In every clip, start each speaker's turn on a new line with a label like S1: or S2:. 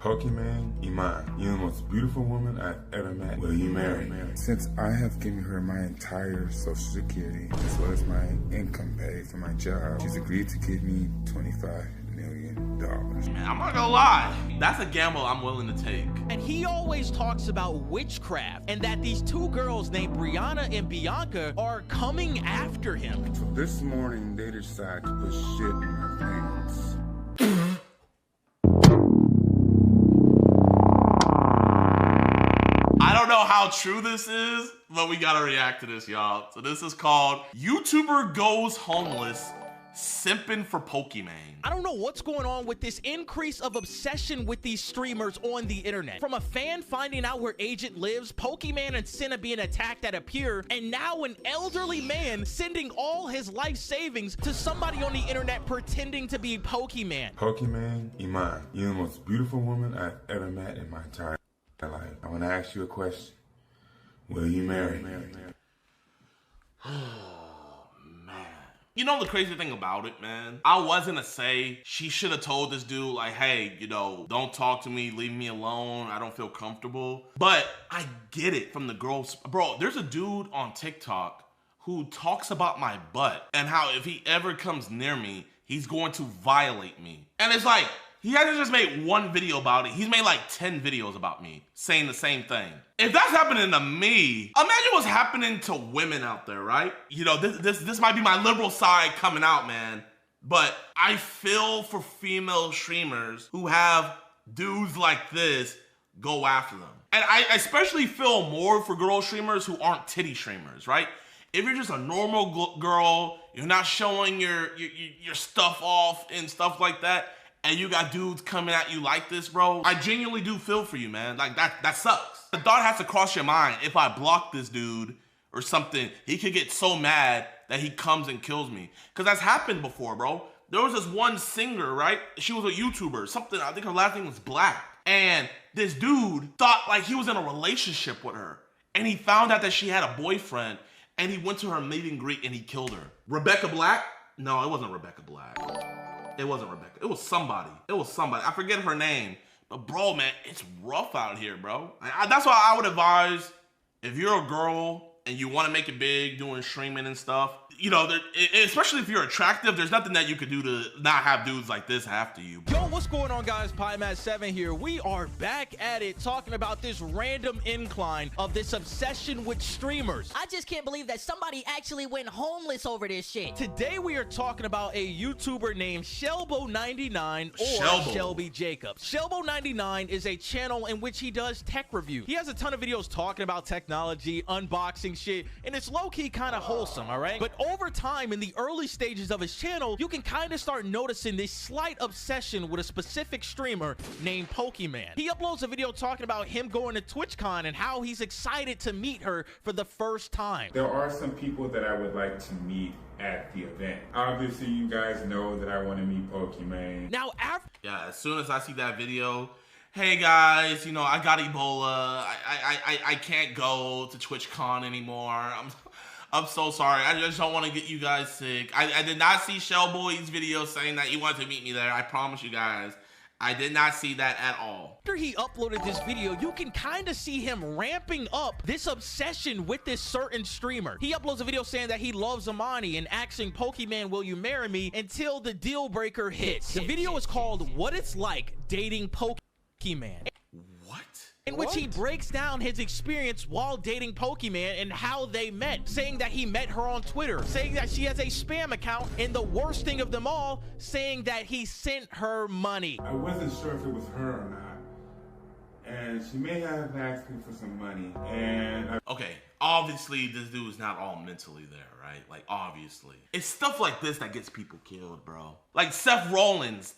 S1: Pokimane, Iman, you're the most beautiful woman I've ever met. Will you marry me? Since I have given her my entire social security, as well as my income pay for my job, she's agreed to give me $25 million.
S2: Man, I'm not gonna lie, that's a gamble I'm willing to take.
S3: And he always talks about witchcraft and that these two girls named Brianna and Bianca are coming after him.
S1: So this morning, they decided to put shit in my pants.
S2: I don't know how true this is, but we gotta react to this, y'all. So this is called YouTuber Goes Homeless, Simping for Pokimane.
S3: I don't know what's going on with this increase of obsession with these streamers on the internet. From a fan finding out where Agent lives, Pokimane and Cenat being attacked at a pier, and now an elderly man sending all his life savings to somebody on the internet pretending to be Pokimane.
S1: Pokimane, Iman, you're the most beautiful woman I've ever met in my entire life. I want to ask you a question. Will you marry me?
S2: You know the crazy thing about it, man? I wasn't to say she should have told this dude, like, hey, you know, don't talk to me, leave me alone, I don't feel comfortable. But I get it from the girls. Bro, there's a dude on TikTok who talks about my butt and how if he ever comes near me, he's going to violate me. And it's like, he hasn't just made one video about it. He's made like 10 videos about me saying the same thing. If that's happening to me, imagine what's happening to women out there, right? You know, this might be my liberal side coming out, man. But I feel for female streamers who have dudes like this go after them. And I especially feel more for girl streamers who aren't titty streamers, right? If you're just a normal girl, you're not showing your stuff off and stuff like that, and you got dudes coming at you like this, bro, I genuinely do feel for you, man. Like, that sucks. The thought has to cross your mind, if I block this dude or something, he could get so mad that he comes and kills me. Because that's happened before, bro. There was this one singer, right? She was a YouTuber, something, I think her last name was Black. And this dude thought like he was in a relationship with her. And he found out that she had a boyfriend, and he went to her meet and greet and he killed her. Rebecca Black? No, it wasn't Rebecca Black. It wasn't Rebecca. It was somebody. It was somebody. I forget her name. But bro, man, it's rough out here, bro. That's why I would advise, if you're a girl and you want to make it big doing streaming and stuff, you know, especially if you're attractive, there's nothing that you could do to not have dudes like this after you.
S3: Yo, what's going on, guys? Pokimane7 here. We are back at it talking about this random incline of this obsession with streamers.
S4: I just can't believe that somebody actually went homeless over this shit.
S3: Today we are talking about a YouTuber named Shelbo99 or Shelby Jacobs. Shelbo99 is a channel in which he does tech review. He has a ton of videos talking about technology, unboxing shit, and it's low-key kind of wholesome, all right? But over time, in the early stages of his channel, you can kind of start noticing this slight obsession with a specific streamer named Pokimane. He uploads a video talking about him going to TwitchCon and how he's excited to meet her for the first time.
S1: There are some people that I would like to meet at the event. Obviously, you guys know that I want to meet Pokimane.
S3: Now,
S2: yeah, as soon as I see that video, hey guys, you know, I got Ebola. I can't go to TwitchCon anymore. I'm so sorry. I just don't want to get you guys sick. I did not see Shellboy's video saying that he wanted to meet me there. I promise you guys. I did not see that at all.
S3: After he uploaded this video, you can kind of see him ramping up this obsession with this certain streamer. He uploads a video saying that he loves Amani and asking Pokimane, will you marry me, until the deal breaker hits. The video is called What It's Like Dating Pokimane. In which he breaks down his experience while dating Pokimane and how they met, saying that he met her on Twitter, saying that she has a spam account, and the worst thing of them all, saying that he sent her money.
S1: I wasn't sure if it was her or not, and she may have asked me for some money, and
S2: okay, obviously this dude is not all mentally there, right? Like, obviously. It's stuff like this that gets people killed, bro. Like Seth Rollins,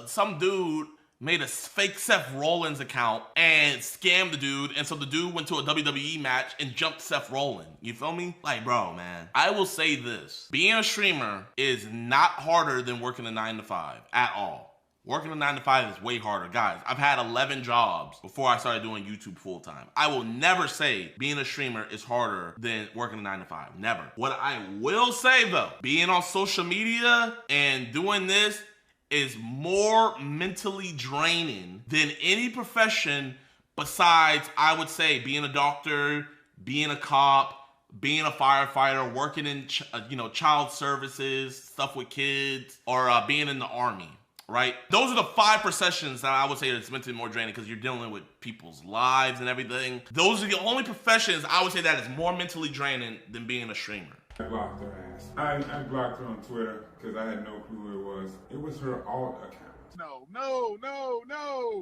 S2: some dude made a fake Seth Rollins account and scammed the dude, and so the dude went to a WWE match and jumped Seth Rollins. You feel me? Like, bro, man, I will say this. Being a streamer is not harder than working a 9-to-5 at all. Working a 9-to-5 is way harder. Guys, I've had 11 jobs before I started doing YouTube full-time. I will never say being a streamer is harder than working a 9-to-5. Never. What I will say, though, being on social media and doing this, is more mentally draining than any profession besides, I would say, being a doctor, being a cop, being a firefighter, working in child services, stuff with kids, or being in the army, right? Those are the 5 professions that I would say that's mentally more draining because you're dealing with people's lives and everything. Those are the only professions I would say that is more mentally draining than being a streamer.
S1: I blocked her ass. I blocked her on Twitter because I had no clue who it was. It was her alt account. No.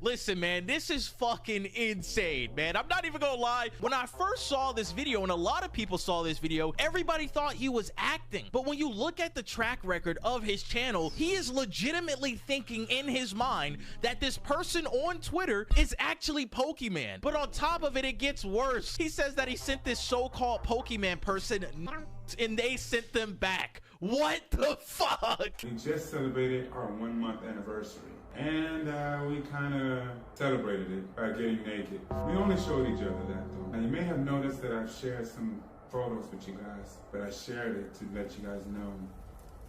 S3: Listen, man, this is fucking insane, man. I'm not even gonna lie. When I first saw this video, and a lot of people saw this video, everybody thought he was acting. But when you look at the track record of his channel, he is legitimately thinking in his mind that this person on Twitter is actually Pokimane. But on top of it, it gets worse. He says that he sent this so-called Pokimane person and they sent them back. What the fuck?
S1: We just celebrated our 1-month anniversary. And we kind of celebrated it by getting naked. We only showed each other that though. Now you may have noticed that I've shared some photos with you guys, but I shared it to let you guys know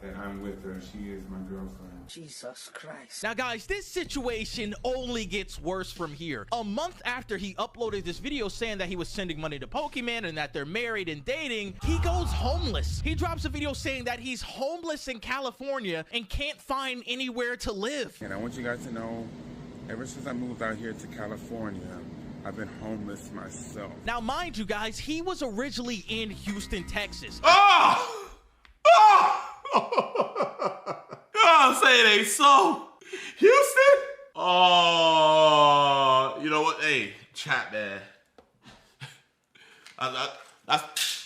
S1: that I'm with her. She is my girlfriend.
S4: Jesus Christ.
S3: Now guys, this situation only gets worse from here. A month after he uploaded this video saying that he was sending money to Pokimane and that they're married and dating, he goes homeless. He drops a video saying that he's homeless in California and can't find anywhere to live.
S1: And I want you guys to know, ever since I moved out here to California, I've been homeless myself.
S3: Now mind you guys, he was originally in Houston, Texas.
S2: Oh, say it ain't so. Houston? Oh, you know what? Hey, chat, man. That's...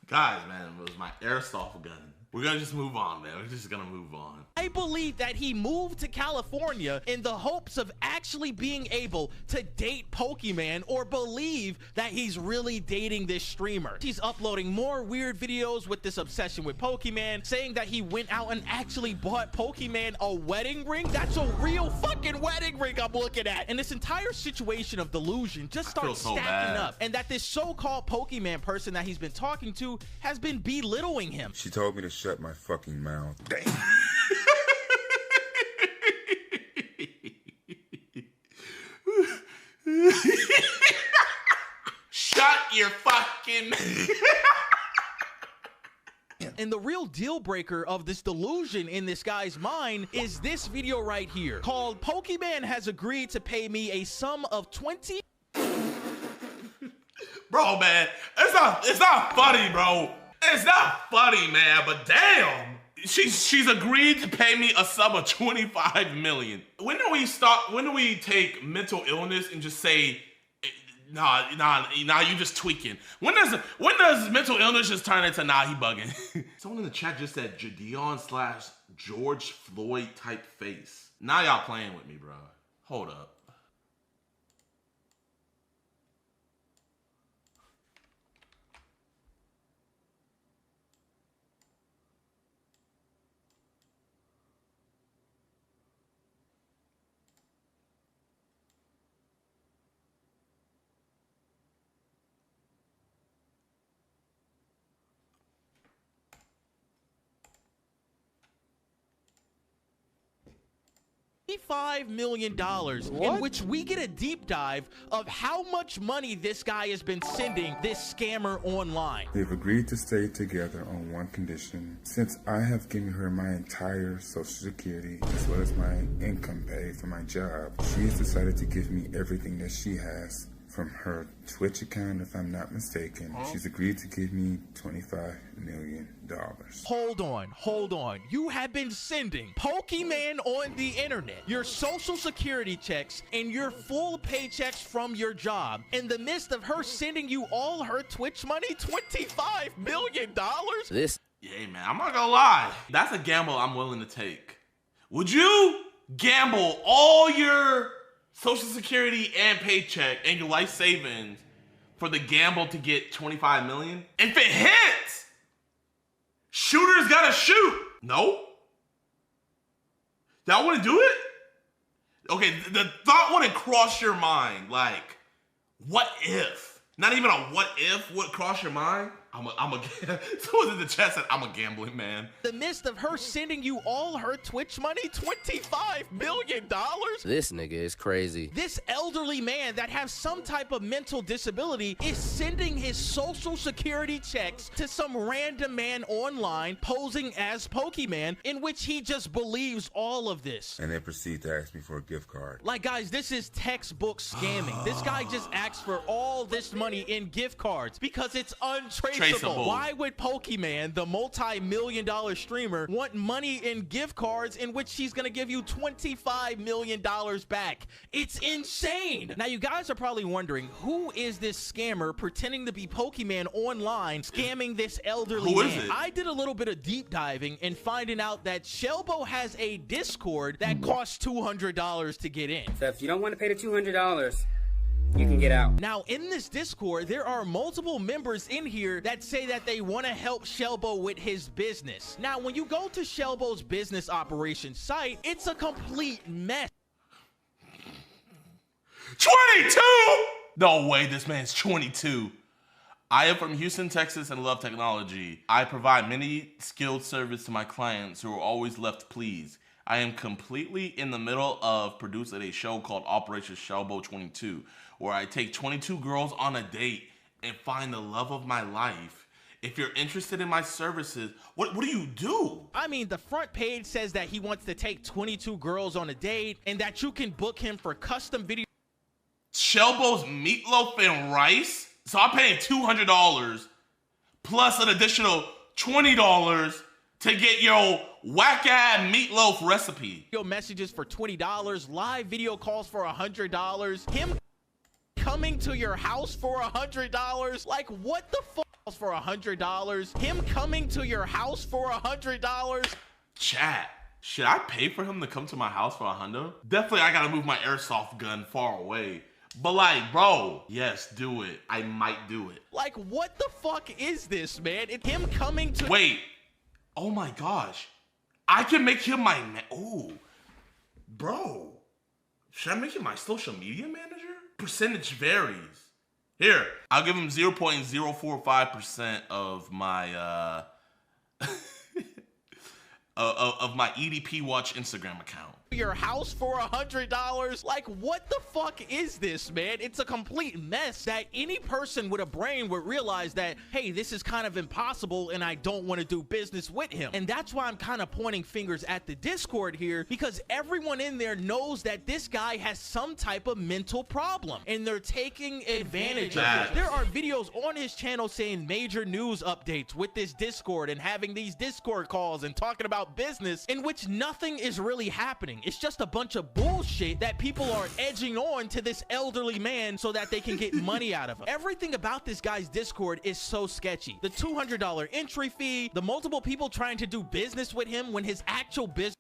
S2: Guys, man, it was my airsoft gun. We're gonna just move on, man. We're just gonna move on.
S3: I believe that he moved to California in the hopes of actually being able to date Pokimane or believe that he's really dating this streamer. He's uploading more weird videos with this obsession with Pokimane, saying that he went out and actually bought Pokimane a wedding ring. That's a real fucking wedding ring I'm looking at. And this entire situation of delusion just starts stacking up. And that this so-called Pokimane person that he's been talking to has been belittling him.
S1: She told me to shut my fucking mouth. Damn.
S2: Shut your fucking
S3: And the real deal breaker of this delusion in this guy's mind is this video right here called Pokimane has agreed to pay me a sum of 20.
S2: Bro, man, it's not funny, bro. It's not funny, man, but damn. She's agreed to pay me a sum of 25 million. When do we take mental illness and just say, nah, you just tweaking? When does mental illness just turn into nah, he bugging? Someone in the chat just said JiDion/George Floyd type face. Now y'all playing with me, bro. Hold up.
S3: $5 million, in which we get a deep dive of how much money this guy has been sending this scammer online.
S1: They've agreed to stay together on one condition. Since I have given her my entire Social Security as well as my income pay for my job, she has decided to give me everything that she has from her Twitch account, if I'm not mistaken. She's agreed to give me $25 million.
S3: Hold on. You have been sending Pokimane on the internet your Social Security checks and your full paychecks from your job in the midst of her sending you all her Twitch money? $25 million?
S2: Yeah, man, I'm not gonna lie. That's a gamble I'm willing to take. Would you gamble all your Social Security and paycheck and your life savings for the gamble to get 25 million? If it hits, shooters gotta shoot. No? Y'all wanna do it? Okay, the thought wouldn't cross your mind. Like, what if? Not even a what if would cross your mind. Someone in the chat said, I'm a gambling man.
S3: The midst of her sending you all her Twitch money, $25 million?
S5: This nigga is crazy.
S3: This elderly man that has some type of mental disability is sending his Social Security checks to some random man online posing as Pokimane, in which he just believes all of this.
S1: And they proceed to ask me for a gift card.
S3: Like, guys, this is textbook scamming. This guy just asked for all this money in gift cards because it's untraceable. Why would Pokimane, the multi-million-dollar streamer, want money in gift cards in which she's gonna give you $25 million back? It's insane. Now, you guys are probably wondering, who is this scammer pretending to be Pokimane online scamming this elderly man?
S2: Who is it?
S3: I did a little bit of deep diving and finding out that Shelbo has a Discord that costs $200 to get in.
S6: So if you don't want to pay the $200, you can get out.
S3: Now, in this Discord, there are multiple members in here that say that they want to help Shelbo with his business. Now, when you go to Shelbo's business operations site, it's a complete mess.
S2: 22? No way, this man's 22. I am from Houston, Texas, and love technology. I provide many skilled service to my clients who are always left pleased. I am completely in the middle of producing a show called Operation Shelbo 22, where I take 22 girls on a date and find the love of my life. If you're interested in my services, what do you do?
S3: I mean, the front page says that he wants to take 22 girls on a date and that you can book him for custom video.
S2: Shelbo's meatloaf and rice? So I'm paying $200 plus an additional $20 to get your whack-ass meatloaf recipe.
S3: Video messages for $20, live video calls for $100, him coming to your house for $100. Like, what the fuck for $100? Him coming to your house for $100?
S2: Chat, should I pay for him to come to my house for $100? Definitely, I gotta move my airsoft gun far away. But like, bro, yes, do it. I might do it.
S3: Like, what the fuck is this, man? It's him coming to—
S2: Wait. Oh my gosh. I can make him my ooh. Bro. Should I make him my social media manager? Percentage varies. Here, I'll give him 0.045% of my of my EDP Watch Instagram account.
S3: Your house for $100? Like, what the fuck is this, man? It's a complete mess that any person with a brain would realize that, hey, this is kind of impossible and I don't want to do business with him. And that's why I'm kind of pointing fingers at the Discord here, because everyone in there knows that this guy has some type of mental problem and they're taking advantage of it. There are videos on his channel saying major news updates with this Discord and having these Discord calls and talking about business in which nothing is really happening. It's just a bunch of bullshit that people are edging on to this elderly man so that they can get money out of him. Everything about this guy's Discord is so sketchy. The $200 entry fee, the multiple people trying to do business with him when his actual business—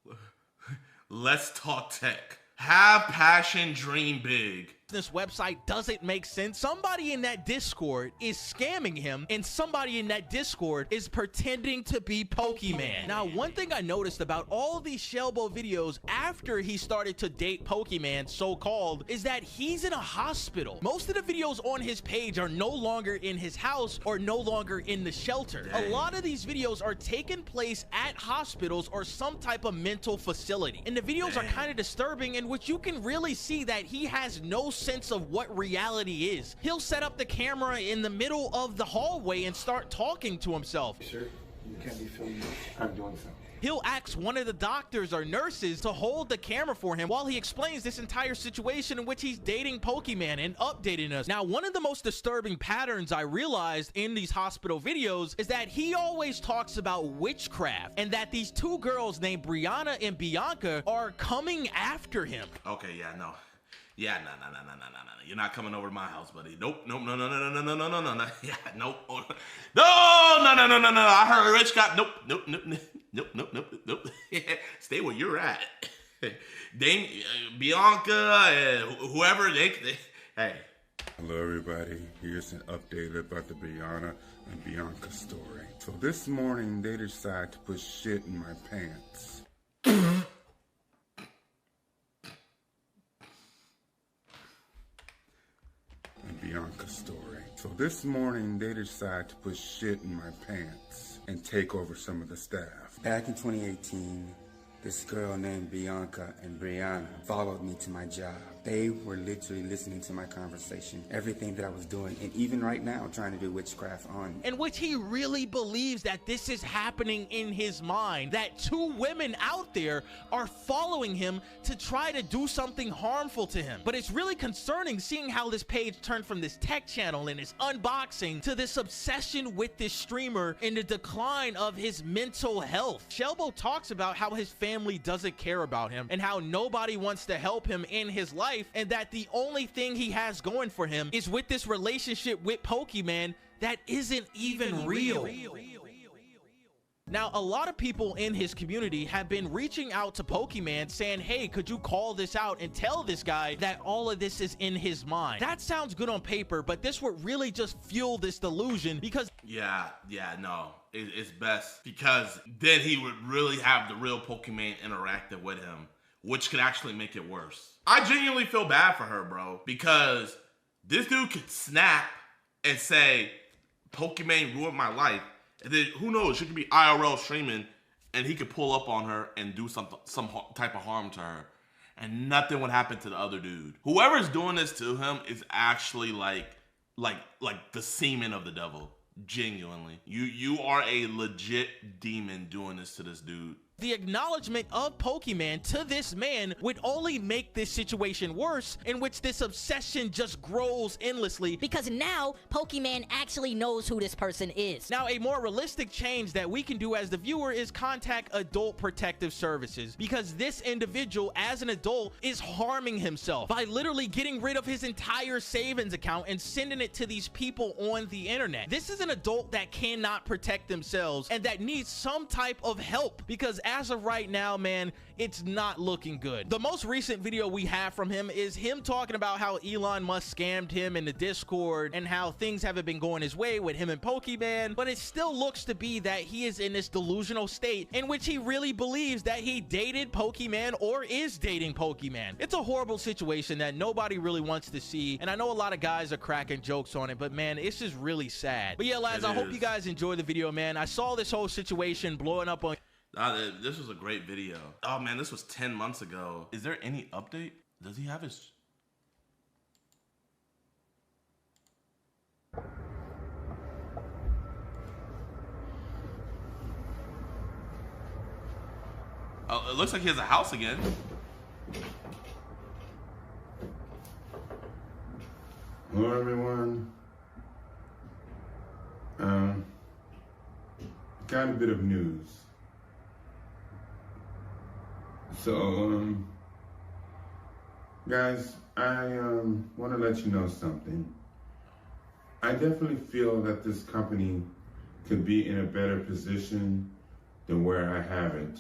S2: Let's talk tech. Have passion, dream big.
S3: This website doesn't make sense. Somebody in that Discord is scamming him and somebody in that Discord is pretending to be Pokimane. Now, one thing I noticed about all of these Shelbo videos after he started to date Pokimane, so-called, is that he's in a hospital. Most of the videos on his page are no longer in his house or no longer in the shelter. A lot of these videos are taking place at hospitals or some type of mental facility. And the videos are kind of disturbing, in which you can really see that he has no sense of what reality is. He'll set up the camera in the middle of the hallway and start talking to himself.
S7: Sure, you can't be filming. I'm doing something.
S3: He'll ask one of the doctors or nurses to hold the camera for him while he explains this entire situation in which he's dating Pokimane and updating us. Now, one of the most disturbing patterns I realized in these hospital videos is that he always talks about witchcraft and that these two girls named Brianna and Bianca are coming after him.
S2: Okay, yeah, no. Yeah, no. You're not coming over to my house, buddy. Nope. Yeah, nope. No. I heard a rich guy. Nope. Stay where you're at. Bianca and whoever they hey.
S1: Hello everybody, here's an update about the Brianna and Bianca story. So this morning they decided to put shit in my pants. And Bianca story. So this morning they decided to put shit in my pants and take over some of the staff.
S8: Back in 2018, this girl named Bianca and Brianna followed me to my job. They were literally listening to my conversation, everything that I was doing, and even right now trying to do witchcraft on me.
S3: In which he really believes that this is happening in his mind, that two women out there are following him to try to do something harmful to him. But it's really concerning seeing how this page turned from this tech channel and his unboxing to this obsession with this streamer and the decline of his mental health. Shelbo talks about how his family doesn't care about him and how nobody wants to help him in his life, and that the only thing he has going for him is with this relationship with Pokimane that isn't even real. Now, a lot of people in his community have been reaching out to Pokimane saying, hey, could you call this out and tell this guy that all of this is in his mind? That sounds good on paper, but this would really just fuel this delusion because...
S2: No, it's best because then he would really have the real Pokimane interacting with him, which could actually make it worse. I genuinely feel bad for her, bro, because this dude could snap and say, Pokimane ruined my life. And then who knows, she could be IRL streaming and he could pull up on her and do some type of harm to her. And nothing would happen to the other dude. Whoever's doing this to him is actually like the semen of the devil. Genuinely. You are a legit demon doing this to this dude.
S3: The acknowledgement of Pokimane to this man would only make this situation worse, in which this obsession just grows endlessly.
S4: Because now Pokimane actually knows who this person is.
S3: Now, a more realistic change that we can do as the viewer is contact Adult Protective Services, because this individual as an adult is harming himself by literally getting rid of his entire savings account and sending it to these people on the internet. This is an adult that cannot protect themselves and that needs some type of help, because as of right now, man, it's not looking good. The most recent video we have from him is him talking about how Elon Musk scammed him in the Discord and how things haven't been going his way with him and Pokimane, but it still looks to be that he is in this delusional state in which he really believes that he dated Pokimane or is dating Pokimane. It's a horrible situation that nobody really wants to see, and I know a lot of guys are cracking jokes on it, but man, it's just really sad. But yeah, lads, I hope you guys enjoyed the video, man. I saw this whole situation blowing up on...
S2: This was a great video. Oh man, this was 10 months ago. Is there any update? Does he have his... Oh, it looks like he has a house again.
S1: Hello everyone. Got a bit of news. So, guys, I want to let you know something. I definitely feel that this company could be in a better position than where I have it.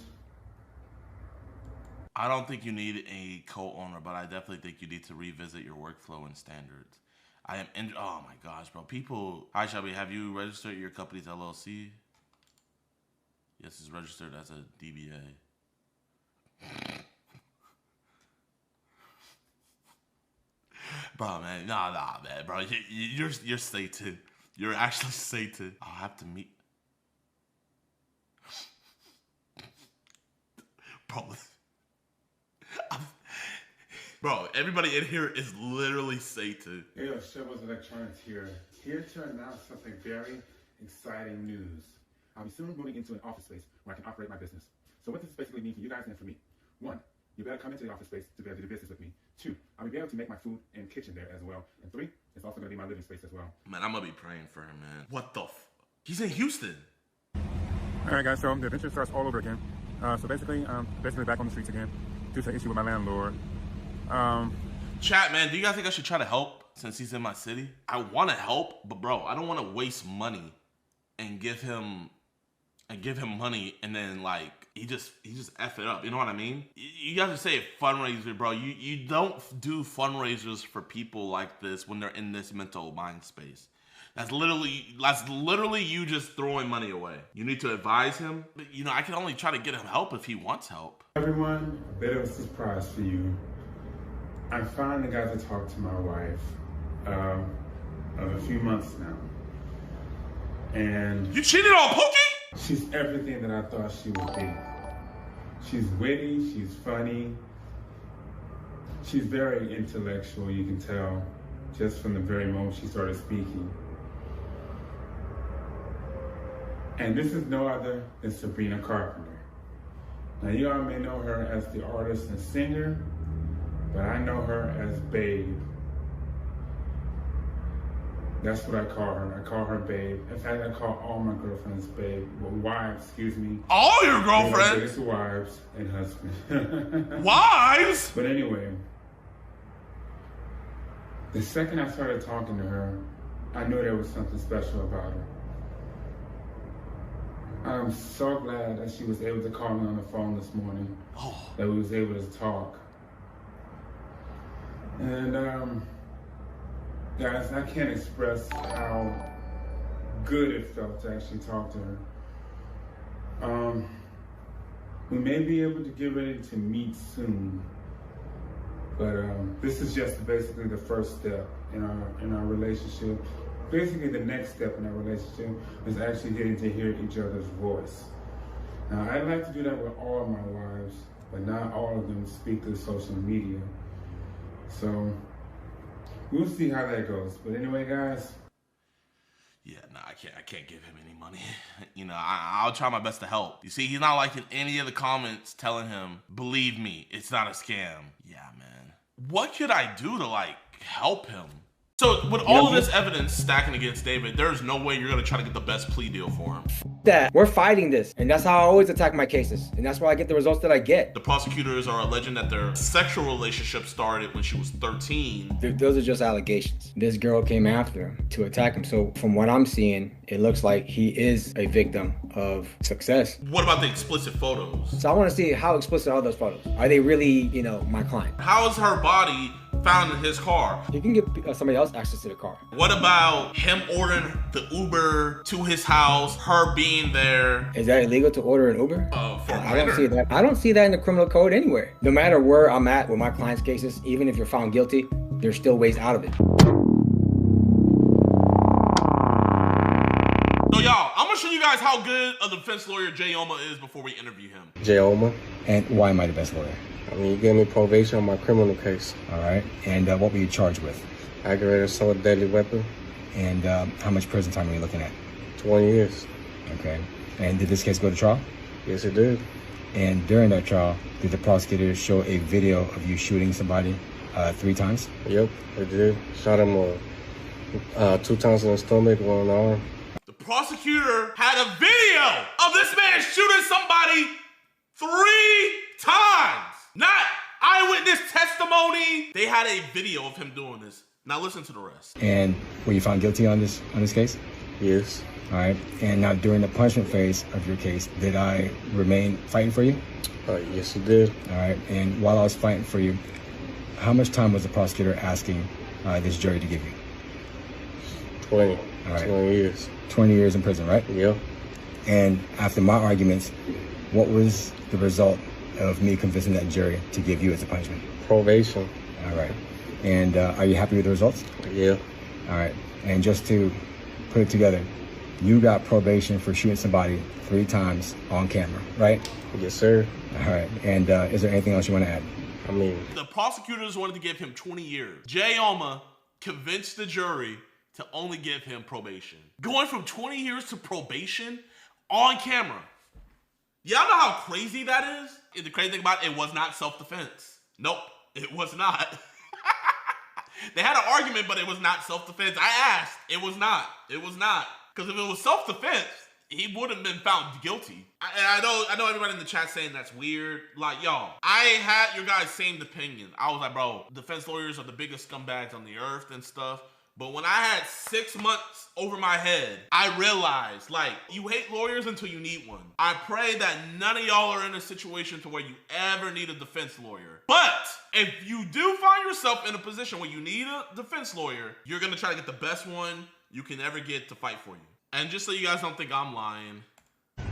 S2: I don't think you need a co-owner, but I definitely think you need to revisit your workflow and standards. Oh my gosh, bro. People, hi Shelby, have you registered your company's LLC? Yes, it's registered as a DBA. Bro, man, nah, man, bro. You're Satan. You're actually Satan. I'll have to meet. Bro, everybody in here is literally Satan.
S1: Hey, yo, Shelbo's Electronics here to announce something very exciting news. I'll be soon moving into an office space where I can operate my business. So what does this basically mean for you guys and for me? 1, you better come into the office space to be able to do business with me. 2, I'll be able to make my food in the kitchen there as well. And 3, it's also going to be my living space as well.
S2: Man, I'm going to be praying for him, man. What the f... He's in Houston.
S1: All right, guys, so the adventure starts all over again. So basically back on the streets again due to an issue with my landlord.
S2: Chat, man, do you guys think I should try to help since he's in my city? I want to help, but bro, I don't want to waste money and give him and give him money, and then like he just F it up. You know what I mean? You guys just say a fundraiser, bro. You don't do fundraisers for people like this when they're in this mental mind space. That's literally you just throwing money away. You need to advise him. You know, I can only try to get him help if he wants help.
S1: Everyone, a bit of a surprise for you. I finally got to talk to my wife of a few months now. And
S2: you cheated on Pookie?
S1: She's everything that I thought she would be. She's witty, she's funny. She's very intellectual, you can tell, just from the very moment she started speaking. And this is no other than Sabrina Carpenter. Now you all may know her as the artist and singer, but I know her as Babe. That's what I call her. I call her Babe. In fact, I call all my girlfriends Babe. Well, wives, excuse me.
S2: All your girlfriends?
S1: It's wives and husbands.
S2: Wives?
S1: But anyway, the second I started talking to her, I knew there was something special about her. I'm so glad that she was able to call me on the phone this morning. That we was able to talk. And guys, I can't express how good it felt to actually talk to her. We may be able to get ready to meet soon, but this is just basically the first step in our relationship. Basically, the next step in our relationship is actually getting to hear each other's voice. Now, I'd like to do that with all of my wives, but not all of them speak through social media. So we'll see how that goes. But anyway, guys.
S2: Yeah, nah, I can't give him any money. You know, I'll try my best to help. You see, he's not liking any of the comments telling him, believe me, it's not a scam. Yeah, man. What could I do to like help him? So with all of this evidence stacking against David, there's no way you're gonna try to get the best plea deal for him.
S9: That we're fighting this, and that's how I always attack my cases, and that's why I get the results that I get.
S2: The prosecutors are alleging that their sexual relationship started when she was 13.
S9: Those are just allegations. This girl came after him to attack him. So from what I'm seeing, it looks like he is a victim of success.
S2: What about the explicit photos?
S9: So I want to see how explicit are those photos. Are they really, you know, my client?
S2: How is her body found in his car?
S9: You can give somebody else access to the car.
S2: What about him ordering the Uber to his house, her being there?
S9: Is that illegal to order an Uber?
S2: I
S9: don't see that. I don't see that in the criminal code anywhere. No matter where I'm at with my clients' cases, even if you're found guilty, there's still ways out of it.
S2: So y'all, I'm gonna show you guys how good a defense lawyer Jayoma is before we interview him.
S10: Jayoma.
S9: And why am I the best lawyer?
S10: I mean, you gave me probation on my criminal case.
S9: All right. And what were you charged with?
S10: Aggravated assault with deadly weapon.
S9: And how much prison time are you looking at?
S10: 20 years.
S9: Okay. And did this case go to trial?
S10: Yes, it did.
S9: And during that trial, did the prosecutor show a video of you shooting somebody 3 times?
S10: Yep, it did. Shot him 2 times in the stomach, 1 in the arm.
S2: The prosecutor had a video of this man shooting somebody 3 times. Not eyewitness testimony. They had a video of him doing this. Now listen to the rest.
S9: And were you found guilty on this case?
S10: Yes.
S9: All right. And now during the punishment phase of your case, did I remain fighting for you?
S10: Yes, you did.
S9: All right. And while I was fighting for you, how much time was the prosecutor asking this jury to give you?
S10: 20.
S9: All right.
S10: 20 years.
S9: 20 years in prison, right?
S10: Yep.
S9: And after my arguments, what was the result of me convincing that jury to give you as a punishment?
S10: Probation.
S9: All right. And are you happy with the results?
S10: Yeah.
S9: All right. And just to put it together, you got probation for shooting somebody 3 times on camera, right?
S10: Yes, sir.
S9: All right. And is there anything else you want to add?
S10: I mean,
S2: the prosecutors wanted to give him 20 years. Jayoma convinced the jury to only give him probation. Going from 20 years to probation on camera. Y'all know how crazy that is? And the crazy thing about it was not self-defense. Nope, it was not. They had an argument, but it was not self-defense. I asked, it was not. It was not. Because if it was self-defense, he would have been found guilty. I know everybody in the chat saying that's weird. Like, y'all, I had your guys' same opinion. I was like, bro, defense lawyers are the biggest scumbags on the earth and stuff. But when I had 6 months over my head, I realized, like, you hate lawyers until you need one. I pray that none of y'all are in a situation to where you ever need a defense lawyer. But if you do find yourself in a position where you need a defense lawyer, you're going to try to get the best one you can ever get to fight for you. And just so you guys don't think I'm lying.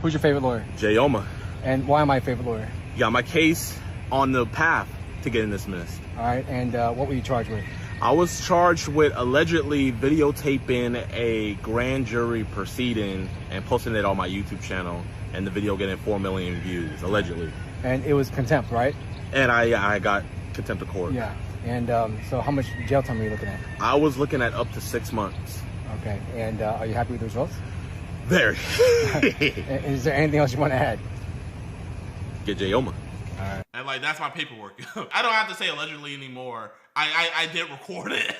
S11: Who's your favorite lawyer?
S12: Jayoma.
S11: And why am I a favorite lawyer?
S12: You got my case on the path to getting dismissed.
S11: All right, and what were you charged with?
S12: I was charged with allegedly videotaping a grand jury proceeding and posting it on my YouTube channel, and the video getting 4 million views, allegedly.
S11: And it was contempt, right?
S12: And I got contempt of court.
S11: Yeah. And so how much jail time are you looking at?
S12: I was looking at up to 6 months.
S11: Okay. And are you happy with the results?
S12: Very.
S11: Is there anything else you want to add?
S12: Get Jayoma.
S11: All right.
S2: And like, that's my paperwork. I don't have to say allegedly anymore. I did record it.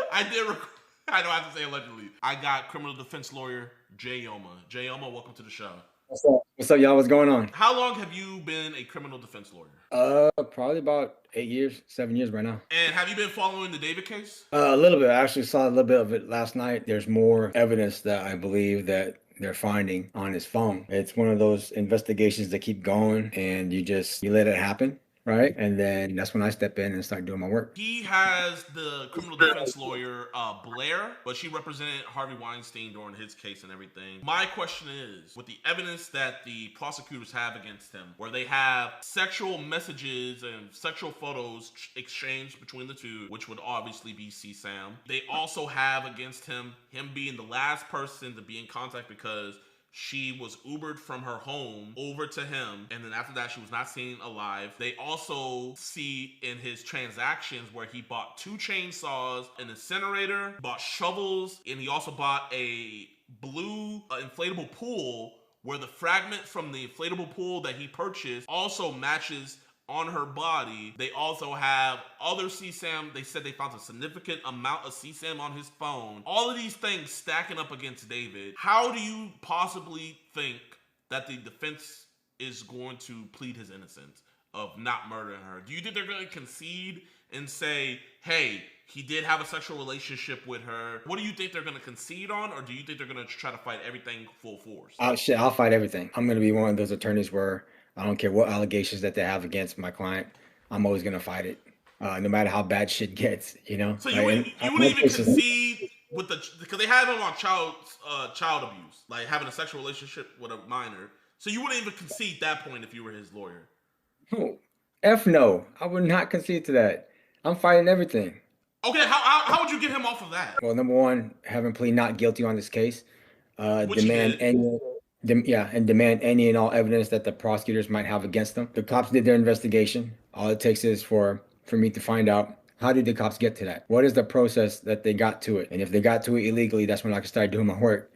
S2: I don't have to say allegedly. I got criminal defense lawyer Jayoma. Jayoma, welcome to the show.
S9: What's up? What's up, y'all? What's going on?
S2: How long have you been a criminal defense lawyer?
S9: Probably about 8 years, 7 years right now.
S2: And have you been following the David case?
S9: A little bit. I actually saw a little bit of it last night. There's more evidence that I believe that they're finding on his phone. It's one of those investigations that keep going, and you let it happen. Right? And then that's when I step in and start doing my work.
S2: He has the criminal defense lawyer, Blair, but she represented Harvey Weinstein during his case and everything. My question is, with the evidence that the prosecutors have against him, where they have sexual messages and sexual photos exchanged between the two, which would obviously be CSAM. They also have against him being the last person to be in contact because she was Ubered from her home over to him, and then after that she was not seen alive. They also see in his transactions where he bought 2 chainsaws, an incinerator, bought shovels, and he also bought a blue inflatable pool where the fragment from the inflatable pool that he purchased also matches on her body. They also have other CSAM. They said they found a significant amount of CSAM on his phone. All of these things stacking up against David. How do you possibly think that the defense is going to plead his innocence of not murdering her? Do you think they're going to concede and say, hey, he did have a sexual relationship with her? What do you think they're going to concede on, or do you think they're going to try to fight everything full force?
S9: I'll fight everything. I'm going to be one of those attorneys where I don't care what allegations that they have against my client. I'm always going to fight it, no matter how bad shit gets, you know?
S2: So you wouldn't even concede with because they have him on child abuse, like having a sexual relationship with a minor. So you wouldn't even concede that point if you were his lawyer?
S9: Oh, F no. I would not concede to that. I'm fighting everything.
S2: Okay, how would you get him off of that?
S9: Well, number one, having plead not guilty on this case. Demand any and all evidence that the prosecutors might have against them. The cops did their investigation. All it takes is for me to find out, how did the cops get to that? What is the process that they got to it? And if they got to it illegally, that's when I can start doing my work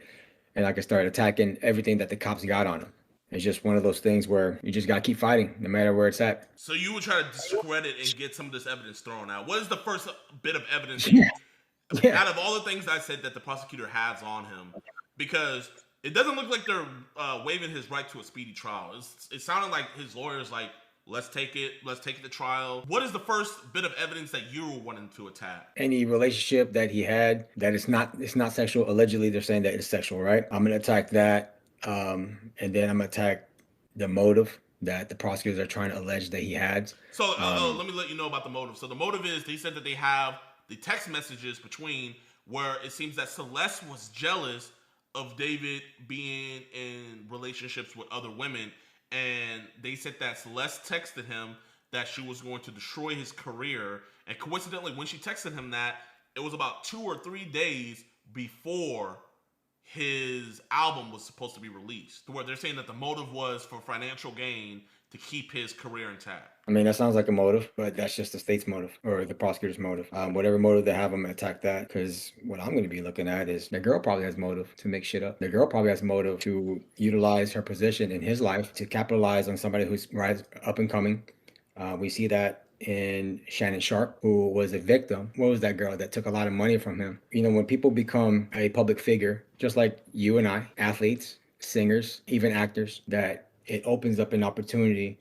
S9: and I can start attacking everything that the cops got on them. It's just one of those things where you just got to keep fighting no matter where it's at.
S2: So you would try to discredit and get some of this evidence thrown out. What is the first bit of evidence out of all the things I said that the prosecutor has on him? Because it doesn't look like they're waiving his right to a speedy trial. It sounded like his lawyer's like, let's take it to trial. What is the first bit of evidence that you were wanting to attack?
S9: Any relationship that he had that it's not sexual. Allegedly, they're saying that it's sexual, right? I'm gonna attack that, and then I'm gonna attack the motive that the prosecutors are trying to allege that he had.
S2: So let me let you know about the motive. So the motive is they said that they have the text messages between where it seems that Celeste was jealous of David being in relationships with other women, and they said that Celeste texted him that she was going to destroy his career, and coincidentally when she texted him that, it was about 2 or 3 days before his album was supposed to be released, where they're saying that the motive was for financial gain to keep his career intact.
S9: I mean, that sounds like a motive, but that's just the state's motive or the prosecutor's motive. Whatever motive they have, I'm gonna attack that, because what I'm gonna be looking at is the girl probably has motive to make shit up. The girl probably has motive to utilize her position in his life to capitalize on somebody who's up and coming. We see that in Shannon Sharp, who was a victim. What was that girl that took a lot of money from him? You know, when people become a public figure, just like you and I, athletes, singers, even actors, that it opens up an opportunity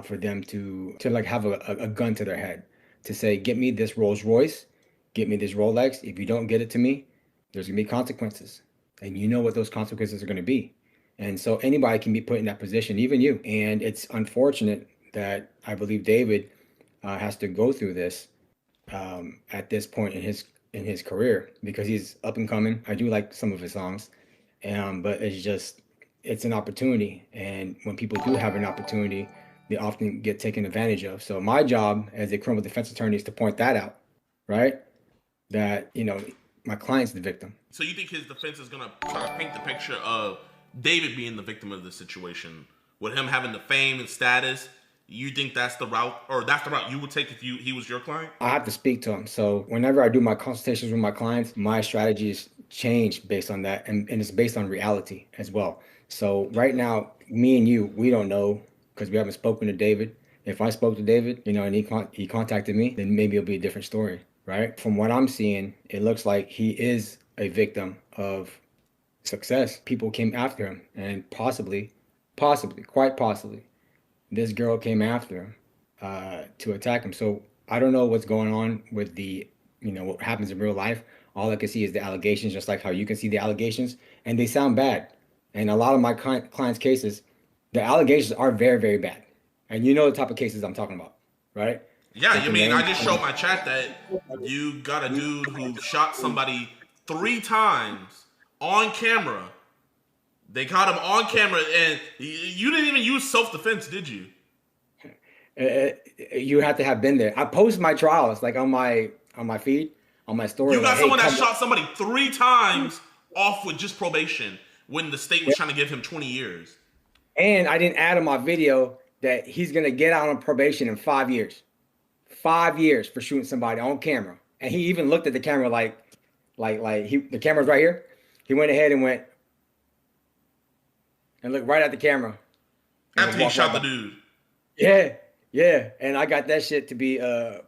S9: for them to like have a gun to their head, to say, get me this Rolls Royce get me this Rolex. If you don't get it to me, there's gonna be consequences, and you know what those consequences are gonna be. And so anybody can be put in that position, even you. And it's unfortunate that I believe David has to go through this at this point in his career, because he's up and coming. I do like some of his songs, but it's an opportunity. And when people do have an opportunity, they often get taken advantage of. So my job as a criminal defense attorney is to point that out, right? That, my client's the victim.
S2: So you think his defense is going to try to paint the picture of David being the victim of the situation, with him having the fame and status? You think that's the route, or that's the route you would take if he was your client?
S9: I have to speak to him. So whenever I do my consultations with my clients, my strategies change based on that, and it's based on reality as well. So right now, me and you, we don't know, because we haven't spoken to David. If I spoke to David, and he contacted me, then maybe it'll be a different story, right? From what I'm seeing, it looks like he is a victim of success. People came after him, and possibly, quite possibly, this girl came after him to attack him. So I don't know what's going on with the, what happens in real life. All I can see is the allegations, just like how you can see the allegations, and they sound bad. And a lot of my clients' cases, the allegations are very, very bad. And you know the type of cases I'm talking about, right?
S2: Yeah, I just showed my chat that you got a dude who shot somebody 3 times on camera. They caught him on camera, and you didn't even use self-defense, did you?
S9: You have to have been there. I post my trials like on my feed, on my story.
S2: You got someone that shot somebody 3 times off with just probation when the state was trying to give him 20 years.
S9: And I didn't add in my video that he's gonna get out on probation in 5 years. 5 years for shooting somebody on camera. And he even looked at the camera like the camera's right here. He went ahead and went and looked right at the camera.
S2: After he shot the dude.
S9: Yeah. And I got that shit to be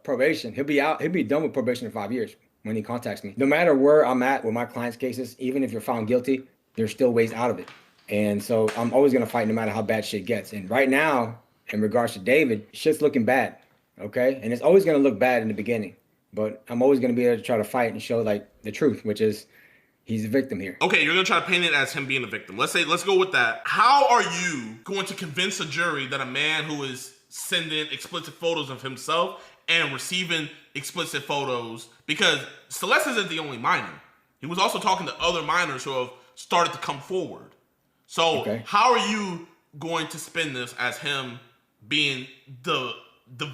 S9: probation. He'll be out. He'll be done with probation in 5 years when he contacts me. No matter where I'm at with my clients' cases, even if you're found guilty, there's still ways out of it. And so I'm always gonna fight no matter how bad shit gets. And right now, in regards to David, shit's looking bad. Okay? And it's always gonna look bad in the beginning. But I'm always gonna be able to try to fight and show the truth, which is he's a victim here.
S2: Okay, you're gonna try to paint it as him being a victim. Let's go with that. How are you going to convince a jury that a man who is sending explicit photos of himself and receiving explicit photos, because Celeste isn't the only minor. He was also talking to other minors who have started to come forward. So How are you going to spin this as him being the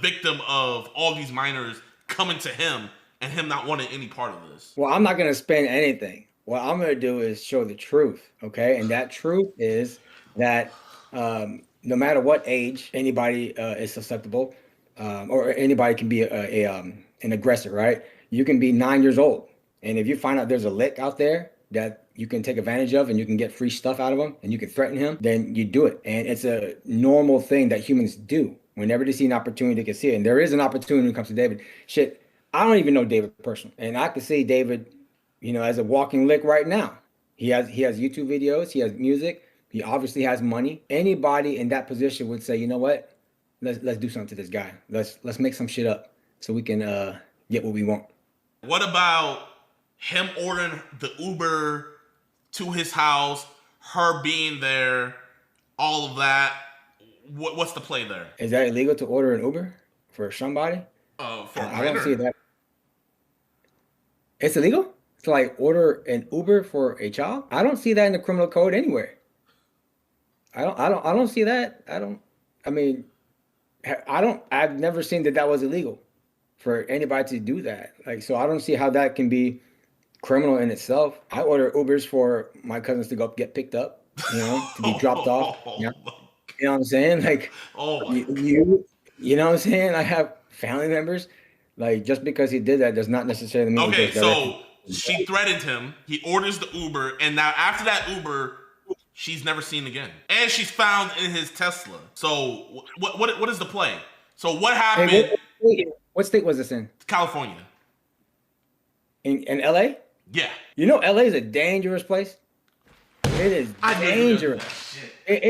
S2: victim of all these minors coming to him and him not wanting any part of this?
S9: Well, I'm not gonna spin anything. What I'm going to do is show the truth, okay? And that truth is that no matter what age anybody is susceptible, or anybody can be an aggressor, right? You can be 9 years old, and if you find out there's a lick out there that you can take advantage of and you can get free stuff out of him and you can threaten him, then you do it. And it's a normal thing that humans do. Whenever they see an opportunity, they can see it. And there is an opportunity when it comes to David. Shit, I don't even know David personally, and I can see David, as a walking lick right now. He has YouTube videos, he has music, he obviously has money. Anybody in that position would say, you know what? Let's do something to this guy. Let's make some shit up so we can get what we want.
S2: What about him ordering the Uber to his house, her being there, all of that? What's the play there?
S9: Is that illegal to order an Uber for somebody?
S2: I
S9: don't see that. It's illegal to order an Uber for a child? I don't see that in the criminal code anywhere. I don't see that. I've never seen that was illegal for anybody to do that. So I don't see how that can be criminal in itself. I order Ubers for my cousins to go get picked up, to be dropped off. You know what I'm saying? You know what I'm saying? I have family members. Just because he did that does not necessarily mean.
S2: Okay, so she threatened him. He orders the Uber, and now after that Uber, she's never seen again, and she's found in his Tesla. So what is the play? So what happened?
S9: Hey, what state was this in?
S2: California.
S9: In LA?
S2: Yeah.
S9: LA is a dangerous place. It is dangerous. It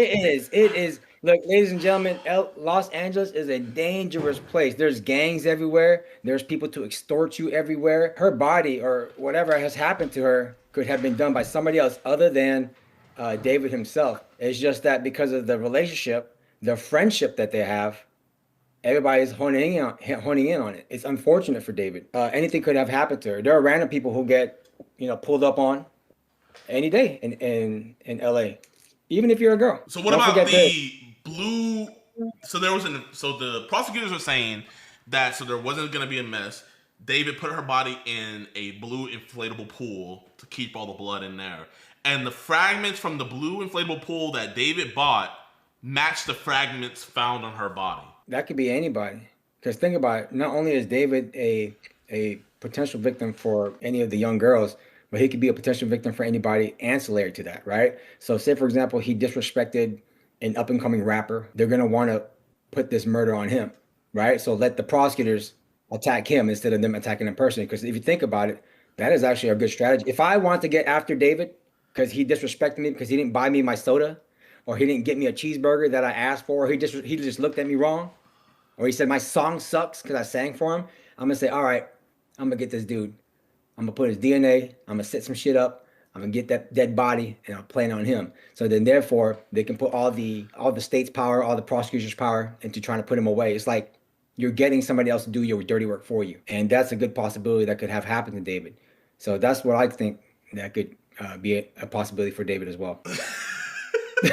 S9: is. Look, ladies and gentlemen, Los Angeles is a dangerous place. There's gangs everywhere. There's people to extort you everywhere. Her body or whatever has happened to her could have been done by somebody else other than David himself. It's just that because of the relationship, the friendship that they have, everybody's honing in on it. It's unfortunate for David. Anything could have happened to her. There are random people who get, pulled up on any day in LA, even if you're a girl.
S2: So what about the blue? So the prosecutors are saying that there wasn't going to be a mess. David put her body in a blue inflatable pool to keep all the blood in there. And the fragments from the blue inflatable pool that David bought match the fragments found on her body.
S9: That could be anybody. Because think about it, not only is David a potential victim for any of the young girls, but he could be a potential victim for anybody ancillary to that, right? So say, for example, he disrespected an up-and-coming rapper. They're going to want to put this murder on him, right? So let the prosecutors attack him instead of them attacking him personally. Because if you think about it, that is actually a good strategy. If I want to get after David because he disrespected me, because he didn't buy me my soda, or he didn't get me a cheeseburger that I asked for, or he just looked at me wrong, or he said my song sucks because I sang for him, I'm going to say, all right, I'm going to get this dude. I'm going to put his DNA, I'm going to set some shit up, I'm going to get that dead body, and I'll plan on him. So then therefore, they can put all the state's power, all the prosecutor's power into trying to put him away. It's like you're getting somebody else to do your dirty work for you. And that's a good possibility that could have happened to David. So that's what I think that could be a possibility for David as well.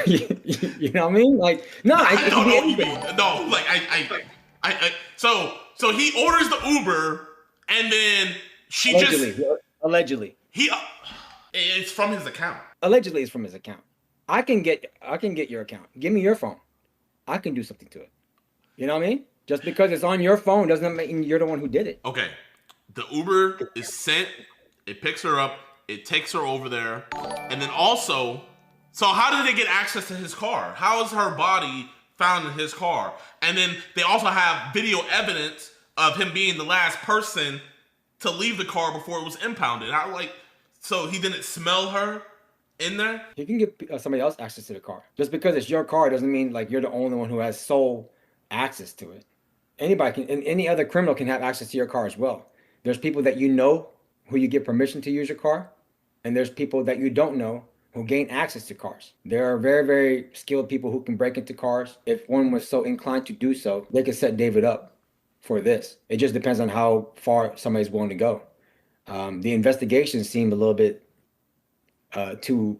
S9: You know what I mean? Like, no, I don't know what you mean.
S2: No, like so he orders the Uber, and then she
S9: allegedly
S2: it's from his account.
S9: Allegedly, it's from his account. I can get your account. Give me your phone. I can do something to it. You know what I mean? Just because it's on your phone doesn't mean you're the one who did it.
S2: Okay, the Uber is sent. It picks her up. It takes her over there, and then also. So how did they get access to his car? How is her body found in his car? And then they also have video evidence of him being the last person to leave the car before it was impounded. So he didn't smell her in there?
S9: He can give somebody else access to the car. Just because it's your car doesn't mean like you're the only one who has sole access to it. Anybody can, and any other criminal can have access to your car as well. There's people that you know who you get permission to use your car, and there's people that you don't know who gain access to cars. There are very, very skilled people who can break into cars. If one was so inclined to do so, they could set David up for this. It just depends on how far somebody's willing to go. The investigation seemed a little bit too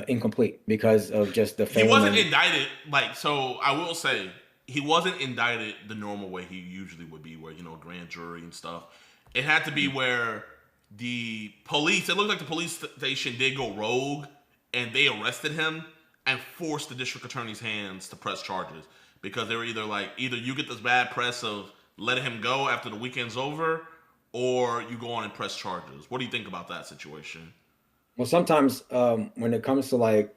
S9: incomplete because of just the fame.
S2: He wasn't indicted, so I will say, he wasn't indicted the normal way he usually would be, where, grand jury and stuff. It had to be where the police, it looked like the police station did go rogue, and they arrested him and forced the district attorney's hands to press charges, because they were either you get this bad press of letting him go after the weekend's over, or you go on and press charges. What do you think about that situation?
S9: Well, sometimes when it comes to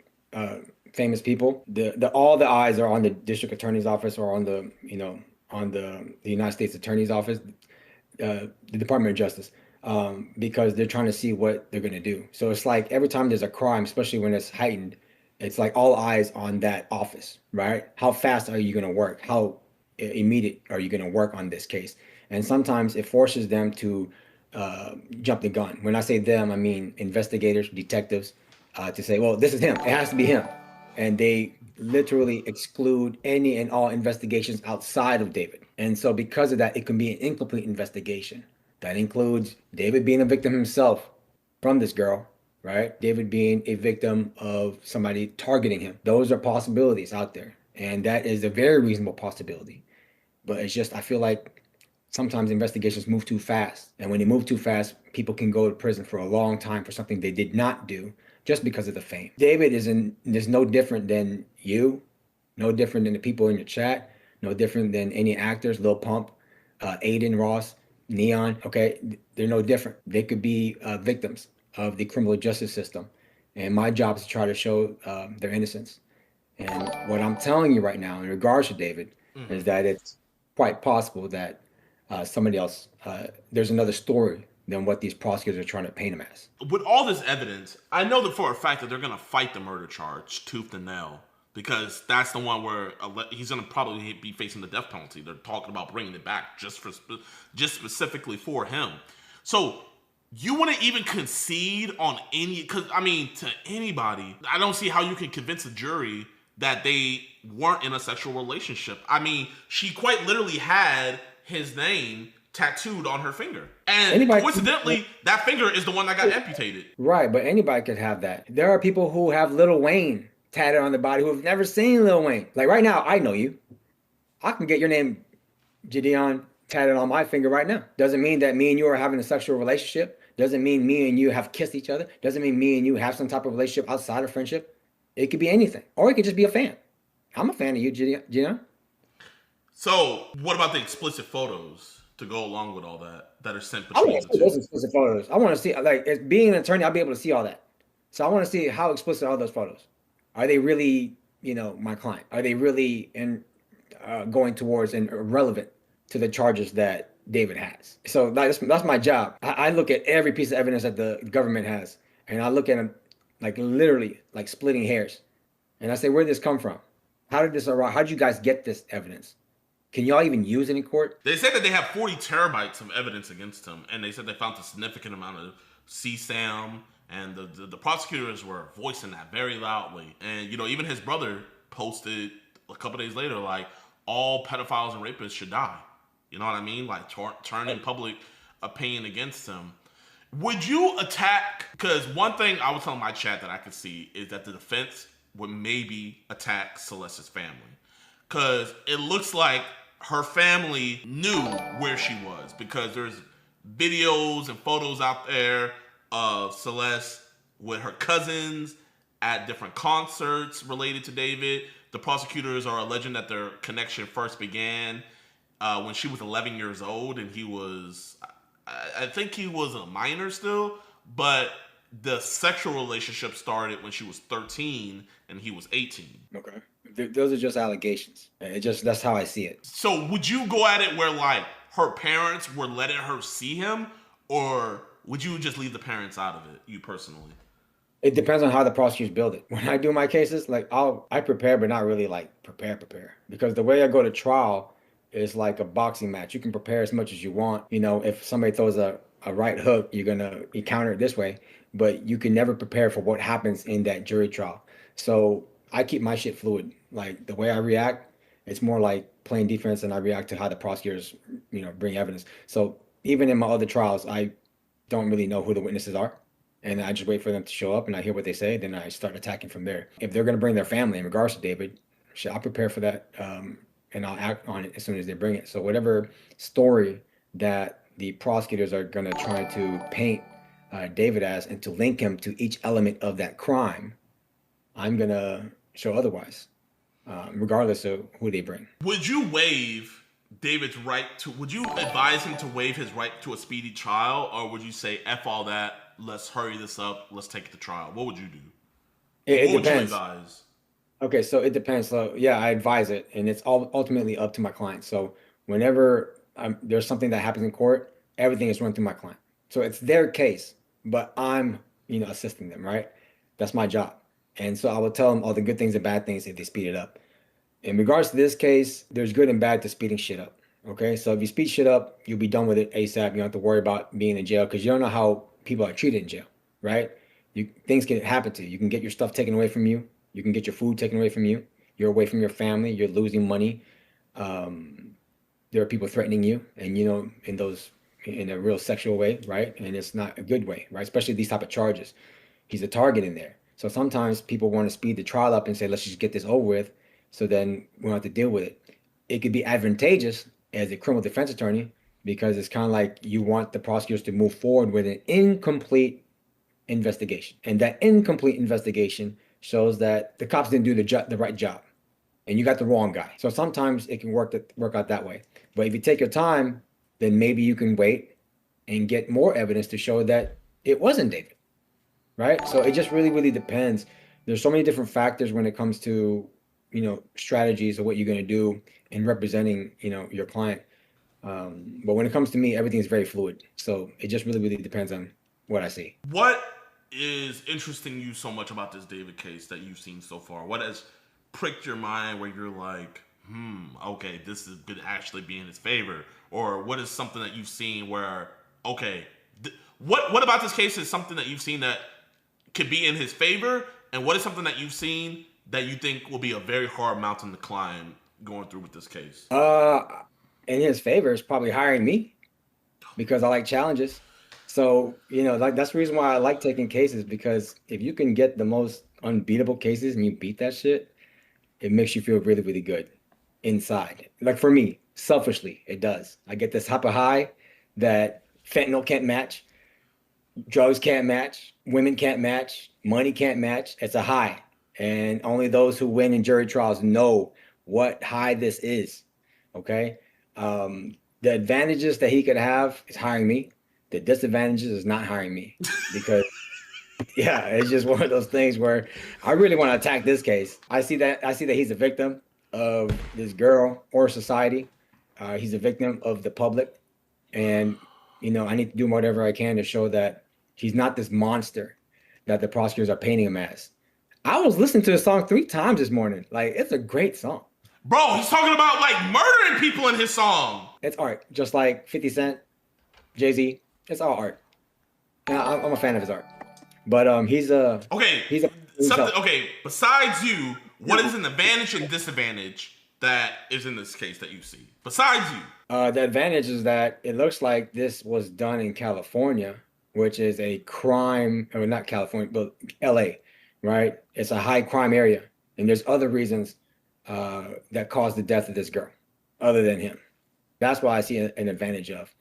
S9: famous people, all the eyes are on the district attorney's office or on the United States Attorney's Office, the Department of Justice. Because they're trying to see what they're going to do. So it's like every time there's a crime, especially when it's heightened, it's like all eyes on that office, right? How fast are you going to work? How immediate are you going to work on this case? And sometimes it forces them to jump the gun. When I say them, I mean investigators, detectives, to say, well, this is him. It has to be him. And they literally exclude any and all investigations outside of David. And so because of that, it can be an incomplete investigation. That includes David being a victim himself from this girl, right? David being a victim of somebody targeting him. Those are possibilities out there. And that is a very reasonable possibility. But it's just, I feel like sometimes investigations move too fast. And when they move too fast, people can go to prison for a long time for something they did not do just because of the fame. David is no different than you, no different than the people in your chat, no different than any actors, Lil Pump, Adin, Ross, Neon, okay, they're no different. They could be victims of the criminal justice system. And my job is to try to show their innocence. And what I'm telling you right now in regards to David is that it's quite possible that somebody else, there's another story than what these prosecutors are trying to paint him as.
S2: With all this evidence, I know that for a fact that they're going to fight the murder charge tooth and nail. because that's the one where he's going to probably be facing the death penalty. They're talking about bringing it back just specifically for him. So you wouldn't even concede on any, because I mean, to anybody, I don't see how you can convince a jury that they weren't in a sexual relationship. I mean, she quite literally had his name tattooed on her finger. And coincidentally, that finger is the one that got amputated.
S9: Right, but anybody could have that. There are people who have Lil Wayne tatted on their body who have never seen Lil Wayne. Like right now, I know you. I can get your name, JiDion, tatted on my finger right now. Doesn't mean that me and you are having a sexual relationship. Doesn't mean me and you have kissed each other. Doesn't mean me and you have some type of relationship outside of friendship. It could be anything. Or it could just be a fan. I'm a fan of you, JiDion.
S2: So, what about the explicit photos to go along with all that are sent
S9: I
S2: between
S9: want
S2: the
S9: to see
S2: two?
S9: those explicit photos. I want to see, like, as being an attorney, I'll be able to see all that. So I want to see how explicit are those photos. Are they really, my client? Are they really going towards and relevant to the charges that David has? So that's my job. I look at every piece of evidence that the government has, and I look at them like literally like splitting hairs. And I say, where did this come from? How did this arrive? How did you guys get this evidence? Can y'all even use it in court?
S2: They said that they have 40 terabytes of evidence against him, and they said they found a significant amount of CSAM, and the prosecutors were voicing that very loudly. And, even his brother posted a couple days later, like, all pedophiles and rapists should die. You know what I mean? Like, turning public opinion against him. Would you attack? Because one thing I was telling my chat that I could see is that the defense would maybe attack Celeste's family. Because it looks like her family knew where she was. Because there's videos and photos out there of Celeste with her cousins at different concerts related to David. The prosecutors are alleging that their connection first began when she was 11 years old, and he was, I think he was a minor still, but the sexual relationship started when she was 13 and he was 18.
S9: Okay. Those are just allegations. That's how I see it.
S2: So would you go at it where like her parents were letting her see him, or would you just leave the parents out of it, you personally?
S9: It depends on how the prosecutors build it. When I do my cases, like I prepare, but not really like prepare. Because the way I go to trial is like a boxing match. You can prepare as much as you want. If somebody throws a right hook, you're gonna counter it this way. But you can never prepare for what happens in that jury trial. So I keep my shit fluid. Like the way I react, it's more like playing defense, and I react to how the prosecutors, bring evidence. So even in my other trials, I don't really know who the witnesses are. And I just wait for them to show up, and I hear what they say. Then I start attacking from there. If they're going to bring their family in regards to David, I'll prepare for that, and I'll act on it as soon as they bring it. So whatever story that the prosecutors are going to try to paint David as and to link him to each element of that crime, I'm going to show otherwise, regardless of who they bring.
S2: Would you waive David's right to, would you advise him to waive his right to a speedy trial, or would you say, F all that, let's hurry this up, let's take it to trial? What would you do?
S9: It
S2: what
S9: depends.
S2: Would you advise?
S9: Okay, so it depends. So yeah, I advise it, and it's ultimately up to my client. So whenever there's something that happens in court, everything is run through my client. So it's their case, but I'm, assisting them, right? That's my job. And so I will tell them all the good things and bad things if they speed it up. In regards to this case, there's good and bad to speeding shit up. Okay, so if you speed shit up, you'll be done with it ASAP. You don't have to worry about being in jail, because you don't know how people are treated in jail, right? Things can happen to you. You can get your stuff taken away from you. You can get your food taken away from you. You're away from your family. You're losing money. There are people threatening you, and in a real sexual way, right? And it's not a good way, right? Especially these type of charges. He's a target in there. So sometimes people want to speed the trial up and say, let's just get this over with, so then we don't have to deal with it. It could be advantageous as a criminal defense attorney, because it's kind of like you want the prosecutors to move forward with an incomplete investigation. And that incomplete investigation shows that the cops didn't do the right job, and you got the wrong guy. So sometimes it can work out that way. But if you take your time, then maybe you can wait and get more evidence to show that it wasn't David, right? So it just really, really depends. There's so many different factors when it comes to, strategies of what you're going to do in representing, your client. But when it comes to me, everything is very fluid. So it just really, really depends on what I see.
S2: What is interesting you so much about this David case that you've seen so far? What has pricked your mind where you're like, okay, this could actually be in his favor? Or what is something that you've seen where, okay, what about this case is something that you've seen that could be in his favor? And what is something that you've seen that you think will be a very hard mountain to climb going through with this case?
S9: In his favor is probably hiring me because I like challenges. So, you know, like that's the reason why I like taking cases, because if you can get the most unbeatable cases and you beat that shit, it makes you feel really, really good inside. Like for me, selfishly, it does. I get this type of high that fentanyl can't match, drugs can't match, women can't match, money can't match. It's a high. And only those who win in jury trials know what high this is. Okay. The advantages that he could have is hiring me. The disadvantages is not hiring me, because yeah, it's just one of those things where I really want to attack this case. I see that he's a victim of this girl or society. He's a victim of the public. And, you know, I need to do whatever I can to show that he's not this monster that the prosecutors are painting him as. I was listening to the song 3 times this morning. Like, it's a great song.
S2: Bro, he's talking about like murdering people in his song.
S9: It's art, just like 50 Cent, Jay-Z. It's all art. And I'm a fan of his art. But he's a
S2: okay. Besides you, what is an advantage and disadvantage that is in this case that you see? Besides you,
S9: the advantage is that it looks like this was done in California, which is a crime, or not California, but LA, right? It's a high crime area, and there's other reasons that caused the death of this girl, other than him. That's why I see an advantage of,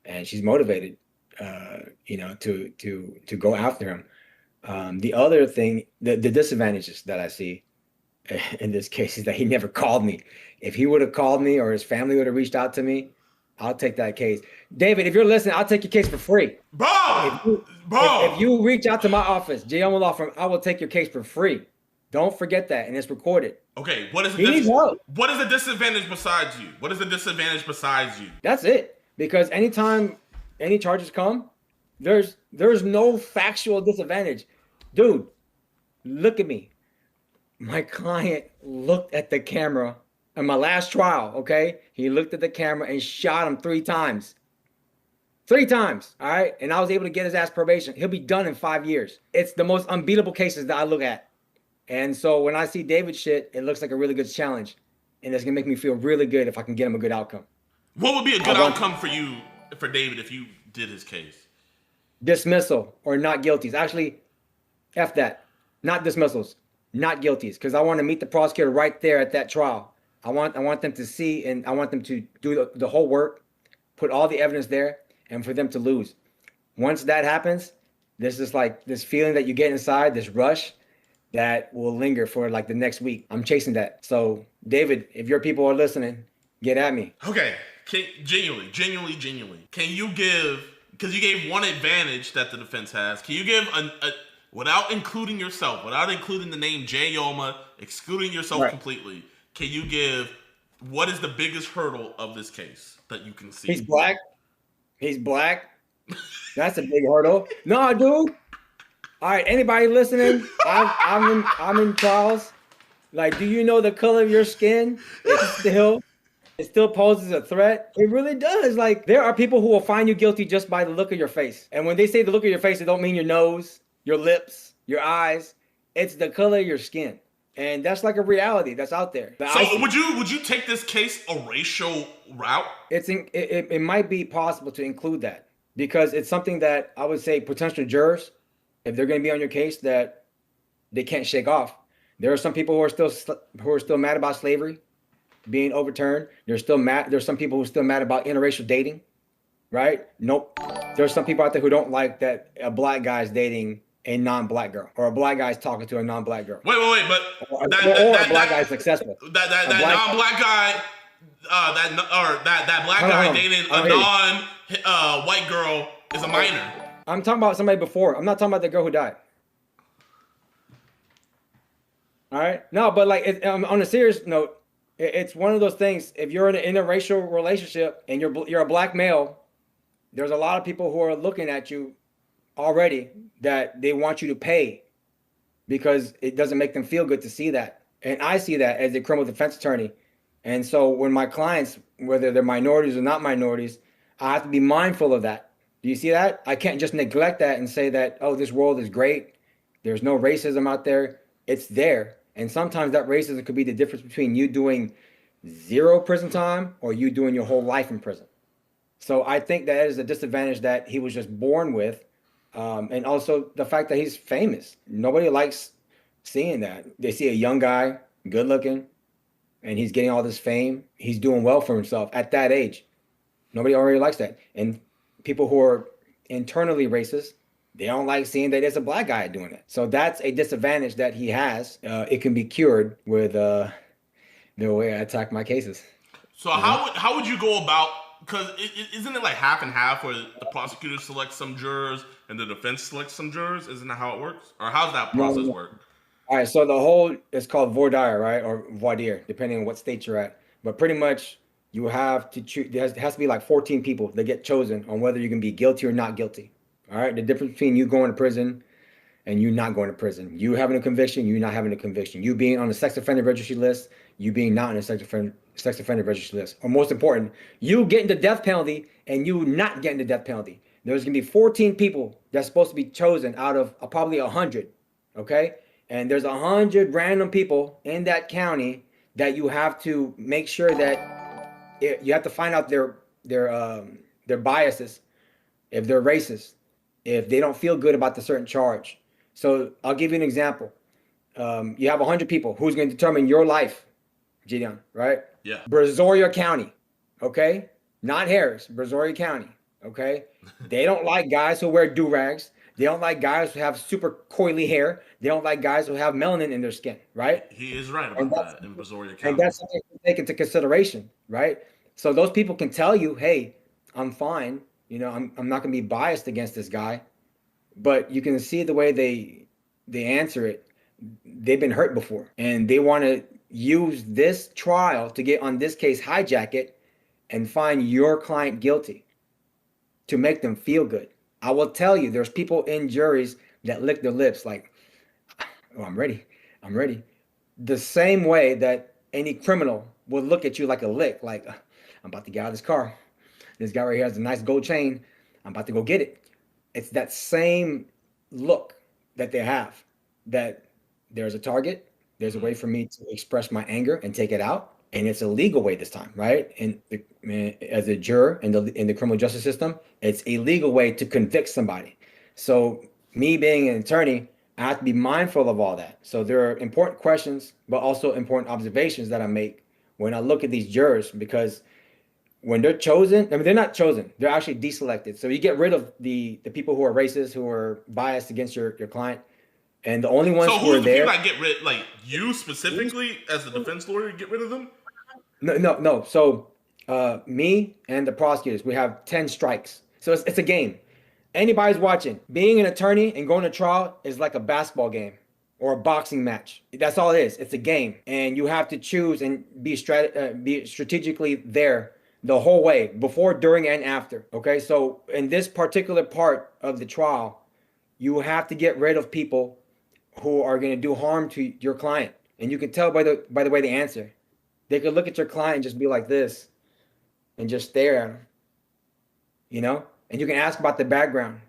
S9: and she's motivated, you know, to go after him. The other thing, the disadvantages that I see in this case is that he never called me. If he would have called me or his family would have reached out to me, I'll take that case. David, if you're listening, I'll take your case for free.
S2: Bro!
S9: If you reach out to my office, Jayoma Law Firm, I will take your case for free. Don't forget that, and it's recorded.
S2: Okay, what is
S9: He needs help.
S2: What is the disadvantage besides you? What is the disadvantage besides you?
S9: That's it. Because anytime any charges come, there's no factual disadvantage. Dude, look at me. My client looked at the camera in my last trial, okay? He looked at the camera and shot him 3 times. 3 times, all right? And I was able to get his ass probation. He'll be done in 5 years. It's the most unbeatable cases that I look at. And so when I see David shit, it looks like a really good challenge. And it's gonna make me feel really good if I can get him a good outcome.
S2: What would be a good outcome for you, for David, if you did his case?
S9: Dismissal or not guilties. Actually, F that. Not dismissals, not guilties. Because I want to meet the prosecutor right there at that trial. I want them to see, and I want them to do the whole work, put all the evidence there, and for them to lose. Once that happens, there's just like this feeling that you get inside, this rush that will linger for like the next week. I'm chasing that. So, David, if your people are listening, get at me.
S2: Okay, genuinely, can you give, because you gave one advantage that the defense has, can you give without including yourself, without including the name Jayoma, excluding yourself completely, can you give what is the biggest hurdle of this case that you can see?
S9: He's black. He's black. That's a big hurdle. No, dude. All right, anybody listening? I'm in trials. Like, do you know the color of your skin? It still poses a threat. It really does. Like, there are people who will find you guilty just by the look of your face. And when they say the look of your face, it don't mean your nose, your lips, your eyes. It's the color of your skin. And that's like a reality that's out there.
S2: So would you take this case a racial route?
S9: It might be possible to include that, because it's something that I would say potential jurors, if they're going to be on your case, that they can't shake off. There are some people who are still mad about slavery being overturned. There's some people who are still mad about interracial dating, right? Nope. There's some people out there who don't like that a black guy is dating a non-black girl, or a black guy is talking to a non-black girl.
S2: Wait, but
S9: a black guy is successful.
S2: That non-black guy, that black guy dating a non-white girl is a minor.
S9: I'm talking about somebody before. I'm not talking about the girl who died. All right. No, but like on a serious note, it's one of those things. If you're in an interracial relationship and you're a black male, there's a lot of people who are looking at you already that they want you to pay, because it doesn't make them feel good to see that. And I see that as a criminal defense attorney. And so when my clients, whether they're minorities or not minorities, I have to be mindful of that. Do you see that? I can't just neglect that and say that, oh, this world is great. There's no racism out there. It's there. And sometimes that racism could be the difference between you doing 0 prison time or you doing your whole life in prison. So I think that is a disadvantage that he was just born with. And also the fact that he's famous. Nobody likes seeing that. They see a young guy, good looking, and he's getting all this fame. He's doing well for himself at that age. Nobody already likes that. And people who are internally racist, they don't like seeing that there's a black guy doing it. So that's a disadvantage that he has. It can be cured with the way I attack my cases.
S2: So how would you go about, because isn't it like half and half where the prosecutor selects some jurors and the defense selects some jurors? Isn't that how it works? Or how's that process work?
S9: All right, so the whole is called voir dire, right? Or voir dire, depending on what state you're at. But pretty much you have to choose, there has to be like 14 people that get chosen on whether you can be guilty or not guilty. All right, the difference between you going to prison and you not going to prison. You having a conviction, you not having a conviction. You being on the sex offender registry list, you being not on the sex offender registry list. Or most important, you getting the death penalty and you not getting the death penalty. There's going to be 14 people that's supposed to be chosen out of probably 100, okay? And there's 100 random people in that county that you have to make sure that you have to find out their biases, if they're racist, if they don't feel good about the certain charge. So I'll give you an example. You have 100 people. Who's going to determine your life, JiDion, right?
S2: Yeah.
S9: Brazoria County, okay? Not Harris, Brazoria County, okay? They don't like guys who wear do-rags. They don't like guys who have super coily hair. They don't like guys who have melanin in their skin, right?
S2: He is right about that in Brazoria County.
S9: And that's something to take into consideration, right? So those people can tell you, hey, I'm fine. You know, I'm not going to be biased against this guy. But you can see the way they answer it. They've been hurt before. And they want to use this trial to get on this case, hijack it, and find your client guilty to make them feel good. I will tell you, there's people in juries that lick their lips like, oh, I'm ready. I'm ready. The same way that any criminal would look at you like a lick, like, I'm about to get out of this car. This guy right here has a nice gold chain. I'm about to go get it. It's that same look that they have, that there's a target. There's a way for me to express my anger and take it out. And it's a legal way this time, right? And as a juror in the criminal justice system, it's a legal way to convict somebody. So me being an attorney, I have to be mindful of all that. So there are important questions, but also important observations that I make when I look at these jurors, because when they're chosen, I mean, they're not chosen, they're actually deselected. So you get rid of the people who are racist, who are biased against your client. And the only ones who are there.
S2: So who get rid, like you specifically as the defense lawyer, get rid of them?
S9: No. So me and the prosecutors, we have 10 strikes. So it's a game. Anybody's watching. Being an attorney and going to trial is like a basketball game or a boxing match. That's all it is. It's a game. And you have to choose and be strategically there the whole way, before, during, and after. Okay, so in this particular part of the trial, you have to get rid of people who are going to do harm to your client. And you can tell by the way they answer. They could look at your client and just be like this and just stare at him, you know? And you can ask about the background.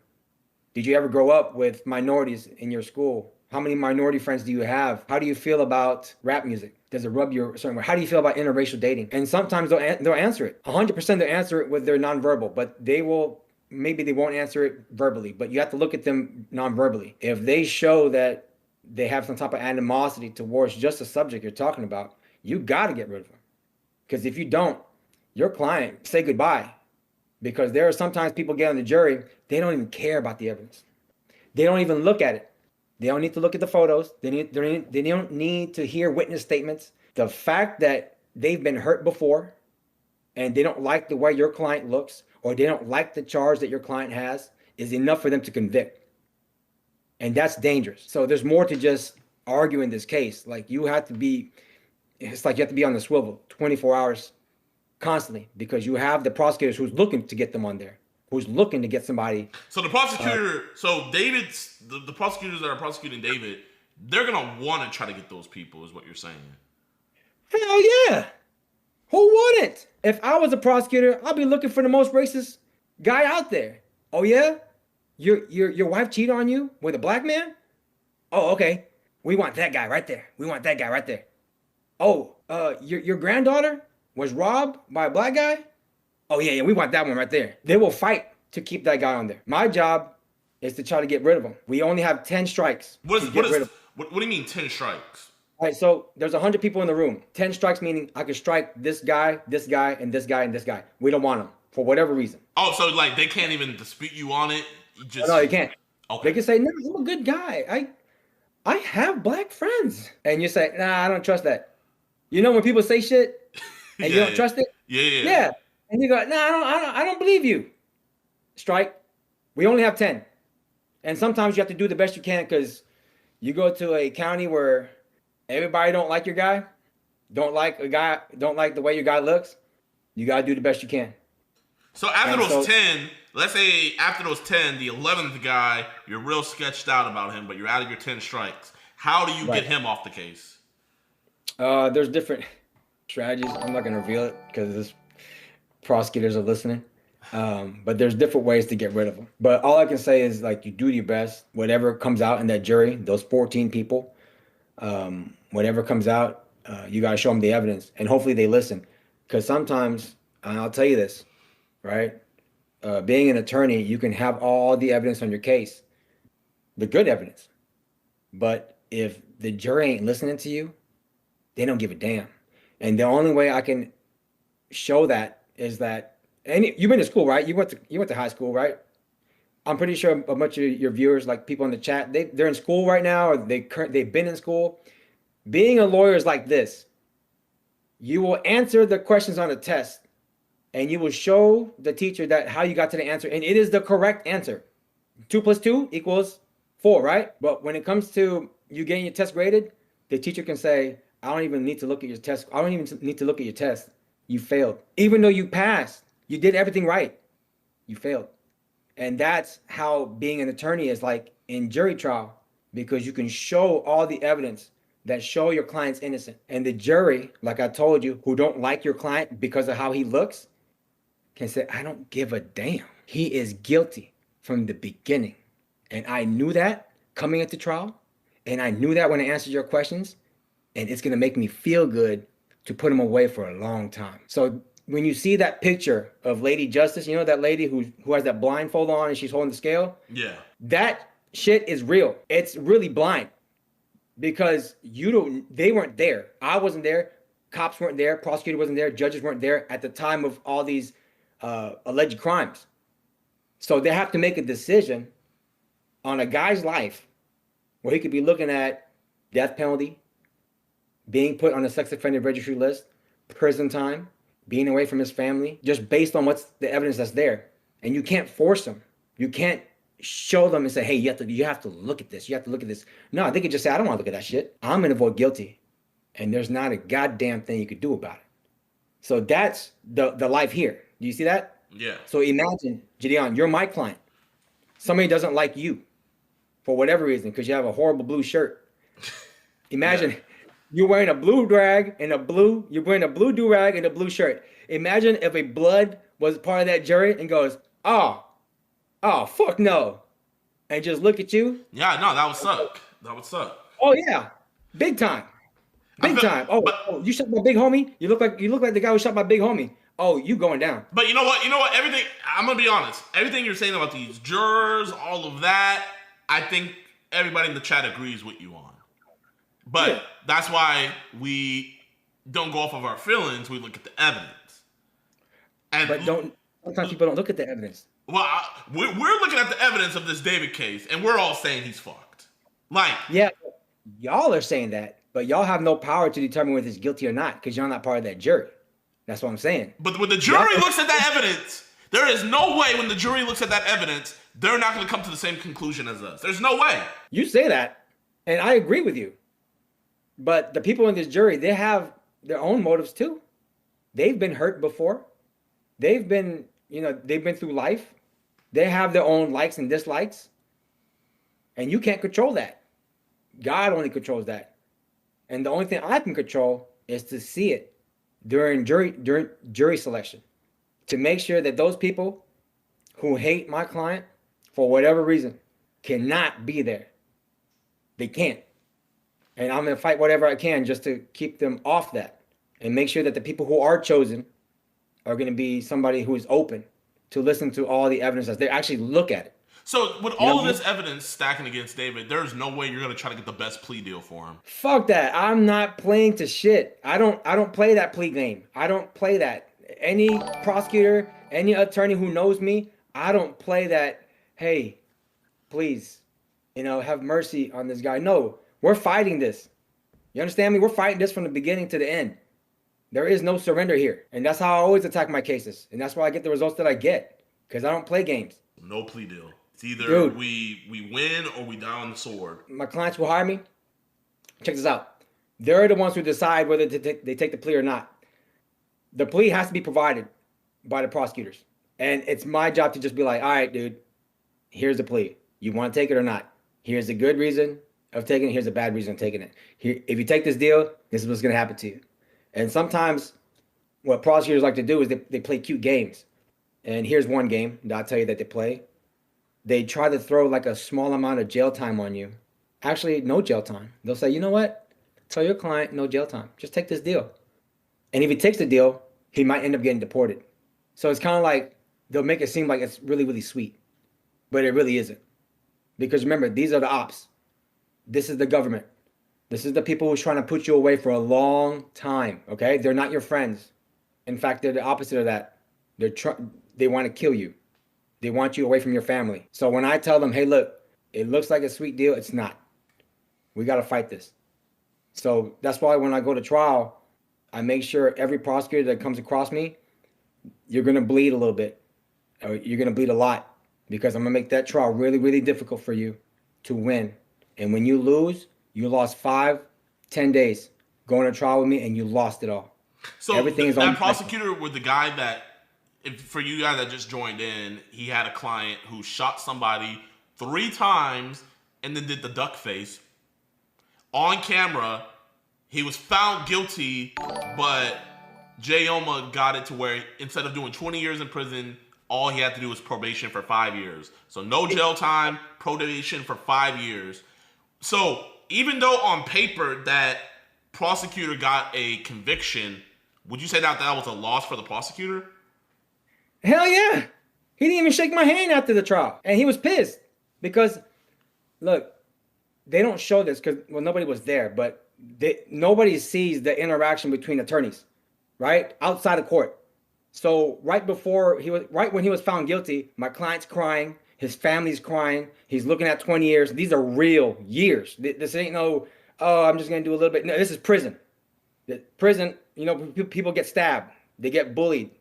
S9: Did you ever grow up with minorities in your school? How many minority friends do you have? How do you feel about rap music? Does it rub you a certain way? How do you feel about interracial dating? And sometimes they'll answer it. 100% they'll answer it with their nonverbal, but maybe they won't answer it verbally, but you have to look at them non-verbally. If they show that they have some type of animosity towards just the subject you're talking about, you got to get rid of them. Because if you don't, your client, say goodbye. Because there are sometimes people get on the jury, they don't even care about the evidence. They don't even look at it. They don't need to look at the photos. They don't need to hear witness statements. The fact that they've been hurt before and they don't like the way your client looks, or they don't like the charge that your client has, is enough for them to convict. And that's dangerous. So there's more to just arguing this case. Like it's like you have to be on the swivel 24 hours constantly, because you have the prosecutors who's looking to get them on there, who's looking to get somebody.
S2: So the prosecutor, the prosecutors that are prosecuting David, they're gonna want to try to get those people, is what you're saying.
S9: Hell yeah. Who wouldn't? If I was a prosecutor, I'd be looking for the most racist guy out there. Oh yeah? Your wife cheated on you with a black man? Oh, okay. We want that guy right there. We want that guy right there. Oh, your granddaughter was robbed by a black guy? Oh yeah, we want that one right there. They will fight to keep that guy on there. My job is to try to get rid of him. We only have 10 strikes.
S2: What do you mean 10 strikes?
S9: All right, so there's 100 people in the room. 10 strikes meaning I can strike this guy, this guy, and this guy, and this guy. We don't want them for whatever reason.
S2: Oh, so like they can't even dispute you on it?
S9: No, you can't.
S2: Okay.
S9: They can say, no, I'm a good guy. I have black friends. And you say, nah, I don't trust that. You know when people say shit and you don't trust it? Yeah. And you go, nah, I don't believe you. Strike. We only have 10. And sometimes you have to do the best you can because you go to a county where everybody don't like your guy, don't like the way your guy looks. You got to do the best you can.
S2: So after those 10, let's say after those 10, the 11th guy, you're real sketched out about him, but you're out of your 10 strikes. How do you get him off the case?
S9: There's different strategies. I'm not going to reveal it because prosecutors are listening. But there's different ways to get rid of them. But all I can say is like you do your best. Whatever comes out in that jury, those 14 people, whatever comes out, you got to show them the evidence. And hopefully they listen. Because sometimes, and I'll tell you this, right? Being an attorney, you can have all the evidence on your case, the good evidence. But if the jury ain't listening to you, they don't give a damn. And the only way I can show that is that, and you've been to school, right? You went to high school, right? I'm pretty sure a bunch of your viewers, like people in the chat, they're in school right now, or they've been in school. Being a lawyer is like this. You will answer the questions on a test, and you will show the teacher that how you got to the answer, and it is the correct answer. 2 + 2 = 4, right? But when it comes to you getting your test graded, the teacher can say, I don't even need to look at your test. I don't even need to look at your test. You failed. Even though you passed, you did everything right. You failed. And that's how being an attorney is like in jury trial, because you can show all the evidence that show your client's innocent. And the jury, like I told you, who don't like your client because of how he looks, can say, I don't give a damn. He is guilty from the beginning. And I knew that coming into trial. And I knew that when I answered your questions. And it's going to make me feel good to put him away for a long time. So when you see that picture of Lady Justice, you know that lady who has that blindfold on and she's holding the scale?
S2: Yeah.
S9: That shit is real. It's really blind because they weren't there. I wasn't there. Cops weren't there. Prosecutor wasn't there. Judges weren't there at the time of all these alleged crimes. So they have to make a decision on a guy's life where he could be looking at death penalty, being put on a sex offender registry list, prison time, being away from his family, just based on what's the evidence that's there. And you can't force them. You can't show them and say, hey, you have to look at this. You have to look at this. No, they could just say, I don't want to look at that shit. I'm going to vote guilty. And there's not a goddamn thing you could do about it. So that's the life here. Do you see that?
S2: Yeah.
S9: So imagine, JiDion, you're my client. Somebody doesn't like you for whatever reason because you have a horrible blue shirt. Imagine you're wearing a blue drag and you're wearing a blue do-rag and a blue shirt. Imagine if a blood was part of that jury and goes, oh, fuck no. And just look at you.
S2: Yeah, no, that would suck. That would suck.
S9: Oh yeah. Big time. Big time. Oh, you shot my big homie? You look like the guy who shot my big homie. Oh, you going down.
S2: But you know what? Everything, I'm going to be honest. Everything you're saying about these jurors, all of that, I think everybody in the chat agrees with you on. But that's why we don't go off of our feelings. We look at the evidence.
S9: Sometimes people don't look at the evidence.
S2: Well, we're looking at the evidence of this David case, and we're all saying he's fucked.
S9: Yeah, y'all are saying that, but y'all have no power to determine whether he's guilty or not because you're not part of that jury. That's what I'm saying.
S2: But when the jury looks at that evidence, there is no way when the jury looks at that evidence, they're not going to come to the same conclusion as us. There's no way.
S9: You say that, and I agree with you. But the people in this jury, they have their own motives too. They've been hurt before. They've been through life. They have their own likes and dislikes. And you can't control that. God only controls that. And the only thing I can control is to see it during jury selection, to make sure that those people who hate my client for whatever reason cannot be there. They can't. And I'm going to fight whatever I can just to keep them off that and make sure that the people who are chosen are going to be somebody who is open to listen to all the evidence as they actually look at it.
S2: So with all of this evidence stacking against David, there's no way you're going to try to get the best plea deal for him.
S9: Fuck that. I'm not playing to shit. I don't play that plea game. I don't play that. Any prosecutor, any attorney who knows me, I don't play that, hey, please, have mercy on this guy. No, we're fighting this. You understand me? We're fighting this from the beginning to the end. There is no surrender here. And that's how I always attack my cases. And that's why I get the results that I get. Because I don't play games.
S2: No plea deal. It's either we win or we die on the sword.
S9: My clients will hire me. Check this out. They're the ones who decide whether they take the plea or not. The plea has to be provided by the prosecutors. And it's my job to just be like, all right, dude, here's the plea. You want to take it or not? Here's a good reason of taking it. Here's a bad reason of taking it. Here, if you take this deal, this is what's going to happen to you. And sometimes what prosecutors like to do is they play cute games. And here's one game that I'll tell you that they play. They try to throw like a small amount of jail time on you. Actually, no jail time. They'll say, you know what? Tell your client no jail time. Just take this deal. And if he takes the deal, he might end up getting deported. So it's kind of like they'll make it seem like it's really, really sweet. But it really isn't. Because remember, these are the ops. This is the government. This is the people who's trying to put you away for a long time, okay? They're not your friends. In fact, they're the opposite of that. They want to kill you. They want you away from your family. So when I tell them, hey, look, it looks like a sweet deal, it's not. We got to fight this. So that's why when I go to trial, I make sure every prosecutor that comes across me, you're going to bleed a little bit. Or you're going to bleed a lot. Because I'm going to make that trial really, really difficult for you to win. And when you lose, you lost 5-10 days going to trial with me, and you lost it all.
S2: So everything is that prosecutor with the guy that, for you guys that just joined in, he had a client who shot somebody 3 times and then did the duck face. On camera, he was found guilty, but Jayoma got it to where instead of doing 20 years in prison, all he had to do was probation for 5 years. So no jail time, probation for 5 years. So even though on paper that prosecutor got a conviction, would you say that was a loss for the prosecutor?
S9: Hell yeah. He didn't even shake my hand after the trial. And he was pissed. Because, look, they don't show this because, well, nobody was there. But nobody sees the interaction between attorneys, right? Outside of court. So right when he was found guilty, my client's crying. His family's crying. He's looking at 20 years. These are real years. This ain't no, oh, I'm just going to do a little bit. No, this is prison. Prison, people get stabbed. They get bullied.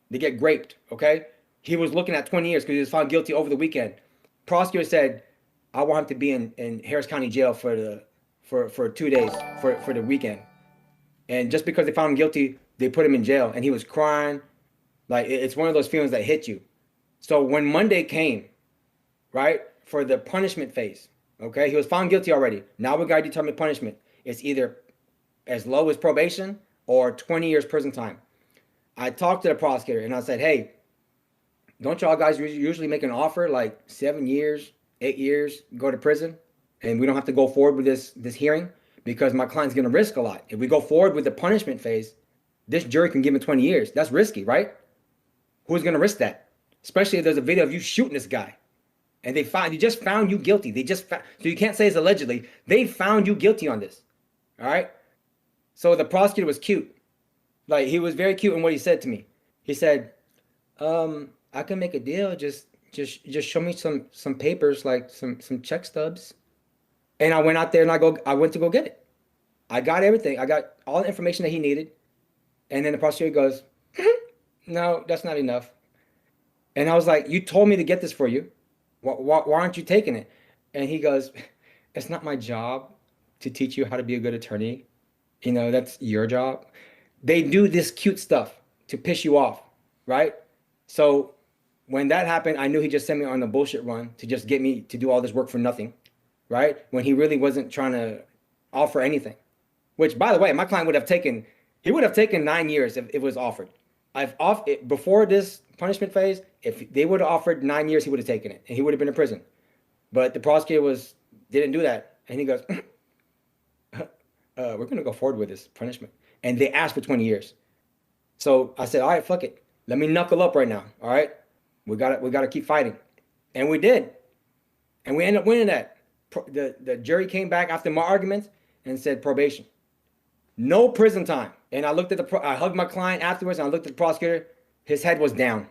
S9: They get raped, okay? He was looking at 20 years because he was found guilty over the weekend. Prosecutor said, I want him to be in Harris County Jail for 2 days, for the weekend. And just because they found him guilty, they put him in jail. And he was crying. Like, it's one of those feelings that hit you. So when Monday came, right, for the punishment phase, okay, he was found guilty already. Now we got to determine punishment. It's either as low as probation or 20 years prison time. I talked to the prosecutor and I said, hey, don't y'all guys usually make an offer like 7 years, 8 years, go to prison, and we don't have to go forward with this hearing because my client's going to risk a lot. If we go forward with the punishment phase, this jury can give him 20 years. That's risky, right? Who's going to risk that? Especially if there's a video of you shooting this guy. And they just found you guilty. So you can't say it's allegedly. They found you guilty on this. All right? So the prosecutor was cute. Like, he was very cute in what he said to me. He said, I can make a deal. Just show me some papers, like some check stubs. And I went out there and I went to go get it. I got everything. I got all the information that he needed. And then the prosecutor goes, no, that's not enough. And I was like, you told me to get this for you. Why aren't you taking it? And he goes, it's not my job to teach you how to be a good attorney. That's your job. They do this cute stuff to piss you off, right? So when that happened, I knew he just sent me on a bullshit run to just get me to do all this work for nothing. right? When he really wasn't trying to offer anything. Which, by the way, my client would have taken 9 years if it was offered. Before this punishment phase, if they would have offered 9 years, he would have taken it, and he would have been in prison. But the prosecutor didn't do that, and he goes, we're going to go forward with this punishment. And they asked for 20 years. So I said, all right, fuck it. Let me knuckle up right now, all right? We got to keep fighting. And we did. And we ended up winning that. The jury came back after my arguments and said probation. No prison time. And I hugged my client afterwards, and I looked at the prosecutor. His head was down.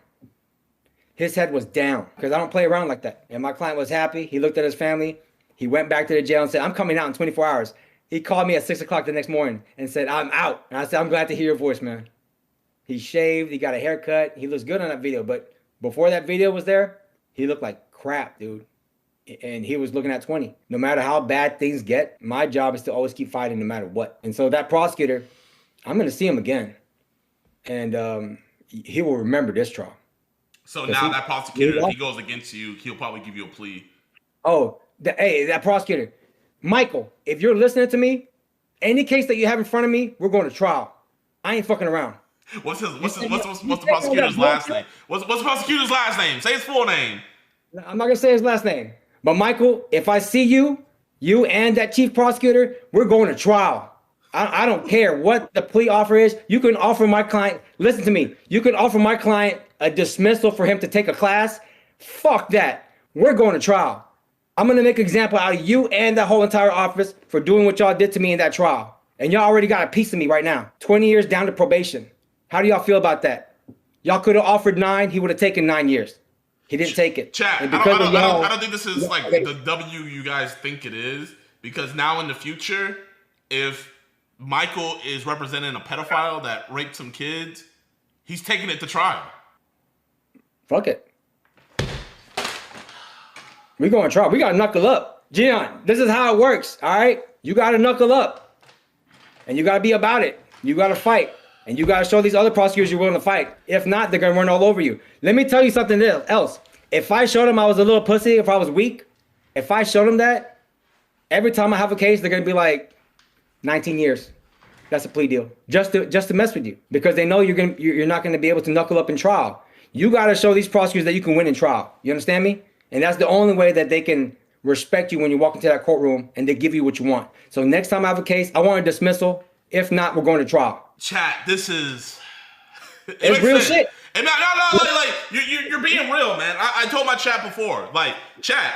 S9: His head was down because I don't play around like that. And my client was happy. He looked at his family. He went back to the jail and said, I'm coming out in 24 hours. He called me at 6 o'clock the next morning and said, I'm out. And I said, I'm glad to hear your voice, man. He shaved. He got a haircut. He looks good on that video. But before that video was there, he looked like crap, dude. And he was looking at 20. No matter how bad things get, my job is to always keep fighting no matter what. And so that prosecutor, I'm going to see him again. And he will remember this trial.
S2: So now that prosecutor, if he goes against you, he'll probably give you a plea.
S9: Oh, that prosecutor. Michael, if you're listening to me, any case that you have in front of me, we're going to trial. I ain't fucking around.
S2: What's the prosecutor's last name? What's the prosecutor's last name? Say his full name.
S9: I'm not going to say his last name. But Michael, if I see you and that chief prosecutor, we're going to trial. I don't care what the plea offer is. You can offer my client, listen to me, you can offer my client a dismissal for him to take a class. Fuck that. We're going to trial. I'm going to make an example out of you and that whole entire office for doing what y'all did to me in that trial. And y'all already got a piece of me right now. 20 years down to probation. How do y'all feel about that? Y'all could have offered 9. He would have taken 9 years. He didn't take it.
S2: Chat, I don't think this is like the W you guys think it is. Because now in the future, if Michael is representing a pedophile that raped some kids, he's taking it to trial.
S9: Fuck it. We going to trial. We got to knuckle up. JiDon, this is how it works, all right? You got to knuckle up. And you got to be about it. You got to fight. And you got to show these other prosecutors you're willing to fight. If not, they're going to run all over you. Let me tell you something else. If I showed them I was a little pussy, if I was weak, if I showed them that, every time I have a case, they're going to be like, 19 years. That's a plea deal. Just to mess with you. Because they know you're not going to be able to knuckle up in trial. You got to show these prosecutors that you can win in trial. You understand me? And that's the only way that they can respect you when you walk into that courtroom and they give you what you want. So next time I have a case, I want a dismissal. If not, we're going to trial.
S2: Chat, this is...
S9: It's real shit.
S2: And no, like you're being real, man. I told my chat before, like, chat,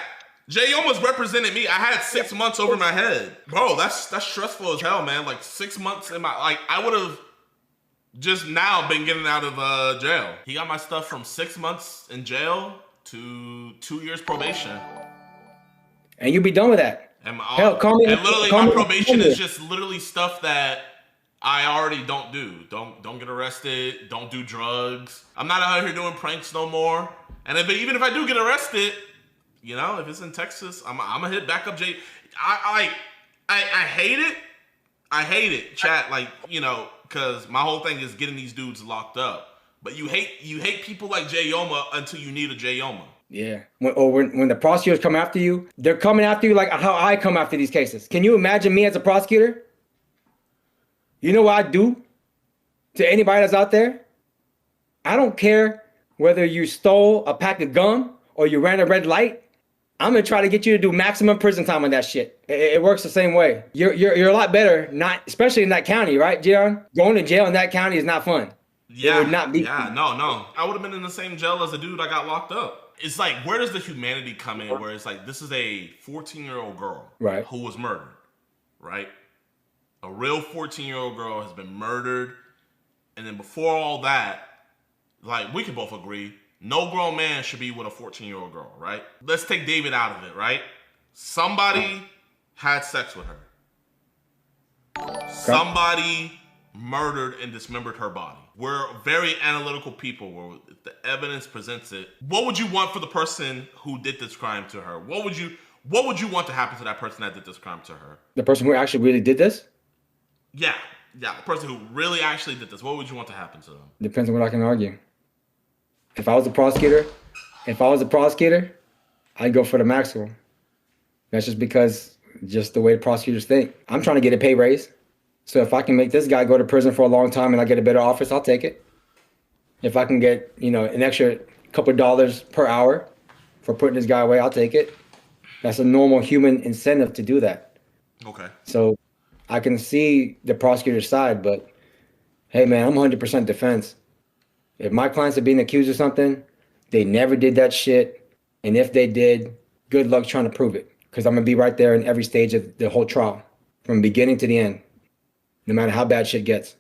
S2: Jayoma's represented me. I had 6 months over my head. Bro, that's stressful as hell, man. Like 6 months in my... Like, I would have just now been getting out of jail. He got my stuff from 6 months in jail to 2 years probation.
S9: And you be done with that.
S2: And my probation is just literally stuff that I already don't do. Don't get arrested. Don't do drugs. I'm not out here doing pranks no more. And even if I do get arrested, you know, if it's in Texas, I'm gonna hit backup J. I hate it. I hate it, chat. Like, you know, because my whole thing is getting these dudes locked up. But you hate people like Jayoma until you need a Jayoma.
S9: Yeah. When the prosecutors come after you, they're coming after you like how I come after these cases. Can you imagine me as a prosecutor? You know what I do to anybody that's out there? I don't care whether you stole a pack of gum or you ran a red light. I'm gonna try to get you to do maximum prison time on that shit. It works the same way. You're a lot better, especially in that county, right, JiDon? Going to jail in that county is not fun.
S2: Yeah,
S9: it would not be.
S2: Yeah, no. I would have been in the same jail as the dude I got locked up. It's like, where does the humanity come in? Where it's like, this is a 14-year-old girl,
S9: right,
S2: who was murdered, right? A real 14-year-old girl has been murdered, and then before all that, like, we can both agree, no grown man should be with a 14-year-old girl, right? Let's take David out of it, right? Somebody had sex with her. Okay. Somebody murdered and dismembered her body. We're very analytical people where if the evidence presents it. What would you want for the person who did this crime to her? What would you want to happen to that person that did this crime to her?
S9: The person who actually really did this?
S2: Yeah, the person who really actually did this. What would you want to happen to them?
S9: Depends on what I can argue. If I was a prosecutor, I'd go for the maximum. That's just because just the way the prosecutors think. I'm trying to get a pay raise. So if I can make this guy go to prison for a long time and I get a better office, I'll take it. If I can get, you know, an extra couple of dollars per hour for putting this guy away, I'll take it. That's a normal human incentive to do that.
S2: Okay.
S9: So I can see the prosecutor's side, but hey, man, I'm 100% defense. If my clients are being accused of something, they never did that shit. And if they did, good luck trying to prove it. Because I'm going to be right there in every stage of the whole trial, from beginning to the end. No matter how bad shit gets,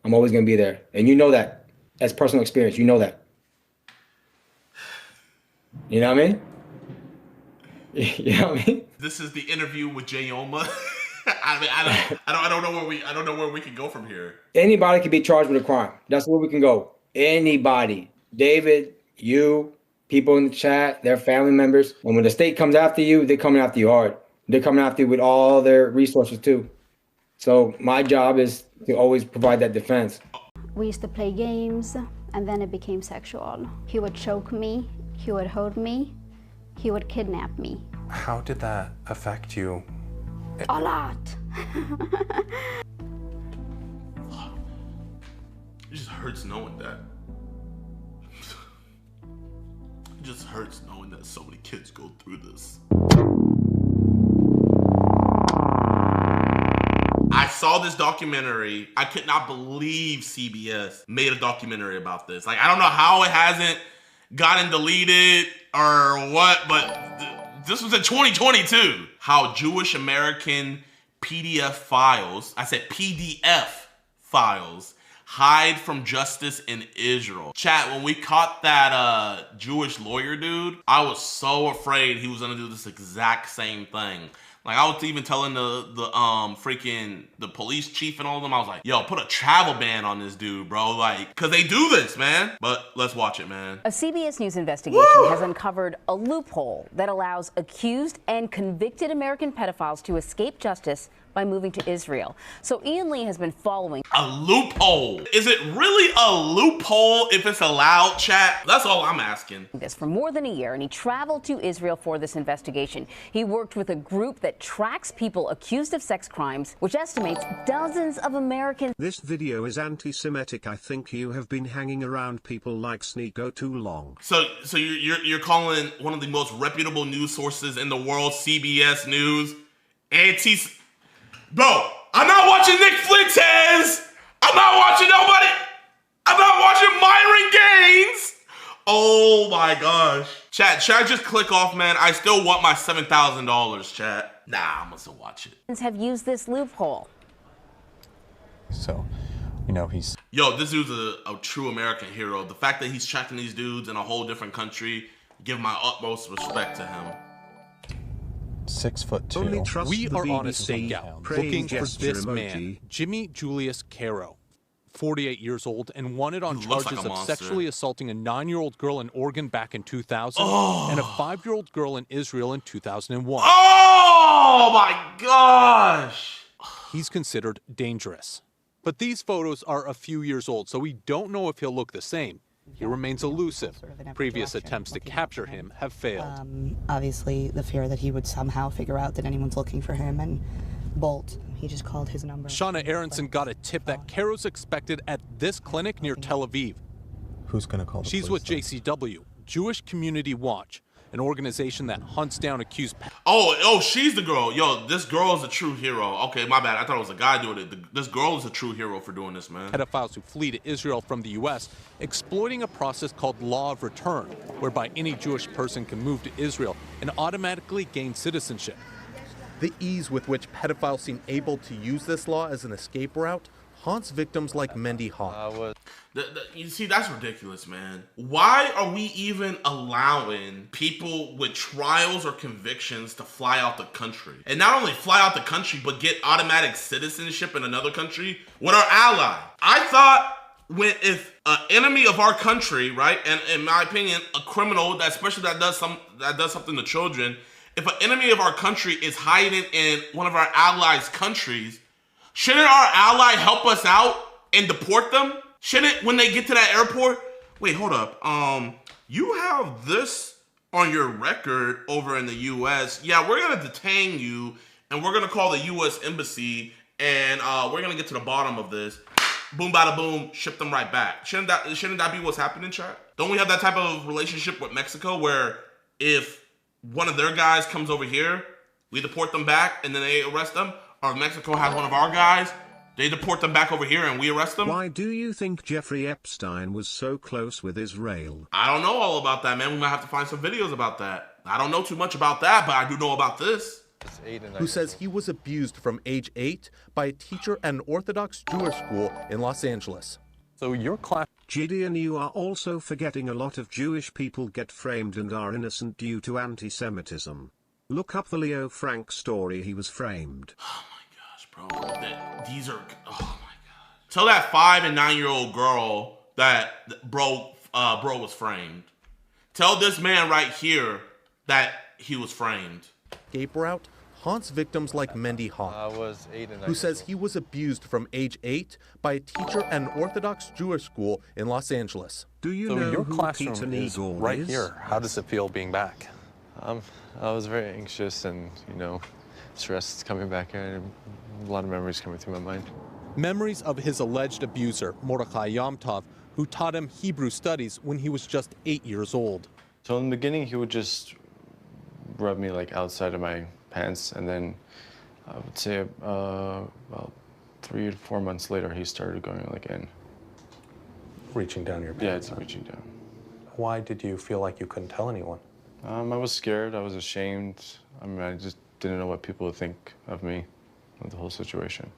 S9: I'm always going to be there. And you know that. As personal experience, you know that. You know what I mean? You know what I mean?
S2: This is the interview with Jayoma. I don't know where we can go from here.
S9: Anybody can be charged with a crime. That's where we can go. Anybody. David, you, people in the chat, their family members. And when the state comes after you, they're coming after you hard. They're coming after you with all their resources too. So my job is to always provide that defense.
S13: We used to play games, and then it became sexual. He would choke me, he would hold me, he would kidnap me.
S14: How did that affect you?
S13: A lot.
S2: It just hurts knowing that. It just hurts knowing that so many kids go through this. I saw this documentary. I could not believe CBS made a documentary about this. Like, I don't know how it hasn't gotten deleted or what, but this was in 2022. How Jewish American PDF files, I said PDF files, hide from justice in Israel. Chat, when we caught that Jewish lawyer dude, I was so afraid he was gonna do this exact same thing. Like, I was even telling the police chief and all of them, I was like, yo, put a travel ban on this dude, bro. Like, cause they do this, man. But let's watch it, man.
S15: A CBS News investigation has uncovered a loophole that allows accused and convicted American pedophiles to escape justice by moving to Israel. So Ian Lee has been following.
S2: A loophole. Is it really a loophole if it's allowed, chat? That's all I'm asking.
S15: This for more than a year, and he traveled to Israel for this investigation. He worked with a group that tracks people accused of sex crimes, which estimates dozens of Americans.
S16: This video is anti-Semitic. I think you have been hanging around people like Sneeko too long.
S2: So you're calling one of the most reputable news sources in the world, CBS News, anti? Bro, I'm not watching Nick Fuentes. I'm not watching nobody. I'm not watching Myron Gaines. Oh my gosh. Chat, should I just click off, man? I still want my $7,000, chat. Nah, I'm gonna still watch it.
S15: Have used this loophole.
S14: So, you know, he's...
S2: Yo, this dude's a true American hero. The fact that he's tracking these dudes in a whole different country, give my utmost respect to him.
S14: 6'2".
S17: We are on a stakeout looking for this man, Jimmy Julius Caro, 48 years old, and wanted on charges of sexually assaulting a 9-year-old girl in Oregon back in 2000 and a 5-year-old girl in Israel in 2001.
S2: Oh my gosh!
S17: He's considered dangerous. But these photos are a few years old, so we don't know if he'll look the same. He remains elusive. Previous attempts to capture him have failed.
S18: Obviously, the fear that he would somehow figure out that anyone's looking for him and bolt. He just called his number.
S17: Shauna Aronson got a tip that Caro's expected at this clinic near Tel Aviv.
S14: Who's going to call the
S17: She's
S14: police,
S17: with JCW, Jewish Community Watch, an organization that hunts down accused.
S2: Oh, she's the girl. Yo, this girl is a true hero. Okay, my bad. I thought it was a guy doing it. This girl is a true hero for doing this, man.
S17: Pedophiles who flee to Israel from the U.S., exploiting a process called law of return, whereby any Jewish person can move to Israel and automatically gain citizenship. The ease with which pedophiles seem able to use this law as an escape route haunts victims like Mendy Hawk.
S2: You see, that's ridiculous, man. Why are we even allowing people with trials or convictions to fly out the country? And not only fly out the country, but get automatic citizenship in another country with our ally. I thought if an enemy of our country, right, and in my opinion, a criminal, especially that does something to children, if an enemy of our country is hiding in one of our allies' countries, shouldn't our ally help us out and deport them? Shouldn't, when they get to that airport, wait, hold up. You have this on your record over in the U.S., yeah, we're going to detain you and we're going to call the U.S. Embassy and we're going to get to the bottom of this. Boom, bada boom, ship them right back. Shouldn't that be what's happening, chat? Don't we have that type of relationship with Mexico where if one of their guys comes over here, we deport them back and then they arrest them? Or if Mexico has one of our guys, they deport them back over here and we arrest them?
S16: Why do you think Jeffrey Epstein was so close with Israel?
S2: I don't know all about that, man. We might have to find some videos about that. I don't know too much about that, but I do know about this.
S17: Who says he was abused from age 8 by a teacher at an Orthodox Jewish school in Los Angeles. So your class...
S16: JiDion, you are also forgetting a lot of Jewish people get framed and are innocent due to anti-Semitism. Look up the Leo Frank story, he was framed.
S2: Oh my gosh, bro. These are... Oh my god. Tell that 5 and 9-year-old girl that bro was framed. Tell this man right here that he was framed.
S17: Escape route haunts victims like Mendy Hawk, who says he was abused from age 8 by a teacher at an Orthodox Jewish school in Los Angeles.
S16: Do you know
S14: your
S16: who
S14: classroom
S16: Peter
S14: is
S16: Nagel
S14: right
S16: is?
S14: here? How does it feel being back?
S19: I was very anxious and, stressed coming back here, and a lot of memories coming through my mind.
S17: Memories of his alleged abuser, Mordechai Yom-Tov, who taught him Hebrew studies when he was just 8 years old.
S19: So in the beginning, he would just rub me like outside of my pants, and then I would say about 3 to 4 months later, he started going like in.
S14: Reaching down your pants?
S19: Yeah, it's reaching down.
S14: Why did you feel like you couldn't tell anyone?
S19: I was scared, I was ashamed. I just didn't know what people would think of me, of the whole situation.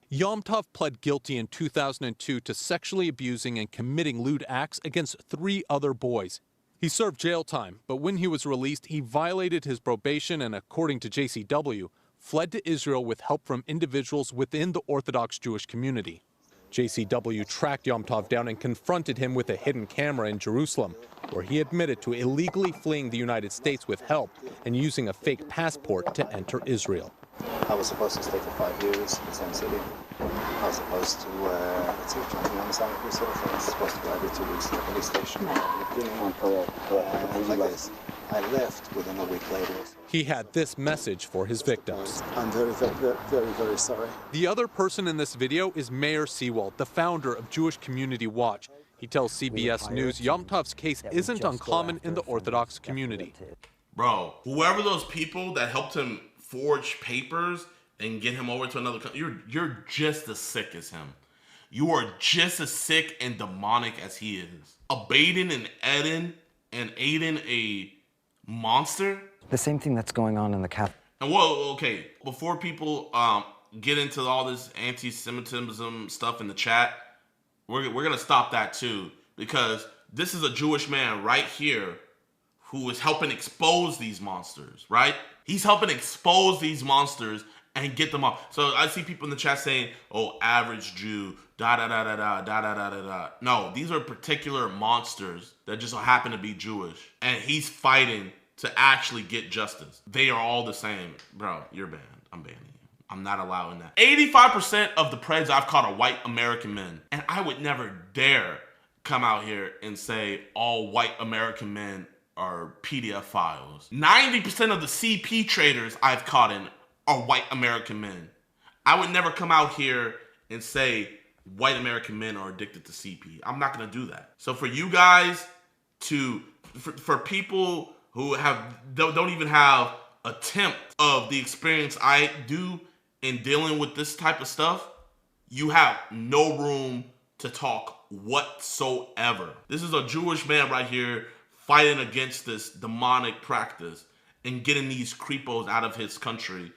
S17: Yom-Tov pled guilty in 2002 to sexually abusing and committing lewd acts against 3 other boys. He served jail time, but when he was released, he violated his probation and, according to JCW, fled to Israel with help from individuals within the Orthodox Jewish community. JCW tracked Yom-Tov down and confronted him with a hidden camera in Jerusalem, where he admitted to illegally fleeing the United States with help and using a fake passport to enter Israel.
S20: I was supposed to stay for 5 years in the same city. I was supposed to, let's see, join the homicide research. I was supposed to go every 2 weeks to the police station. On parole. I left within a week later.
S17: He had this message for his victims.
S20: I'm very, very, very, very sorry.
S17: The other person in this video is Mayor Seawald, the founder of Jewish Community Watch. He tells CBS News Yom-Tov's case isn't uncommon in the Orthodox community.
S2: Bro, whoever those people that helped him forge papers and get him over to another country, you're just as sick as him. You are just as sick and demonic as he is. Adin and Adin a monster?
S21: The same thing that's going on in the Catholic.
S2: And whoa, okay, before people get into all this anti-Semitism stuff in the chat, we're gonna stop that too, because this is a Jewish man right here who is helping expose these monsters, right? He's helping expose these monsters and get them off. So I see people in the chat saying, oh, average Jew, da-da-da-da-da. No, these are particular monsters that just happen to be Jewish. And he's fighting to actually get justice. They are all the same. Bro, you're banned. I'm banning you. I'm not allowing that. 85% of the preds I've caught are white American men. And I would never dare come out here and say all white American men are PDF files. 90% of the CP traders I've caught in are white American men. I would never come out here and say white American men are addicted to CP. I'm not gonna do that. So for you guys for people who don't even have a attempt of the experience I do in dealing with this type of stuff, you have no room to talk whatsoever. This is a Jewish man right here fighting against this demonic practice and getting these creepos out of his country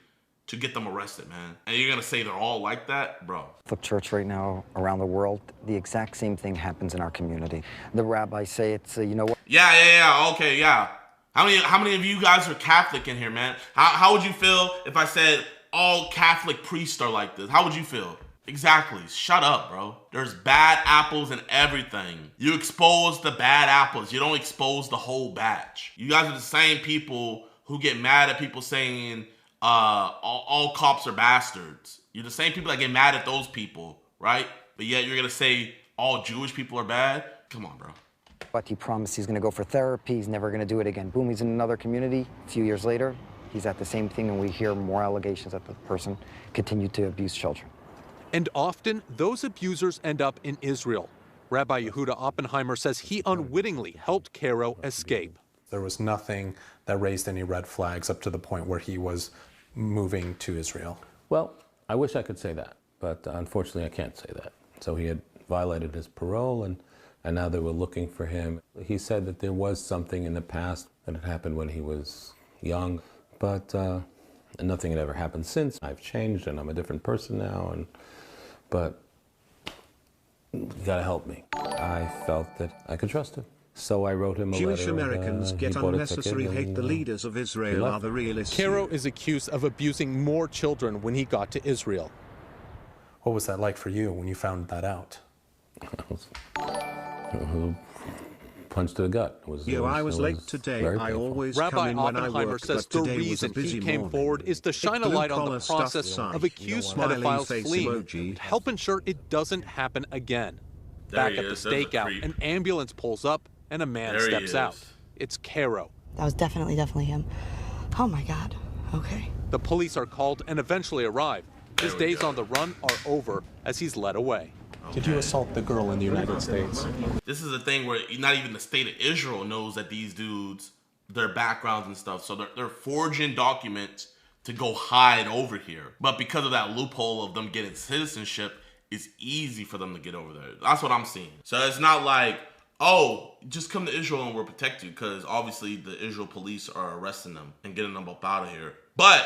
S2: to get them arrested, man. And you're gonna say they're all like that? Bro.
S21: Catholic Church right now around the world, the exact same thing happens in our community. The rabbis say it's, you know what?
S2: Yeah, okay, yeah. How many of you guys are Catholic in here, man? How would you feel if I said all Catholic priests are like this? How would you feel? Exactly. Shut up, bro. There's bad apples in everything. You expose the bad apples. You don't expose the whole batch. You guys are the same people who get mad at people saying all cops are bastards. You're the same people that get mad at those people, right? But yet you're gonna say all Jewish people are bad? Come on, bro.
S21: But he promised he's going to go for therapy. He's never going to do it again. Boom, he's in another community. A few years later, he's at the same thing, and we hear more allegations that the person continued to abuse children.
S17: And often, those abusers end up in Israel. Rabbi Yehuda Oppenheimer says he unwittingly helped Caro escape.
S14: There was nothing that raised any red flags up to the point where he was moving to Israel.
S5: Well, I wish I could say that, but unfortunately I can't say that. So he had violated his parole, and now they were looking for him. He said that there was something in the past that had happened when he was young, but nothing had ever happened since. I've changed and I'm a different person now, but you gotta help me. I felt that I could trust him. So I wrote him a
S16: Jewish
S5: letter.
S16: Americans get unnecessary hate. The leaders of Israel are the real issue.
S17: Caro is accused of abusing more children when he got to Israel.
S14: What was that like for you when you found that out?
S5: Who punched to the gut?
S16: I was late today. I always
S17: Rabbi
S16: come in when I
S17: Oppenheimer
S16: work,
S17: says
S16: but
S17: the
S16: today was a
S17: reason
S16: busy
S17: he came
S16: morning.
S17: forward is to shine a light on the
S16: Blue-collar stuff
S17: process
S16: aside,
S17: of accused pedophiles
S16: face
S17: fleeing
S16: emoji.
S17: and help ensure it doesn't happen again. Back at the stakeout, an ambulance pulls up and a man steps out. It's Caro.
S18: That was definitely him. Oh my God. Okay.
S17: The police are called and eventually arrive. His days on the run are over as he's led away.
S14: Did you assault the girl in the United States?
S2: This is a thing where not even the state of Israel knows that these dudes, their backgrounds and stuff, so they're forging documents to go hide over here. But because of that loophole of them getting citizenship, it's easy for them to get over there. That's what I'm seeing. So it's not like, oh, just come to Israel and we'll protect you, because obviously the Israel police are arresting them and getting them up out of here. But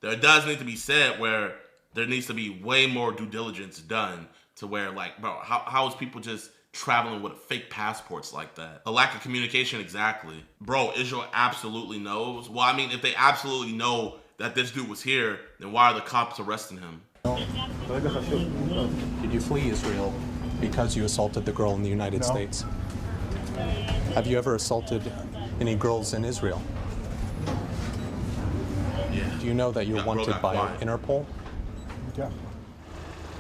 S2: there does need to be said where there needs to be way more due diligence done to where, like, bro, how is people just traveling with fake passports like that? A lack of communication, exactly. Bro, Israel absolutely knows. Well, I mean, if they absolutely know that this dude was here, then why are the cops arresting him?
S14: Did you flee Israel because you assaulted the girl in the United States? Have you ever assaulted any girls in Israel?
S2: Yeah.
S14: Do you know that you're wanted by Interpol?
S17: Yeah.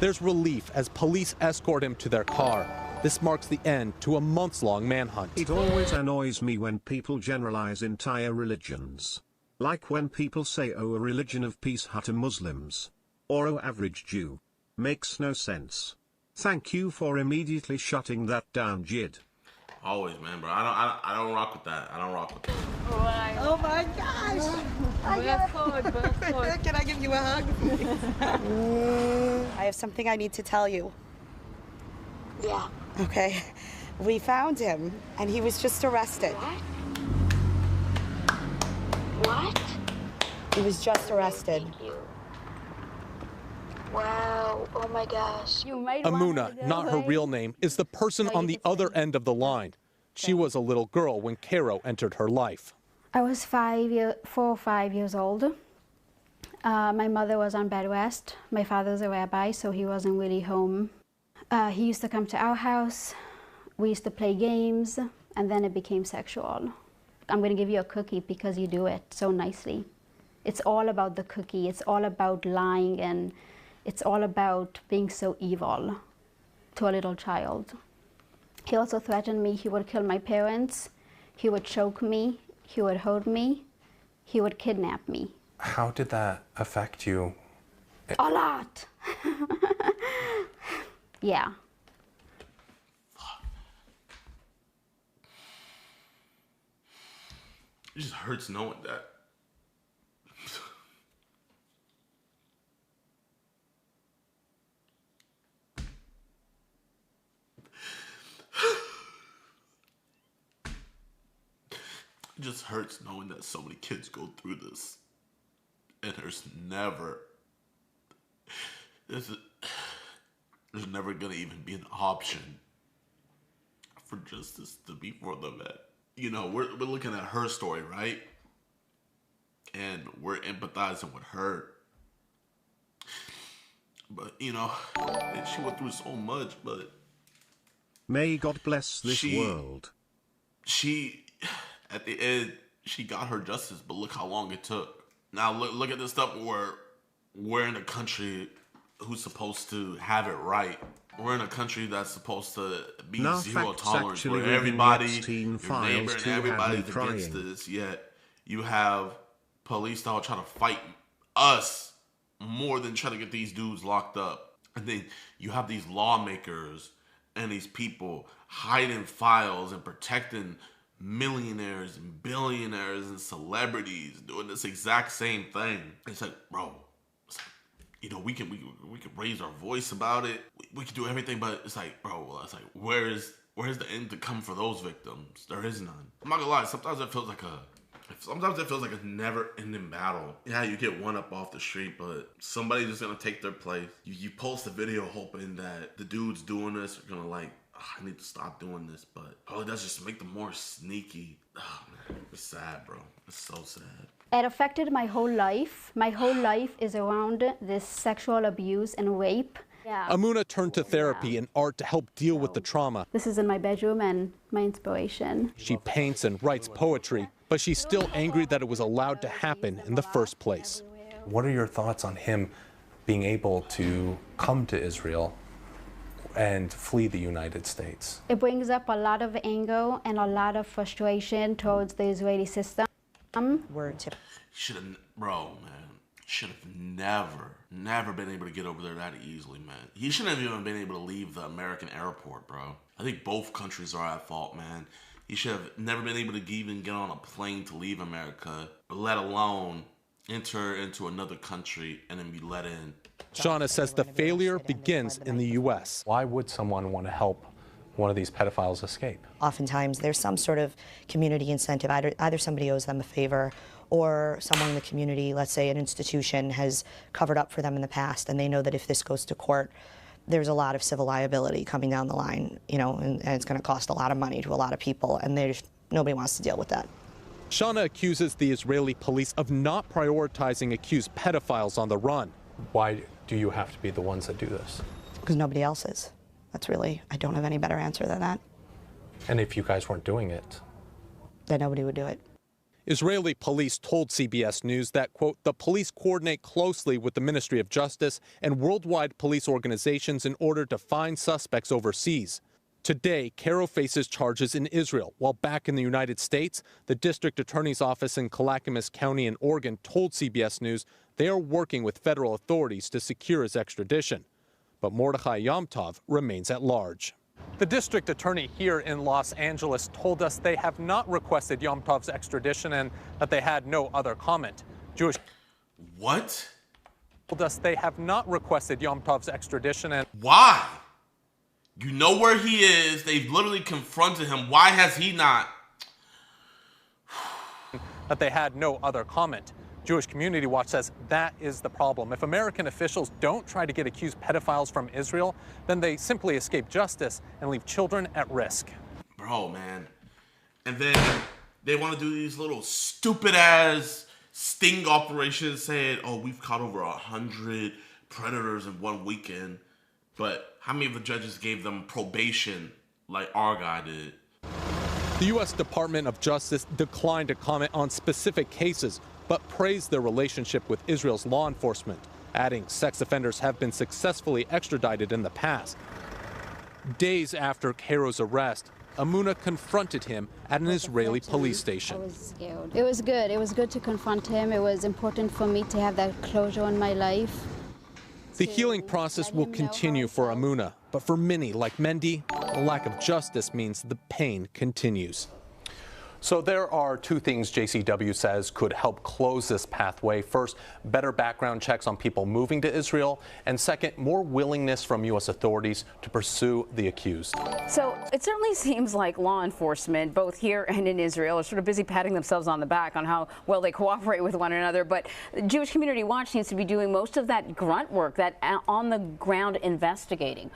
S17: There's relief as police escort him to their car. This marks the end to a months-long manhunt.
S16: It always annoys me when people generalize entire religions. Like when people say, oh, a religion of peace to Muslims. Or oh, average Jew. Makes no sense. Thank you for immediately shutting that down, Jid.
S2: Always, man, bro. I don't rock with that. I don't rock with that.
S18: Oh my gosh! Can I give you a hug? I have something I need to tell you.
S22: Yeah.
S18: Okay. We found him, and he was just arrested.
S22: What?
S18: He was just arrested.
S22: Wow. Oh my gosh.
S17: Amuna, not her real name, is the person on the other end of the line. She was a little girl when Caro entered her life.
S13: I was 4 or 5 years old. My mother was on bed rest. My father's a rabbi, so he wasn't really home. He used to come to our house. We used to play games, and then it became sexual. I'm going to give you a cookie because you do it so nicely. It's all about the cookie. It's all about lying, and it's all about being so evil to a little child. He also threatened me he would kill my parents, he would choke me, he would hurt me, he would kidnap me.
S14: How did that affect you?
S13: A lot. Yeah.
S2: It just hurts knowing that. It just hurts knowing that so many kids go through this. And there's never gonna even be an option for justice to be for them. You know, we're looking at her story, right? And we're empathizing with her. But, you know, and she went through so much, but...
S16: May God bless this world.
S2: She, at the end, she got her justice, but look how long it took. Now, look at this stuff where we're in a country who's supposed to have it right. We're in a country that's supposed to be
S16: Nah,
S2: zero
S16: facts
S2: tolerance,
S16: actually
S2: where
S16: reading
S2: everybody,
S16: Epstein
S2: your
S16: files
S2: neighbor, and
S16: too had me
S2: everybody's
S16: crying.
S2: against this. Yet you have police that will try to fight us more than try to get these dudes locked up. And then you have these lawmakers and these people hiding files and protecting millionaires and billionaires and celebrities doing this exact same thing. It's like, bro, it's like, you know, we can raise our voice about it. We can do everything, but it's like, bro, it's like, where's the end to come for those victims? There is none. I'm not gonna lie. Sometimes it feels like a never-ending battle. Yeah, you get one up off the street, but somebody's just gonna take their place. You post a video hoping that the dudes doing this are gonna like, oh, I need to stop doing this, but all it does is just make them more sneaky. Oh man, it's sad, bro. It's so sad.
S13: It affected my whole life. My whole life is around this sexual abuse and rape. Yeah.
S17: Amuna turned to therapy and art to help deal with the trauma.
S13: This is in my bedroom and my inspiration.
S17: She paints and writes poetry, but she's still angry that it was allowed to happen in the first place.
S14: What are your thoughts on him being able to come to Israel and flee the United States?
S13: It brings up a lot of anger and a lot of frustration towards the Israeli system.
S2: Should have, bro, man. Should have never been able to get over there that easily, man. He shouldn't have even been able to leave the American airport, bro. I think both countries are at fault, man. He should have never been able to even get on a plane to leave America, let alone enter into another country and then be let in.
S17: Shauna says the failure begins in the U.S.
S14: Why would someone want to help one of these pedophiles escape?
S18: Oftentimes there's some sort of community incentive. Either somebody owes them a favor, or someone in the community, let's say an institution, has covered up for them in the past, and they know that if this goes to court, there's a lot of civil liability coming down the line, you know, and it's going to cost a lot of money to a lot of people, and nobody wants to deal with that.
S17: Shauna accuses the Israeli police of not prioritizing accused pedophiles on the run.
S14: Why do you have to be the ones that do this?
S18: Because nobody else is. That's really, I don't have any better answer than that.
S14: And if you guys weren't doing it?
S18: Then nobody would do it.
S17: Israeli police told CBS News that, quote, the police coordinate closely with the Ministry of Justice and worldwide police organizations in order to find suspects overseas. Today, Caro faces charges in Israel, while back in the United States, the district attorney's office in Clackamas County in Oregon told CBS News they are working with federal authorities to secure his extradition. But Mordechai Yomtov remains at large. The district attorney here in Los Angeles told us they have not requested Yomtov's extradition and that they had no other comment. Jewish
S2: What?
S17: Told us they have not requested Yomtov's extradition and
S2: why? You know where he is. They've literally confronted him. Why has he not?
S17: That they had no other comment. Jewish Community Watch says that is the problem. If American officials don't try to get accused pedophiles from Israel, then they simply escape justice and leave children at risk.
S2: Bro, man. And then they want to do these little stupid-ass sting operations saying, oh, we've caught over 100 predators in one weekend. But how many of the judges gave them probation like our guy did?
S17: The U.S. Department of Justice declined to comment on specific cases, but praised their relationship with Israel's law enforcement, adding sex offenders have been successfully extradited in the past. Days after Caro's arrest, Amuna confronted him at an Israeli police station.
S13: I was scared. It was good. It was good to confront him. It was important for me to have that closure in my life.
S17: The healing process will continue for Amuna, but for many, like Mendy, the lack of justice means the pain continues.
S14: So there are two things JCW says could help close this pathway. First, better background checks on people moving to Israel. And second, more willingness from U.S. authorities to pursue the accused.
S15: So it certainly seems like law enforcement, both here and in Israel, are sort of busy patting themselves on the back on how well they cooperate with one another. But Jewish Community Watch seems to be doing most of that grunt work, that on-the-ground investigating.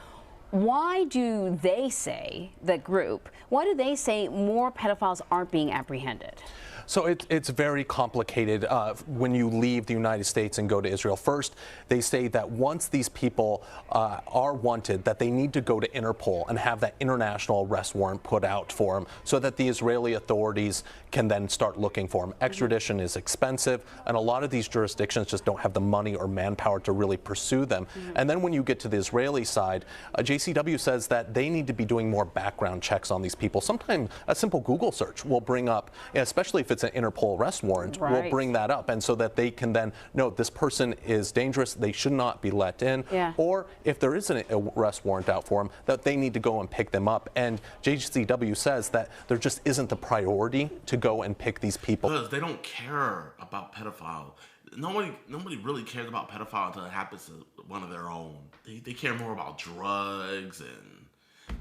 S15: Why do they say, the group, why do they say more pedophiles aren't being apprehended?
S14: So it's very complicated when you leave the United States and go to Israel. First, they say that once these people are wanted, that they need to go to Interpol and have that international arrest warrant put out for them so that the Israeli authorities can then start looking for them. Extradition is expensive, and a lot of these jurisdictions just don't have the money or manpower to really pursue them. And then when you get to the Israeli side, JCW says that they need to be doing more background checks on these people. Sometimes a simple Google search will bring up, especially if it's an Interpol arrest warrant, will bring that up, and so that they can then know this person is dangerous, they should not be let in, or if there is an arrest warrant out for them, that they need to go and pick them up. And JCW says that there just isn't the priority to go and pick these people.
S2: Because they don't care about pedophiles. Nobody really cares about pedophiles until it happens to one of their own. They care more about drugs, and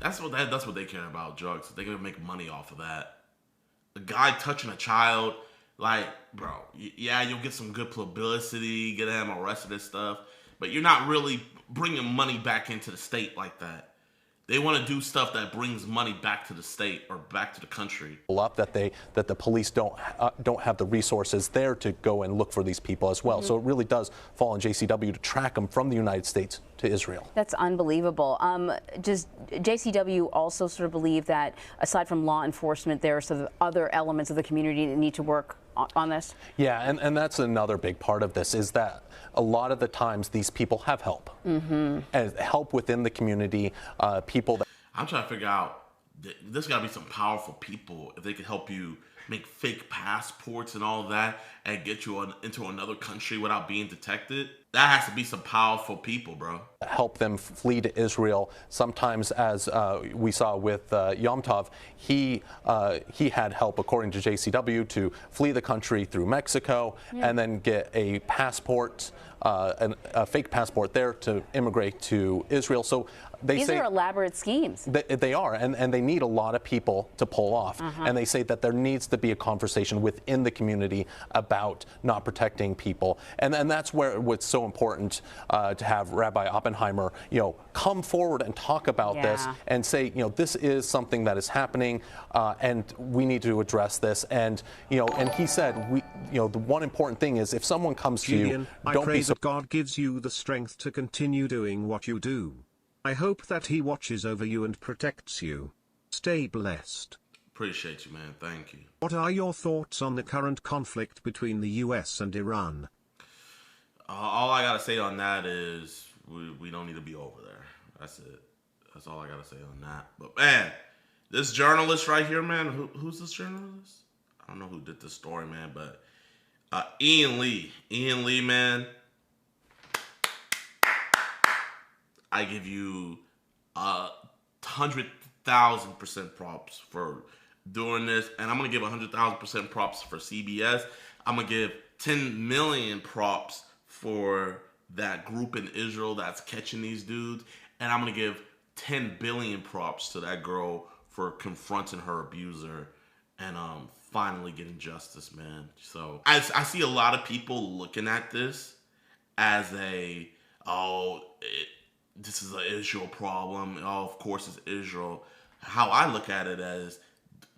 S2: that's what they care about, drugs. They can make money off of that. A guy touching a child, like, bro, yeah, you'll get some good publicity, get him arrested and stuff, but you're not really bringing money back into the state like that. They want to do stuff that brings money back to the state or back to the country.
S14: That the police don't have the resources there to go and look for these people as well. So it really does fall on JCW to track them from the United States to Israel.
S15: That's unbelievable. Does JCW also sort of believe that aside from law enforcement, there are sort of other elements of the community that need to work on this?
S14: Yeah, and that's another big part of this, is that a lot of the times these people have help. And help within the community, people that...
S2: I'm trying to figure out, there's got to be some powerful people if they could help you make fake passports and all of that and get you into another country without being detected. That has to be some powerful people, bro.
S14: Help them flee to Israel. Sometimes, as we saw with Yom Tov, he had help, according to JCW, to flee the country through Mexico and then get a passport, a fake passport there to immigrate to Israel. So
S15: these are elaborate schemes.
S14: They are, and they need a lot of people to pull off. And they say that there needs to be a conversation within the community about not protecting people. And that's where what's so important to have Rabbi Oppenheimer, come forward and talk about this and say, this is something that is happening, and we need to address this. And and he said, the one important thing is if someone comes to you,
S16: don't pray that God gives you the strength to continue doing what you do. I hope that he watches over you and protects you. Stay blessed.
S2: Appreciate you, man. Thank you.
S16: What are your thoughts on the current conflict between the US and Iran?
S2: All I gotta say on that is we don't need to be over there. That's it. That's all I gotta say on that. But man, this journalist right here, man, who's this journalist? I don't know who did this story, man, but Ian Lee, man, I give you 100,000% props for doing this, and I'm gonna give 100,000% props for CBS. I'm gonna give 10 million props for that group in Israel that's catching these dudes, and I'm gonna give 10 billion props to that girl for confronting her abuser and finally getting justice, man. So I see a lot of people looking at this as this is an Israel problem. Oh, of course it's Israel. How I look at it as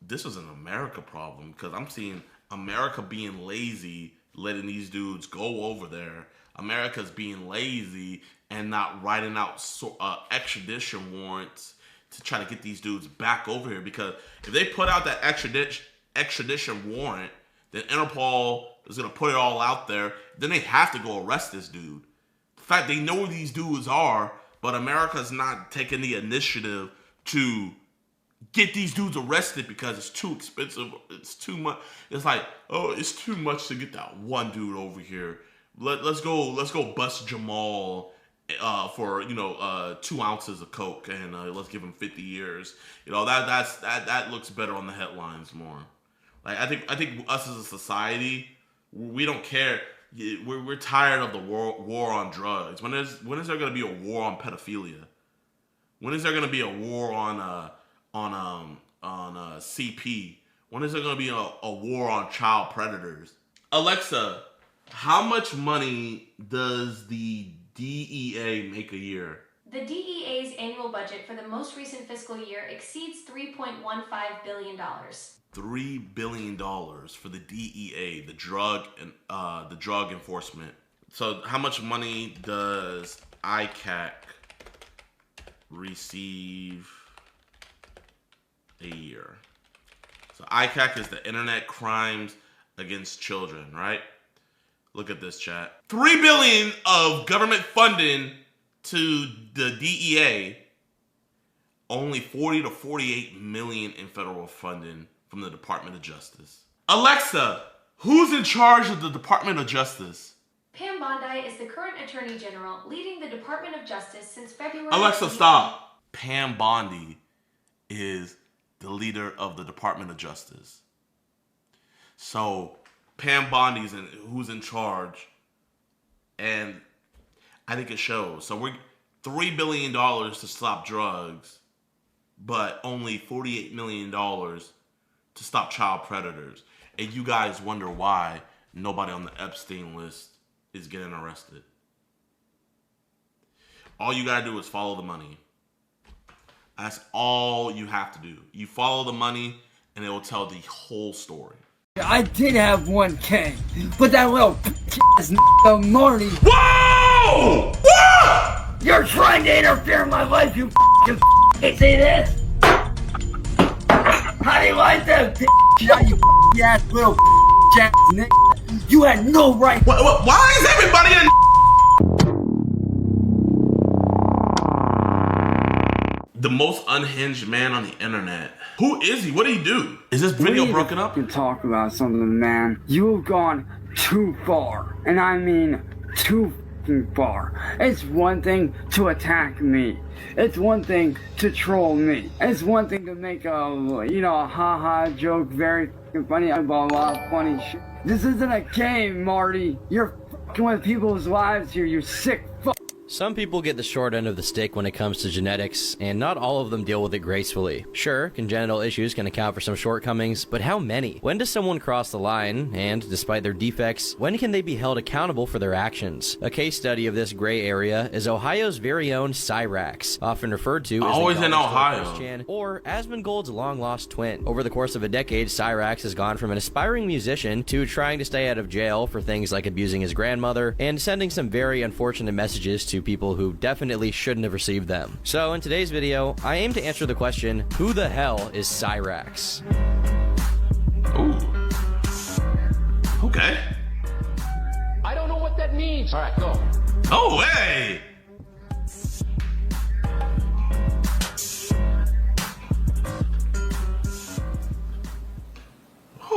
S2: this is an America problem, because I'm seeing America being lazy, letting these dudes go over there. America's being lazy and not writing out extradition warrants to try to get these dudes back over here. Because if they put out that extradition warrant, then Interpol is going to put it all out there. Then they have to go arrest this dude. The fact they know where these dudes are, but America's not taking the initiative to get these dudes arrested because it's too expensive. It's too much. It's like, oh, it's too much to get that one dude over here. Let's go bust Jamal for 2 ounces of coke, and let's give him 50 years. That looks better on the headlines more. Like I think us as a society, we don't care. We're tired of the war on drugs. When is there going to be a war on pedophilia? When is there going to be a war on CP? When is there going to be a war on child predators? Alexa, how much money does the DEA make a year?
S6: The DEA's annual budget for the most recent fiscal year exceeds $3.15 billion.
S2: $3 billion for the DEA, the drug enforcement. So how much money does ICAC receive a year? So ICAC is the Internet Crimes Against Children, right? Look at this, chat. $3 billion of government funding to the DEA, only 40 to 48 million in federal funding from the Department of Justice. Alexa, who's in charge of the Department of Justice?
S6: Pam Bondi is the current Attorney General leading the Department of Justice since February.
S2: Alexa, stop. Pam Bondi is the leader of the Department of Justice. So Pam Bondi's who's in charge, and I think it shows. So we're $3 billion to stop drugs, but only $48 million to stop child predators. And you guys wonder why nobody on the Epstein list is getting arrested. All you gotta do is follow the money. That's all you have to do. You follow the money and it will tell the whole story.
S7: I did have 1K, but that little ass Marty.
S2: Whoa! Whoa!
S7: You're trying to interfere in my life, you see this? How do you like that, you ass little ass nigga? You had no right.
S2: Why is everybody in? The most unhinged man on the internet. Who is he? What did he do? Is this video broken up?
S7: You talk about something, man. You've gone too far, and I mean too far. It's one thing to attack me. It's one thing to troll me. It's one thing to make a ha-ha joke, very funny about a lot of funny shit. This isn't a game, Marty. You're fucking with people's lives here, you sick fuck.
S23: Some people get the short end of the stick when it comes to genetics, and not all of them deal with it gracefully. Sure, congenital issues can account for some shortcomings, but how many? When does someone cross the line, and despite their defects, when can they be held accountable for their actions? A case study of this gray area is Ohio's very own Cyrax, often referred to as
S2: always in Ohio,
S23: Chan, or Asmongold's long-lost twin. Over the course of a decade, Cyrax has gone from an aspiring musician to trying to stay out of jail for things like abusing his grandmother and sending some very unfortunate messages to people who definitely shouldn't have received them. So in today's video, I aim to answer the question, who the hell is Cyrax?
S2: Ooh. Okay.
S24: I don't know what that means. All right, go.
S2: Oh, hey!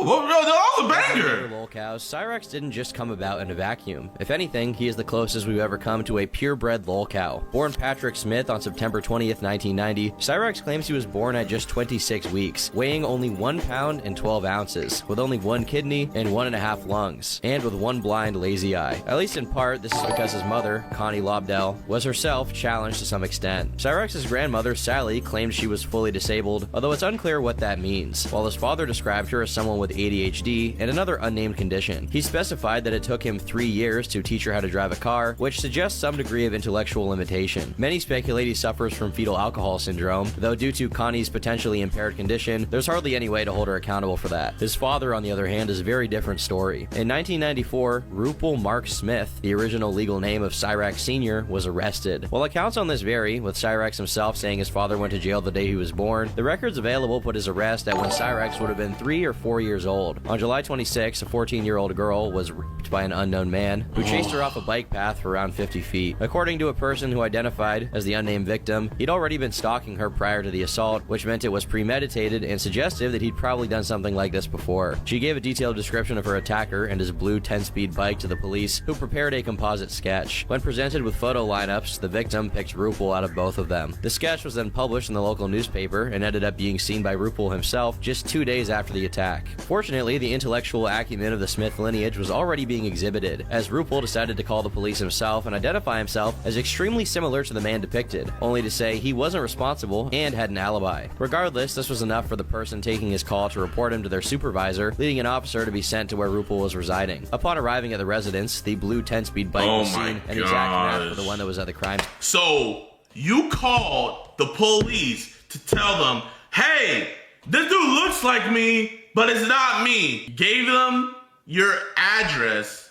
S2: Oh, that was a banger!
S23: Lolcows, Cyrax didn't just come about in a vacuum. If anything, he is the closest we've ever come to a purebred lolcow. Born Patrick Smith on September 20th, 1990, Cyrax claims he was born at just 26 weeks, weighing only 1 pound and 12 ounces, with only 1 kidney and 1.5 lungs, and with 1 blind lazy eye. At least in part, this is because his mother, Connie Lobdell, was herself challenged to some extent. Cyrax's grandmother, Sally, claimed she was fully disabled, although it's unclear what that means, while his father described her as someone with ADHD and another unnamed condition. He specified that it took him 3 years to teach her how to drive a car, which suggests some degree of intellectual limitation. Many speculate he suffers from fetal alcohol syndrome, though due to Connie's potentially impaired condition, there's hardly any way to hold her accountable for that. His father, on the other hand, is a very different story. In 1994, Rupal Mark Smith, the original legal name of Cyrax Sr., was arrested. While accounts on this vary, with Cyrax himself saying his father went to jail the day he was born, the records available put his arrest at when Cyrax would have been 3 or 4 years old. On July 26, a 14-year-old girl was raped by an unknown man who chased her off a bike path for around 50 feet. According to a person who identified as the unnamed victim, he'd already been stalking her prior to the assault, which meant it was premeditated and suggestive that he'd probably done something like this before. She gave a detailed description of her attacker and his blue 10-speed bike to the police, who prepared a composite sketch. When presented with photo lineups, the victim picked Rupal out of both of them. The sketch was then published in the local newspaper and ended up being seen by Rupal himself just 2 days after the attack. Fortunately, the intellectual acumen of the Smith lineage was already being exhibited, as Rupal decided to call the police himself and identify himself as extremely similar to the man depicted, only to say he wasn't responsible and had an alibi. Regardless, this was enough for the person taking his call to report him to their supervisor, leading an officer to be sent to where Rupal was residing. Upon arriving at the residence, the blue 10-speed bike was seen, an exact match for the one that was at the crime.
S2: So, You called the police to tell them, hey, this dude looks like me, but it's not me. Gave them your address.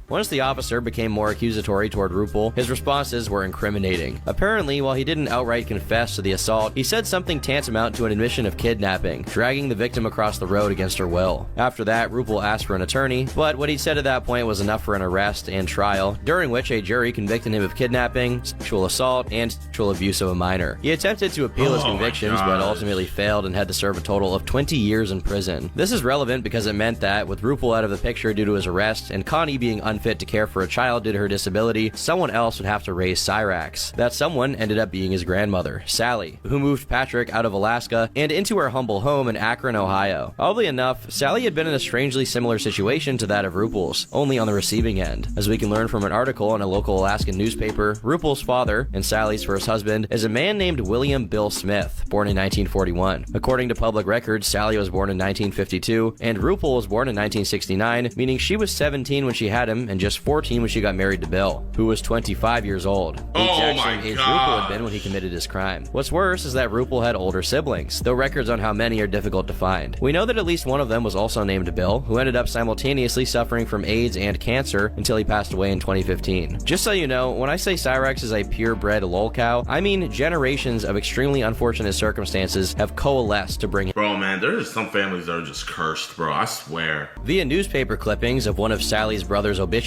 S23: Once the officer became more accusatory toward Rupal, his responses were incriminating. Apparently, while he didn't outright confess to the assault, he said something tantamount to an admission of kidnapping, dragging the victim across the road against her will. After that, Rupal asked for an attorney, but what he said at that point was enough for an arrest and trial, during which a jury convicted him of kidnapping, sexual assault, and sexual abuse of a minor. He attempted to appeal his convictions, but ultimately failed and had to serve a total of 20 years in prison. This is relevant because it meant that, with Rupal out of the picture due to his arrest, and Connie being unfit to care for a child due to her disability, someone else would have to raise Cyrax. That someone ended up being his grandmother, Sally, who moved Patrick out of Alaska and into her humble home in Akron, Ohio. Oddly enough, Sally had been in a strangely similar situation to that of Rupal's, only on the receiving end. As we can learn from an article in a local Alaskan newspaper, Rupal's father, and Sally's first husband, is a man named William Bill Smith, born in 1941. According to public records, Sally was born in 1952, and Rupal was born in 1969, meaning she was 17 when she had him and just 14 when she got married to Bill, who was 25 years old, the exact same age Rupal had been when he committed his crime. What's worse is that Rupal had older siblings, though records on how many are difficult to find. We know that at least one of them was also named Bill, who ended up simultaneously suffering from AIDS and cancer until he passed away in 2015. Just so you know, when I say Cyrax is a purebred lolcow, I mean generations of extremely unfortunate circumstances have coalesced to bring him.
S2: Bro, man, there's some families that are just cursed, bro, I swear.
S23: Via newspaper clippings of one of Sally's brother's obituary,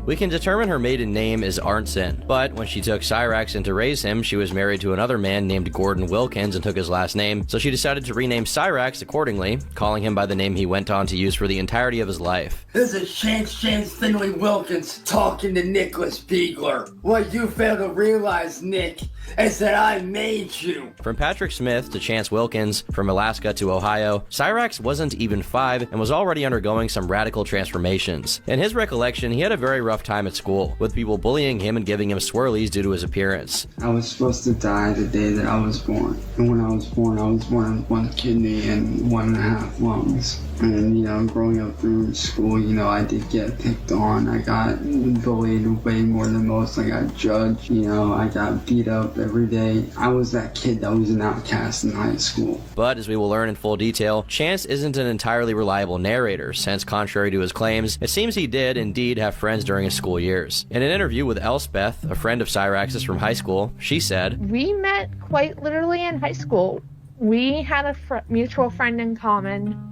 S23: we can determine her maiden name is Arntzen, but when she took Cyrax in to raise him, she was married to another man named Gordon Wilkins and took his last name, so she decided to rename Cyrax accordingly, calling him by the name he went on to use for the entirety of his life.
S7: This is Chance Finley Wilkins talking to Nicholas Beagler. What you fail to realize, Nick, is that I made you.
S23: From Patrick Smith to Chance Wilkins, from Alaska to Ohio, Cyrax wasn't even 5 and was already undergoing some radical transformations. In his recollection, he had a very rough time at school, with people bullying him and giving him swirlies due to his appearance.
S7: I was supposed to die the day that I was born. And when I was born with 1 kidney and 1.5 lungs. And, you know, growing up through school, you know, I did get picked on. I got bullied way more than most. I got judged, you know, I got beat up every day. I was that kid that was an outcast in high school.
S23: But, as we will learn in full detail, Chance isn't an entirely reliable narrator, since contrary to his claims, it seems he did indeed have friends during his school years. In an interview with Elspeth, a friend of Cyrax's from high school, she said,
S1: "We met quite literally in high school. We had a mutual friend in common,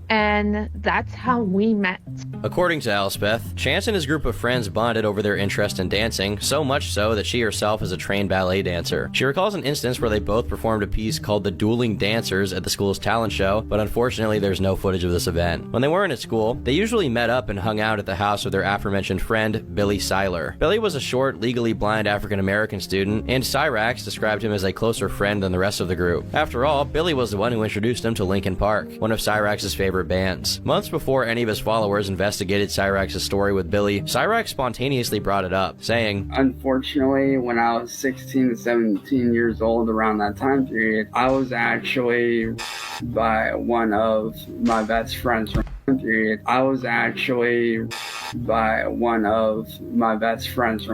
S1: and that's how we met."
S23: According to Elspeth, Chance and his group of friends bonded over their interest in dancing, so much so that she herself is a trained ballet dancer. She recalls an instance where they both performed a piece called The Dueling Dancers at the school's talent show, but unfortunately there's no footage of this event. When they weren't at school, they usually met up and hung out at the house of their aforementioned friend, Billy Seiler. Billy was a short, legally blind African-American student, and Cyrax described him as a closer friend than the rest of the group. After all, Billy was the one who introduced him to Linkin Park, one of Cyrax's favorite bands. Months before any of his followers investigated Cyrax's story with Billy, Cyrax spontaneously brought it up, saying,
S7: "Unfortunately, when I was 16 to 17 years old, around that time period, I was actually by one of my best friends from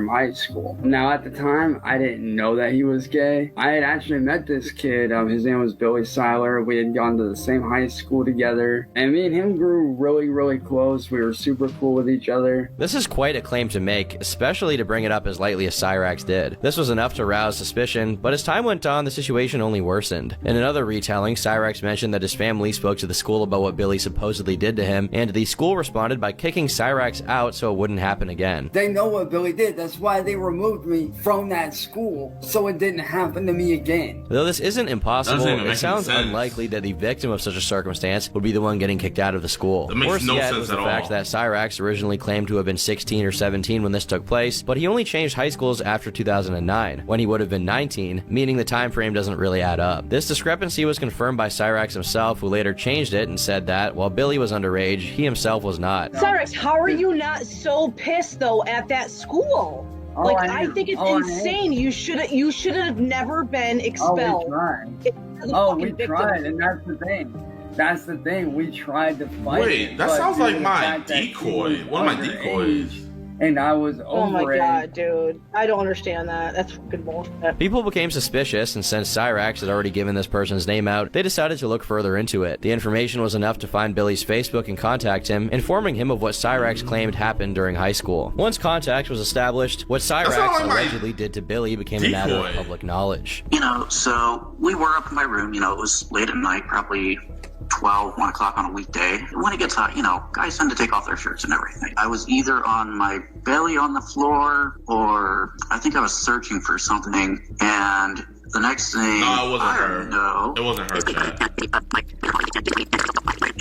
S7: high school. Now, at the time, I didn't know that he was gay. I had actually met this kid. His name was Billy Seiler. We had gone to the same high school together, and me and him grew really, really close. We were super cool with each other."
S23: This is quite a claim to make, especially to bring it up as lightly as Cyrax did. This was enough to rouse suspicion, but as time went on, the situation only worsened. In another retelling, Cyrax mentioned that his family spoke to the school about what Billy supposedly did to him, and the school responded by kicking Cyrax out so it wouldn't happen again.
S7: "They know what Billy did. That's why they removed me from that school, so it didn't happen to me again."
S23: Though this isn't impossible, it sounds unlikely that the victim of such a circumstance would be the one getting kicked out of the school.
S2: That makes no sense
S23: was the
S2: at
S23: fact
S2: all.
S23: that Cyrax originally claimed to have been 16 or 17 when this took place, but he only changed high schools after 2009, when he would have been 19, meaning the time frame doesn't really add up. This discrepancy was confirmed by Cyrax himself, who later changed it and said that, while Billy was underage, he himself was not.
S3: Cyrax, how are you not so pissed though at that school?
S7: Oh,
S3: I think it's insane. You should have never been expelled.
S7: We tried, and that's the thing. That's the thing. We tried to fight.
S2: Wait, that sounds like my decoy. One of my decoys.
S7: and I was over
S3: Oh my
S7: it.
S3: god, dude. I don't understand that. That's fucking bullshit.
S23: People became suspicious, and since Cyrax had already given this person's name out, they decided to look further into it. The information was enough to find Billy's Facebook and contact him, informing him of what Cyrax claimed happened during high school. Once contact was established, what Cyrax allegedly did to Billy became a matter of public knowledge.
S4: You know, so we were up in my room, you know, it was late at night, probably 12, 1 o'clock on a weekday. When it gets hot, you know, guys tend to take off their shirts and everything. I was either on my belly on the floor, or I think I was searching for something, and the next thing,
S2: No, it wasn't
S4: I
S2: her.
S4: don't know.
S2: It wasn't her, Chad.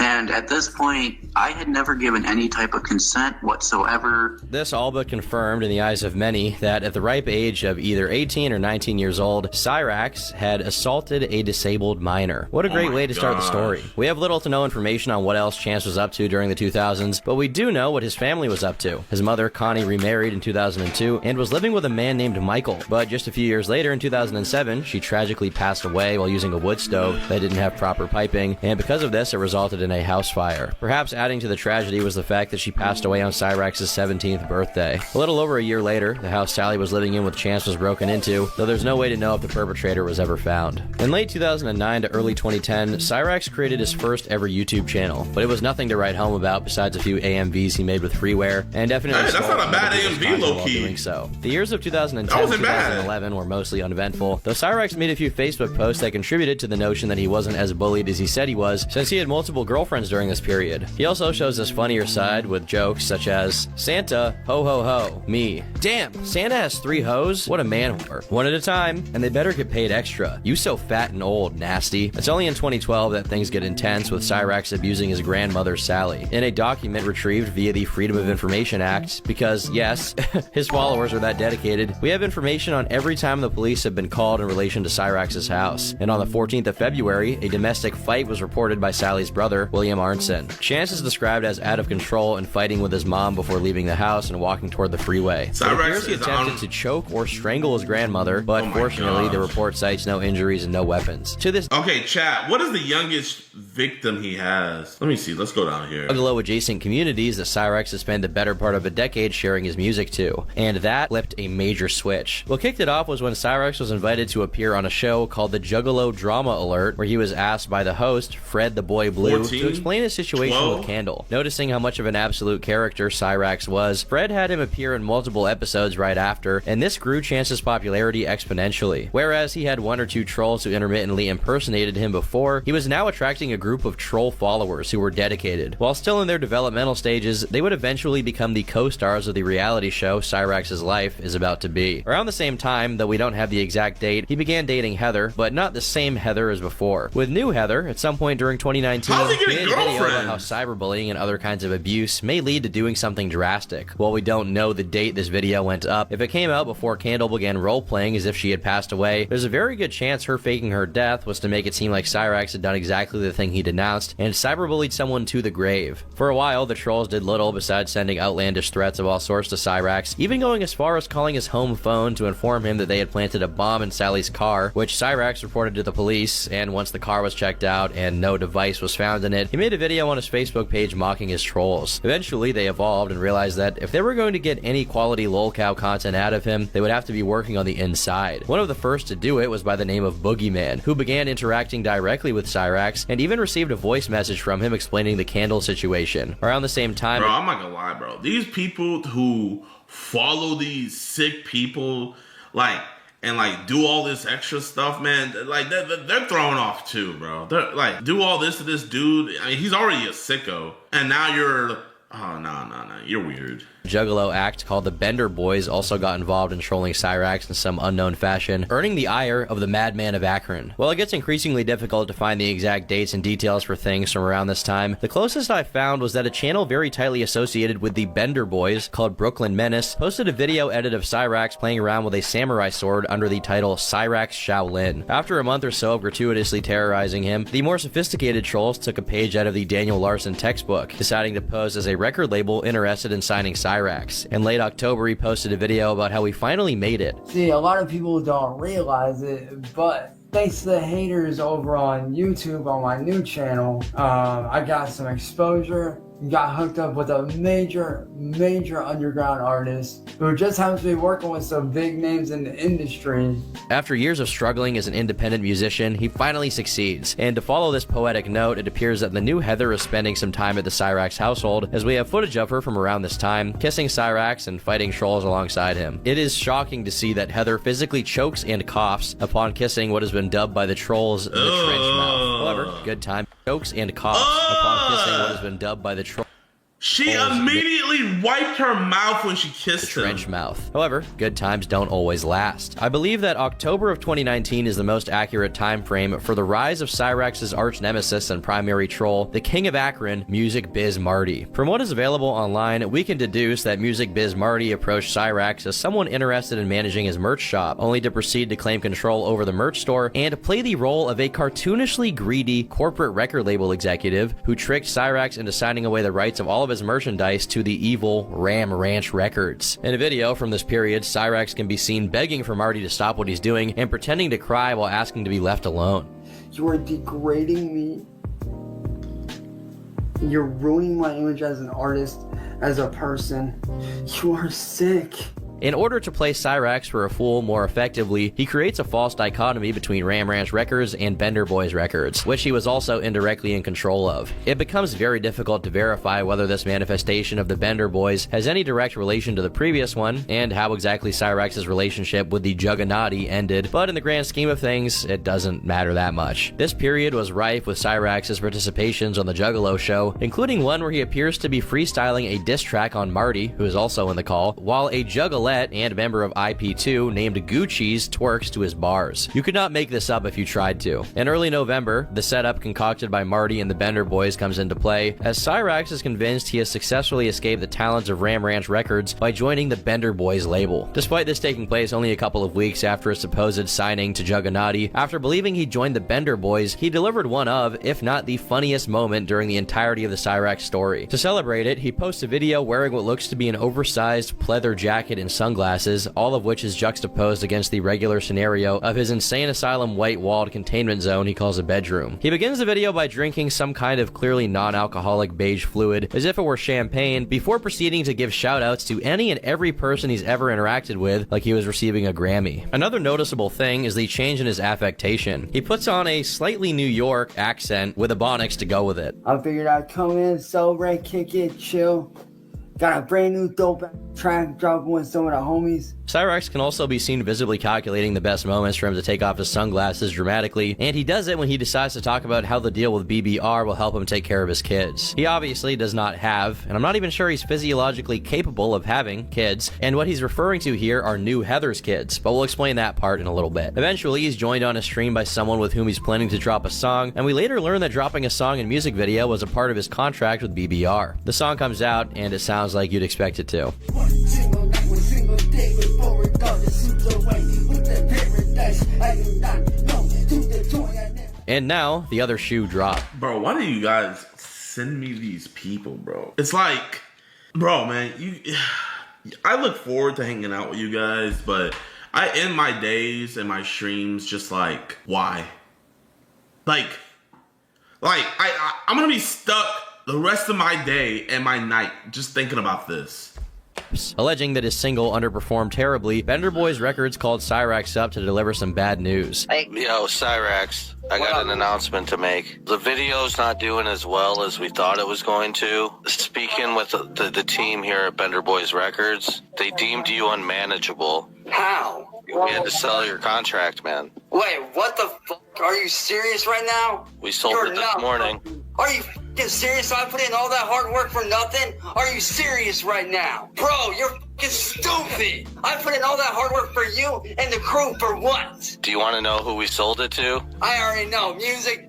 S4: And at this point, I had never given any type of consent whatsoever.
S23: This all but confirmed in the eyes of many that at the ripe age of either 18 or 19 years old, Cyrax had assaulted a disabled minor. What a great way to start the story. We have little to no information on what else Chance was up to during the 2000s, but we do know what his family was up to. His mother, Connie, remarried in 2002 and was living with a man named Michael. But just a few years later, in 2007, she tragically passed away while using a wood stove that didn't have proper piping, and because of this, it resulted in a house fire. Perhaps adding to the tragedy was the fact that she passed away on Cyrax's 17th birthday. A little over a year later, the house Sally was living in with Chance was broken into, though there's no way to know if the perpetrator was ever found. In late 2009 to early 2010, Cyrax created his first ever YouTube channel, but it was nothing to write home about besides a few AMVs he made with freeware, and definitely
S2: Hey, that's not a bad AMV, low-key.
S23: doing so. The years of 2010
S2: That
S23: to
S2: wasn't bad.
S23: 2011 were mostly uneventful, though Cyrax made a few Facebook posts that contributed to the notion that he wasn't as bullied as he said he was, since he had multiple girlfriends during this period. He also shows his funnier side with jokes such as, Santa, ho ho ho, me. Damn, Santa has 3 hoes? What a man whore. One at a time, and they better get paid extra. You so fat and old, nasty. It's only in 2012 that things get intense with Cyrax abusing his grandmother, Sally, in a document retrieved via the Freedom of Information Act, because, yes, his followers are that dedicated. We have information on every time the police have been called in relation to Cyrax's house, and on the 14th of February, a domestic fight was reported by Sally's brother, William Arnson. Chance is described as out of control and fighting with his mom before leaving the house and walking toward the freeway. It appears he attempted to choke or strangle his grandmother, but fortunately, the report cites no injuries and no weapons. To this
S2: Okay, chat, what is the youngest victim he has? Let me see, let's go down here.
S23: Juggalo adjacent communities that Cyrax has spent the better part of a decade sharing his music to, and that flipped a major switch. What kicked it off was when Cyrax was invited to appear on a show called the Juggalo Drama Alert, where he was asked by the host, Fred the Boy Blue,
S2: 14?
S23: to explain his situation
S2: 12?
S23: with Candle. Noticing how much of an absolute character Cyrax was, Fred had him appear in multiple episodes right after, and this grew Chance's popularity exponentially. Whereas he had 1 or 2 trolls who intermittently impersonated him before, he was now attracting a group of troll followers who were dedicated. While still in their developmental stages, they would eventually become the co-stars of the reality show Cyrax's life is about to be. Around the same time, though we don't have the exact date, he began dating Heather, but not the same Heather as before. With new Heather, at some point during 2019,
S2: How's he
S23: he
S2: getting
S23: made a video about
S2: girlfriends?
S23: how cyberbullying and other kinds of abuse may lead to doing something drastic. While we don't know the date this video went up, if it came out before Candle began role-playing as if she had passed away, there's a very good chance her faking her death was to make it seem like Cyrax had done exactly the thing he denounced and cyberbullied someone to the grave. For a while, the trolls did little besides sending outlandish threats of all sorts to Cyrax, even going as far as calling his home phone to inform him that they had planted a bomb in Sally's car, which Cyrax reported to the police, and once the car was checked out and no device was found in it, he made a video on his Facebook page mocking his trolls. Eventually, they evolved and realized that if they were going to get any quality lolcow content out of him, they would have to be working on the inside. One of the first to do it was by the name of Pokimane, who began interacting directly with Cyrax and even received a voice message from him explaining the Candle situation. Around the same time,
S2: Bro, I'm not gonna lie, bro. These people who follow these sick people, and do all this extra stuff, man, they're thrown off too, bro. They're like, do all this to this dude. I mean, he's already a sicko, and now you're, oh, no, you're weird.
S23: Juggalo act called the Bender Boys also got involved in trolling Cyrax in some unknown fashion, earning the ire of the Madman of Akron. While it gets increasingly difficult to find the exact dates and details for things from around this time, the closest I found was that a channel very tightly associated with the Bender Boys, called Brooklyn Menace, posted a video edit of Cyrax playing around with a samurai sword under the title Cyrax Shaolin. After a month or so of gratuitously terrorizing him, the more sophisticated trolls took a page out of the Daniel Larson textbook, deciding to pose as a record label interested in signing Cyrax. In late October, he posted a video about how we finally made it.
S7: See, a lot of people don't realize it, but thanks to the haters over on YouTube on my new channel, I got some exposure got hooked up with a major underground artist who just happens to be working with some big names in the industry.
S23: After years of struggling as an independent musician, he finally succeeds. And to follow this poetic note, it appears that the new Heather is spending some time at the Cyrax household, as we have footage of her from around this time, kissing Cyrax and fighting trolls alongside him. It is shocking to see that Heather physically chokes and coughs upon kissing what has been dubbed by the trolls the trench mouth. However, good time. Chokes and coughs upon kissing what has been dubbed by the trolls.
S2: She immediately wiped her mouth when she kissed him.
S23: Trench mouth. However, good times don't always last. I believe that October of 2019 is the most accurate time frame for the rise of Cyrax's arch nemesis and primary troll, the King of Akron, Music Biz Marty. From what is available online, we can deduce that Music Biz Marty approached Cyrax as someone interested in managing his merch shop, only to proceed to claim control over the merch store and play the role of a cartoonishly greedy corporate record label executive who tricked Cyrax into signing away the rights of all of his merchandise to the evil Ram Ranch Records. In a video from this period, Cyrax can be seen begging for Marty to stop what he's doing and pretending to cry while asking to be left alone.
S7: You are degrading me. You're ruining my image as an artist, as a person. You are sick.
S23: In order to play Cyrax for a fool more effectively, he creates a false dichotomy between Ram Ranch Records and Bender Boys Records, which he was also indirectly in control of. It becomes very difficult to verify whether this manifestation of the Bender Boys has any direct relation to the previous one, and how exactly Cyrax's relationship with the Juggernaut ended, but in the grand scheme of things, it doesn't matter that much. This period was rife with Cyrax's participations on the Juggalo show, including one where he appears to be freestyling a diss track on Marty, who is also in the call, while a Juggalette and member of IP2 named Gucci's twerks to his bars. You could not make this up if you tried to. In early November, the setup concocted by Marty and the Bender Boys comes into play, as Cyrax is convinced he has successfully escaped the talons of Ram Ranch Records by joining the Bender Boys label. Despite this taking place only a couple of weeks after his supposed signing to Juggernaut, after believing he joined the Bender Boys, he delivered one of, if not the funniest moment during the entirety of the Cyrax story. To celebrate it, he posts a video wearing what looks to be an oversized pleather jacket and sunglasses, all of which is juxtaposed against the regular scenario of his insane asylum white-walled containment zone he calls a bedroom. He begins the video by drinking some kind of clearly non-alcoholic beige fluid, as if it were champagne, before proceeding to give shout-outs to any and every person he's ever interacted with, like he was receiving a Grammy. Another noticeable thing is the change in his affectation. He puts on a slightly New York accent with Ebonics to go with it.
S7: I figured I'd come in, celebrate, kick it, chill. Got a brand new dope track dropping with some of the homies.
S23: Cyrax can also be seen visibly calculating the best moments for him to take off his sunglasses dramatically, and he does it when he decides to talk about how the deal with BBR will help him take care of his kids. He obviously does not have, and I'm not even sure he's physiologically capable of having, kids, and what he's referring to here are new Heather's kids, but we'll explain that part in a little bit. Eventually, he's joined on a stream by someone with whom he's planning to drop a song, and we later learn that dropping a song and music video was a part of his contract with BBR. The song comes out, and it sounds like you'd expect it to. And now, the other shoe dropped.
S2: Bro, why do you guys send me these people, bro? It's like, bro, man, I look forward to hanging out with you guys, but I end my days and my streams just like, why? Like I'm gonna be stuck the rest of my day and my night just thinking about this.
S23: Alleging that his single underperformed terribly, Bender Boys Records called Cyrax up to deliver some bad news.
S8: Yo, Cyrax, I got an announcement to make. The video's not doing as well as we thought it was going to. Speaking with the team here at Bender Boys Records, they deemed you unmanageable.
S10: How?
S8: We had to sell your contract, man.
S10: Wait, what the fuck? Are you serious right now?
S8: We sold it this morning.
S10: Are you fucking serious? I put in all that hard work for nothing? Are you serious right now? Bro, you're fucking stupid. I put in all that hard work for you and the crew for what?
S8: Do you want to know who we sold it to?
S10: I already know. Music.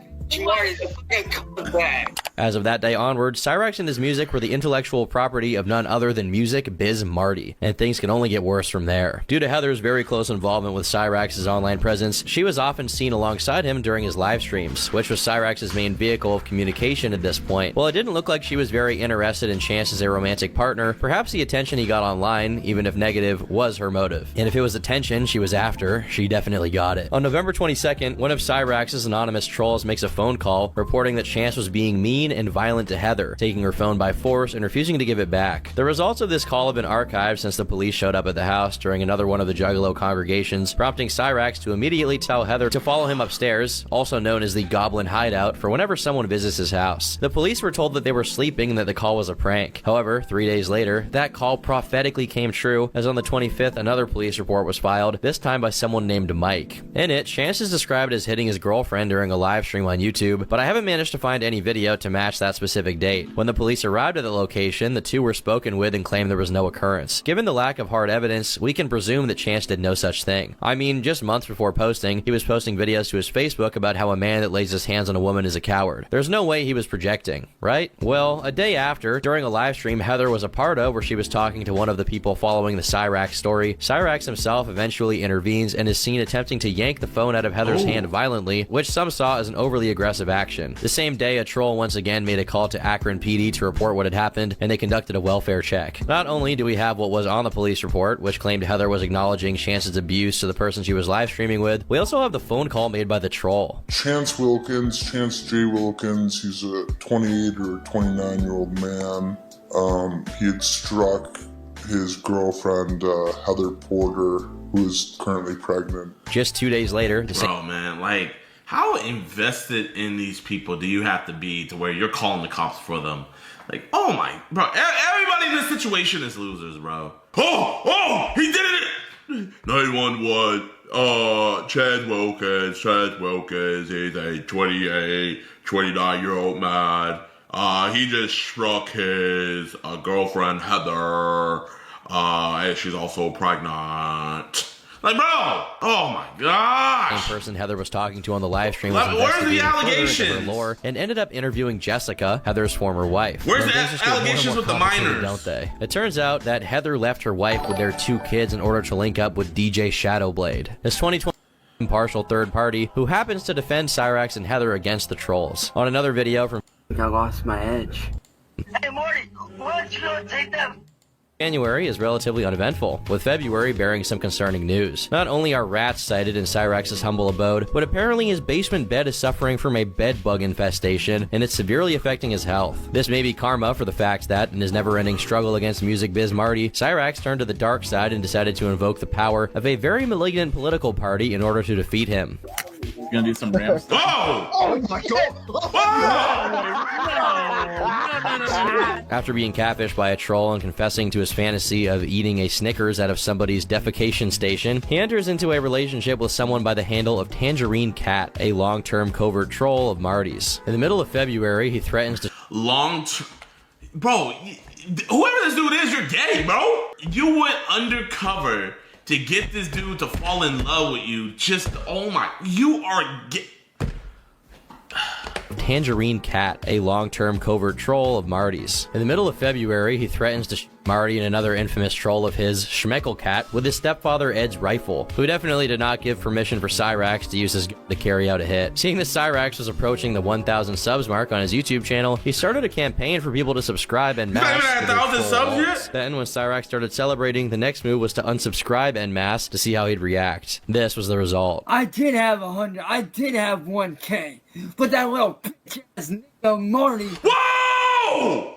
S23: As of that day onward, Cyrax and his music were the intellectual property of none other than Music Biz Marty, and things can only get worse from there. Due to Heather's very close involvement with Cyrax's online presence, she was often seen alongside him during his live streams, which was Cyrax's main vehicle of communication at this point. While it didn't look like she was very interested in Chance as a romantic partner, perhaps the attention he got online, even if negative, was her motive. And if it was attention she was after, she definitely got it. On November 22nd, one of Cyrax's anonymous trolls makes a phone call reporting that Chance was being mean mean and violent to Heather, taking her phone by force and refusing to give it back. The results of this call have been archived since the police showed up at the house during another one of the Juggalo congregations, prompting Cyrax to immediately tell Heather to follow him upstairs, also known as the Goblin Hideout, for whenever someone visits his house. The police were told that they were sleeping and that the call was a prank. However, 3 days later, that call prophetically came true, as on the 25th another police report was filed, this time by someone named Mike. In it, Chance is described as hitting his girlfriend during a live stream on YouTube, but I haven't managed to find any video to match that specific date. When the police arrived at the location, the two were spoken with and claimed there was no occurrence. Given the lack of hard evidence, we can presume that Chance did no such thing. I mean, just months before posting, he was posting videos to his Facebook about how a man that lays his hands on a woman is a coward. There's no way he was projecting, right? Well, a day after, during a live stream Heather was a part of where she was talking to one of the people following the Cyrax story, Cyrax himself eventually intervenes and is seen attempting to yank the phone out of Heather's hand violently, which some saw as an overly aggressive action. The same day, a troll once again made a call to Akron PD to report what had happened, and they conducted a welfare check. Not only do we have what was on the police report, which claimed Heather was acknowledging Chance's abuse to the person she was live streaming with, we also have the phone call made by the troll.
S9: Chance J. Wilkins, he's a 28 or 29-year-old man. He had struck his girlfriend, Heather Porter, who is currently pregnant.
S23: Just 2 days later,
S2: Bro, man, like, how invested in these people do you have to be to where you're calling the cops for them? Like, oh my, bro, everybody in this situation is losers, bro. Oh, he did it! 911, Chad Wilkins, he's a 29-year-old man. He just struck his girlfriend, Heather, and she's also pregnant. Like, bro, oh my gosh.
S23: The person Heather was talking to on the live stream was
S2: Where's the
S23: investigating further into
S2: allegations?
S23: her lore and ended up interviewing Jessica, Heather's former wife.
S2: Where's
S23: Now,
S2: the
S23: things just get more and
S2: allegations
S23: more
S2: with the
S23: complicated,
S2: minors?
S23: Don't they? It turns out that Heather left her wife with their 2 kids in order to link up with DJ Shadowblade, this 2020 impartial third party who happens to defend Cyrax and Heather against the trolls. On another video from
S7: I lost my edge.
S10: Hey, Marty, why don't you go take that
S23: January is relatively uneventful, with February bearing some concerning news. Not only are rats sighted in Cyrax's humble abode, but apparently his basement bed is suffering from a bed bug infestation, and it's severely affecting his health. This may be karma for the fact that, in his never-ending struggle against music biz Marty, Cyrax turned to the dark side and decided to invoke the power of a very malignant political party in order to defeat him.
S11: You gonna do some Rams?
S10: Oh my god!
S23: After being catfished by a troll and confessing to his fantasy of eating a Snickers out of somebody's defecation station, he enters into a relationship with someone by the handle of Tangerine Cat, a long-term covert troll of Marty's. In the middle of February, he threatens to
S2: Bro, whoever this dude is, you're gay, bro. You went undercover to get this dude to fall in love with you. Just, oh my, you are gay.
S23: Tangerine Cat, a long-term covert troll of Marty's. In the middle of February, he threatens to shoot Marty and another infamous troll of his, Schmeckle Cat, with his stepfather Ed's rifle, who definitely did not give permission for Cyrax to use his gun to carry out a hit. Seeing that Cyrax was approaching the 1,000 subs mark on his YouTube channel, he started a campaign for people to subscribe en masse.
S2: He's not even at 1,000 subs yet?
S23: Then, when Cyrax started celebrating, the next move was to unsubscribe en masse to see how he'd react. This was the result.
S7: I did have 100. I did have 1K, but that little bitch ass nigga Marty.
S2: Whoa!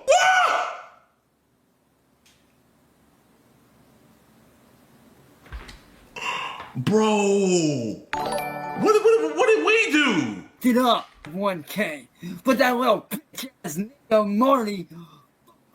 S2: Bro, what did we do?
S7: Get up, 1K, but that little bitch ass nigga Marty.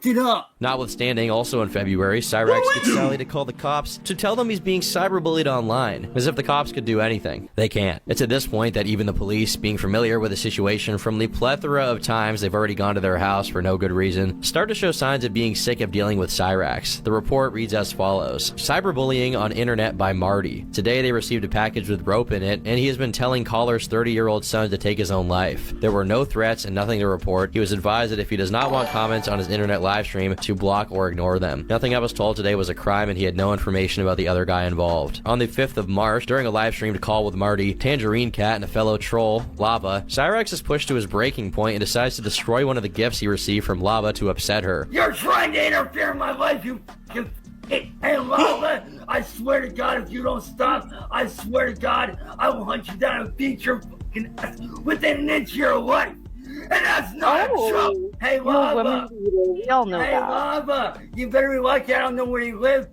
S7: Get up.
S23: Notwithstanding, also in February, Cyrax gets Sally to call the cops to tell them he's being cyberbullied online, as if the cops could do anything. They can't. It's at this point that even the police, being familiar with the situation from the plethora of times they've already gone to their house for no good reason, start to show signs of being sick of dealing with Cyrax. The report reads as follows: cyberbullying on internet by Marty. Today they received a package with rope in it, and he has been telling caller's 30-year-old son to take his own life. There were no threats and nothing to report. He was advised that if he does not want comments on his internet live stream, to block or ignore them. Nothing I was told today was a crime, and he had no information about the other guy involved. On the 5th of March, during a live streamed call with Marty, Tangerine Cat, and a fellow troll, Lava, Cyrax is pushed to his breaking point and decides to destroy one of the gifts he received from Lava to upset her.
S7: You're trying to interfere in my life, you fucking. Hey, Lava, I swear to God, if you don't stop, I swear to God, I will hunt you down and beat your fucking ass within an inch of your life. And that's not a joke. Hey, Lava.
S12: We all know
S7: hey,
S12: that.
S7: Lava. You better be lucky I don't know where you live.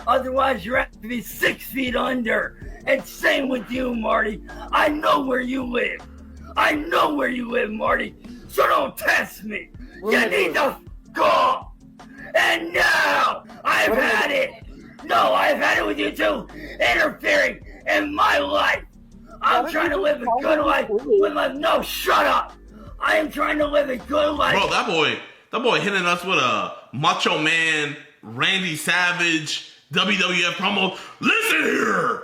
S7: Otherwise, you're have to be 6 feet under. And same with you, Marty. I know where you live. I know where you live, Marty. So don't test me. You need to go. And now I've had it. No, I've had it with you two interfering in my life. I'm trying to live a good life with my. No, shut up. I am trying to live a good life.
S2: Bro, that boy hitting us with a Macho Man, Randy Savage, WWF promo. Listen here,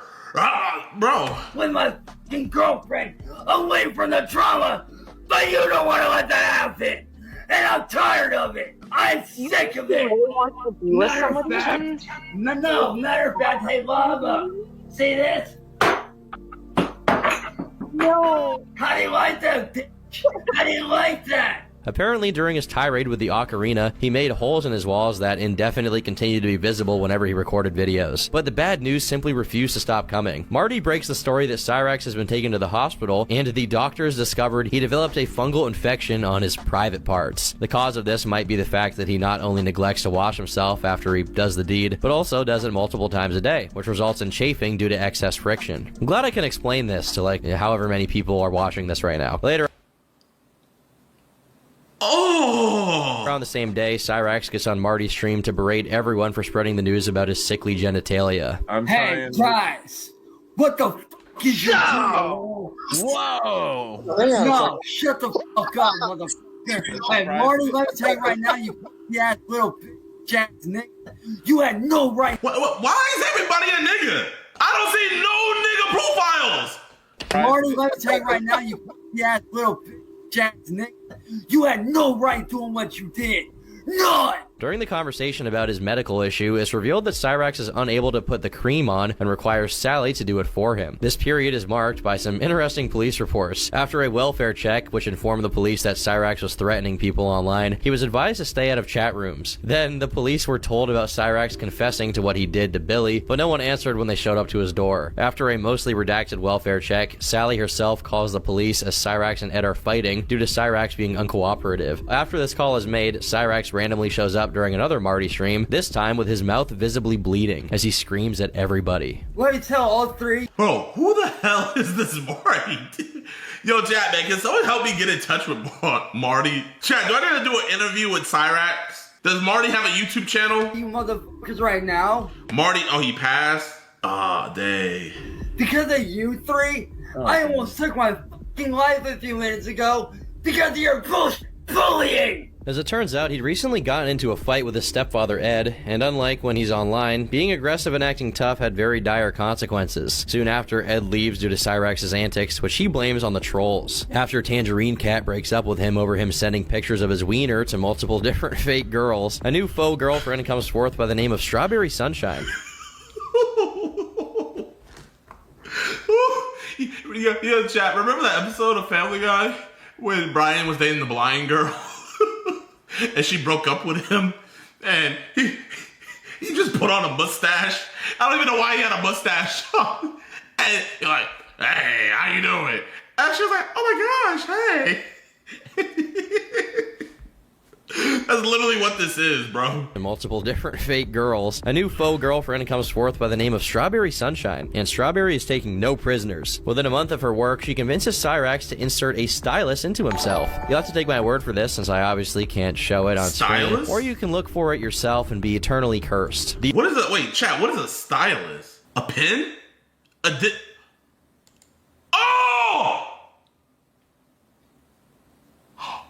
S2: bro.
S7: With my fucking girlfriend, away from the trauma, but you don't want to let that happen. And I'm tired of it. I'm sick of it. Matter of fact, hey, Lava, see this?
S12: No.
S7: How do you like that, bitch? How do you like that?
S23: Apparently, during his tirade with the ocarina, he made holes in his walls that indefinitely continued to be visible whenever he recorded videos. But the bad news simply refused to stop coming. Marty breaks the story that Cyrax has been taken to the hospital, and the doctors discovered he developed a fungal infection on his private parts. The cause of this might be the fact that he not only neglects to wash himself after he does the deed, but also does it multiple times a day, which results in chafing due to excess friction. I'm glad I can explain this to however many people are watching this right now. Later. Around the same day, Cyrax gets on Marty's stream to berate everyone for spreading the news about his sickly genitalia.
S7: Hey, guys, what the fuck is your deal?
S11: Whoa!
S7: No, shut the fuck up, motherfucker. Hey, Marty, let me tell you right now, you ass little bitch ass nigga. You had no right.
S2: Why is everybody a nigga? I don't see no nigga profiles.
S7: Marty, let me tell you right now, you ass little bitch ass nigga. You had no right doing what you did. None!
S23: During the conversation about his medical issue, it's revealed that Cyrax is unable to put the cream on and requires Sally to do it for him. This period is marked by some interesting police reports. After a welfare check, which informed the police that Cyrax was threatening people online, he was advised to stay out of chat rooms. Then, the police were told about Cyrax confessing to what he did to Billy, but no one answered when they showed up to his door. After a mostly redacted welfare check, Sally herself calls the police as Cyrax and Ed are fighting due to Cyrax being uncooperative. After this call is made, Cyrax randomly shows up during another Marty stream, this time with his mouth visibly bleeding as he screams at everybody.
S7: Let me tell all three.
S2: Bro, who the hell is this Marty? Yo, chat, man, can someone help me get in touch with Marty? Chat, do I need to do an interview with Cyrax? Does Marty have a YouTube channel?
S7: You motherfuckers right now.
S2: Marty, oh, he passed? Ah, dang.
S7: Because of you three, I almost took my fucking life a few minutes ago because of your bullshit bullying.
S23: As it turns out, he'd recently gotten into a fight with his stepfather Ed, and unlike when he's online, being aggressive and acting tough had very dire consequences. Soon after, Ed leaves due to Cyrax's antics, which he blames on the trolls. After Tangerine Cat breaks up with him over him sending pictures of his wiener to multiple different fake girls, a new faux girlfriend comes forth by the name of Strawberry Sunshine.
S2: Yo, chat, remember that episode of Family Guy when Brian was dating the blind girl? And she broke up with him, and he just put on a mustache. I don't even know why he had a mustache. And you're like, hey, how you doing? And she was like, oh my gosh, hey. That's literally what this is, bro.
S23: Multiple different fake girls. A new faux girlfriend comes forth by the name of Strawberry Sunshine, and Strawberry is taking no prisoners. Within a month of her work, she convinces Cyrax to insert a stylus into himself. You'll have to take my word for this, since I obviously can't show it on screen. Or you can look for it yourself and be eternally cursed.
S2: What is it? Wait, chat, what is a stylus? A pin? Oh!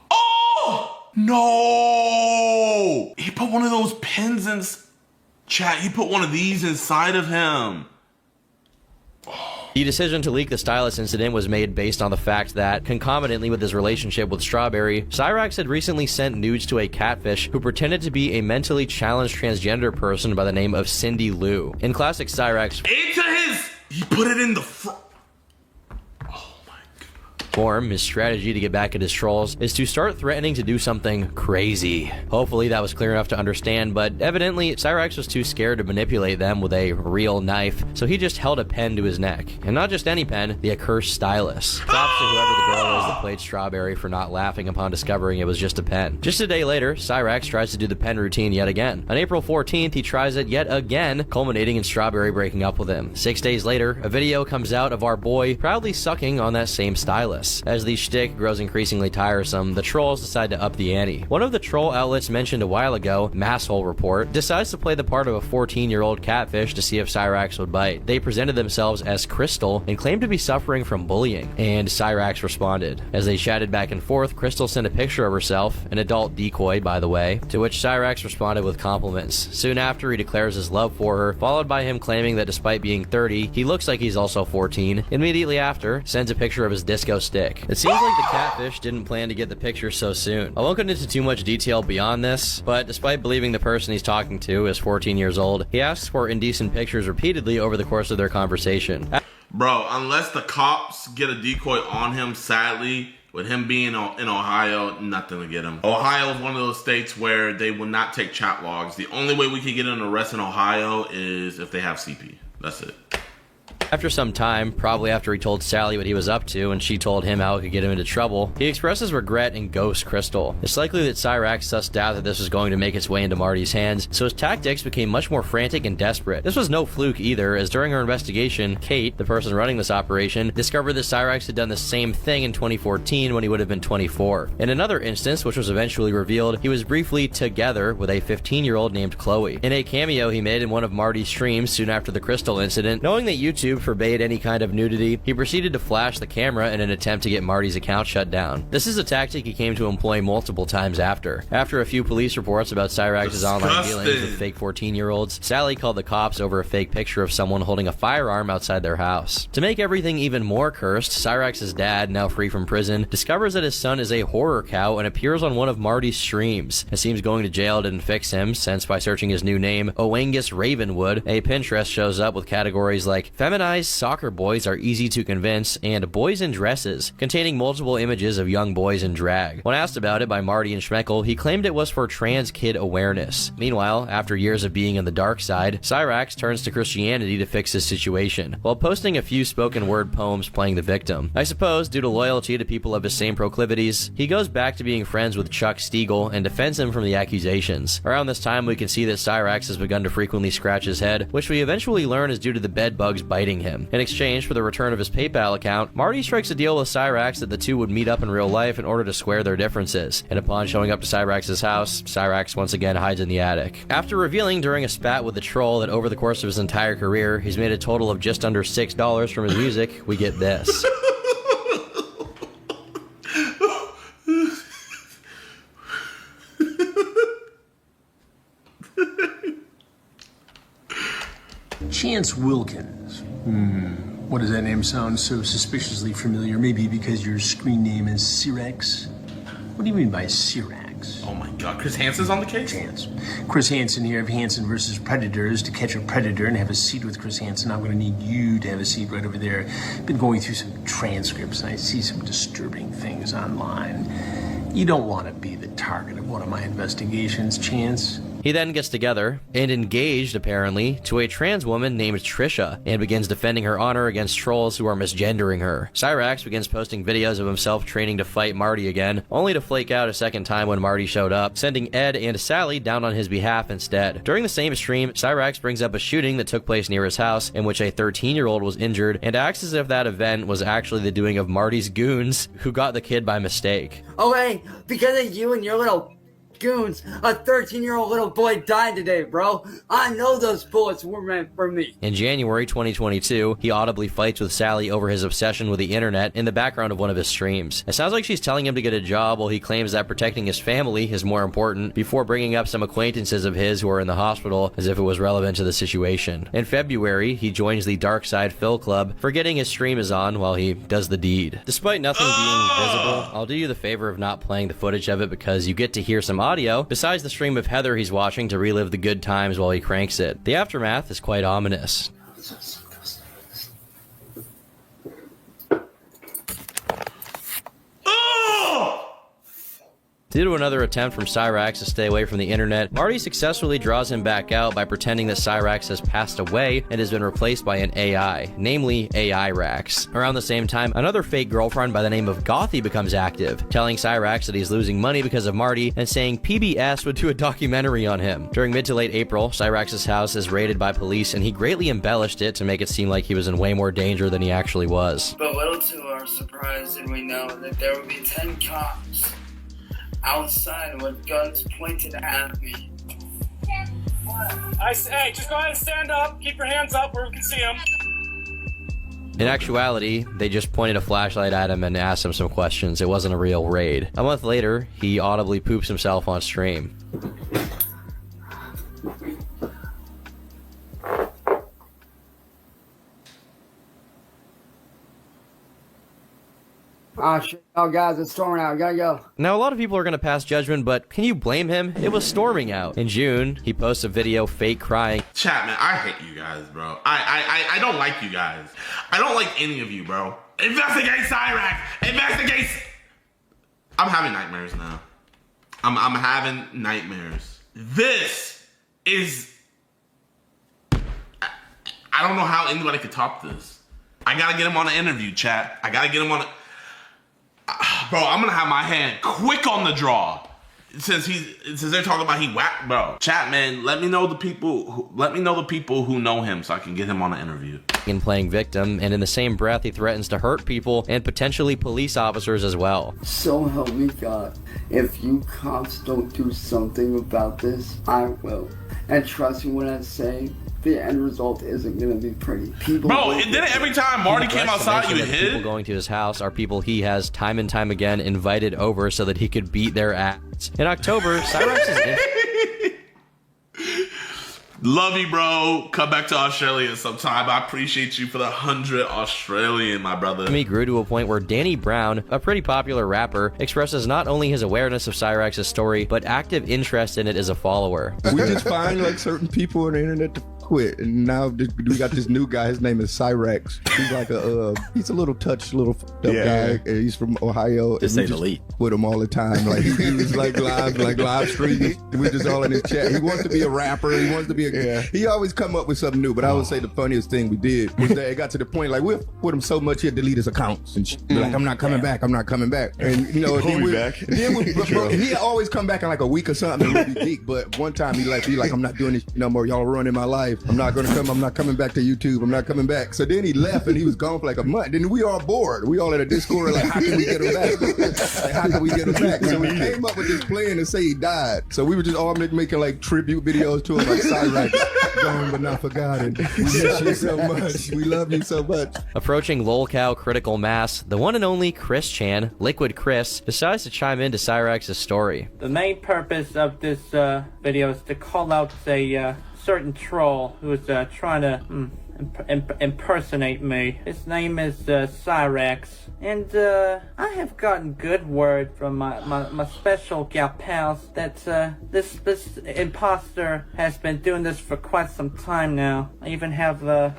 S2: Oh! No! He put one of those pins in... Chat, he put one of these inside of him.
S23: The decision to leak the stylus incident was made based on the fact that, concomitantly with his relationship with Strawberry, Cyrax had recently sent nudes to a catfish who pretended to be a mentally challenged transgender person by the name of Cindy Lou. In classic Cyrax...
S2: He put it in the front. Oh my
S23: form, his strategy to get back at his trolls is to start threatening to do something crazy. Hopefully that was clear enough to understand, but evidently Cyrax was too scared to manipulate them with a real knife, so he just held a pen to his neck. And not just any pen, the accursed stylus. Props to whoever the girl was that played Strawberry for not laughing upon discovering it was just a pen. Just a day later, Cyrax tries to do the pen routine yet again. On April 14th, he tries it yet again, culminating in Strawberry breaking up with him. 6 days later, a video comes out of our boy proudly sucking on that same stylus. As the shtick grows increasingly tiresome, the trolls decide to up the ante. One of the troll outlets mentioned a while ago, Masshole Report, decides to play the part of a 14-year-old catfish to see if Cyrax would bite. They presented themselves as Crystal and claimed to be suffering from bullying, and Cyrax responded. As they chatted back and forth, Crystal sent a picture of herself, an adult decoy by the way, to which Cyrax responded with compliments. Soon after, he declares his love for her, followed by him claiming that despite being 30, he looks like he's also 14. Immediately after, sends a picture of his disco stick. It seems like the catfish didn't plan to get the picture so soon. I won't get into too much detail beyond this, but despite believing the person he's talking to is 14 years old, he asks for indecent pictures repeatedly over the course of their conversation.
S2: Bro, unless the cops get a decoy on him, sadly, with him being in Ohio, nothing to get him. Ohio is one of those states where they will not take chat logs. The only way we can get an arrest in Ohio is if they have CP. That's it.
S23: After some time, probably after he told Sally what he was up to and she told him how it could get him into trouble, he expresses regret and ghosts Crystal. It's likely that Cyrax sussed out that this was going to make its way into Marty's hands, so his tactics became much more frantic and desperate. This was no fluke either, as during her investigation, Kate, the person running this operation, discovered that Cyrax had done the same thing in 2014 when he would have been 24. In another instance, which was eventually revealed, he was briefly together with a 15-year-old named Chloe. In a cameo he made in one of Marty's streams soon after the Crystal incident, knowing that YouTube forbade any kind of nudity, he proceeded to flash the camera in an attempt to get Marty's account shut down. This is a tactic he came to employ multiple times after. After a few police reports about Cyrax's online dealings with fake 14-year-olds, Sally called the cops over a fake picture of someone holding a firearm outside their house. To make everything even more cursed, Cyrax's dad, now free from prison, discovers that his son is a horror cow and appears on one of Marty's streams. It seems going to jail didn't fix him, since by searching his new name, Oangus Ravenwood, a Pinterest shows up with categories like feminized soccer boys are easy to convince and boys in dresses, containing multiple images of young boys in drag. When asked about it by Marty and Schmeckel, he claimed it was for trans kid awareness. Meanwhile, after years of being on the dark side, Cyrax turns to Christianity to fix his situation, while posting a few spoken word poems playing the victim. I suppose, due to loyalty to people of his same proclivities, he goes back to being friends with Chuck Stiegel and defends him from the accusations. Around this time, we can see that Cyrax has begun to frequently scratch his head, which we eventually learn is due to the bed bugs biting him. In exchange for the return of his PayPal account, Marty strikes a deal with Cyrax that the two would meet up in real life in order to square their differences, and upon showing up to Cyrax's house, Cyrax once again hides in the attic. After revealing during a spat with the troll that over the course of his entire career, he's made a total of just under $6 from his music, we get this.
S12: Chance Wilkins. What does that name sound so suspiciously familiar? Maybe because your screen name is Cyrax? What do you mean by Cyrax?
S2: Oh my god, Chris Hansen's on the case?
S12: Chance. Chris Hansen here of Hansen vs. Predators. To catch a predator and have a seat with Chris Hansen, I'm going to need you to have a seat right over there. Been going through some transcripts and I see some disturbing things online. You don't want to be the target of one of my investigations, Chance.
S23: He then gets together, and engaged apparently, to a trans woman named Trisha, and begins defending her honor against trolls who are misgendering her. Cyrax begins posting videos of himself training to fight Marty again, only to flake out a second time when Marty showed up, sending Ed and Sally down on his behalf instead. During the same stream, Cyrax brings up a shooting that took place near his house, in which a 13-year-old was injured, and acts as if that event was actually the doing of Marty's goons, who got the kid by mistake.
S19: Okay, because of you and your little goons, a 13-year-old little boy died today, bro. I know those bullets were meant for me.
S23: In January 2022, he audibly fights with Sally over his obsession with the internet in the background of one of his streams. It sounds like she's telling him to get a job while he claims that protecting his family is more important, before bringing up some acquaintances of his who are in the hospital as if it was relevant to the situation. In February, he joins the Dark Side Phil Club, forgetting his stream is on while he does the deed. Despite nothing being visible, I'll do you the favor of not playing the footage of it because you get to hear some audio, besides the stream of Heather he's watching to relive the good times while he cranks it. The aftermath is quite ominous. Due to another attempt from Cyrax to stay away from the internet, Marty successfully draws him back out by pretending that Cyrax has passed away and has been replaced by an AI, namely AI Rax. Around the same time, another fake girlfriend by the name of Gothy becomes active, telling Cyrax that he's losing money because of Marty and saying PBS would do a documentary on him. During mid to late April, Cyrax's house is raided by police and he greatly embellished it to make it seem like he was in way more danger than he actually was.
S19: But little to our surprise did we know that there would be 10 cops outside with guns pointed at me.
S5: Hey, just go ahead and stand up. Keep your hands up where we can see them.
S23: In actuality, they just pointed a flashlight at him and asked him some questions. It wasn't a real raid. A month later, he audibly poops himself on stream.
S7: Oh shit, oh guys, it's storming out, gotta go.
S23: Now, a lot of people are going to pass judgment, but can you blame him? It was storming out. In June, he posts a video fake crying.
S2: Chat, man, I hate you guys, bro. I don't like you guys. I don't like any of you, bro. Investigate Cyrax! Investigate! I'm having nightmares now. I'm having nightmares. This is... I don't know how anybody could top this. I gotta get him on an interview, chat. I gotta get him on a... Bro, I'm gonna have my hand quick on the draw. Since they're talking about he whacked, bro. Chat, man, let me know the people who know him so I can get him on an interview.
S23: And playing victim, and in the same breath, he threatens to hurt people and potentially police officers as well.
S7: So help me God, if you cops don't do something about this, I will. And trust me when I say, the end result isn't gonna be pretty. People
S2: bro, and then every time Marty came outside, you hid?
S23: People going to his house are people he has time and time again invited over so that he could beat their ass. In October, Cyrax is
S2: love you, bro. Come back to Australia sometime. I appreciate you for the 100 Australian, my brother.
S23: He grew to a point where Danny Brown, a pretty popular rapper, expresses not only his awareness of Cyrax's story, but active interest in it as a follower.
S20: We just find like certain people on the internet to quit, and now we got this new guy. His name is Cyrax. He's like he's a little fucked up guy. And he's from Ohio.
S11: To say the least.
S20: With him all the time. Like he was like live streaming. We just all in his chat. He wants to be a rapper. He wants to be he always come up with something new. But I would say the funniest thing we did was that it got to the point like we'll with him so much he'd delete his accounts and be like, I'm not coming back. I'm not coming back. And you know, then he always come back in like a week or something and we'd be geek. But one time he like I'm not doing this no more. Y'all ruining my life. I'm not coming back to YouTube. I'm not coming back. So then he left and he was gone for like a month. Then we all bored. We all in a Discord like, how can we get him back? How can we get him back? So we came up with this plan to say he died. So we were just all making like tribute videos to him like Cyrax, gone but not forgotten. We miss you so much. We love you so much.
S23: Approaching lolcow critical mass, the one and only Chris Chan, Liquid Chris, decides to chime into Cyrax's story.
S21: The main purpose of this video is to call out a certain troll who is trying to impersonate me. His name is Cyrax, and I have gotten good word from my special gal pals that this imposter has been doing this for quite some time now. I even have a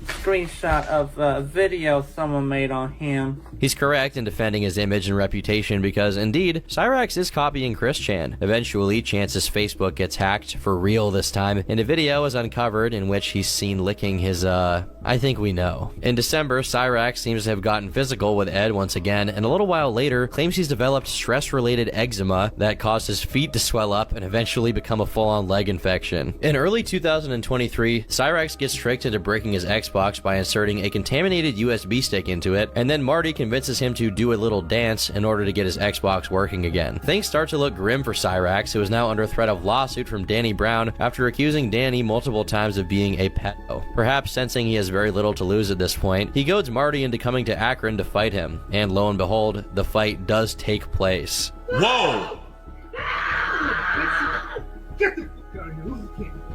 S21: screenshot of a video someone made on him.
S23: He's correct in defending his image and reputation because, indeed, Cyrax is copying Chris Chan. Eventually, Chance's Facebook gets hacked, for real this time, and a video is uncovered in which he's seen licking his, I think we know. In December, Cyrax seems to have gotten physical with Ed once again, and a little while later, claims he's developed stress-related eczema that caused his feet to swell up and eventually become a full-on leg infection. In early 2023, Cyrax gets tricked into breaking his Xbox by inserting a contaminated USB stick into it, and then Marty convinces him to do a little dance in order to get his Xbox working again. Things start to look grim for Cyrax, who is now under threat of lawsuit from Danny Brown after accusing Danny multiple times of being a pedo. Perhaps sensing he has very little to lose at this point, he goads Marty into coming to Akron to fight him, and lo and behold, the fight does take place.
S2: Whoa!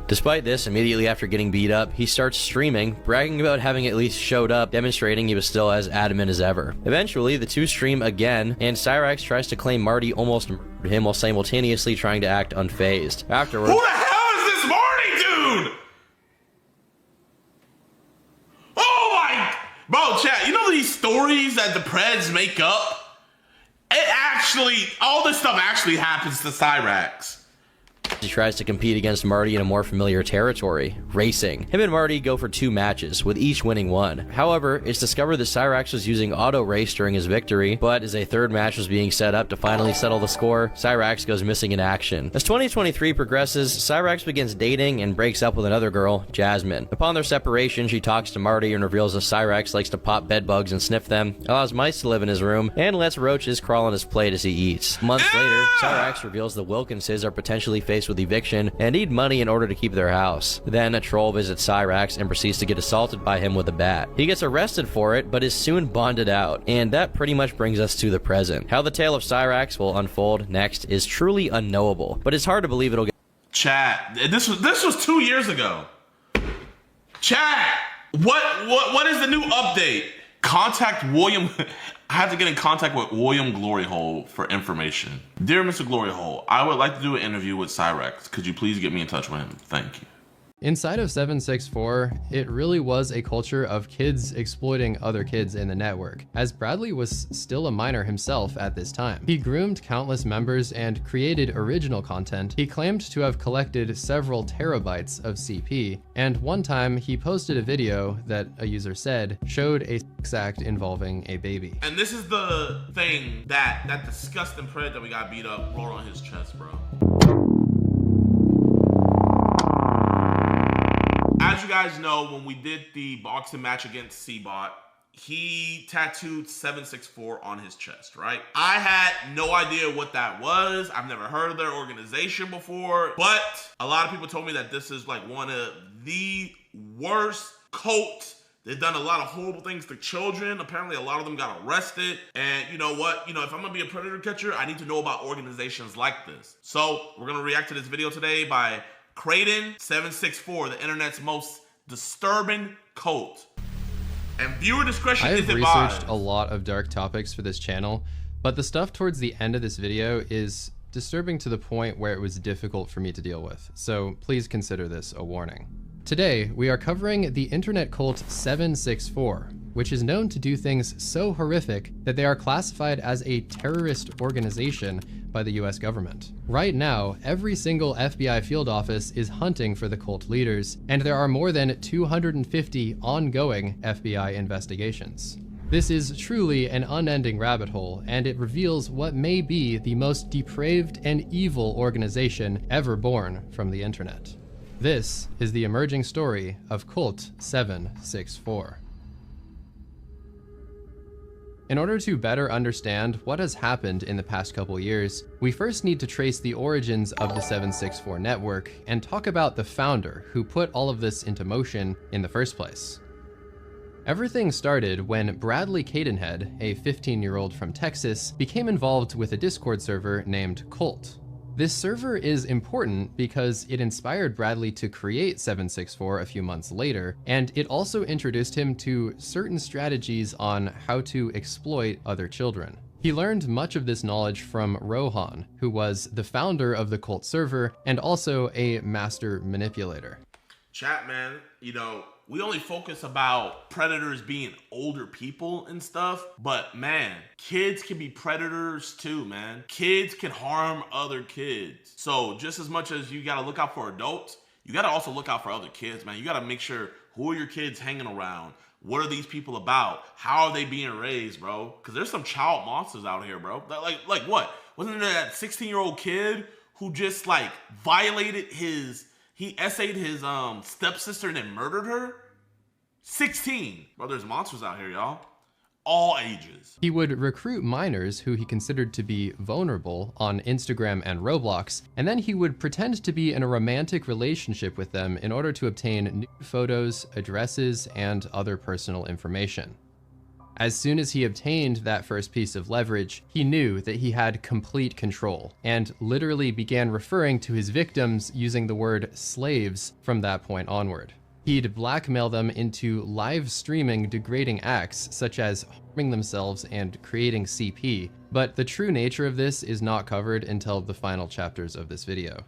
S23: Despite this, immediately after getting beat up, he starts streaming, bragging about having at least showed up, demonstrating he was still as adamant as ever. Eventually, the two stream again, and Cyrax tries to claim Marty almost murdered him while simultaneously trying to act unfazed. Afterwards,
S2: who the hell is this Marty dude? Oh my... Bro, chat, you know these stories that the Preds make up? It all this stuff actually happens to Cyrax.
S23: He tries to compete against Marty in a more familiar territory, racing. Him and Marty go for 2 matches, with each winning one. However, it's discovered that Cyrax was using auto race during his victory, but as a 3rd match was being set up to finally settle the score, Cyrax goes missing in action. As 2023 progresses, Cyrax begins dating and breaks up with another girl, Jasmine. Upon their separation, she talks to Marty and reveals that Cyrax likes to pop bed bugs and sniff them, allows mice to live in his room, and lets roaches crawl on his plate as he eats. Months later, Cyrax reveals the Wilkinses are potentially faced with eviction and need money in order to keep their house. Then a troll visits Cyrax and proceeds to get assaulted by him with a bat. He gets arrested for it, but is soon bonded out. And that pretty much brings us to the present. How the tale of Cyrax will unfold next is truly unknowable, but it's hard to believe it'll get—
S2: Chat, this was 2 years ago. Chat, what is the new update? Contact William. I have to get in contact with William Gloryhole for information. Dear Mr. Gloryhole, I would like to do an interview with Cyrax. Could you please get me in touch with him? Thank you.
S13: Inside of 764, it really was a culture of kids exploiting other kids in the network, as Bradley was still a minor himself at this time. He groomed countless members and created original content. He claimed to have collected several terabytes of CP, and one time he posted a video that a user said showed a sex act involving a baby.
S2: And this is the thing that disgusting pred that we got beat up rolled on his chest, bro. As you guys know, when we did the boxing match against C-Bot, he tattooed 764 on his chest, right? I had no idea what that was. I've never heard of their organization before, but a lot of people told me that this is like one of the worst cults. They've done a lot of horrible things to children. Apparently, a lot of them got arrested. And you know what? You know, if I'm gonna be a predator catcher, I need to know about organizations like this. So we're gonna react to this video today by Kraden764, the internet's most disturbing cult. And viewer discretion is advised.
S13: I have researched a lot of dark topics for this channel, but the stuff towards the end of this video is disturbing to the point where it was difficult for me to deal with. So please consider this a warning. Today, we are covering the internet cult 764, which is known to do things so horrific that they are classified as a terrorist organization by the US government. Right now, every single FBI field office is hunting for the cult leaders, and there are more than 250 ongoing FBI investigations. This is truly an unending rabbit hole, and it reveals what may be the most depraved and evil organization ever born from the internet. This is the emerging story of Cult 764. In order to better understand what has happened in the past couple years, we first need to trace the origins of the 764 network and talk about the founder who put all of this into motion in the first place. Everything started when Bradley Cadenhead, a 15-year-old from Texas, became involved with a Discord server named Cult. This server is important because it inspired Bradley to create 764 a few months later, and it also introduced him to certain strategies on how to exploit other children. He learned much of this knowledge from Rohan, who was the founder of the Cult server and also a master manipulator.
S2: Chat, man, you know, we only focus about predators being older people and stuff, but man, kids can be predators too, man. Kids can harm other kids. So just as much as you gotta look out for adults, you gotta also look out for other kids, man. You gotta make sure, who are your kids hanging around? What are these people about? How are they being raised, bro? Because there's some child monsters out here, bro. Like what? Wasn't there that 16-year-old kid who just like violated he essayed his stepsister and then murdered her? 16. Bro, there's monsters out here, y'all. All ages.
S13: He would recruit minors who he considered to be vulnerable on Instagram and Roblox, and then he would pretend to be in a romantic relationship with them in order to obtain nude photos, addresses, and other personal information. As soon as he obtained that first piece of leverage, he knew that he had complete control, and literally began referring to his victims using the word slaves from that point onward. He'd blackmail them into live streaming degrading acts such as harming themselves and creating CP, but the true nature of this is not covered until the final chapters of this video.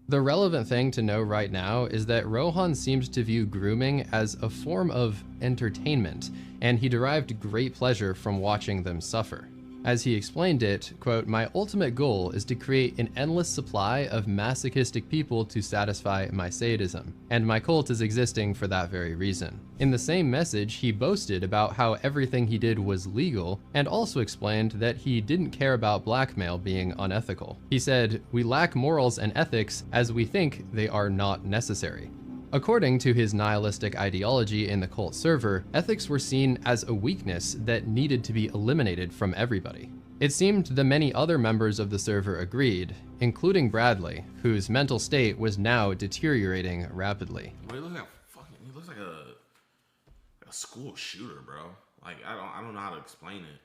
S13: The relevant thing to know right now is that Rohan seemed to view grooming as a form of entertainment, and he derived great pleasure from watching them suffer. As he explained it, quote, "My ultimate goal is to create an endless supply of masochistic people to satisfy my sadism, and my cult is existing for that very reason." In the same message, he boasted about how everything he did was legal, and also explained that he didn't care about blackmail being unethical. He said, "We lack morals and ethics as we think they are not necessary." According to his nihilistic ideology in the cult server, ethics were seen as a weakness that needed to be eliminated from everybody. It seemed the many other members of the server agreed, including Bradley, whose mental state was now deteriorating rapidly.
S2: He looks like a school shooter, bro. Like, I don't know how to explain it.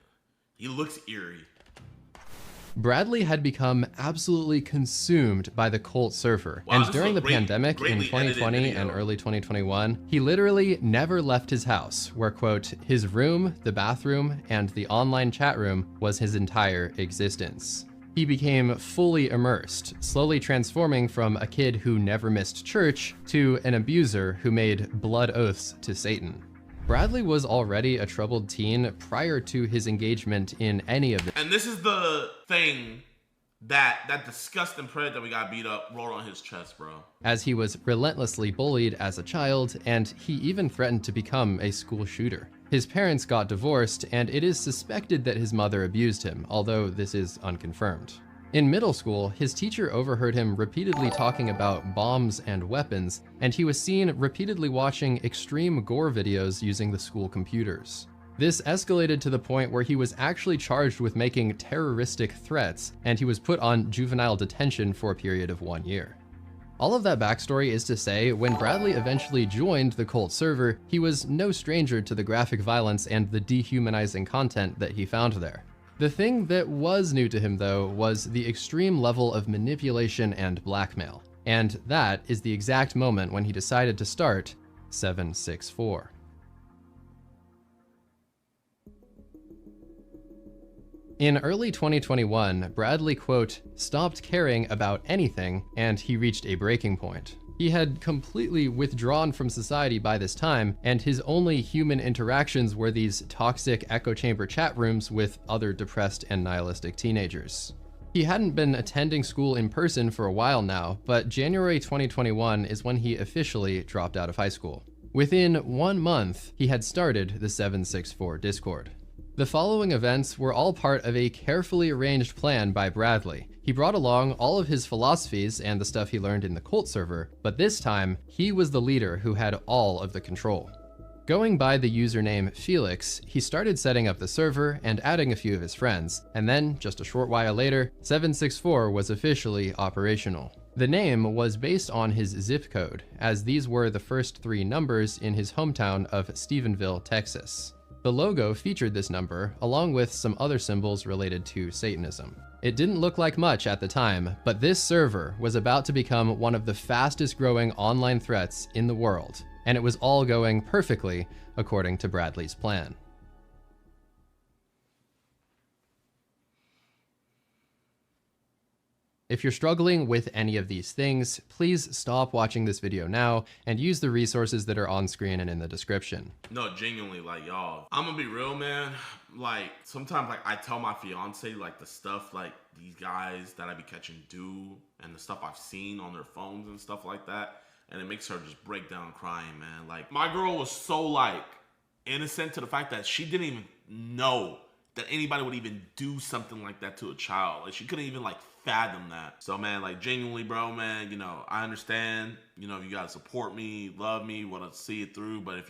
S2: He looks eerie.
S13: Bradley had become absolutely consumed by the cult server, and during the pandemic in 2020 and early 2021, he literally never left his house, where, quote, "his room, the bathroom, and the online chat room was his entire existence." He became fully immersed, slowly transforming from a kid who never missed church to an abuser who made blood oaths to Satan. Bradley was already a troubled teen prior to his engagement in any of the—
S2: And this is the thing that disgusting pred that we got beat up rolled on his chest, bro.
S13: As he was relentlessly bullied as a child, and he even threatened to become a school shooter. His parents got divorced, and it is suspected that his mother abused him, although this is unconfirmed. In middle school, his teacher overheard him repeatedly talking about bombs and weapons, and he was seen repeatedly watching extreme gore videos using the school computers. This escalated to the point where he was actually charged with making terroristic threats, and he was put on juvenile detention for a period of 1 year. All of that backstory is to say, when Bradley eventually joined the cult server, he was no stranger to the graphic violence and the dehumanizing content that he found there. The thing that was new to him, though, was the extreme level of manipulation and blackmail. And that is the exact moment when he decided to start 764. In early 2021, Bradley, quote, "stopped caring about anything," and he reached a breaking point. He had completely withdrawn from society by this time, and his only human interactions were these toxic echo chamber chat rooms with other depressed and nihilistic teenagers. He hadn't been attending school in person for a while now, but January 2021 is when he officially dropped out of high school. Within 1 month, he had started the 764 Discord. The following events were all part of a carefully arranged plan by Bradley. He brought along all of his philosophies and the stuff he learned in the cult server, but this time, he was the leader who had all of the control. Going by the username Felix, he started setting up the server and adding a few of his friends, and then, just a short while later, 764 was officially operational. The name was based on his zip code, as these were the first 3 numbers in his hometown of Stephenville, Texas. The logo featured this number, along with some other symbols related to Satanism. It didn't look like much at the time, but this server was about to become one of the fastest growing online threats in the world, and it was all going perfectly according to Bradley's plan. If you're struggling with any of these things, please stop watching this video now and use the resources that are on screen and in the description.
S2: No, genuinely, like, y'all, I'm gonna be real, man. Like, sometimes, like, I tell my fiance, like, the stuff, like, these guys that I be catching do, and the stuff I've seen on their phones and stuff like that, and it makes her just break down crying, man. Like, my girl was so, like, innocent to the fact that she didn't even know that anybody would even do something like that to a child. Like, she couldn't even, like, fathom that. So, man, like, genuinely, bro, man, you know, I understand, you know, you guys support me, love me, want to see it through, but if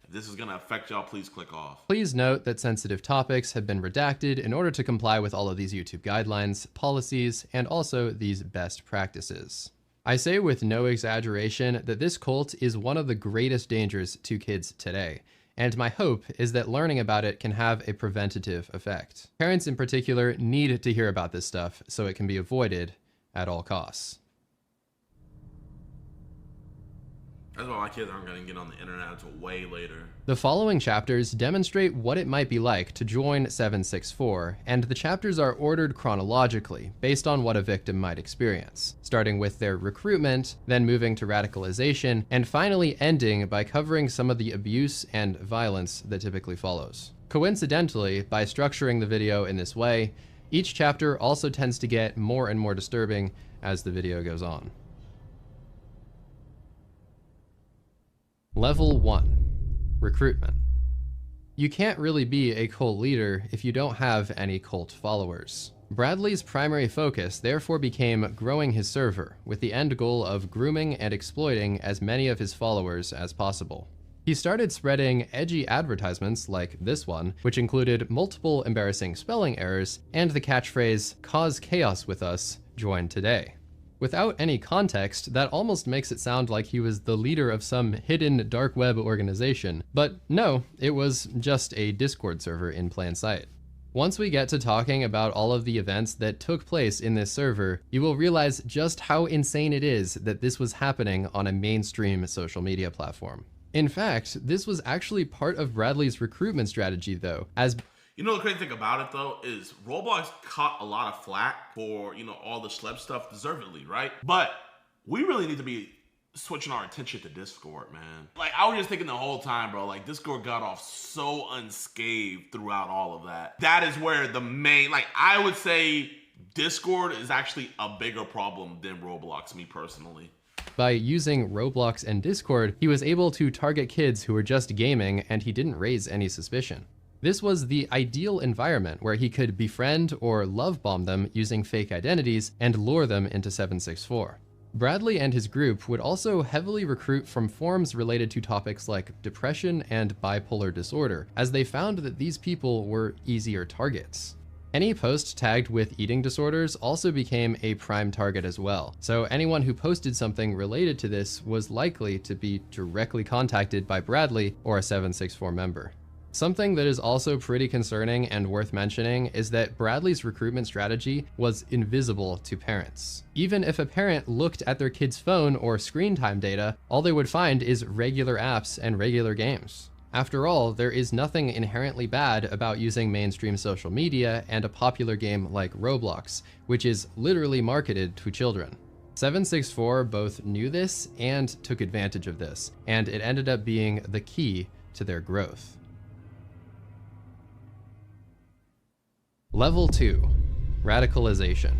S2: this is going to affect y'all, please click off.
S13: Please note that sensitive topics have been redacted in order to comply with all of these YouTube guidelines, policies, and also these best practices. I say with no exaggeration that this cult is one of the greatest dangers to kids today, and my hope is that learning about it can have a preventative effect. Parents in particular need to hear about this stuff so it can be avoided at all costs.
S2: That's why my kids aren't going to get on the internet until way later.
S13: The following chapters demonstrate what it might be like to join 764, and the chapters are ordered chronologically based on what a victim might experience, starting with their recruitment, then moving to radicalization, and finally ending by covering some of the abuse and violence that typically follows. Coincidentally, by structuring the video in this way, each chapter also tends to get more and more disturbing as the video goes on. Level 1. Recruitment. You can't really be a cult leader if you don't have any cult followers. Bradley's primary focus therefore became growing his server, with the end goal of grooming and exploiting as many of his followers as possible. He started spreading edgy advertisements like this one, which included multiple embarrassing spelling errors and the catchphrase, "Cause chaos with us, join today." Without any context, that almost makes it sound like he was the leader of some hidden dark web organization, but no, it was just a Discord server in plain sight. Once we get to talking about all of the events that took place in this server, you will realize just how insane it is that this was happening on a mainstream social media platform. In fact, this was actually part of Bradley's recruitment strategy though, as
S2: You know the crazy thing about it though is Roblox caught a lot of flack for, you know, all the schlep stuff, deservedly, right? But we really need to be switching our attention to Discord, man. Like, I was just thinking the whole time, bro, like Discord got off so unscathed throughout all of that. That is where the main, like, I would say Discord is actually a bigger problem than Roblox, me personally.
S13: By using Roblox and Discord, he was able to target kids who were just gaming and he didn't raise any suspicion. This was the ideal environment where he could befriend or love bomb them using fake identities and lure them into 764. Bradley and his group would also heavily recruit from forums related to topics like depression and bipolar disorder, as they found that these people were easier targets. Any post tagged with eating disorders also became a prime target as well, so anyone who posted something related to this was likely to be directly contacted by Bradley or a 764 member. Something that is also pretty concerning and worth mentioning is that Bradley's recruitment strategy was invisible to parents. Even if a parent looked at their kid's phone or screen time data, all they would find is regular apps and regular games. After all, there is nothing inherently bad about using mainstream social media and a popular game like Roblox, which is literally marketed to children. 764 both knew this and took advantage of this, and it ended up being the key to their growth. Level 2. Radicalization.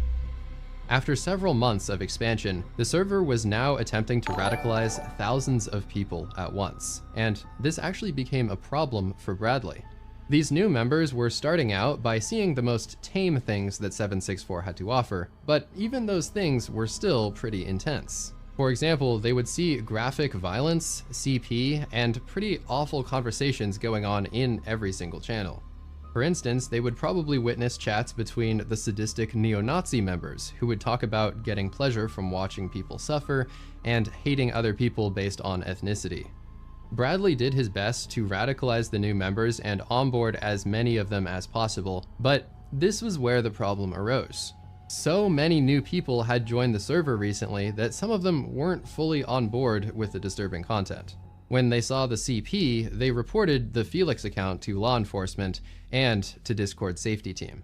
S13: After several months of expansion, the server was now attempting to radicalize thousands of people at once, and this actually became a problem for Bradley. These new members were starting out by seeing the most tame things that 764 had to offer, but even those things were still pretty intense. For example, they would see graphic violence, CP, and pretty awful conversations going on in every single channel. For instance, they would probably witness chats between the sadistic neo-Nazi members who would talk about getting pleasure from watching people suffer and hating other people based on ethnicity. Bradley did his best to radicalize the new members and onboard as many of them as possible, but this was where the problem arose. So many new people had joined the server recently that some of them weren't fully on board with the disturbing content. When they saw the CP, they reported the Felix account to law enforcement and to Discord safety team.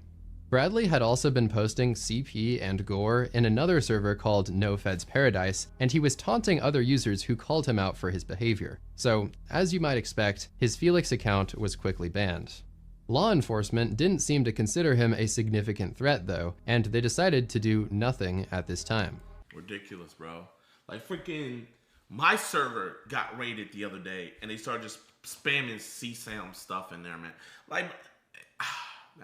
S13: Bradley had also been posting CP and gore in another server called No Feds Paradise, and he was taunting other users who called him out for his behavior. So, as you might expect, his Felix account was quickly banned. Law enforcement didn't seem to consider him a significant threat though, and they decided to do nothing at this time.
S2: Ridiculous, bro. Like freaking my server got raided the other day and they started just spamming CSAM stuff in there, man. Like,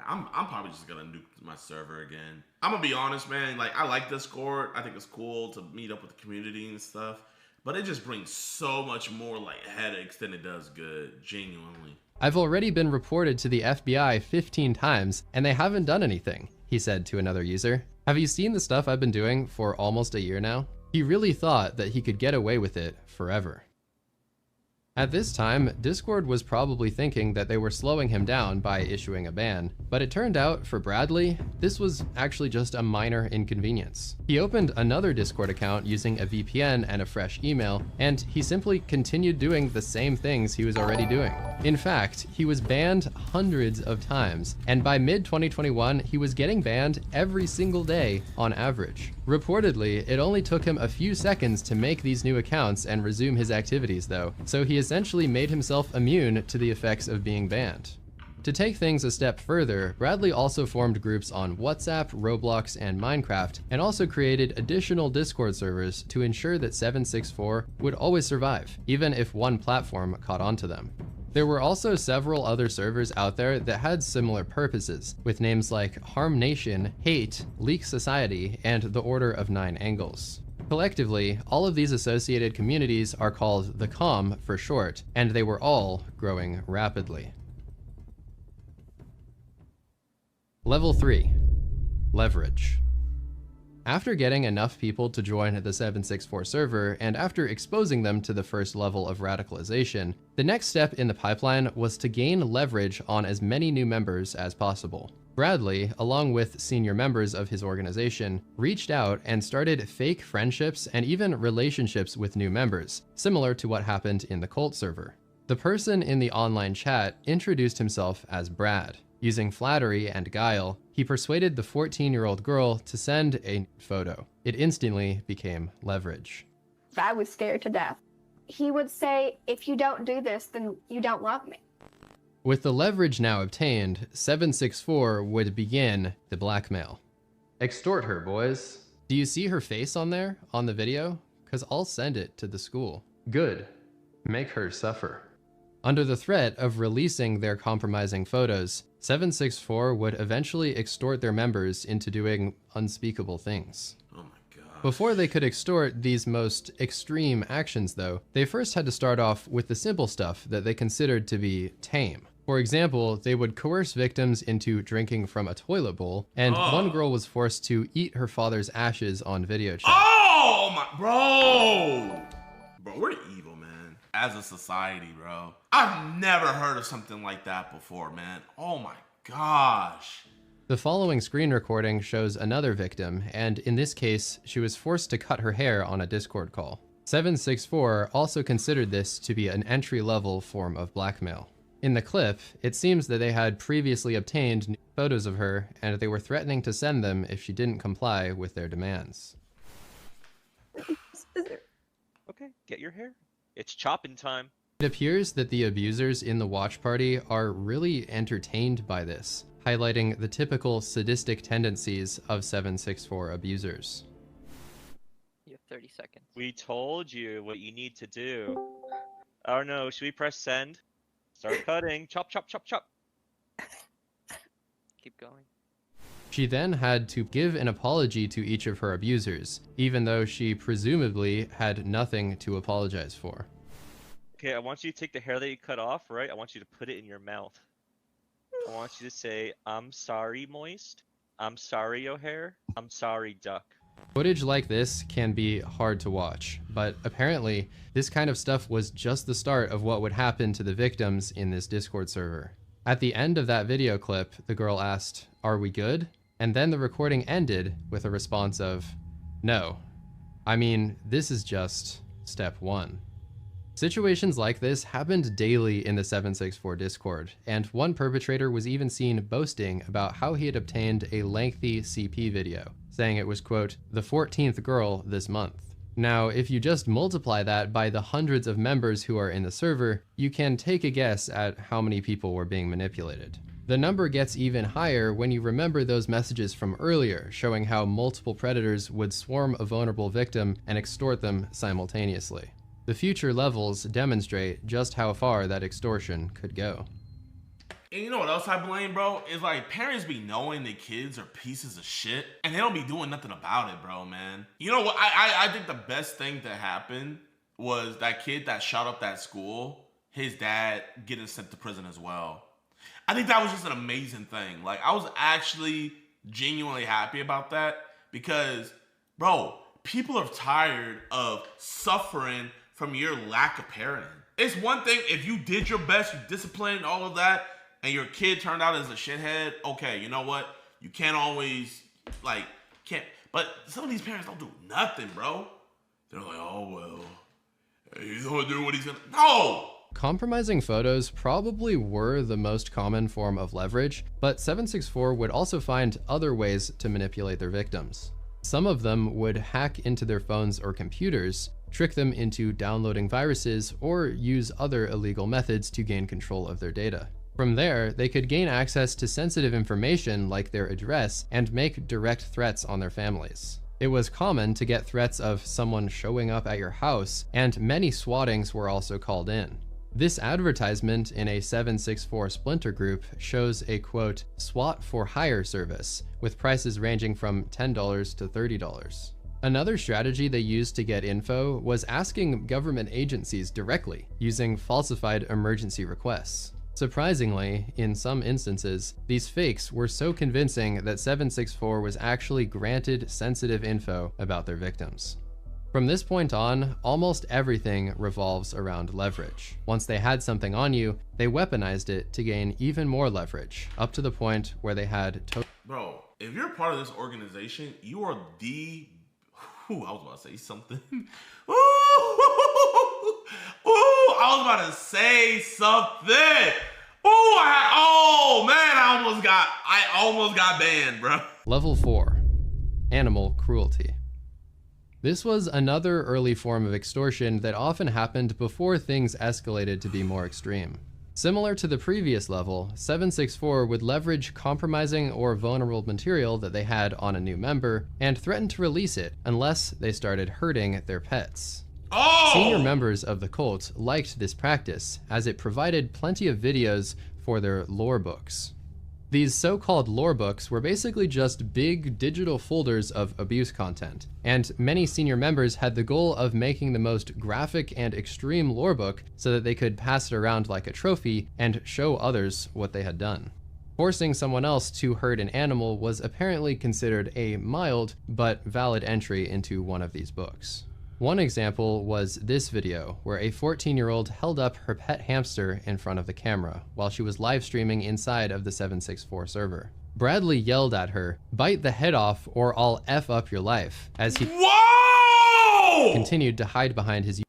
S2: I'm probably just gonna nuke my server again. I'm gonna be honest, man. Like, I like Discord. I think it's cool to meet up with the community and stuff, but it just brings so much more like headaches than it does good, genuinely.
S13: I've already been reported to the FBI 15 times and they haven't done anything, he said to another user. Have you seen the stuff I've been doing for almost a year now? He really thought that he could get away with it forever. At this time, Discord was probably thinking that they were slowing him down by issuing a ban, but it turned out for Bradley, this was actually just a minor inconvenience. He opened another Discord account using a VPN and a fresh email, and he simply continued doing the same things he was already doing. In fact, he was banned hundreds of times, and by mid-2021, he was getting banned every single day on average. Reportedly, it only took him a few seconds to make these new accounts and resume his activities though, so he essentially made himself immune to the effects of being banned. To take things a step further, Bradley also formed groups on WhatsApp, Roblox, and Minecraft, and also created additional Discord servers to ensure that 764 would always survive, even if one platform caught on to them. There were also several other servers out there that had similar purposes, with names like Harm Nation, Hate, Leak Society, and the Order of 9 Angles. Collectively, all of these associated communities are called the COM for short, and they were all growing rapidly. Level 3. Leverage. After getting enough people to join the 764 server, and after exposing them to the first level of radicalization, the next step in the pipeline was to gain leverage on as many new members as possible. Bradley, along with senior members of his organization, reached out and started fake friendships and even relationships with new members, similar to what happened in the cult server. The person in the online chat introduced himself as Brad. Using flattery and guile, he persuaded the 14-year-old girl to send a photo. It instantly became leverage.
S15: I was scared to death. He would say, if you don't do this, then you don't love me.
S13: With the leverage now obtained, 764 would begin the blackmail. Extort her, boys. Do you see her face on there, on the video? 'Cause I'll send it to the school. Good. Make her suffer. Under the threat of releasing their compromising photos, 764 would eventually extort their members into doing unspeakable things.
S2: Oh my god.
S13: Before they could extort these most extreme actions though, they first had to start off with the simple stuff that they considered to be tame. For example, they would coerce victims into drinking from a toilet bowl, and one girl was forced to eat her father's ashes on video chat.
S2: Oh my, bro! Bro, we're evil, man. As a society, bro. I've never heard of something like that before, man. Oh my gosh.
S13: The following screen recording shows another victim, and in this case, she was forced to cut her hair on a Discord call. 764 also considered this to be an entry-level form of blackmail. In the clip, it seems that they had previously obtained photos of her, and they were threatening to send them if she didn't comply with their demands.
S17: Okay, get your hair. It's chopping time.
S13: It appears that the abusers in the watch party are really entertained by this, highlighting the typical sadistic tendencies of 764 abusers.
S17: You have 30 seconds. We told you what you need to do. Oh no, should we press send? Start cutting. Chop, chop, chop, chop. Keep going.
S13: She then had to give an apology to each of her abusers, even though she presumably had nothing to apologize for.
S17: Okay, I want you to take the hair that you cut off, right? I want you to put it in your mouth. I want you to say, I'm sorry, Moist. I'm sorry, O'Hare. I'm sorry, Duck.
S13: Footage like this can be hard to watch, but apparently this kind of stuff was just the start of what would happen to the victims in this Discord server. At the end of that video clip, the girl asked, "Are we good?" And then the recording ended with a response of, "No. I mean, this is just step one." Situations like this happened daily in the 764 Discord, and one perpetrator was even seen boasting about how he had obtained a lengthy CP video, saying it was, quote, the 14th girl this month. Now, if you just multiply that by the hundreds of members who are in the server, you can take a guess at how many people were being manipulated. The number gets even higher when you remember those messages from earlier, showing how multiple predators would swarm a vulnerable victim and extort them simultaneously. The future levels demonstrate just how far that extortion could go.
S2: And you know what else I blame, bro? Is like parents be knowing their kids are pieces of shit and they don't be doing nothing about it, bro, man. You know what? I think the best thing that happened was that kid that shot up that school, his dad getting sent to prison as well. I think that was just an amazing thing. Like, I was actually genuinely happy about that because, bro, people are tired of suffering from your lack of parenting. It's one thing if you did your best, you disciplined, all of that, and your kid turned out as a shithead, okay, you know what? You can't always, like, can't, but some of these parents don't do nothing, bro. They're like, oh, well, he's gonna do what he's gonna, no!
S13: Compromising photos probably were the most common form of leverage, but 764 would also find other ways to manipulate their victims. Some of them would hack into their phones or computers, trick them into downloading viruses, or use other illegal methods to gain control of their data. From there, they could gain access to sensitive information like their address and make direct threats on their families. It was common to get threats of someone showing up at your house, and many swattings were also called in. This advertisement in a 764 splinter group shows a quote, SWAT for hire service, with prices ranging from $10 to $30. Another strategy they used to get info was asking government agencies directly, using falsified emergency requests. Surprisingly, in some instances, these fakes were so convincing that 764 was actually granted sensitive info about their victims. From this point on, almost everything revolves around leverage. Once they had something on you, they weaponized it to gain even more leverage, up to the point where they had
S2: Bro, if you're part of this organization, you are the... Ooh, I was about to say something. Ooh, I was about to say something. Oh man, I almost got banned, bro.
S13: Level 4, Animal Cruelty. This was another early form of extortion that often happened before things escalated to be more extreme. Similar to the previous level, 764 would leverage compromising or vulnerable material that they had on a new member and threaten to release it unless they started hurting their pets.
S2: Oh!
S13: Senior members of the cult liked this practice as it provided plenty of videos for their lore books. These so-called lore books were basically just big digital folders of abuse content, and many senior members had the goal of making the most graphic and extreme lore book so that they could pass it around like a trophy and show others what they had done. Forcing someone else to hurt an animal was apparently considered a mild but valid entry into one of these books. One example was this video, where a 14-year-old held up her pet hamster in front of the camera while she was live streaming inside of the 764 server. Bradley yelled at her, "Bite the head off or I'll F up your life," as he continued to hide behind his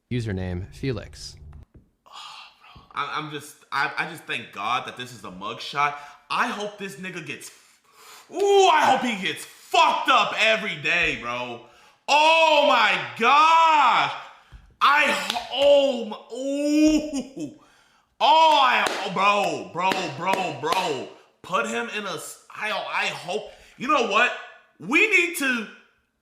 S13: username, Felix.
S2: I just thank God that this is a mugshot. I hope this nigga gets... Ooh, I hope he gets fucked up every day, bro. Oh my gosh! Bro. Put him in a... I hope... You know what?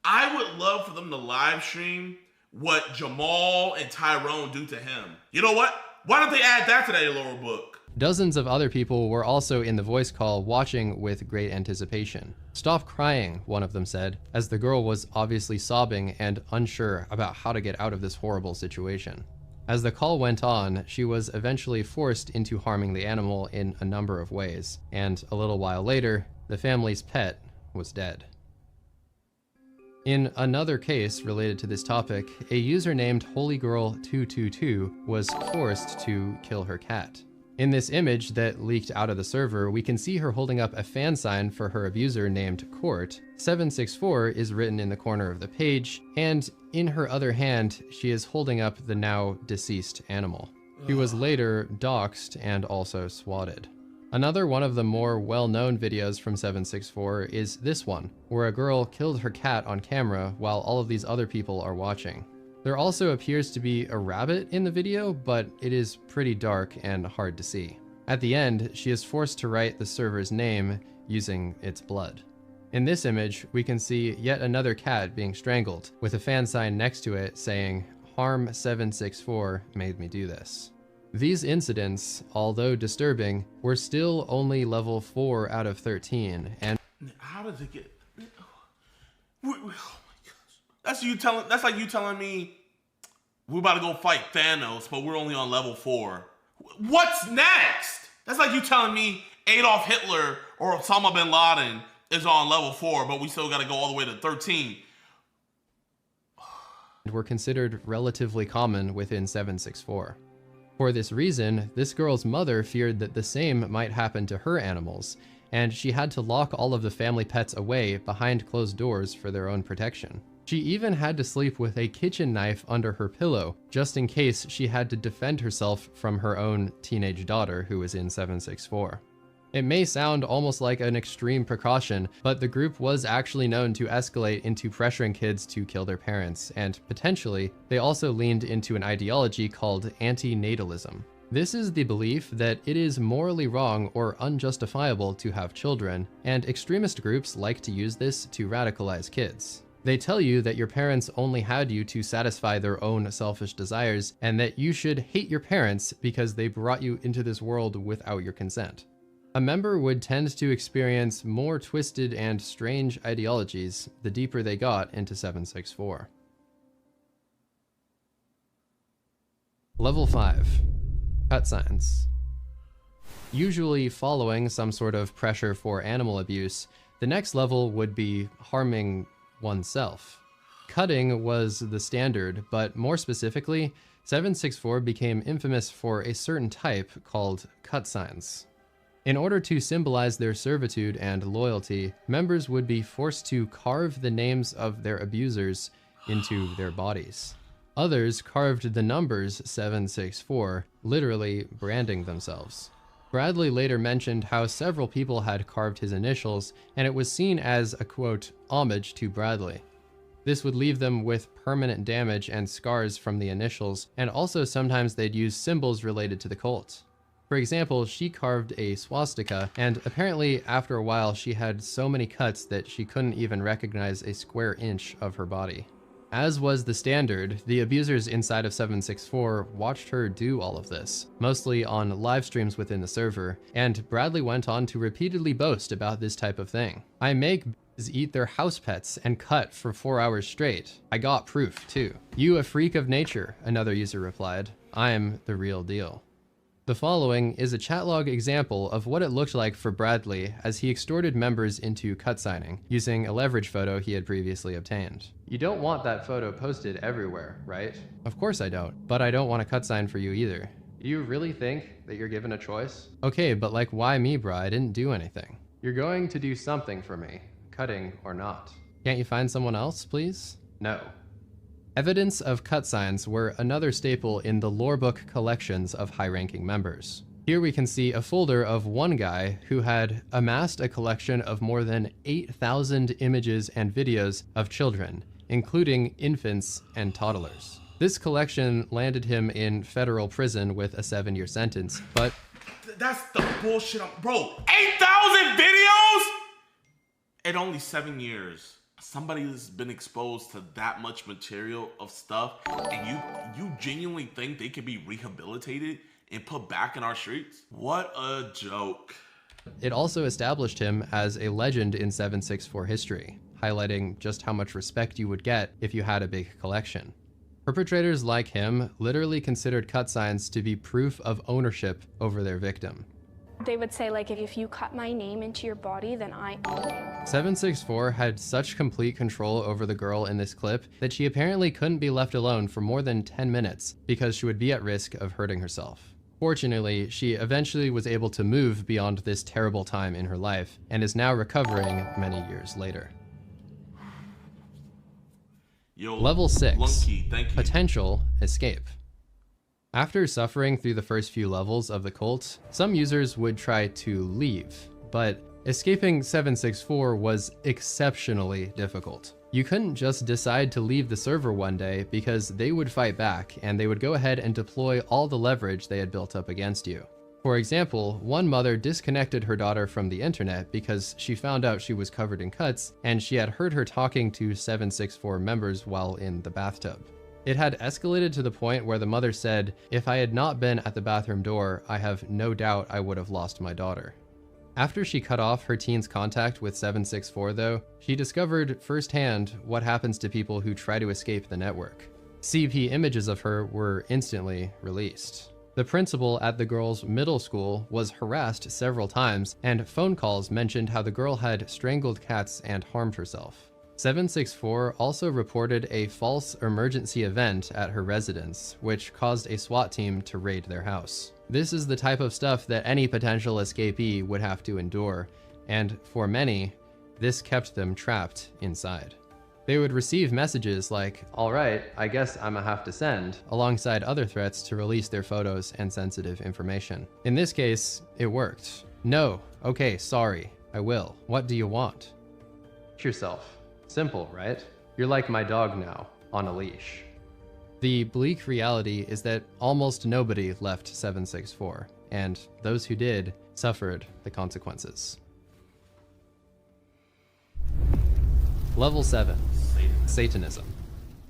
S2: I would love for them to live stream what Jamal and Tyrone do to him. You know what? Why don't they add that to their lower book?
S13: Dozens of other people were also in the voice call watching with great anticipation. "Stop crying," one of them said, as the girl was obviously sobbing and unsure about how to get out of this horrible situation. As the call went on, she was eventually forced into harming the animal in a number of ways, and a little while later, the family's pet was dead. In another case related to this topic, a user named HolyGirl222 was forced to kill her cat. In this image that leaked out of the server, we can see her holding up a fan sign for her abuser named Court. 764 is written in the corner of the page, and in her other hand, she is holding up the now deceased animal. She was later doxxed and also swatted. Another one of the more well-known videos from 764 is this one, where a girl killed her cat on camera while all of these other people are watching. There also appears to be a rabbit in the video, but it is pretty dark and hard to see. At the end, she is forced to write the server's name using its blood. In this image, we can see yet another cat being strangled, with a fan sign next to it saying, "Harm 764 made me do this." These incidents, although disturbing, were still only level 4 out of 13, and
S2: how did it get... Oh my gosh. That's like you telling me we're about to go fight Thanos, but we're only on level 4. What's next? That's like you telling me Adolf Hitler or Osama bin Laden is on level 4, but we still got to go all the way to 13.
S13: were considered relatively common within 764. For this reason, this girl's mother feared that the same might happen to her animals, and she had to lock all of the family pets away behind closed doors for their own protection. She even had to sleep with a kitchen knife under her pillow, just in case she had to defend herself from her own teenage daughter who was in 764. It may sound almost like an extreme precaution, but the group was actually known to escalate into pressuring kids to kill their parents, and potentially, they also leaned into an ideology called anti-natalism. This is the belief that it is morally wrong or unjustifiable to have children, and extremist groups like to use this to radicalize kids. They tell you that your parents only had you to satisfy their own selfish desires, and that you should hate your parents because they brought you into this world without your consent. A member would tend to experience more twisted and strange ideologies the deeper they got into 764. Level 5. Cut signs. Usually following some sort of pressure for animal abuse, the next level would be harming oneself. Cutting was the standard, but more specifically, 764 became infamous for a certain type called cut signs. In order to symbolize their servitude and loyalty, members would be forced to carve the names of their abusers into their bodies. Others carved the numbers 764, literally branding themselves. Bradley later mentioned how several people had carved his initials, and it was seen as a, quote, homage to Bradley. This would leave them with permanent damage and scars from the initials, and also sometimes they'd use symbols related to the cult. For example, she carved a swastika, and apparently after a while she had so many cuts that she couldn't even recognize a square inch of her body. As was the standard, the abusers inside of 764 watched her do all of this, mostly on live streams within the server, and Bradley went on to repeatedly boast about this type of thing. I make bees eat their house pets and cut for 4 hours straight. I got proof too. You a freak of nature, another user replied. I'm the real deal. The following is a chat log example of what it looked like for Bradley as he extorted members into cut signing, using a leverage photo he had previously obtained. You don't want that photo posted everywhere, right? Of course I don't, but I don't want a cut sign for you either. Do you really think that you're given a choice? Okay, but like why me, bro? I didn't do anything. You're going to do something for me, cutting or not. Can't you find someone else, please? No. Evidence of cut signs were another staple in the lorebook collections of high-ranking members. Here we can see a folder of one guy who had amassed a collection of more than 8,000 images and videos of children, including infants and toddlers. This collection landed him in federal prison with a 7-year sentence, but...
S2: That's the bullshit. Bro, 8,000 videos? In only 7 years. Somebody's been exposed to that much material of stuff, and you genuinely think they can be rehabilitated and put back in our streets? What a joke.
S13: It also established him as a legend in 764 history, highlighting just how much respect you would get if you had a big collection. Perpetrators like him literally considered cut signs to be proof of ownership over their victim.
S15: They would say, like, if you cut my name into your body, then I own it.
S13: 764 had such complete control over the girl in this clip that she apparently couldn't be left alone for more than 10 minutes because she would be at risk of hurting herself. Fortunately, she eventually was able to move beyond this terrible time in her life and is now recovering many years later.
S2: Yo,
S13: Level 6,
S2: Lunky, thank you.
S13: Potential Escape. After suffering through the first few levels of the cult, some users would try to leave, but escaping 764 was exceptionally difficult. You couldn't just decide to leave the server one day because they would fight back and they would go ahead and deploy all the leverage they had built up against you. For example, one mother disconnected her daughter from the internet because she found out she was covered in cuts and she had heard her talking to 764 members while in the bathtub. It had escalated to the point where the mother said, "If I had not been at the bathroom door, I have no doubt I would have lost my daughter." After she cut off her teen's contact with 764 though, she discovered firsthand what happens to people who try to escape the network. CP images of her were instantly released. The principal at the girl's middle school was harassed several times, and phone calls mentioned how the girl had strangled cats and harmed herself. 764 also reported a false emergency event at her residence, which caused a SWAT team to raid their house. This is the type of stuff that any potential escapee would have to endure, and for many, this kept them trapped inside. They would receive messages like, "All right, I guess I'ma have to send," alongside other threats to release their photos and sensitive information. In this case, it worked. "No, okay, sorry, I will. What do you want?" Yourself. Simple, right? You're like my dog now, on a leash. The bleak reality is that almost nobody left 764, and those who did suffered the consequences. Level 7, Satanism.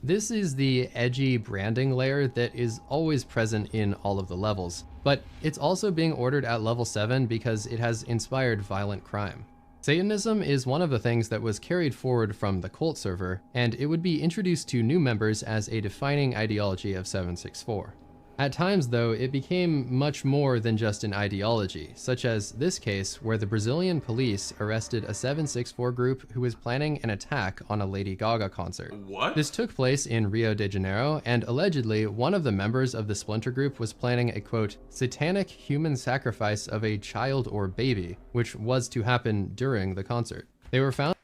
S13: This is the edgy branding layer that is always present in all of the levels, but it's also being ordered at level 7 because it has inspired violent crime. Satanism is one of the things that was carried forward from the cult server, and it would be introduced to new members as a defining ideology of 764. At times, though, it became much more than just an ideology, such as this case where the Brazilian police arrested a 764 group who was planning an attack on a Lady Gaga concert.
S2: What?
S13: This took place in Rio de Janeiro, and allegedly one of the members of the splinter group was planning a, quote, satanic human sacrifice of a child or baby, which was to happen during the concert. They were found.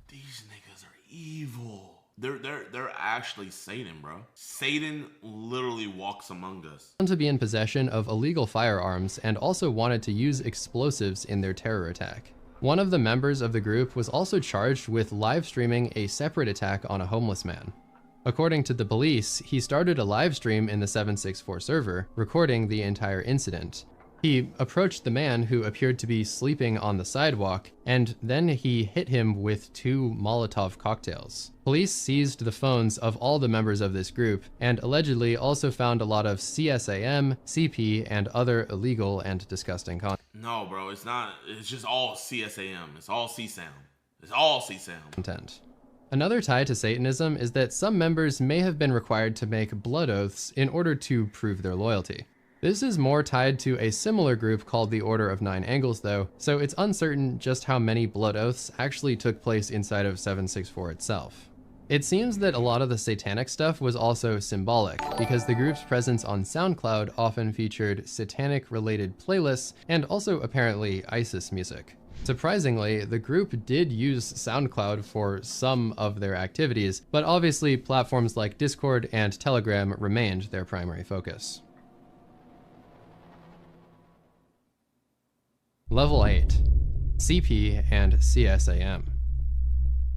S2: These niggas are evil. They're actually Satan, bro. Satan literally walks among us.
S13: To be in possession of illegal firearms and also wanted to use explosives in their terror attack. One of the members of the group was also charged with live streaming a separate attack on a homeless man. According to the police, he started a live stream in the 764 server, recording the entire incident. He approached the man who appeared to be sleeping on the sidewalk, and then he hit him with 2 Molotov cocktails. Police seized the phones of all the members of this group, and allegedly also found a lot of CSAM, CP, and other illegal and disgusting content.
S2: No, bro, it's not. It's just all CSAM. It's all CSAM. It's all CSAM.
S13: Another tie to Satanism is that some members may have been required to make blood oaths in order to prove their loyalty. This is more tied to a similar group called the Order of Nine Angles though, so it's uncertain just how many blood oaths actually took place inside of 764 itself. It seems that a lot of the satanic stuff was also symbolic, because the group's presence on SoundCloud often featured satanic-related playlists and also apparently ISIS music. Surprisingly, the group did use SoundCloud for some of their activities, but obviously platforms like Discord and Telegram remained their primary focus. Level 8, CP and CSAM.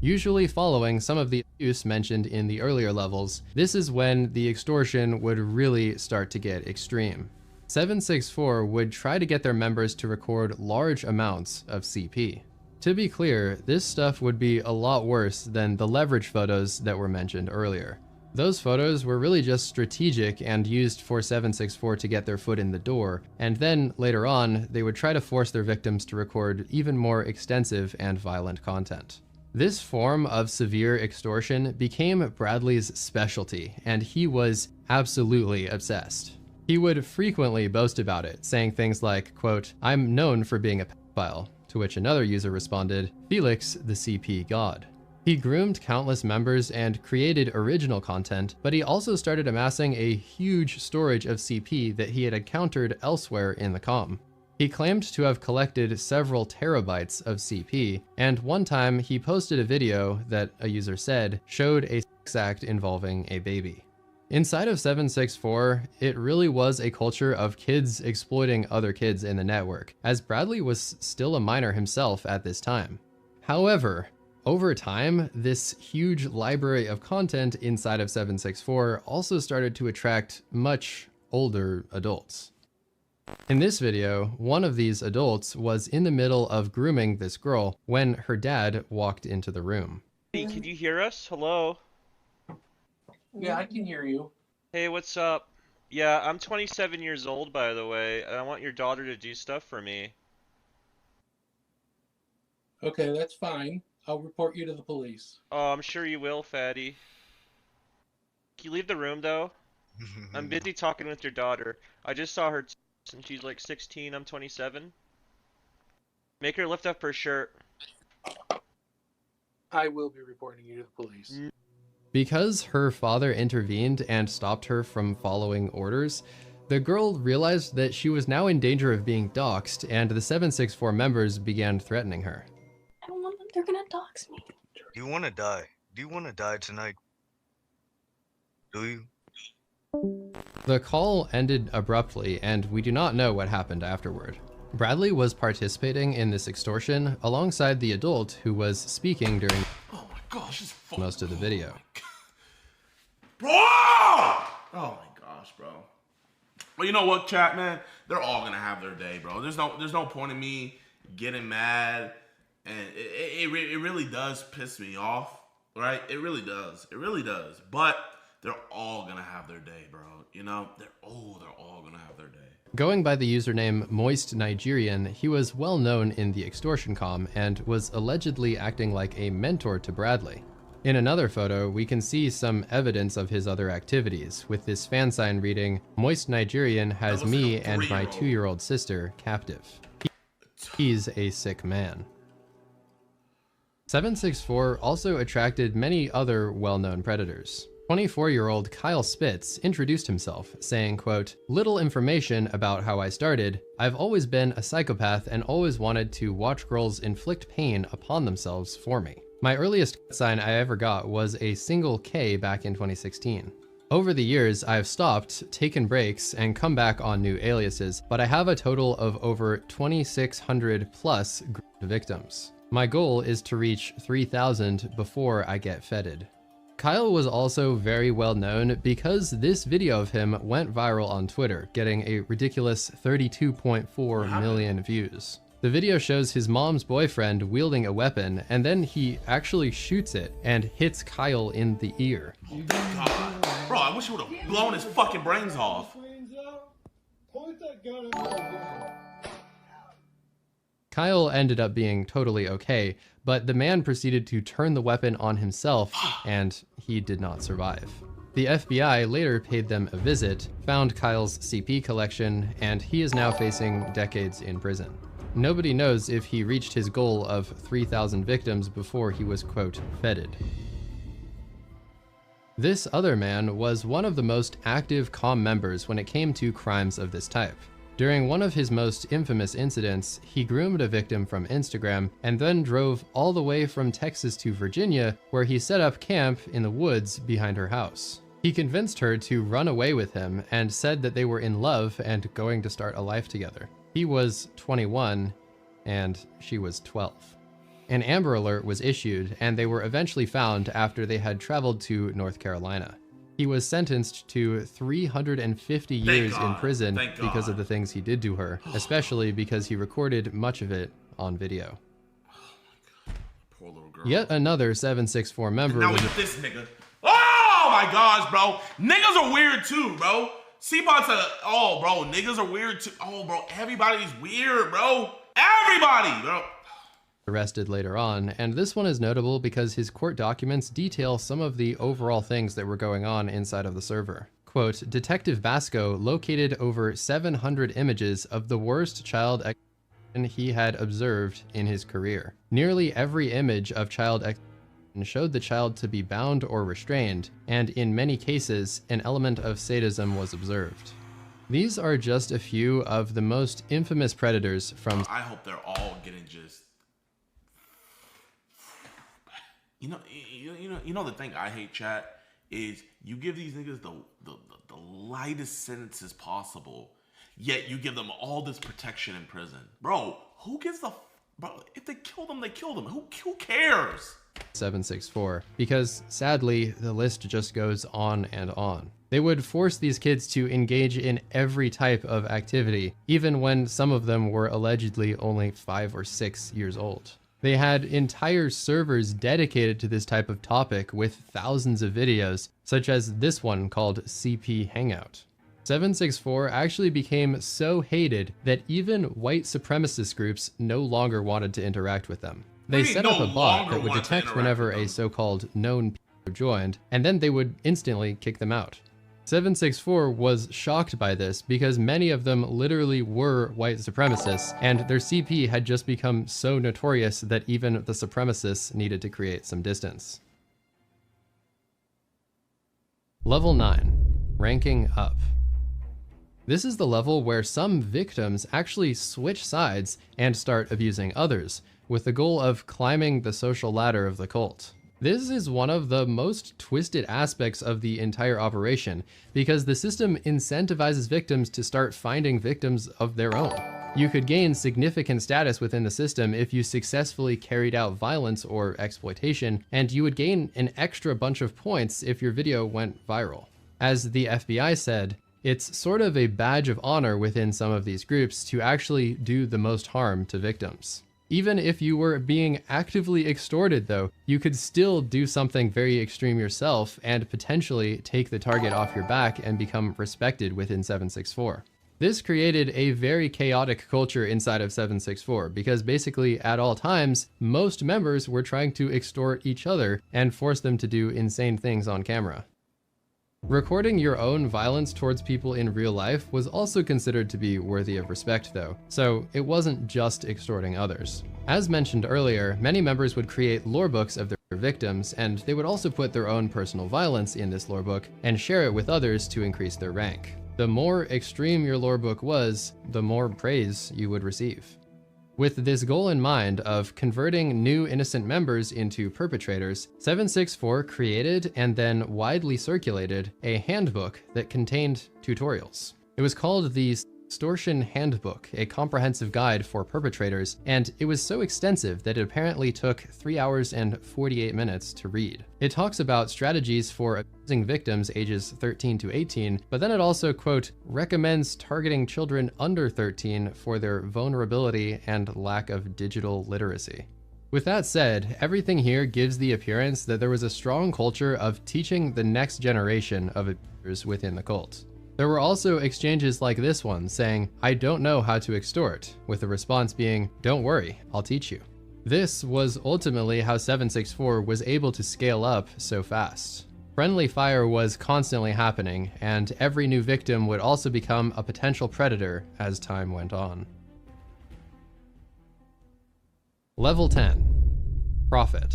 S13: Usually following some of the abuse mentioned in the earlier levels, this is when the extortion would really start to get extreme. 764 would try to get their members to record large amounts of CP. To be clear, this stuff would be a lot worse than the leverage photos that were mentioned earlier. Those photos were really just strategic and used for 764 to get their foot in the door, and then later on, they would try to force their victims to record even more extensive and violent content. This form of severe extortion became Bradley's specialty, and he was absolutely obsessed. He would frequently boast about it, saying things like, quote, "I'm known for being a pedophile," to which another user responded, "Felix, the CP god." He groomed countless members and created original content, but he also started amassing a huge storage of CP that he had encountered elsewhere in the comm. He claimed to have collected several terabytes of CP, and one time he posted a video that, a user said, showed a sex act involving a baby. Inside of 764, it really was a culture of kids exploiting other kids in the network, as Bradley was still a minor himself at this time. However, over time, this huge library of content inside of 764 also started to attract much older adults. In this video, one of these adults was in the middle of grooming this girl when her dad walked into the room.
S17: Hey, can you hear us? Hello?
S12: Yeah, I can hear you.
S17: Hey, what's up? Yeah, I'm 27 years old, by the way, and I want your daughter to do stuff for me.
S12: Okay, that's fine. I'll report you to the police.
S17: Oh, I'm sure you will, fatty. Can you leave the room, though? I'm busy talking with your daughter. I just saw her and she's like 16, I'm 27. Make her lift up her shirt.
S12: I will be reporting you to the police.
S13: Because her father intervened and stopped her from following orders, the girl realized that she was now in danger of being doxxed, and the 764 members began threatening her.
S14: I don't want them. They're gonna dox me.
S16: Do you want to die? Do you want to die tonight? Do you?
S13: The call ended abruptly, and we do not know what happened afterward. Bradley was participating in this extortion alongside the adult who was speaking during most of the video.
S2: Bro! Oh my gosh, bro. But you know what, chat, man? They're all gonna have their day, bro. There's no point in me getting mad, and it really does piss me off, right? It really does. It really does. But they're all gonna have their day, bro. You know, they're all gonna have their day.
S13: Going by the username Moist Nigerian, he was well known in the extortion comm and was allegedly acting like a mentor to Bradley. In another photo, we can see some evidence of his other activities, with this fan sign reading, Moist Nigerian has me and my 2-year-old sister captive. He's a sick man. 764 also attracted many other well-known predators. 24-year-old Kyle Spitz introduced himself, saying, quote, "Little information about how I started. I've always been a psychopath and always wanted to watch girls inflict pain upon themselves for me. My earliest sign I ever got was a single K back in 2016. Over the years, I've stopped, taken breaks, and come back on new aliases, but I have a total of over 2,600 plus victims. My goal is to reach 3,000 before I get feted." Kyle was also very well known because this video of him went viral on Twitter, getting a ridiculous 32.4 million views. The video shows his mom's boyfriend wielding a weapon, and then he actually shoots it and hits Kyle in the ear.
S2: God. Bro, I wish he would have blown his fucking brains off.
S13: Kyle ended up being totally okay, but the man proceeded to turn the weapon on himself, and he did not survive. The FBI later paid them a visit, found Kyle's CP collection, and he is now facing decades in prison. Nobody knows if he reached his goal of 3,000 victims before he was, quote, feted. This other man was one of the most active comm members when it came to crimes of this type. During one of his most infamous incidents, he groomed a victim from Instagram and then drove all the way from Texas to Virginia, where he set up camp in the woods behind her house. He convinced her to run away with him and said that they were in love and going to start a life together. He was 21 and she was 12. An Amber Alert was issued and they were eventually found after they had traveled to North Carolina. He was sentenced to 350 years in prison because of the things he did to her, especially because he recorded much of it on video.
S2: Poor little girl.
S13: Yet another 764 member
S2: now we get this nigga. Oh my gosh, bro. Niggas are weird too, bro. C-Bot's oh, bro, niggas are weird too. Oh, bro, everybody's weird, bro. Everybody, bro.
S13: Arrested later on, and this one is notable because his court documents detail some of the overall things that were going on inside of the server. Quote, Detective Basco located over 700 images of the worst child exploitation he had observed in his career. Nearly every image of child exploitation showed the child to be bound or restrained, and in many cases, an element of sadism was observed. These are just a few of the most infamous predators from—
S2: I hope they're all getting just— You know the thing I hate, chat, is you give these niggas the lightest sentences possible, yet you give them all this protection in prison. Bro, who gives the— bro, if they kill them, they kill them. Who cares?
S13: 764, because sadly, the list just goes on and on. They would force these kids to engage in every type of activity, even when some of them were allegedly only 5 or 6 years old. They had entire servers dedicated to this type of topic with thousands of videos, such as this one called CP Hangout. 764 actually became so hated that even white supremacist groups no longer wanted to interact with them. They set up a bot that would detect whenever a so-called known people joined, and then they would instantly kick them out. 764 was shocked by this because many of them literally were white supremacists, and their CP had just become so notorious that even the supremacists needed to create some distance. Level 9, ranking up. This is the level where some victims actually switch sides and start abusing others, with the goal of climbing the social ladder of the cult. This is one of the most twisted aspects of the entire operation, because the system incentivizes victims to start finding victims of their own. You could gain significant status within the system if you successfully carried out violence or exploitation, and you would gain an extra bunch of points if your video went viral. As the FBI said, it's sort of a badge of honor within some of these groups to actually do the most harm to victims. Even if you were being actively extorted though, you could still do something very extreme yourself and potentially take the target off your back and become respected within 764. This created a very chaotic culture inside of 764 because basically at all times, most members were trying to extort each other and force them to do insane things on camera. Recording your own violence towards people in real life was also considered to be worthy of respect though, so it wasn't just extorting others. As mentioned earlier, many members would create lorebooks of their victims, and they would also put their own personal violence in this lorebook and share it with others to increase their rank. The more extreme your lorebook was, the more praise you would receive. With this goal in mind of converting new innocent members into perpetrators, 764 created and then widely circulated a handbook that contained tutorials. It was called the Extortion Handbook, a comprehensive guide for perpetrators, and it was so extensive that it apparently took 3 hours and 48 minutes to read. It talks about strategies for abusing victims ages 13 to 18, but then it also, quote, recommends targeting children under 13 for their vulnerability and lack of digital literacy. With that said, everything here gives the appearance that there was a strong culture of teaching the next generation of abusers within the cult. There were also exchanges like this one saying, I don't know how to extort, with the response being, don't worry, I'll teach you. This was ultimately how 764 was able to scale up so fast. Friendly fire was constantly happening, and every new victim would also become a potential predator as time went on. Level 10. Profit.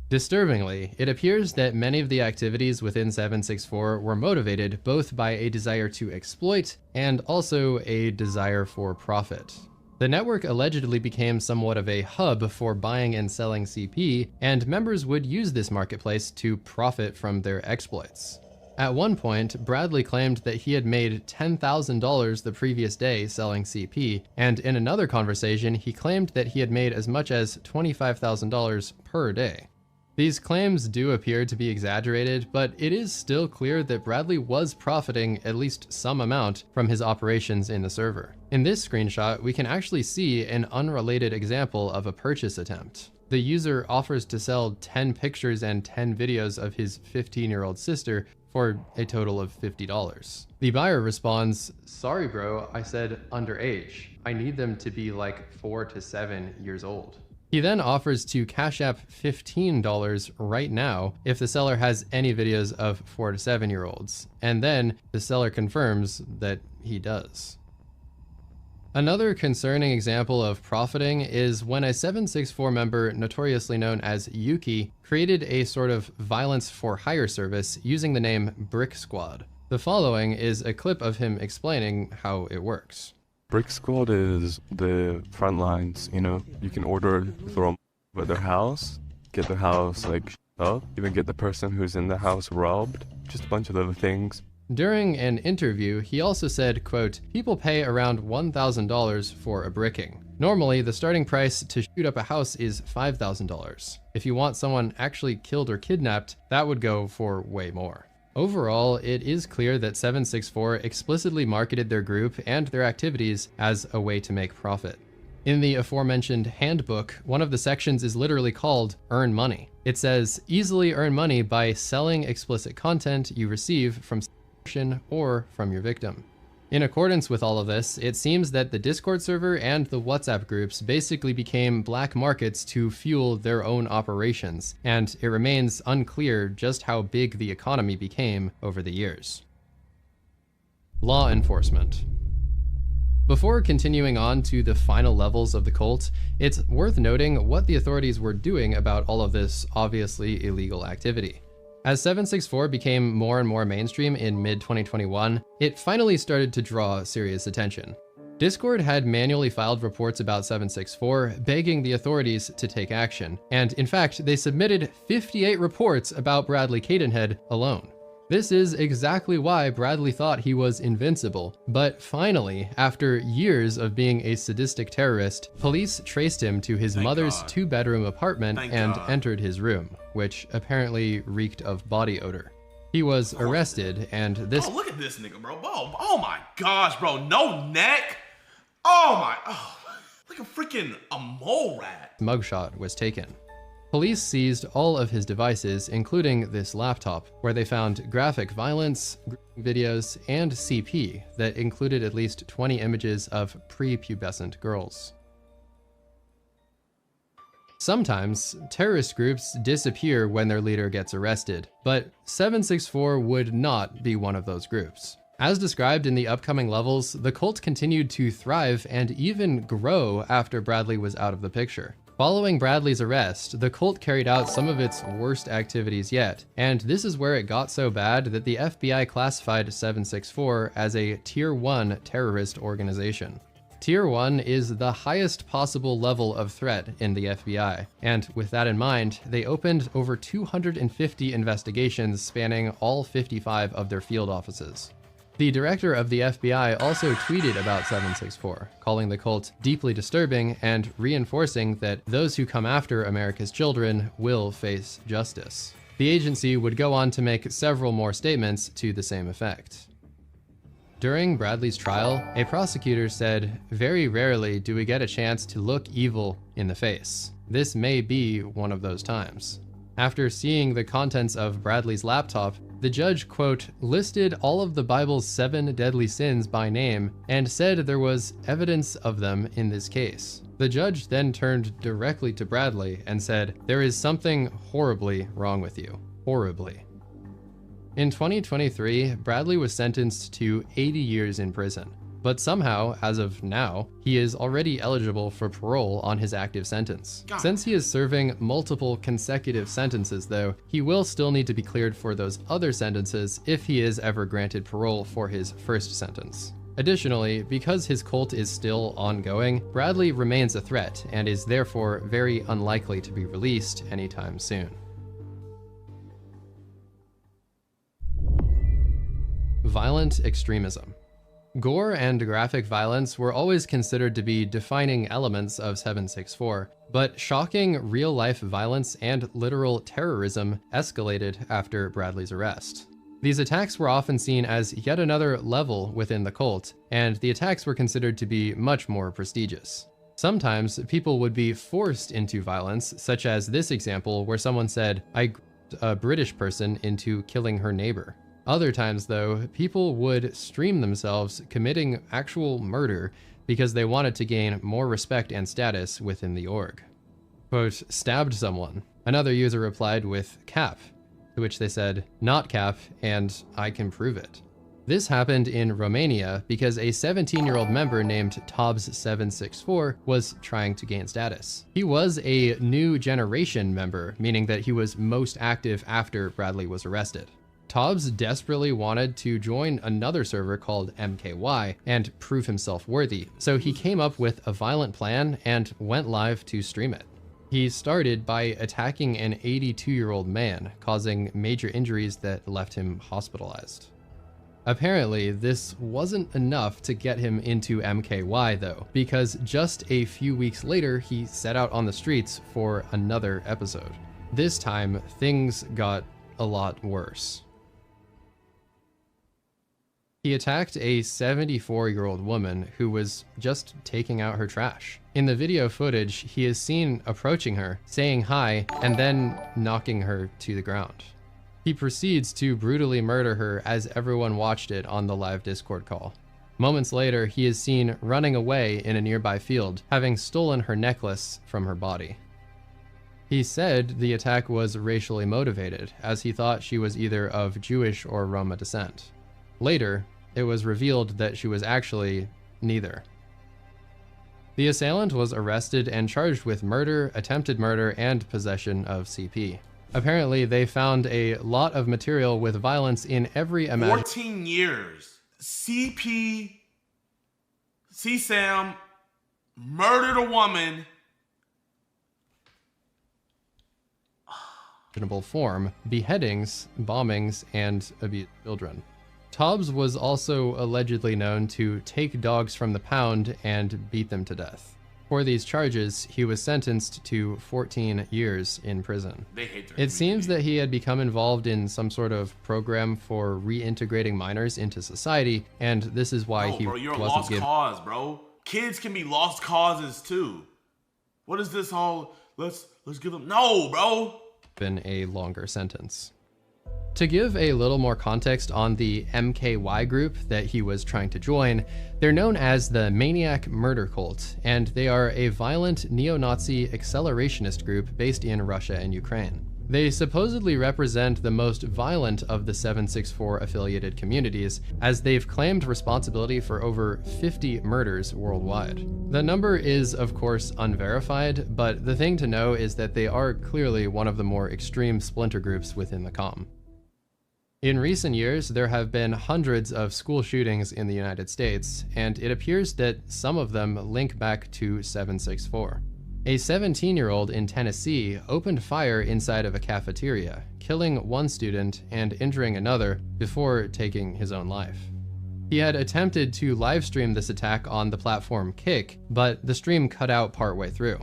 S13: Disturbingly, it appears that many of the activities within 764 were motivated both by a desire to exploit and also a desire for profit. The network allegedly became somewhat of a hub for buying and selling CP, and members would use this marketplace to profit from their exploits. At one point, Bradley claimed that he had made $10,000 the previous day selling CP, and in another conversation, he claimed that he had made as much as $25,000 per day. These claims do appear to be exaggerated, but it is still clear that Bradley was profiting at least some amount from his operations in the server. In this screenshot, we can actually see an unrelated example of a purchase attempt. The user offers to sell 10 pictures and 10 videos of his 15-year-old sister for a total of $50. The buyer responds, sorry bro, I said underage. I need them to be like 4 to 7 years old. He then offers to Cash App $15 right now if the seller has any videos of 4 to 7-year-olds, and then the seller confirms that he does. Another concerning example of profiting is when a 764 member notoriously known as Yuki created a sort of violence for hire service using the name Brick Squad. The following is a clip of him explaining how it works.
S6: Brick Squad is the front lines, you know, you can order from their house, get the house like up, even get the person who's in the house robbed, just a bunch of other things.
S13: During an interview, he also said, quote, people pay around $1,000 for a bricking. Normally, the starting price to shoot up a house is $5,000. If you want someone actually killed or kidnapped, that would go for way more. Overall, it is clear that 764 explicitly marketed their group and their activities as a way to make profit. In the aforementioned handbook, one of the sections is literally called Earn Money. It says, easily earn money by selling explicit content you receive from subscription or from your victim. In accordance with all of this, it seems that the Discord server and the WhatsApp groups basically became black markets to fuel their own operations, and it remains unclear just how big the economy became over the years. Law enforcement. Before continuing on to the final levels of the cult, it's worth noting what the authorities were doing about all of this obviously illegal activity. As 764 became more and more mainstream in mid-2021, it finally started to draw serious attention. Discord had manually filed reports about 764, begging the authorities to take action, and in fact, they submitted 58 reports about Bradley Cadenhead alone. This is exactly why Bradley thought he was invincible. But finally, after years of being a sadistic terrorist, police traced him to his mother's 2-bedroom apartment and entered his room, which apparently reeked of body odor. He was arrested, and this—
S2: Oh, look at this nigga, bro. Oh my gosh, bro. No neck. Oh, like a freaking mole rat.
S13: mugshot was taken. Police seized all of his devices, including this laptop, where they found graphic violence, videos, and CP that included at least 20 images of prepubescent girls. Sometimes, terrorist groups disappear when their leader gets arrested, but 764 would not be one of those groups. As described in the upcoming levels, the cult continued to thrive and even grow after Bradley was out of the picture. Following Bradley's arrest, the cult carried out some of its worst activities yet, and this is where it got so bad that the FBI classified 764 as a Tier 1 terrorist organization. Tier 1 is the highest possible level of threat in the FBI, and with that in mind, they opened over 250 investigations spanning all 55 of their field offices. The director of the FBI also tweeted about 764, calling the cult deeply disturbing and reinforcing that those who come after America's children will face justice. The agency would go on to make several more statements to the same effect. During Bradley's trial, a prosecutor said, "Very rarely do we get a chance to look evil in the face. This may be one of those times." After seeing the contents of Bradley's laptop, the judge, quote, listed all of the Bible's 7 deadly sins by name and said there was evidence of them in this case. The judge then turned directly to Bradley and said, "There is something horribly wrong with you. Horribly." In 2023, Bradley was sentenced to 80 years in prison. But somehow, as of now, he is already eligible for parole on his active sentence. Since he is serving multiple consecutive sentences though, he will still need to be cleared for those other sentences if he is ever granted parole for his first sentence. Additionally, because his cult is still ongoing, Bradley remains a threat and is therefore very unlikely to be released anytime soon. Violent extremism. Gore and graphic violence were always considered to be defining elements of 764, but shocking real-life violence and literal terrorism escalated after Bradley's arrest. These attacks were often seen as yet another level within the cult, and the attacks were considered to be much more prestigious. Sometimes people would be forced into violence, such as this example where someone said, "I grabbed a British person into killing her neighbor." Other times, though, people would stream themselves committing actual murder because they wanted to gain more respect and status within the org. Quote, "stabbed someone." Another user replied with "cap," to which they said, "not cap, and I can prove it." This happened in Romania because a 17-year-old member named Tobbs764 was trying to gain status. He was a new generation member, meaning that he was most active after Bradley was arrested. Tobbs desperately wanted to join another server called MKY and prove himself worthy, so he came up with a violent plan and went live to stream it. He started by attacking an 82-year-old man, causing major injuries that left him hospitalized. Apparently, this wasn't enough to get him into MKY though, because just a few weeks later, he set out on the streets for another episode. This time, things got a lot worse. He attacked a 74-year-old woman who was just taking out her trash. In the video footage, he is seen approaching her, saying hi, and then knocking her to the ground. He proceeds to brutally murder her as everyone watched it on the live Discord call. Moments later, he is seen running away in a nearby field, having stolen her necklace from her body. He said the attack was racially motivated, as he thought she was either of Jewish or Roma descent. Later, it was revealed that she was actually neither. The assailant was arrested and charged with murder, attempted murder, and possession of CP. Apparently, they found a lot of material with violence in every
S2: 14 years. CP, C-Sam, murdered a woman.
S13: questionable form, beheadings, bombings, and abuse of children. Tubbs was also allegedly known to take dogs from the pound and beat them to death. For these charges, he was sentenced to 14 years in prison.
S2: They hate their
S13: It seems that he had become involved in some sort of program for reintegrating minors into society, and this is why he
S2: bro, you're a
S13: wasn't
S2: lost
S13: given.
S2: cause, bro. Kids can be lost causes too. What is this whole let's give them no, bro?
S13: Been a longer sentence. To give a little more context on the MKY group that he was trying to join, they're known as the Maniac Murder Cult, and they are a violent neo-Nazi accelerationist group based in Russia and Ukraine. They supposedly represent the most violent of the 764 affiliated communities, as they've claimed responsibility for over 50 murders worldwide. The number is, of course, unverified, but the thing to know is that they are clearly one of the more extreme splinter groups within the COM. In recent years, there have been hundreds of school shootings in the United States, and it appears that some of them link back to 764. A 17-year-old in Tennessee opened fire inside of a cafeteria, killing one student and injuring another before taking his own life. He had attempted to livestream this attack on the platform Kick, but the stream cut out partway through.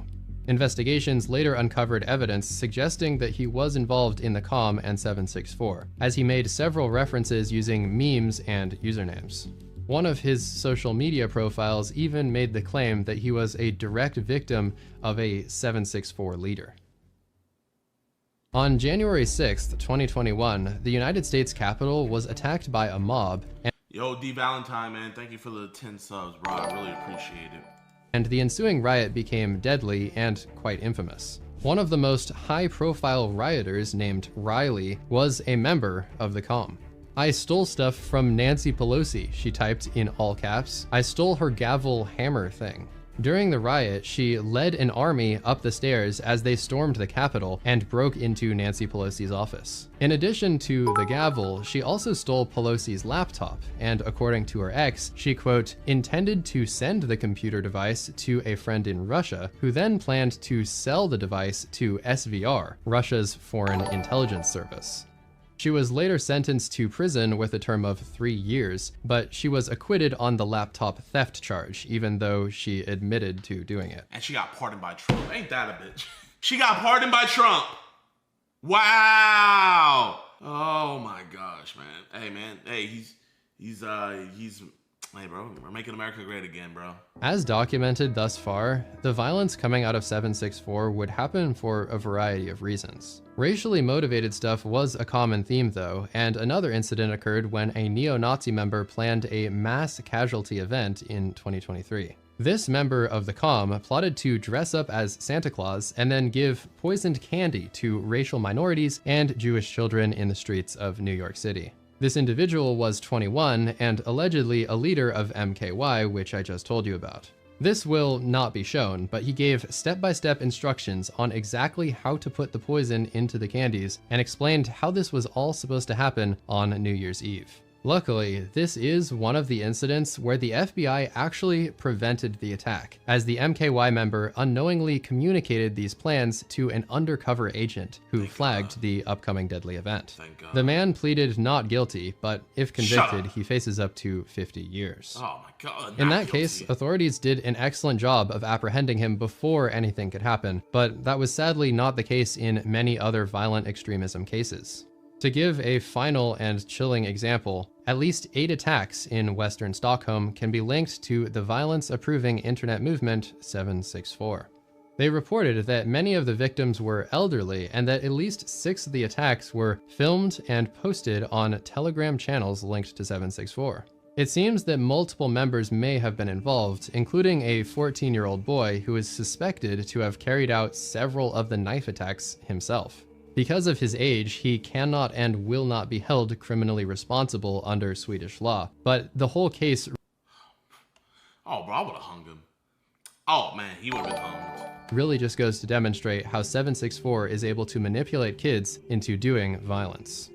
S13: Investigations later uncovered evidence suggesting that he was involved in the COM and 764, as he made several references using memes and usernames. One of his social media profiles even made the claim that he was a direct victim of a 764 leader. On January 6, 2021, the United States Capitol was attacked by a mob.
S2: Yo, D Valentine, man, thank you for the 10 subs, bro. I really appreciate it.
S13: And the ensuing riot became deadly and quite infamous. One of the most high-profile rioters, named Riley, was a member of the COM. "I stole stuff from Nancy Pelosi," she typed in all caps. "I stole her gavel hammer thing." During the riot, she led an army up the stairs as they stormed the Capitol and broke into Nancy Pelosi's office. In addition to the gavel, she also stole Pelosi's laptop, and according to her ex, she, quote, intended to send the computer device to a friend in Russia, who then planned to sell the device to SVR, Russia's foreign intelligence service. She was later sentenced to prison with a term of 3 years, but she was acquitted on the laptop theft charge, even though she admitted to doing it.
S2: And she got pardoned by Trump. Ain't that a bitch? She got pardoned by Trump. Wow. Oh my gosh, man. Hey, man. Hey, hey, bro, we're making America great again, bro.
S13: As documented thus far, the violence coming out of 764 would happen for a variety of reasons. Racially motivated stuff was a common theme though, and another incident occurred when a neo-Nazi member planned a mass casualty event in 2023. This member of the COM plotted to dress up as Santa Claus and then give poisoned candy to racial minorities and Jewish children in the streets of New York City. This individual was 21 and allegedly a leader of MKY, which I just told you about. This will not be shown, but he gave step-by-step instructions on exactly how to put the poison into the candies and explained how this was all supposed to happen on New Year's Eve. Luckily, this is one of the incidents where the FBI actually prevented the attack, as the MKY member unknowingly communicated these plans to an undercover agent who flagged the upcoming deadly event. The man pleaded not guilty, but if convicted, he faces up to 50 years.
S2: Oh my God.
S13: In that case, authorities did an excellent job of apprehending him before anything could happen, but that was sadly not the case in many other violent extremism cases. To give a final and chilling example, at least 8 attacks in Western Stockholm can be linked to the violence-approving internet movement 764. They reported that many of the victims were elderly and that at least 6 of the attacks were filmed and posted on Telegram channels linked to 764. It seems that multiple members may have been involved, including a 14-year-old boy who is suspected to have carried out several of the knife attacks himself. Because of his age, he cannot and will not be held criminally responsible under Swedish law, but the whole case...
S2: Oh, bro, I would have hung him. Oh, man, he would have been hung.
S13: Really just goes to demonstrate how 764 is able to manipulate kids into doing violence.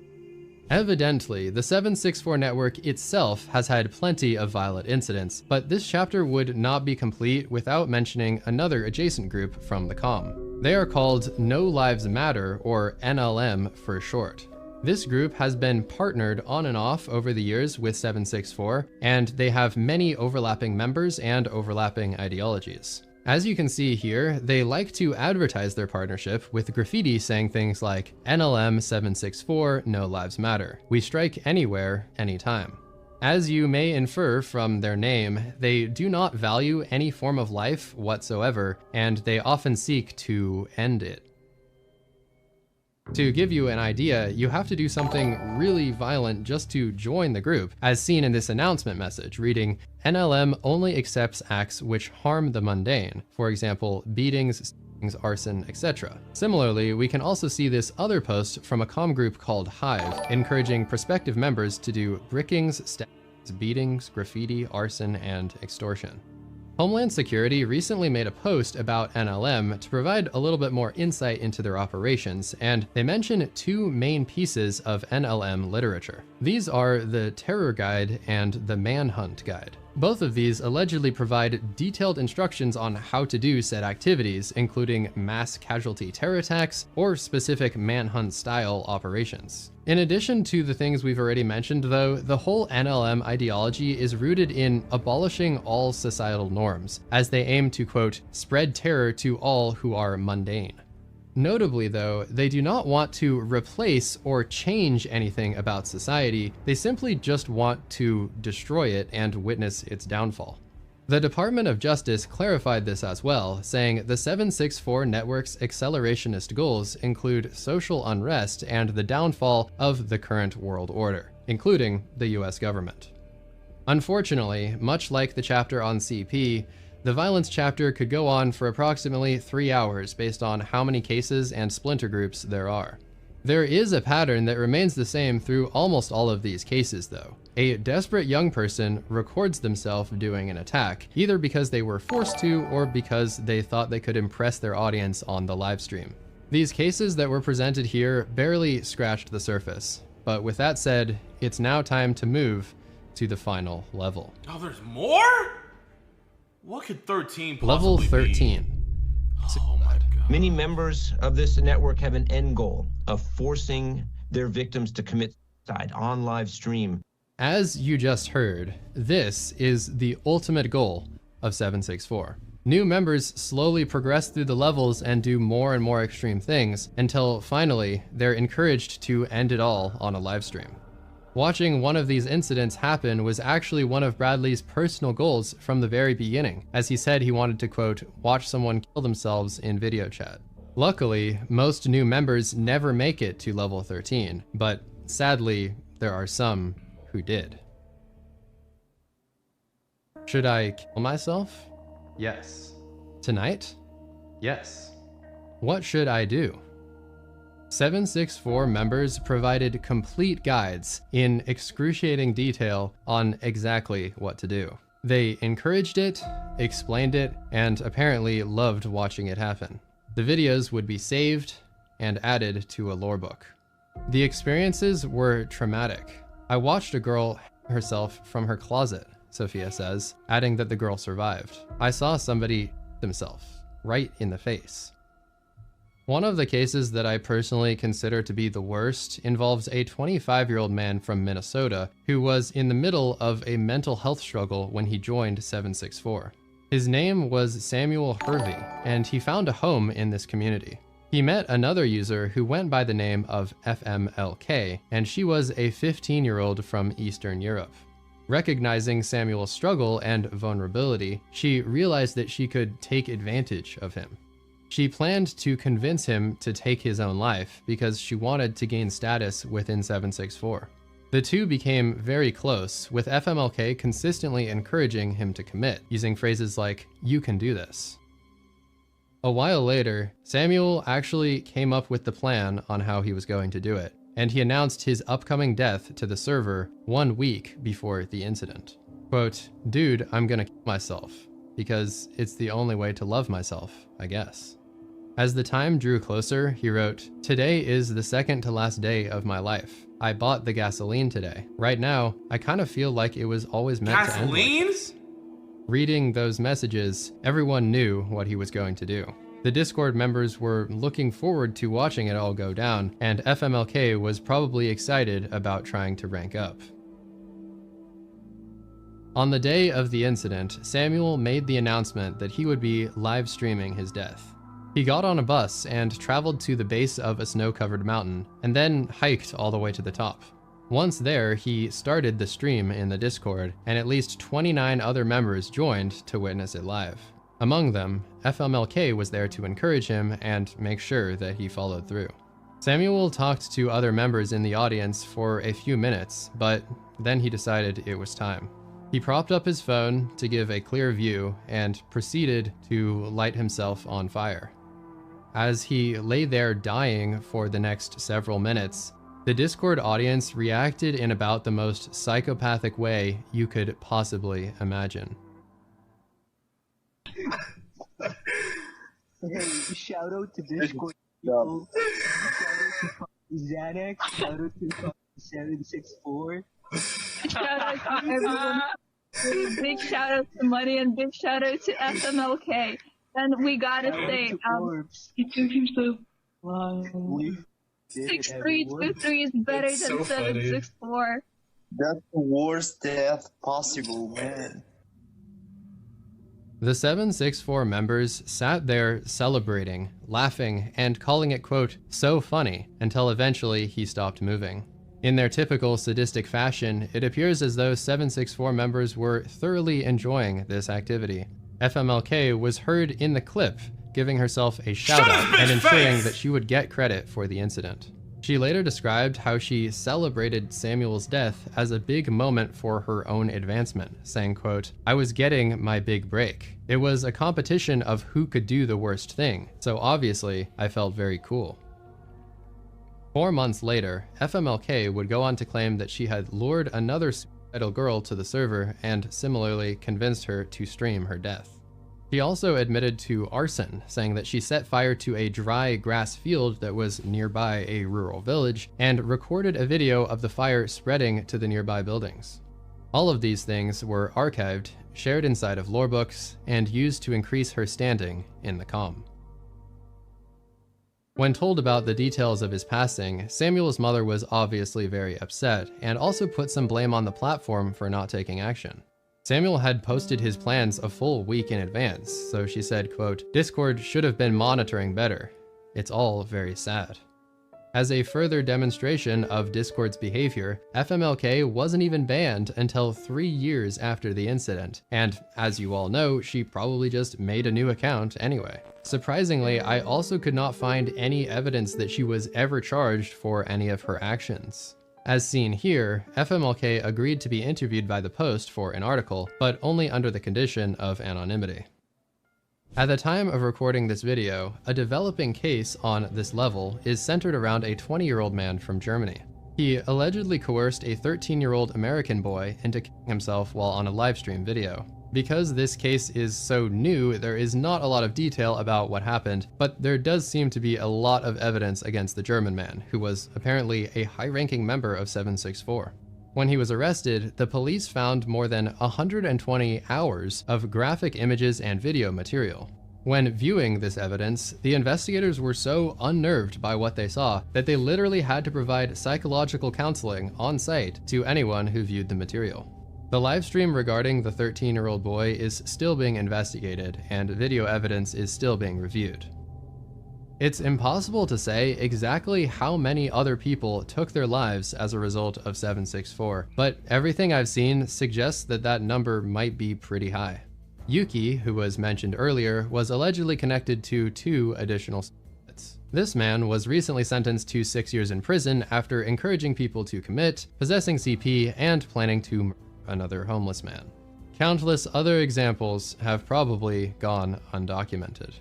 S13: Evidently, the 764 network itself has had plenty of violent incidents, but this chapter would not be complete without mentioning another adjacent group from the COM. They are called No Lives Matter, or NLM for short. This group has been partnered on and off over the years with 764, and they have many overlapping members and overlapping ideologies. As you can see here, they like to advertise their partnership with graffiti saying things like NLM 764 No Lives Matter. We strike anywhere, anytime. As you may infer from their name, they do not value any form of life whatsoever, and they often seek to end it. To give you an idea, you have to do something really violent just to join the group, as seen in this announcement message reading, NLM only accepts acts which harm the mundane, for example, beatings, arson, etc. Similarly, we can also see this other post from a comm group called Hive, encouraging prospective members to do brickings, stabbings, beatings, graffiti, arson, and extortion. Homeland Security recently made a post about NLM to provide a little bit more insight into their operations, and they mention two main pieces of NLM literature. These are the Terror Guide and the Manhunt Guide. Both of these allegedly provide detailed instructions on how to do said activities, including mass casualty terror attacks or specific manhunt-style operations. In addition to the things we've already mentioned, though, the whole NLM ideology is rooted in abolishing all societal norms, as they aim to, quote, spread terror to all who are mundane. Notably, though, they do not want to replace or change anything about society, they simply just want to destroy it and witness its downfall. The Department of Justice clarified this as well, saying the 764 network's accelerationist goals include social unrest and the downfall of the current world order, including the US government. Unfortunately, much like the chapter on CP, the violence chapter could go on for approximately 3 hours based on how many cases and splinter groups there are. There is a pattern that remains the same through almost all of these cases, though. A desperate young person records themselves doing an attack, either because they were forced to or because they thought they could impress their audience on the live stream. These cases that were presented here barely scratched the surface, but with that said, it's now time to move to the final level.
S2: Oh, there's more? What could 13 possibly
S13: Level 13.
S2: Oh my God.
S1: Many members of this network have an end goal of forcing their victims to commit suicide on live stream.
S13: As you just heard, this is the ultimate goal of 764. New members slowly progress through the levels and do more and more extreme things until finally they're encouraged to end it all on a live stream. Watching one of these incidents happen was actually one of Bradley's personal goals from the very beginning, as he said he wanted to, quote, watch someone kill themselves in video chat. Luckily, most new members never make it to level 13, but sadly, there are some who did. Should I kill myself? Yes. Tonight? Yes. What should I do? 764 members provided complete guides in excruciating detail on exactly what to do. They encouraged it, explained it, and apparently loved watching it happen. The videos would be saved and added to a lore book. The experiences were traumatic. I watched a girl hang herself from her closet, Sophia says, adding that the girl survived. I saw somebody themselves right in the face. One of the cases that I personally consider to be the worst involves a 25-year-old man from Minnesota who was in the middle of a mental health struggle when he joined 764. His name was Samuel Hervey, and he found a home in this community. He met another user who went by the name of FMLK, and she was a 15-year-old from Eastern Europe. Recognizing Samuel's struggle and vulnerability, she realized that she could take advantage of him. She planned to convince him to take his own life because she wanted to gain status within 764. The two became very close, with FMLK consistently encouraging him to commit, using phrases like, "You can do this." A while later, Samuel actually came up with the plan on how he was going to do it, and he announced his upcoming death to the server 1 week before the incident. Quote, "Dude, I'm gonna kill myself, because it's the only way to love myself, I guess." As the time drew closer, he wrote, "Today is the second to last day of my life. I bought the gasoline today. Right now, I kind of feel like it was always meant to end like this." Reading those messages, everyone knew what he was going to do. The Discord members were looking forward to watching it all go down, and FMLK was probably excited about trying to rank up. On the day of the incident, Samuel made the announcement that he would be live streaming his death. He got on a bus and traveled to the base of a snow-covered mountain, and then hiked all the way to the top. Once there, he started the stream in the Discord, and at least 29 other members joined to witness it live. Among them, FMLK was there to encourage him and make sure that he followed through. Samuel talked to other members in the audience for a few minutes, but then he decided it was time. He propped up his phone to give a clear view and proceeded to light himself on fire. As he lay there dying for the next several minutes, the Discord audience reacted in about the most psychopathic way you could possibly imagine.
S3: Okay, shout out to Discord people. Shout out to Xanax. Shout out to 764.
S18: Shout out to everyone. Big shout out to Money and big shout out to FMLK. And we gotta say, he took himself 6323 is better than 764.
S3: That's the worst death possible, man.
S13: The 764 members sat there celebrating, laughing, and calling it, quote, so funny, until eventually he stopped moving. In their typical sadistic fashion, it appears as though 764 members were thoroughly enjoying this activity. FMLK was heard in the clip giving herself a shout-out and ensuring that she would get credit for the incident. She later described how she celebrated Samuel's death as a big moment for her own advancement, saying, quote, I was getting my big break. It was a competition of who could do the worst thing, so obviously I felt very cool. 4 months later, FMLK would go on to claim that she had lured another suicidal girl to the server and similarly convinced her to stream her death. She also admitted to arson, saying that she set fire to a dry grass field that was nearby a rural village and recorded a video of the fire spreading to the nearby buildings. All of these things were archived, shared inside of lore books, and used to increase her standing in the comm. When told about the details of his passing, Samuel's mother was obviously very upset and also put some blame on the platform for not taking action. Samuel had posted his plans a full week in advance, so she said, quote, Discord should have been monitoring better. It's all very sad. As a further demonstration of Discord's behavior, FMLK wasn't even banned until 3 years after the incident, and as you all know, she probably just made a new account anyway. Surprisingly, I also could not find any evidence that she was ever charged for any of her actions. As seen here, FMLK agreed to be interviewed by the Post for an article, but only under the condition of anonymity. At the time of recording this video, a developing case on this level is centered around a 20-year-old man from Germany. He allegedly coerced a 13-year-old American boy into killing himself while on a livestream video. Because this case is so new, there is not a lot of detail about what happened, but there does seem to be a lot of evidence against the German man, who was apparently a high-ranking member of 764. When he was arrested, the police found more than 120 hours of graphic images and video material. When viewing this evidence, the investigators were so unnerved by what they saw that they literally had to provide psychological counseling on site to anyone who viewed the material. The livestream regarding the 13-year-old boy is still being investigated, and video evidence is still being reviewed. It's impossible to say exactly how many other people took their lives as a result of 764, but everything I've seen suggests that that number might be pretty high. Yuki, who was mentioned earlier, was allegedly connected to 2 additional suicides. This man was recently sentenced to 6 years in prison after encouraging people to commit, possessing CP, and planning to murder another homeless man. Countless other examples have probably gone undocumented.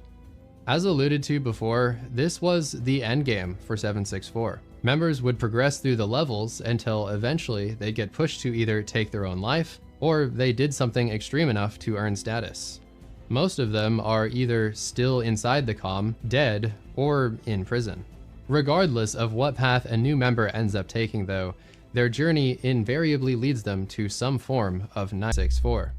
S13: As alluded to before, this was the endgame for 764. Members would progress through the levels until eventually they'd get pushed to either take their own life, or they did something extreme enough to earn status. Most of them are either still inside the comm, dead, or in prison. Regardless of what path a new member ends up taking though, their journey invariably leads them to some form of 964.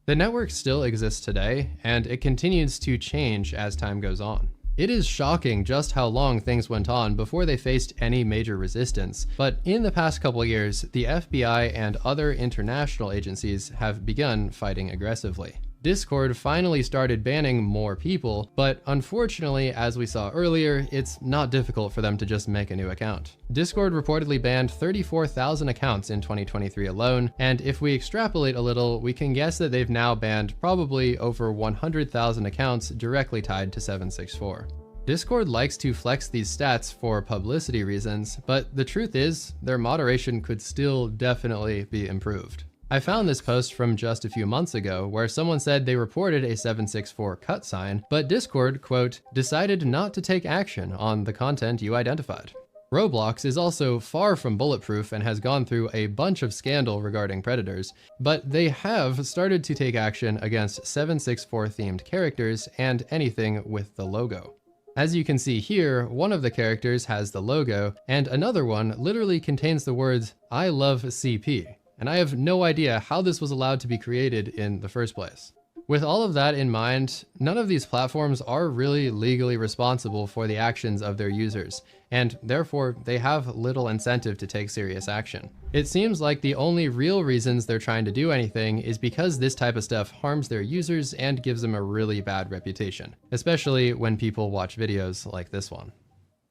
S13: The network still exists today, and it continues to change as time goes on. It is shocking just how long things went on before they faced any major resistance, but in the past couple years, the FBI and other international agencies have begun fighting aggressively. Discord finally started banning more people, but unfortunately, as we saw earlier, it's not difficult for them to just make a new account. Discord reportedly banned 34,000 accounts in 2023 alone, and if we extrapolate a little, we can guess that they've now banned probably over 100,000 accounts directly tied to 764. Discord likes to flex these stats for publicity reasons, but the truth is, their moderation could still definitely be improved. I found this post from just a few months ago where someone said they reported a 764 cut sign, but Discord, quote, decided not to take action on the content you identified. Roblox is also far from bulletproof and has gone through a bunch of scandal regarding predators, but they have started to take action against 764 themed characters and anything with the logo. As you can see here, one of the characters has the logo, and another one literally contains the words, "I love CP." And I have no idea how this was allowed to be created in the first place. With all of that in mind, none of these platforms are really legally responsible for the actions of their users, and therefore they have little incentive to take serious action. It seems like the only real reasons they're trying to do anything is because this type of stuff harms their users and gives them a really bad reputation, especially when people watch videos like this one.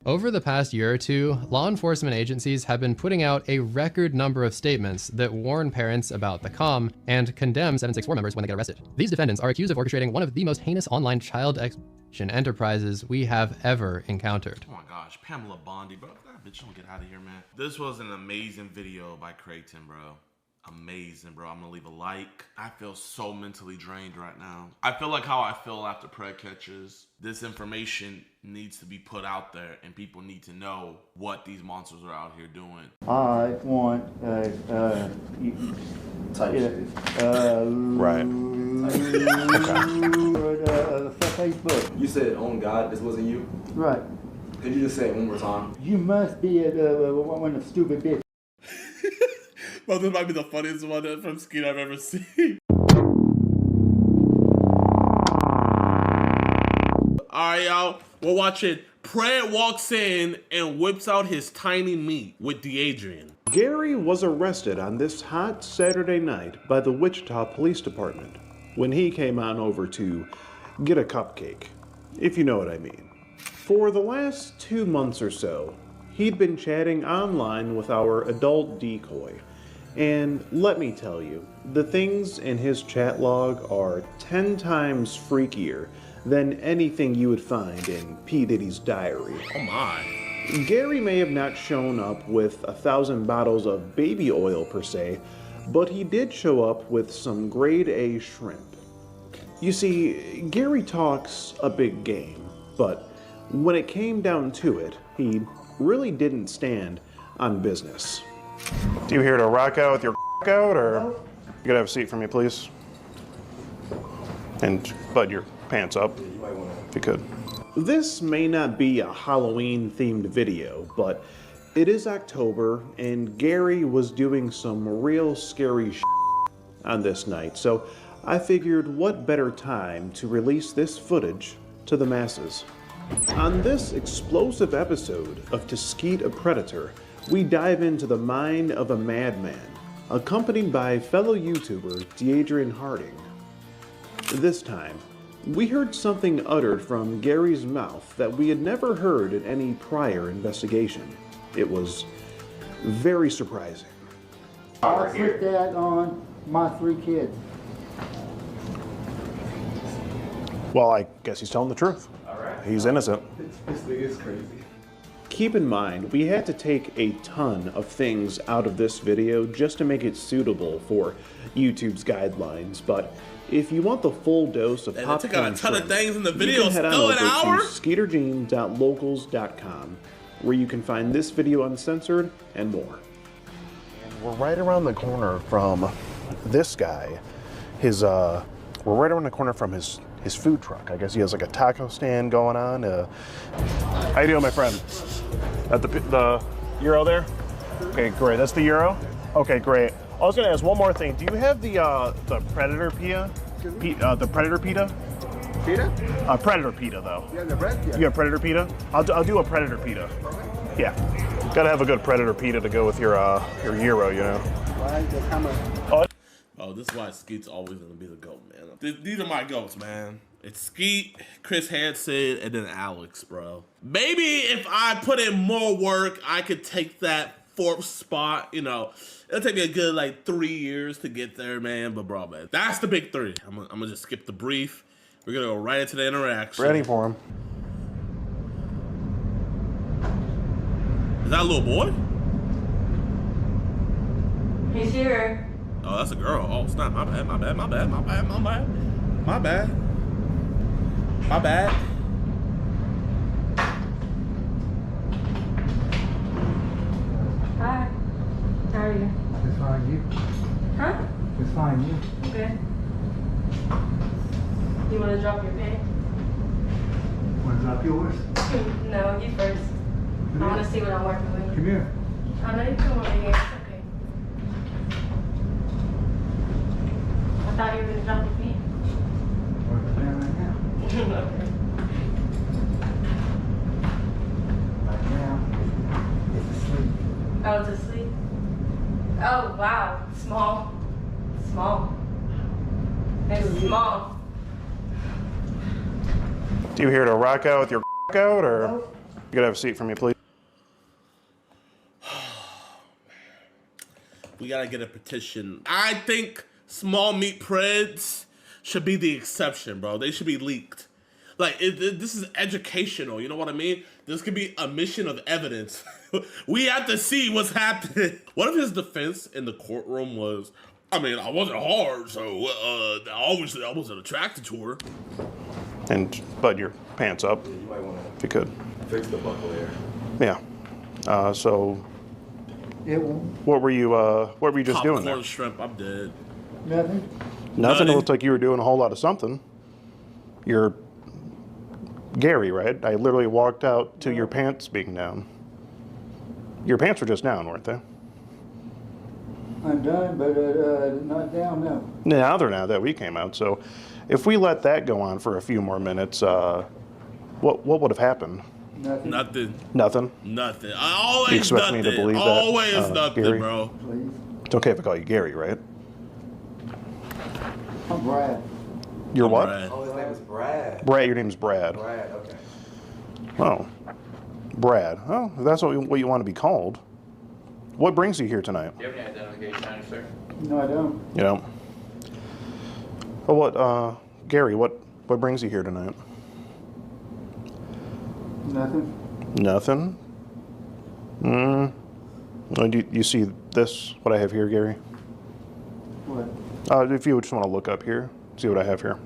S13: Over the past year or two, law enforcement agencies have been putting out a record number of statements that warn parents about the comm and condemn 764 members when they get arrested. These defendants are accused of orchestrating one of the most heinous online child exploitation enterprises we have ever encountered.
S2: Oh my gosh, Pamela Bondi, bro. That bitch don't get out of here, man. This was an amazing video by Creighton, bro. Amazing, bro. I'm gonna leave a like. I feel so mentally drained right now. I feel like how I feel after Pred catches. This information needs to be put out there, and people need to know what these monsters are out here doing.
S4: I want Facebook.
S8: You said, "On God, this wasn't you."
S4: Right.
S8: Could you just say it one more time?
S4: You must be one of the stupid bitch.
S2: Well, this might be the funniest one from Skeeter I've ever seen. Alright, y'all. We're watching. Pred walks in and whips out his tiny meat with Adrian.
S22: Gary was arrested on this hot Saturday night by the Wichita Police Department when he came on over to get a cupcake, if you know what I mean. For the last 2 months or so, he'd been chatting online with our adult decoy. And let me tell you, the things in his chat log are 10 times freakier than anything you would find in P. Diddy's diary.
S2: Oh my.
S22: Gary may have not shown up with 1,000 bottles of baby oil per se, but he did show up with some grade A shrimp. You see, Gary talks a big game, but when it came down to it, he really didn't stand on business. Do you here to rock out with your out, or you could have a seat for me, please? And button your pants up, if you could. This may not be a Halloween-themed video, but it is October, and Gary was doing some real scary on this night, so I figured what better time to release this footage to the masses. On this explosive episode of To Skeet a Predator, we dive into the mind of a madman, accompanied by fellow YouTuber Adin Harding. This time, we heard something uttered from Gary's mouth that we had never heard in any prior investigation. It was very surprising.
S4: I'll put that on my 3 kids.
S22: Well, I guess he's telling the truth. He's innocent.
S8: This thing is crazy.
S22: Keep in mind, we had to take a ton of things out of this video just to make it suitable for YouTube's guidelines, but if you want the full dose of popcorn
S2: took out a ton of things in the
S22: you
S2: video.
S22: can head on
S2: Still
S22: over
S2: an
S22: to
S2: hour?
S22: skeeterjean.locals.com, where you can find this video uncensored and more. And we're right around the corner from this guy. We're right around the corner from his food truck. I guess he has like a taco stand going on. How you doing, my friend? At the Euro there? Okay, great. That's the Euro? Okay, great. I was gonna ask one more thing. Do you have the Predator Pia? The predator pita.
S20: Pita?
S22: Predator pita though.
S20: Yeah, the breast. Yeah.
S22: You have predator pita? I'll do a predator pita.
S20: Okay.
S22: Yeah. Gotta have a good predator pita to go with your gyro, you know.
S2: Oh, this is why Skeet's always gonna be the GOAT, man. These are my GOATs, man. It's Skeet, Chris Hansen, and then Alex, bro. Maybe if I put in more work, I could take that 4th spot, you know. It'll take me a good, like, 3 years to get there, man. But, bro, man, that's the big 3. I'm gonna just skip the brief. We're gonna go right into the interaction.
S22: Ready for him.
S2: Is that a little boy?
S14: He's here.
S2: Oh, that's a girl. Oh, snap. My bad, my bad, my bad, my bad, my bad. My bad. My bad.
S14: Hi. How are you?
S4: Just fine, you?
S14: Huh?
S4: Just fine, you?
S14: Okay. You want to drop your pants?
S4: Want to drop yours?
S14: No, you first. I want to see what I'm working with.
S4: Come here.
S14: I know you come over here. It's okay. I thought you were going to drop your pants.
S4: Working there right now.
S14: Okay.
S4: Right now, it's asleep.
S14: Oh, it's asleep? Oh, wow. Small. Small. It's small.
S22: Do you here to rock out with your out, or you could have a seat for me, please?
S2: We gotta get a petition. I think small meat preds should be the exception, bro. They should be leaked. Like, this is educational, you know what I mean? This could be a mission of evidence. We have to see what's happening. What if his defense in the courtroom was, I mean, I wasn't hard, so obviously I wasn't attracted to her.
S22: And button your pants up,
S8: You might want
S22: if you could.
S8: to fix the buckle there.
S22: Yeah. So,
S4: It won't.
S22: what were you just doing there?
S2: Popcorn shrimp, I'm dead.
S4: Nothing?
S22: Nothing. It looked like you were doing a whole lot of something. You're Gary, right? I literally walked out to your pants being down. Your pants were just down, weren't they?
S4: I'm done, but not down, no.
S22: Now they're not that we came out. So, if we let that go on for a few more minutes, what would have happened?
S4: Nothing.
S2: Nothing.
S22: Nothing.
S2: Nothing. Always
S22: You expect
S2: nothing.
S22: me to believe that,
S2: Always nothing,
S22: Gary?
S2: bro.
S4: Please.
S22: It's okay if I call you Gary, right?
S4: I'm Brad.
S22: You're what?
S2: Brad.
S8: Oh, his name is Brad.
S22: Brad. Your name's Brad.
S8: Brad, okay.
S22: Oh, Brad. Oh, if that's what you want to be called. What brings you here tonight?
S11: Do you have any identification on you, sir?
S4: No, I don't.
S22: You know. Well, Gary, what brings you here tonight?
S4: Nothing.
S22: Nothing. Do you see this? What I have here, Gary?
S4: What?
S22: If you just want to look up here, see what I have here.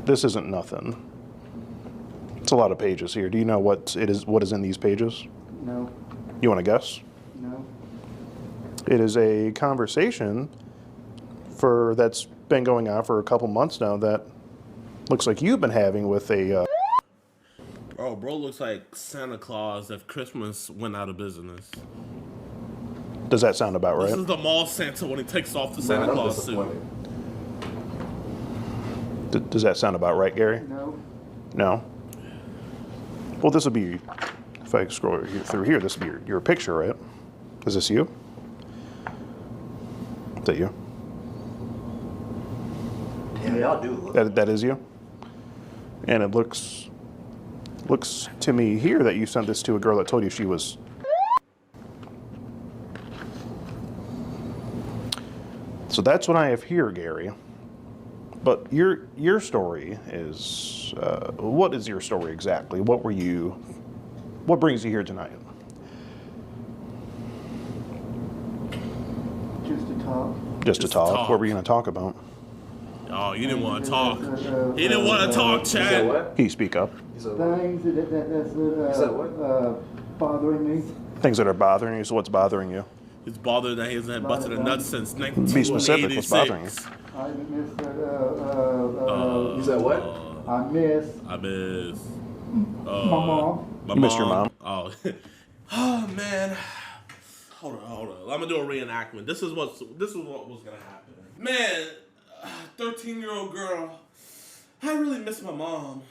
S22: This isn't nothing. It's a lot of pages here. Do you know what it is? What is in these pages?
S4: No.
S22: You want to guess?
S4: No.
S22: It is a conversation that's been going on for a couple months now that looks like you've been having with a.
S2: Bro looks like Santa Claus if Christmas went out of business.
S22: Does that sound about right?
S2: This is the mall Santa when he takes off the Santa Claus suit.
S22: Does that sound about right, Gary?
S4: No.
S22: No? Well, this will be, if I scroll through here, this will be your picture, right? Is this you? Is that you?
S8: Yeah, y'all do.
S22: That is you? And it looks to me here that you sent this to a girl that told you she was. So that's what I have here, Gary. But your story is, what is your story exactly? What brings you here tonight?
S4: Just to talk.
S22: Just to talk. What were you going to talk about?
S2: Oh, you didn't want to talk. He didn't want to talk, Chad.
S22: Can you speak up?
S4: Things that's bothering me.
S22: Things that are bothering you. So what's bothering you?
S2: He's bothered that he hasn't busted a nut since
S22: Be
S2: 1986.
S22: specific. What's bothering you?
S4: I miss
S8: You said what?
S4: I miss
S2: my
S4: mom.
S22: You miss your mom?
S2: Oh. Oh, man. Hold on. I'm gonna do a reenactment. This is what was gonna happen. Man, 13-year-old girl. I really miss my mom.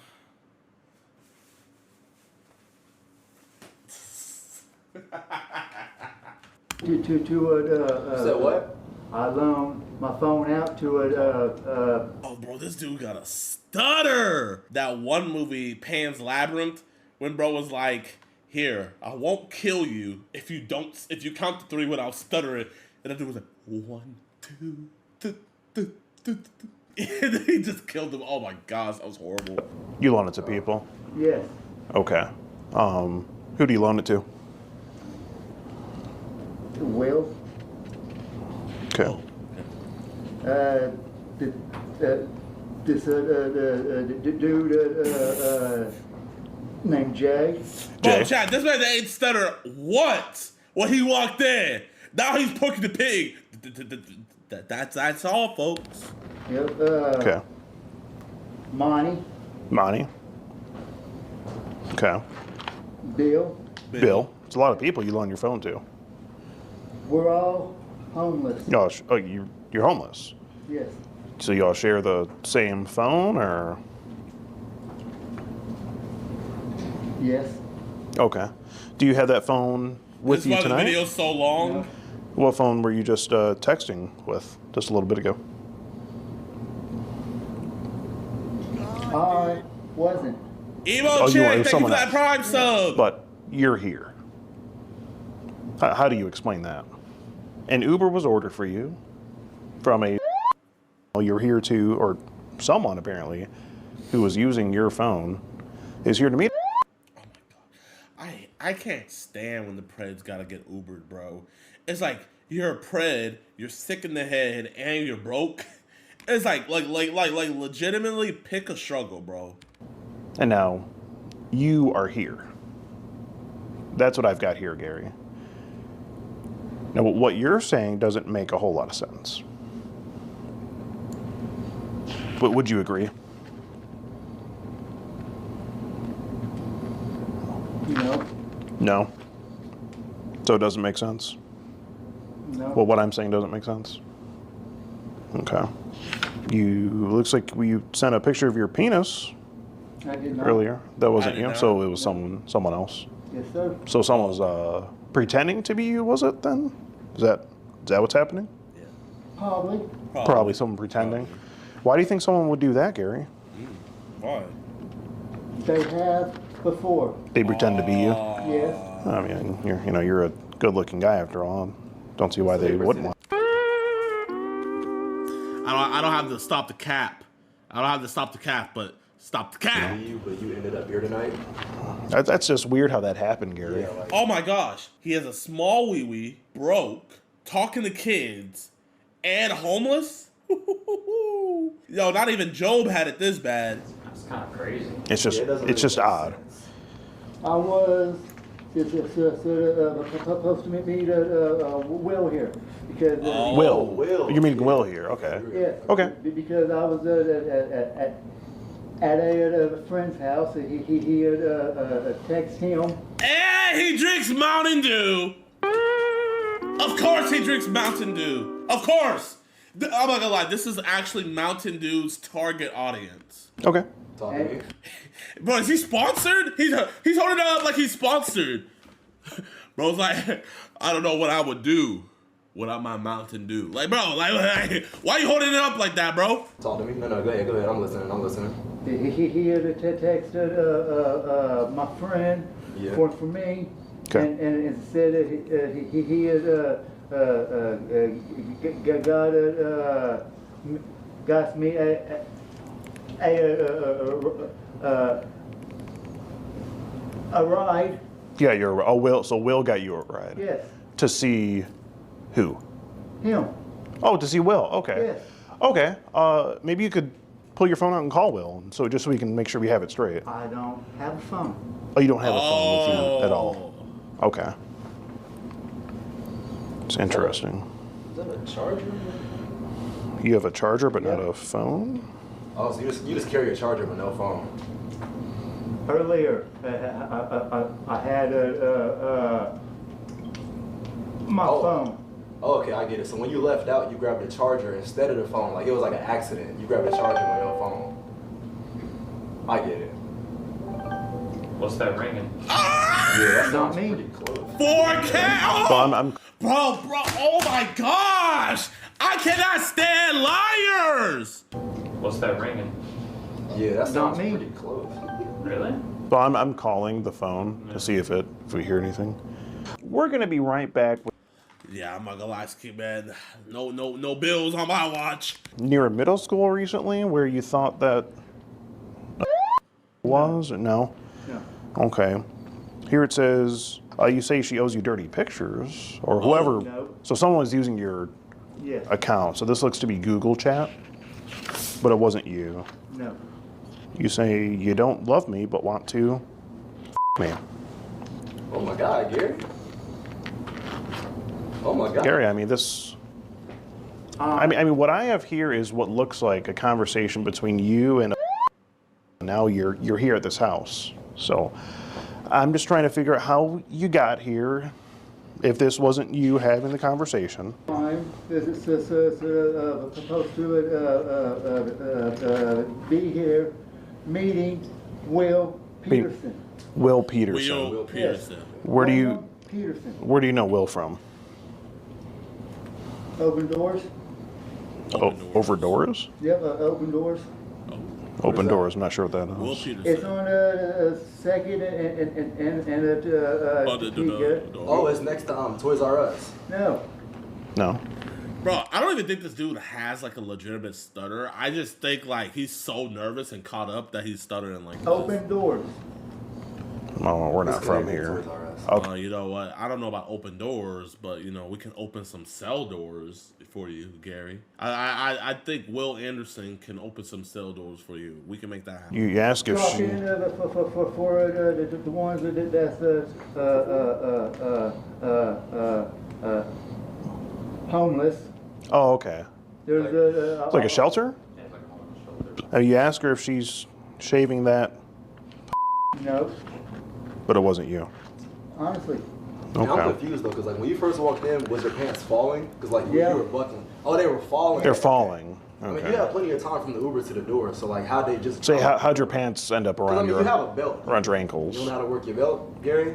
S4: Said what?
S21: I loaned my phone out to
S2: Oh, bro, this dude got a stutter. That one movie, Pan's Labyrinth, when bro was like, "Here, I won't kill you if you count to 3 without stuttering." And that dude was like, 1, 2, 3. And then he just killed him. Oh my gosh, that was horrible.
S22: You loan it to people?
S21: Yes.
S22: Okay. Who do you loan it to?
S21: Will.
S22: Okay.
S21: This dude named Jay.
S2: Bro, chat, this man ain't stutter once when he walked in. Now he's poking the pig. That's all, folks.
S21: Yep.
S22: Okay.
S21: Monty.
S22: Monty. Okay.
S21: Bill.
S22: Bill. It's a lot of people you loan your phone to.
S21: We're all homeless.
S22: Y'all, you're homeless.
S21: Yes.
S22: So y'all share the same phone, or?
S21: Yes.
S22: Okay. Do you have that phone with you tonight?
S2: That's why the video's so long.
S21: No.
S22: What phone were you just texting with just a little bit ago?
S21: I wasn't.
S2: Emo Chick, thank you for that Prime sub.
S22: But you're here. How do you explain that? An Uber was ordered for you from a you're here to, or someone apparently, who was using your phone, is here to meet.
S2: Oh my god. I can't stand when the Preds gotta get Ubered, bro. It's like you're a Pred, you're sick in the head, and you're broke. It's like legitimately pick a struggle, bro.
S22: And now you are here. That's what I've got here, Gary. Now, what you're saying doesn't make a whole lot of sense. But would you agree?
S21: No.
S22: No. So it doesn't make sense?
S21: No.
S22: Well, what I'm saying doesn't make sense? Okay. Looks like you sent a picture of your penis
S21: I did not.
S22: earlier. That wasn't
S2: I
S22: you,
S2: did
S22: so it was someone else.
S21: Yes, sir.
S22: So someone was pretending to be you, was it then? Is that what's happening?
S21: Probably.
S22: Probably someone pretending. Why do you think someone would do that, Gary?
S2: Why?
S21: They have before.
S22: They pretend to be you?
S21: Yes.
S22: I mean, you're a good-looking guy after all. Don't see why they wouldn't want.
S2: I don't have to stop the cap. But stop the cap.
S8: But you ended up here tonight.
S22: That's just weird how that happened, Gary.
S8: Yeah, like,
S2: Oh my gosh. He has a small wee-wee, broke, talking to kids, and homeless? Yo, not even Job had it this bad.
S11: That's kind of crazy.
S22: It's just odd.
S21: I was supposed to meet Will here because
S22: Will. You mean Will here? Okay.
S21: yeah.
S22: Okay.
S21: Because I was at a friend's house. He text him.
S2: And he drinks Mountain Dew. Of course he drinks Mountain Dew. Of course. I'm not gonna lie, this is actually Mountain Dew's target audience.
S22: Okay.
S8: talk to me.
S2: Bro, is he sponsored? He's holding it up like he's sponsored. Bro's like, I don't know what I would do without my Mountain Dew. Like, bro, like why are you holding it up like that, bro?
S8: Talk to me. No, go ahead. I'm listening.
S21: He had texted my friend for me,
S22: okay.
S21: and said that he had got me a ride.
S22: Yeah, Will. So Will got you a ride.
S21: Yes.
S22: To see who?
S21: Him.
S22: Oh, to see Will. Okay.
S21: Yes.
S22: Okay. Maybe you could pull your phone out and call Will, so we can make sure we have it straight.
S21: I don't have a phone.
S22: Oh, you don't have a phone with you at all. Okay. It's interesting.
S8: Is that a charger?
S22: You have a charger, but not a phone?
S8: Oh, so you just carry a charger but no phone.
S21: Earlier, I had my phone.
S8: Oh, okay, I get it. So when you left out, you grabbed the charger instead of the phone. Like it was like an accident. You grabbed the charger with your phone. I get it.
S9: What's that ringing?
S8: Yeah, that sounds pretty close.
S2: 4K. Oh,
S22: But
S2: bro. Oh my gosh! I cannot stand liars.
S9: What's that ringing?
S8: Yeah, that sounds pretty close.
S9: Really?
S22: So I'm calling the phone to see if we hear anything. We're gonna be right back.
S2: Yeah, I'm not gonna lie, Ski man. No bills on my watch.
S22: Near a middle school recently, where you thought that was or no?
S4: No.
S22: Okay. Here it says you say she owes you dirty pictures or whoever.
S4: No.
S22: So someone was using your
S4: Yes.
S22: account. So this looks to be Google Chat, but it wasn't you.
S4: No.
S22: You say you don't love me but want to me.
S8: Oh my God, Gary. Oh my God.
S22: Gary, I mean this. I mean, what I have here is what looks like a conversation between you and. Now you're here at this house, so I'm just trying to figure out how you got here. If this wasn't you having the conversation.
S4: It's supposed to be here meeting Will Peterson.
S22: Will Peterson.
S2: Will Peterson.
S22: Where do you
S4: Peterson.
S22: Where do you know Will from?
S4: Open Doors.
S22: Over Doors?
S4: Yep, Open Doors.
S22: Open Doors. I'm not sure what that
S2: Will
S22: is.
S2: Peterson.
S4: It's on Second and
S8: Oh, it's next to Toys R Us.
S4: No.
S22: No.
S2: Bro, I don't even think this dude has like a legitimate stutter. I just think like he's so nervous and caught up that he's stuttering like this.
S4: Open Doors.
S22: Oh, we're not from here. Okay.
S2: You know what? I don't know about open doors, but you know we can open some cell doors for you, Gary. I think Will Anderson can open some cell doors for you. We can make that happen.
S22: You ask if she.
S4: For the ones that's homeless.
S22: Oh, okay.
S4: There's
S22: It's like a shelter. You ask her if she's shaving that,
S4: No,
S22: but it wasn't you.
S4: honestly.
S22: Okay.
S8: Now I'm confused though, because like when you first walked in, was your pants falling? Because like you were buckling. Oh, they were falling.
S22: They're falling.
S8: I mean,
S22: Okay.
S8: you had plenty of time from the Uber to the door, so like how'd they just?
S22: Say, how'd your pants end up
S8: 'Cause,
S22: around
S8: I mean,
S22: your
S8: you have a belt.
S22: around your
S8: You
S22: ankles?
S8: know how to work your belt, Gary?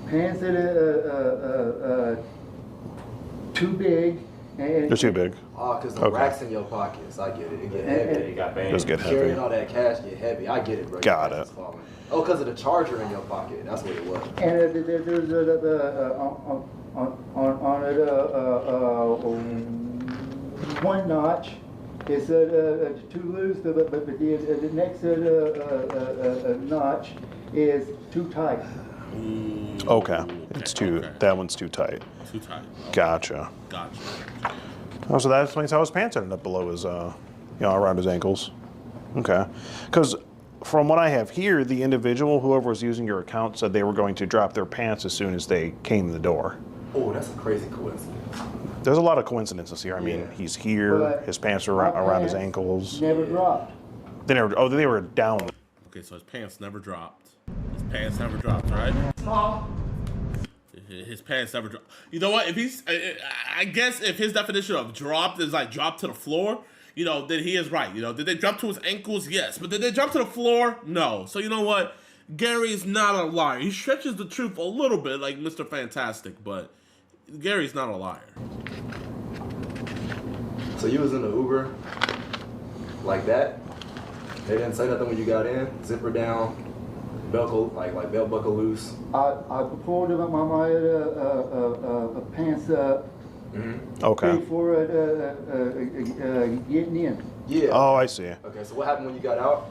S4: Pants that are too big. And
S22: They're too big.
S8: Oh, because the racks in your pockets. I get it. It get heavy.
S22: It does get heavy.
S8: Carrying all that cash get heavy. I get it, bro.
S22: Got it.
S8: Oh, because of the charger in your pocket. That's what it was.
S4: And there's on it one notch. It's too loose, but the next notch is too tight.
S22: Okay. It's too. That one's too tight.
S2: Too tight.
S22: Gotcha.
S2: Gotcha.
S22: Oh, so that explains how his pants ended up below his, around his ankles. Okay. Because from what I have here, the individual, whoever was using your account, said they were going to drop their pants as soon as they came in the door.
S8: Oh, that's a crazy coincidence.
S22: There's a lot of coincidences here. I mean, he's here,
S4: But
S22: his pants are around his ankles.
S4: Never dropped.
S22: They were down.
S2: Okay, so his pants never dropped. His pants never dropped, right?
S14: Small.
S2: His pants never dropped. You know what? If he's, I guess if his definition of dropped is like dropped to the floor, you know, then he is right. You know, did they drop to his ankles? Yes. But did they drop to the floor? No. So you know what? Gary's not a liar. He stretches the truth a little bit like Mr. Fantastic, but Gary's not a liar.
S8: So you was in the Uber like that? They didn't say nothing when you got in? Zipper down, belt buckle loose?
S4: I pulled my pants up
S22: Okay.
S4: before getting in.
S8: Yeah.
S22: Oh, I see.
S8: Okay, so what happened when you got out?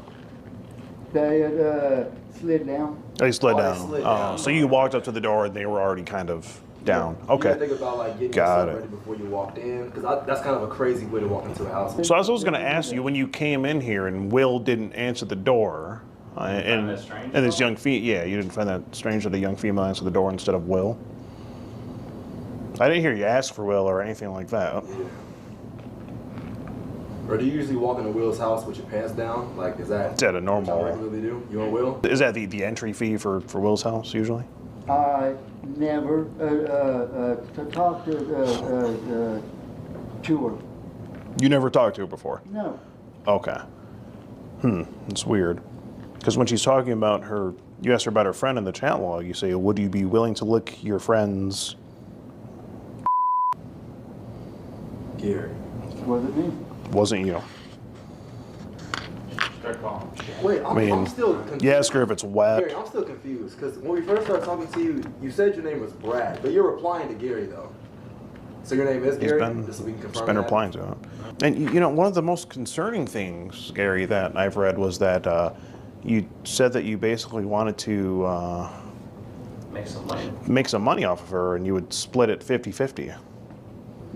S4: They had slid down.
S22: They slid
S8: Oh, they
S22: down.
S8: slid down.
S22: So you walked up to the door and they were already kind of down.
S8: You
S22: Okay.
S8: didn't think about like getting
S22: Got
S8: yourself
S22: it.
S8: ready before you walked in? Because that's kind of a crazy way to walk into a house.
S22: So I was going to ask you, when you came in here and Will didn't answer the door, and this young female, you didn't find that strange that a young female answered the door instead of Will? I didn't hear you ask for Will or anything like that.
S8: Yeah. Or do you usually walk into Will's house with your pants down? Like, is that
S22: Is that a
S8: what
S22: normal?
S8: y'all regularly do? You and Will?
S22: Is that the entry fee for Will's house usually?
S4: I never talked to her.
S22: You never talked to her before?
S4: No.
S22: Okay. It's weird. Because when she's talking about her, you asked her about her friend in the chat log, you say, would you be willing to lick your friend's...
S8: Gary.
S4: Wasn't me.
S22: Wasn't you.
S8: Wait, I'm still confused.
S22: You ask her if it's wet.
S8: Gary, I'm still confused because when we first started talking to you, you said your name was Brad, but you're replying to Gary though. So your name is Gary? Just so we can confirm
S22: He's been
S8: that?
S22: replying to it. And you know, one of the most concerning things, Gary, that I've read was that you said that you basically wanted to make some money off of her and you would split it 50-50.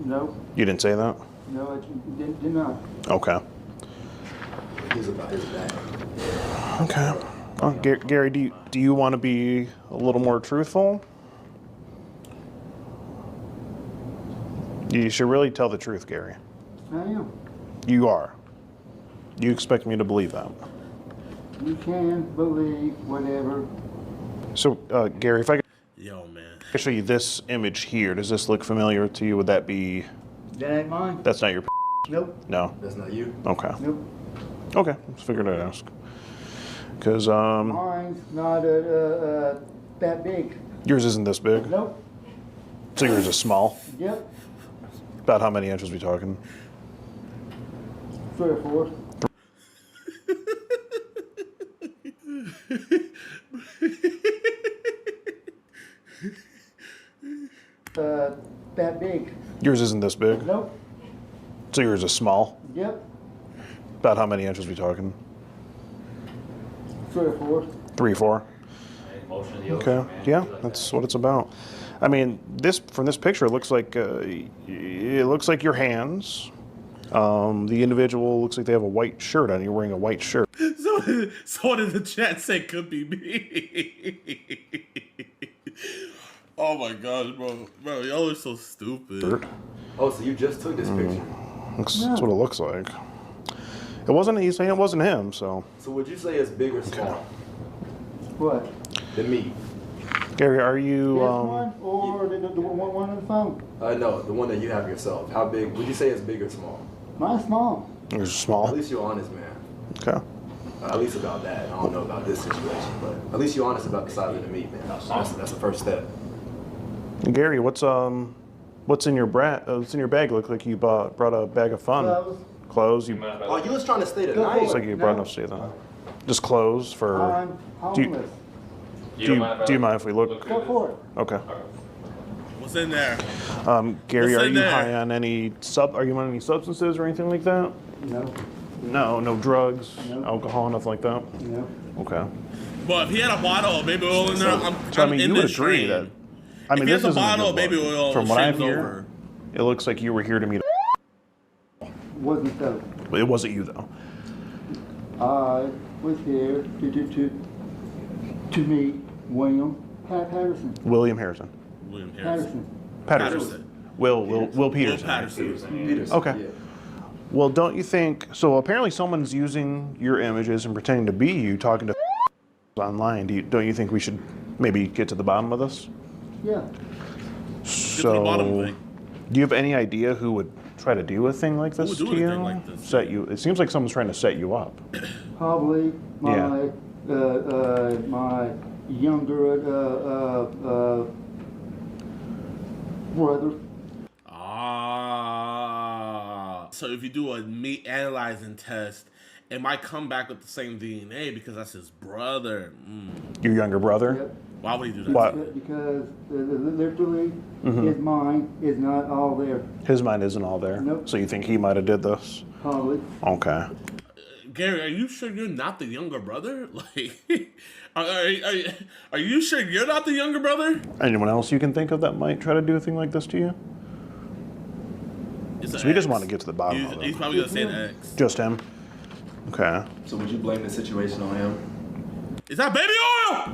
S4: No.
S22: You didn't say that?
S4: No, I did not.
S22: Okay.
S8: He's about his bag.
S22: Okay. Well, Gary, do you want to be a little more truthful? You should really tell the truth, Gary.
S4: I am.
S22: You are. You expect me to believe that?
S4: You can believe whatever.
S22: So, Gary, if I could
S2: Yo, man.
S22: show you this image here, does this look familiar to you? Would that be...
S4: That ain't mine.
S22: That's not your...
S4: Nope.
S22: No?
S8: That's not you?
S22: Okay.
S4: Nope.
S22: Okay, just figured I'd ask. Because,
S4: Mine's not that big.
S22: yours isn't this big?
S4: Nope.
S22: So yours is small?
S4: Yep.
S22: About how many inches we talking?
S4: 3 or 4. That big.
S22: Yours isn't this big?
S4: Nope.
S22: So yours is small?
S4: Yep.
S22: About how many inches we talking?
S4: 3 or 4.
S22: 3, 4?
S9: Motion of the
S22: Okay,
S9: ocean, man.
S22: yeah, that's what it's about. I mean, from this picture, it looks like your hands. The individual looks like they have a white shirt on. You're wearing a white shirt.
S2: Someone in the chat said could be me. Oh my gosh, bro. Bro, y'all are so stupid.
S8: Oh, so you just took this picture?
S22: That's what it looks like. It wasn't. He's saying it wasn't him. So.
S8: So would you say it's big or small?
S4: What?
S8: Than me?
S22: Gary, are you?
S4: This one or the one on the phone?
S8: No, the one that you have yourself. How big? Would you say it's big or small?
S4: Mine's small.
S22: Yours is small.
S8: At least you're honest, man.
S22: Okay.
S8: At least about that. I don't know about this situation, but at least you're honest about the size of the meat, man. That's the first step.
S22: Gary, what's in your what's in your bag? Look like you brought a bag of fun. Clothes. You.
S8: Oh, you was trying to stay the night.
S22: Looks like you brought enough to stay the night. Just clothes for.
S4: I'm homeless.
S22: Do you mind if we look?
S4: Go for it.
S22: Okay.
S2: What's in there?
S22: Gary,
S2: What's
S22: are
S2: in
S22: you
S2: there?
S22: high on any Are you on any substances or anything like that?
S4: No.
S22: No drugs,
S4: No.
S22: alcohol, nothing like that.
S4: No.
S22: Okay.
S2: But if he had a bottle of baby oil in there,
S22: So I
S2: I'm
S22: mean,
S2: in
S22: you would
S2: this
S22: agree
S2: train.
S22: that. I mean,
S2: if he
S22: this
S2: has a
S22: isn't
S2: bottle
S22: good
S2: of baby
S22: look.
S2: oil,
S22: From what I
S2: shame's
S22: hear,
S2: over.
S22: it looks like you were here to meet.
S4: Wasn't so.
S22: It wasn't you though.
S4: I was here to meet William Patterson.
S22: William Harrison.
S2: William Harrison.
S22: Patterson. Will Peterson.
S2: Patterson.
S22: Okay.
S8: Yeah.
S22: Well, don't you think? So apparently, someone's using your images and pretending to be you, talking to online. Don't you think we should maybe get to the bottom of this?
S4: Yeah.
S22: So, do you have any idea who would try to do a thing like this to you? Set you? It seems like someone's trying to set you up.
S4: Probably my my younger brother.
S2: So if you do a meat analyzing test, it might come back with the same DNA because that's his brother.
S22: Your younger brother?
S4: Yep.
S2: Why would he do that?
S22: Why?
S4: Because literally
S22: Mhm.
S4: his mind is not all there.
S22: His mind isn't all there.
S4: Nope.
S22: So you think he might have did this?
S4: Probably.
S22: Okay.
S2: Gary, are you sure you're not the younger brother? Like, are you sure you're not the younger brother?
S22: Anyone else you can think of that might try to do a thing like this to you? So we just want to get to the bottom of it.
S2: He's probably gonna say an X.
S22: Just him? Okay.
S8: So would you blame the situation on him?
S2: Is that baby oil?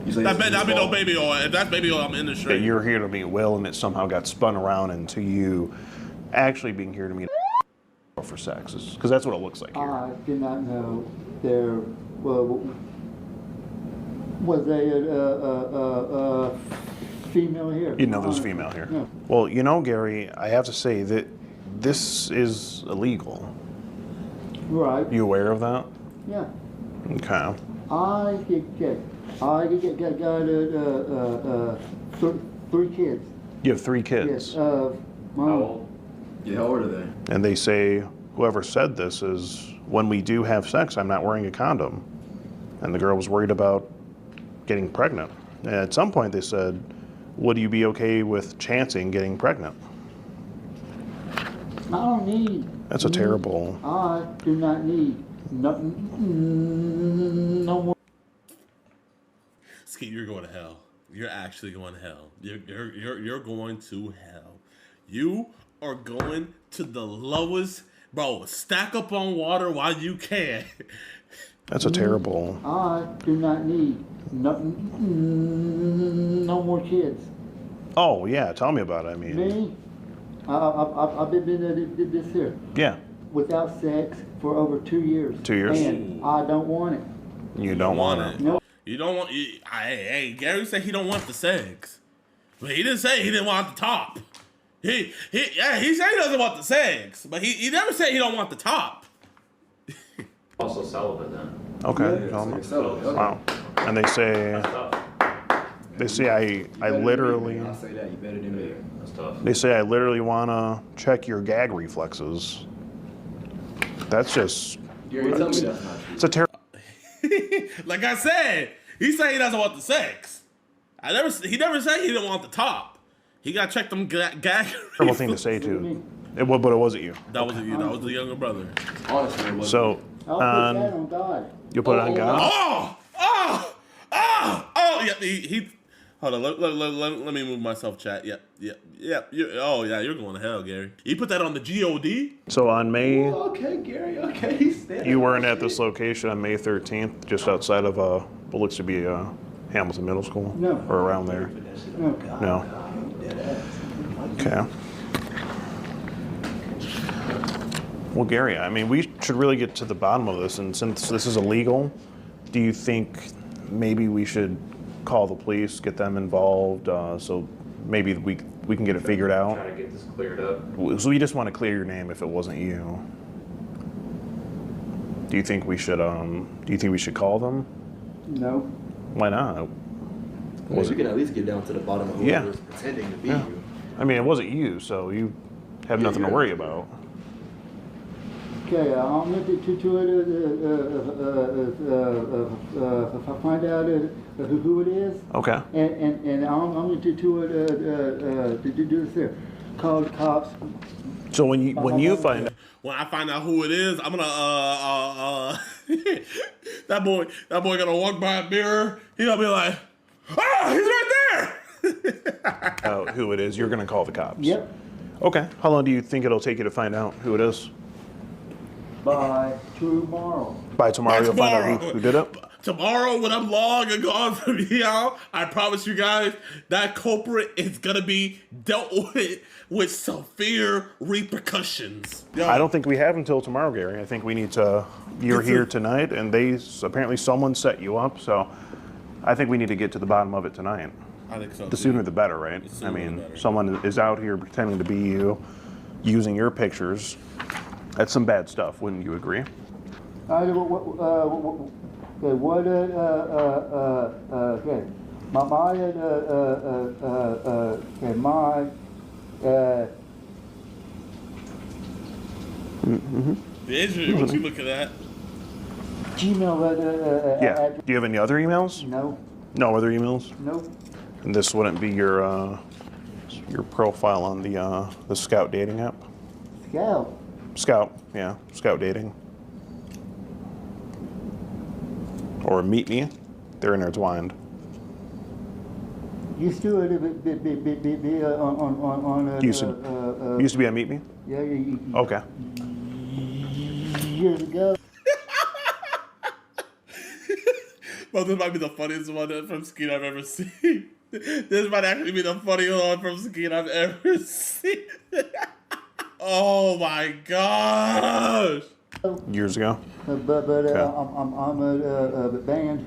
S8: You say
S2: That
S8: it's his
S2: be no
S8: fault?
S2: baby oil. If that's baby oil, I'm in the
S22: That
S2: street.
S22: you're here to meet Will and it somehow got spun around into you actually being here to meet for sex. Because that's what it looks like here.
S4: I did not know there Was a female here?
S22: You know there's a female here.
S4: Yeah.
S22: Well, you know, Gary, I have to say that this is illegal.
S4: Right.
S22: You aware of that?
S4: Yeah.
S22: Okay.
S4: I got 3 kids.
S22: You have 3 kids.
S4: Yes. How old?
S8: Yeah, how old are they?
S22: And they say whoever said this is, when we do have sex, I'm not wearing a condom. And the girl was worried about getting pregnant. And at some point they said, would you be okay with chancing getting pregnant?
S4: I don't need.
S22: That's a terrible.
S4: I do not need no more.
S2: Skeet, you're going to hell. You're actually going to hell. You're going to hell. You are going to the lowest. Bro, stack up on water while you can.
S22: That's a terrible.
S4: I do not need no more kids.
S22: Oh, yeah, tell me about it. I mean.
S4: Me? I've been this here.
S22: Yeah.
S4: Without sex for over 2 years.
S22: 2 years?
S4: And I don't want it.
S22: You don't want it?
S4: No.
S2: You don't want. Hey, Gary said he don't want the sex, but he didn't say he didn't want the top. He said he doesn't want the sex, but he never said he don't want the top.
S9: Also celibate then.
S22: Okay. Wow. And they say I literally.
S8: I'll say that, you better than me.
S9: That's tough.
S22: They say I literally want to check your gag reflexes. That's just.
S8: Gary, tell me that's not true.
S22: It's a terrible.
S2: Like I said, he said he doesn't want the sex. He never said he didn't want the top. He got to check them gag.
S22: Terrible thing to say too. But it wasn't you.
S2: That wasn't you. That was the younger brother.
S8: Honestly, it wasn't.
S22: So.
S4: I'll put that on God.
S22: You put it on God.
S2: Yeah. He hold on. Let me move myself. Chat. Yep. You're going to hell, Gary. You put that on the God.
S22: So on May.
S8: Oh, okay, Gary. Okay, he's standing.
S22: You weren't at this location on May 13th, just outside of what looks to be Hamilton Middle School?
S4: No.
S22: Or around there? No. Okay. Well, Gary, I mean, we should really get to the bottom of this. And since this is illegal, do you think maybe we should call the police, get them involved, so maybe we can get it figured out?
S9: Try to get this cleared up.
S22: So we just want to clear your name if it wasn't you. Do you think we should call them?
S4: No.
S22: Why not?
S8: Well, you can at least get down to the bottom of whoever's pretending to be you.
S22: I mean, it wasn't you, so you have nothing to worry about.
S4: Okay, I'm going to find out who it is.
S22: Okay.
S4: And I'm going to do this here. Call the cops.
S22: So when you find out.
S2: When I find out who it is, I'm gonna that boy gonna walk by a mirror. He gonna be like, "Ah, he's right there."
S22: Who it is? You're gonna call the cops.
S4: Yep.
S22: Okay. How long do you think it'll take you to find out who it is?
S4: By tomorrow.
S22: By tomorrow, you'll find out who did it?
S2: Tomorrow, when I'm long and gone from here, I promise you guys, that culprit is gonna be dealt with severe repercussions. Yo.
S22: I don't think we have until tomorrow, Gary. I think we need to. You're here tonight, and apparently someone set you up. So I think we need to get to the bottom of it tonight.
S2: I think so.
S22: The sooner the better, right? I mean, someone is out here pretending to be you, using your pictures. That's some bad stuff, wouldn't you agree?
S4: Okay.
S2: Andrew, what you looking at?
S4: Gmail.
S22: Yeah. Do you have any other emails?
S4: No.
S22: No other emails?
S4: No.
S22: And this wouldn't be your profile on the Scout dating app?
S4: Scout,
S22: yeah, Scout dating. Or Meet Me, they're intertwined.
S4: Used to be on
S22: used to be on Meet Me?
S4: Yeah.
S22: Okay.
S4: Years ago.
S2: Well, this might be the funniest one from Skeeter I've ever seen. This might actually be the funniest one from Skeeter I've ever seen. Oh my gosh!
S22: Years ago.
S4: But
S22: Okay.
S4: I'm a band.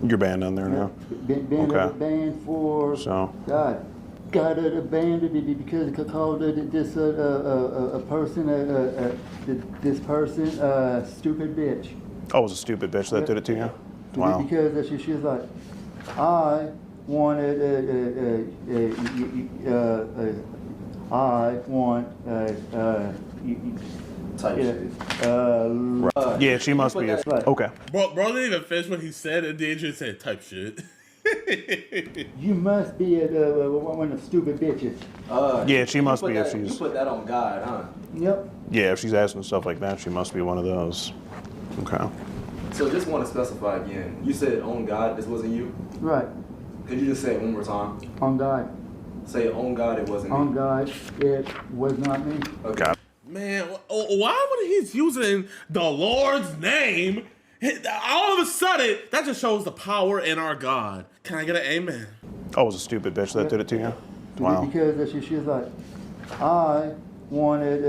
S22: You're banned on there now.
S4: Been
S22: Okay.
S4: banned for
S22: So.
S4: God. Got abandoned because it called this a person this person stupid bitch.
S22: Oh, it was a stupid bitch that did it to you? Wow.
S4: Because she was like, I wanted I want
S22: Yeah, she must be. Okay.
S2: Bro didn't even finish what he said, and then just said type shit.
S4: You must be one of the stupid bitches.
S22: Yeah, she must be if
S8: You
S22: she's.
S8: put that on God, huh?
S4: Yep.
S22: Yeah, if she's asking stuff like that, she must be one of those. Okay.
S8: So just want to specify again. You said on God, this wasn't you?
S4: Right.
S8: Could you just say it one more time?
S4: On God.
S8: Say on God, it wasn't me.
S4: On God, it was not me.
S22: Okay.
S2: Man, why would he's using the Lord's name? All of a sudden, that just shows the power in our God. Can I get an amen?
S22: Oh, it was a stupid bitch that did it to you? Wow.
S4: Because she was like, I wanted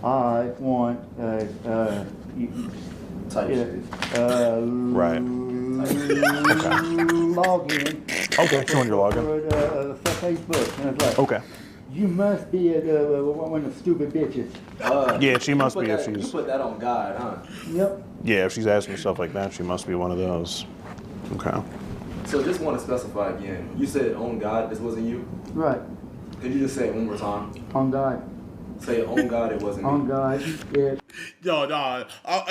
S4: I want
S22: Right.
S4: login.
S22: Okay, showing your login.
S4: For Facebook. And it's like,
S22: Okay.
S4: You must be one of the stupid bitches.
S22: Yeah, she must be if she's.
S8: You put that on God, huh?
S4: Yep.
S22: Yeah, if she's asking stuff like that, she must be one of those. Okay.
S8: So just want to specify again. You said on God, this wasn't you?
S4: Right.
S8: Could you just say it one more time?
S4: On God.
S8: Say on God, it wasn't me.
S4: On God, it.
S2: Yo, nah.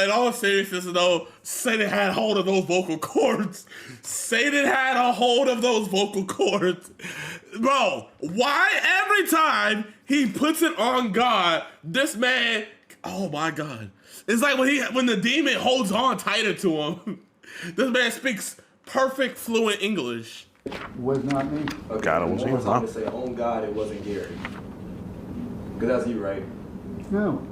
S2: In all seriousness, though, Satan had hold of those vocal cords. Satan had a hold of those vocal cords. Bro, why every time he puts it on God, this man, oh my God. It's like when the demon holds on tighter to him. This man speaks perfect, fluent English.
S4: Was not me.
S8: Okay,
S22: God, it
S8: one
S22: wasn't
S8: more
S22: you,
S8: time
S22: huh?
S8: to say on God, it wasn't Gary. Because that's you, right?
S4: No.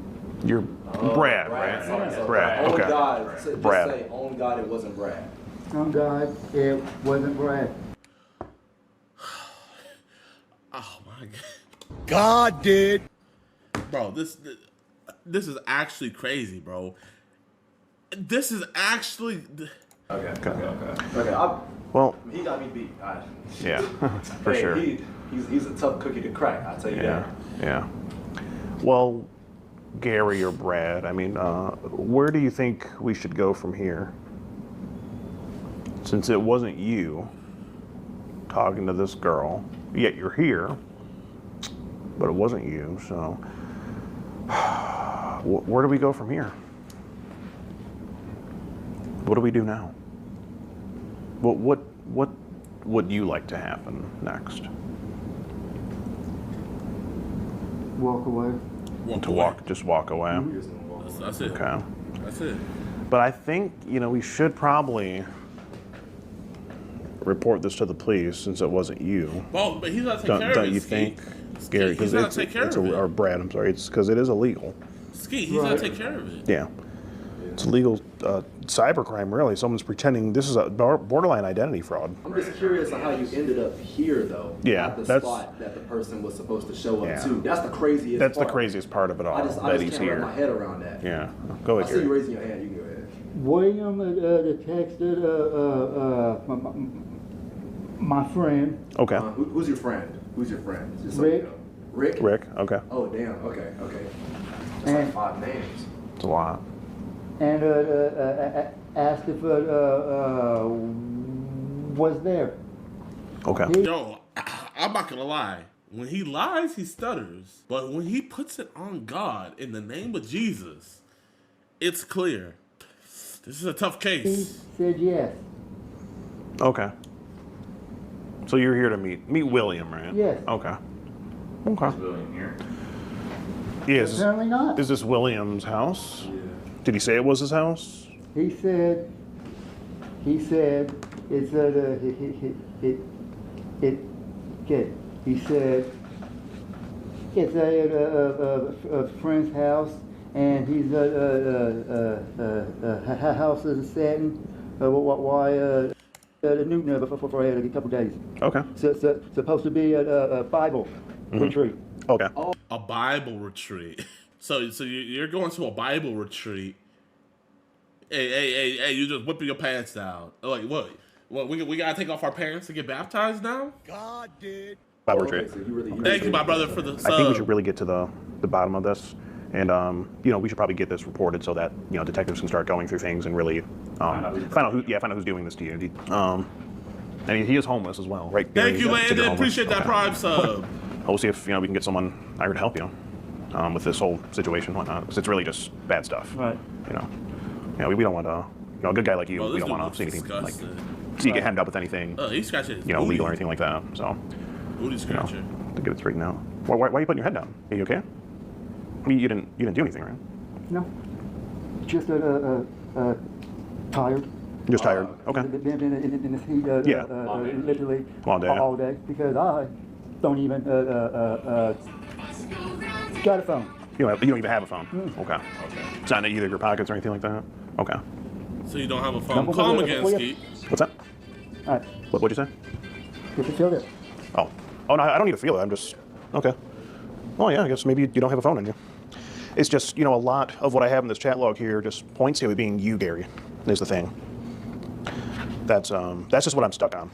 S22: You're Brad, right?
S8: Sorry.
S22: Brad,
S8: On
S22: okay.
S8: God, just
S22: Brad.
S8: say on God, it wasn't Brad.
S4: On God, it wasn't Brad.
S2: Oh my God.
S5: God did.
S2: Bro, this is actually crazy, bro. This is actually.
S8: Okay.
S22: Well,
S8: he got me beat. All right.
S22: Yeah, for
S8: Hey,
S22: sure.
S8: He's a tough cookie to crack. I'll tell you that.
S22: Yeah. Well, Gary or Brad, I mean, where do you think we should go from here? Since it wasn't you talking to this girl, yet you're here, but it wasn't you, so where do we go from here? What do we do now? What would you like to happen next?
S4: Walk away.
S22: Just walk away.
S2: That's it.
S22: Okay.
S2: That's it.
S22: But I think, we should probably report this to the police since it wasn't you.
S2: Well, but he's not taking care of it.
S22: Don't you think, Gary? Because
S2: He's not taking care of it.
S22: or Brad, I'm sorry. It's because it is illegal.
S2: Skeet, he's gonna take care of it.
S22: Yeah. It's illegal cybercrime, really. Someone's pretending this is a borderline identity fraud.
S8: I'm just curious on how you ended up here, though.
S22: Yeah,
S8: At the
S22: that's-
S8: spot that the person was supposed to show up
S22: Yeah.
S8: to. That's the craziest
S22: That's
S8: part.
S22: the craziest part of it all.
S8: I just
S22: that he's
S8: can't
S22: here.
S8: wrap my head around that.
S22: Yeah. Go
S8: I
S22: ahead,
S8: see you
S22: Gary.
S8: raising your hand. You can go ahead.
S4: William texted my friend.
S22: Okay.
S8: Who's your friend? Who's your friend? Just so
S4: Rick.
S8: you know. Rick?
S22: Rick. Okay.
S8: Oh, damn. Okay. That's like 5 names.
S22: It's a lot.
S4: And asked if was there.
S22: Okay.
S2: Yo, I'm not gonna lie. When he lies, he stutters. But when he puts it on God in the name of Jesus, it's clear. This is a tough
S4: He
S2: case.
S4: said yes.
S22: Okay. So you're here to meet William, right?
S4: Yes.
S22: Okay. Okay.
S9: Is William here?
S22: Yeah.
S4: Apparently not.
S22: Is this William's house? Yeah. Did he say it was his house?
S4: He said it's okay. He said it's a friend's house, and he's house is setting. Why the Newton before a couple days.
S22: Okay.
S4: So supposed to be a Bible retreat.
S22: Okay.
S2: A Bible retreat. So you're going to a Bible retreat, Hey, you just whipping your pants down. Like, what? We gotta take off our pants to get baptized now?
S5: God did.
S22: Thank
S2: you, my brother, for the sub.
S22: I think we should really get to the bottom of this. And, we should probably get this reported so that, detectives can start going through things and really find out who's doing this to you. I mean, he is homeless as well, right?
S2: Thank you, Landon. Appreciate that Prime sub.
S22: We'll see if, we can get someone hired to help you with this whole situation and whatnot. Because it's really just bad stuff.
S21: Right.
S22: We don't want to, a good guy like you, we don't want to see anything, see you get hemmed up with anything,
S2: he's scratching his
S22: legal or anything like that. So,
S2: booty scratcher.
S22: To get it straightened out. Why are you putting your head down? Are you okay? I mean, you didn't do anything, right?
S4: No. Just tired.
S22: Just tired. Okay.
S4: Been in the heat literally all day because I don't even got a phone.
S22: You don't even have a phone. Okay. It's not in either of your pockets or anything like that. Okay.
S2: So you don't have a phone? Call him again, Skeet.
S22: What's that?
S4: All right.
S22: What'd you say?
S4: Get to feel it.
S22: Oh, no, I don't need to feel it. I'm just okay. Oh yeah, I guess maybe you don't have a phone in you. It's just, a lot of what I have in this chat log here just points to it being you, Gary, is the thing. That's just what I'm stuck on.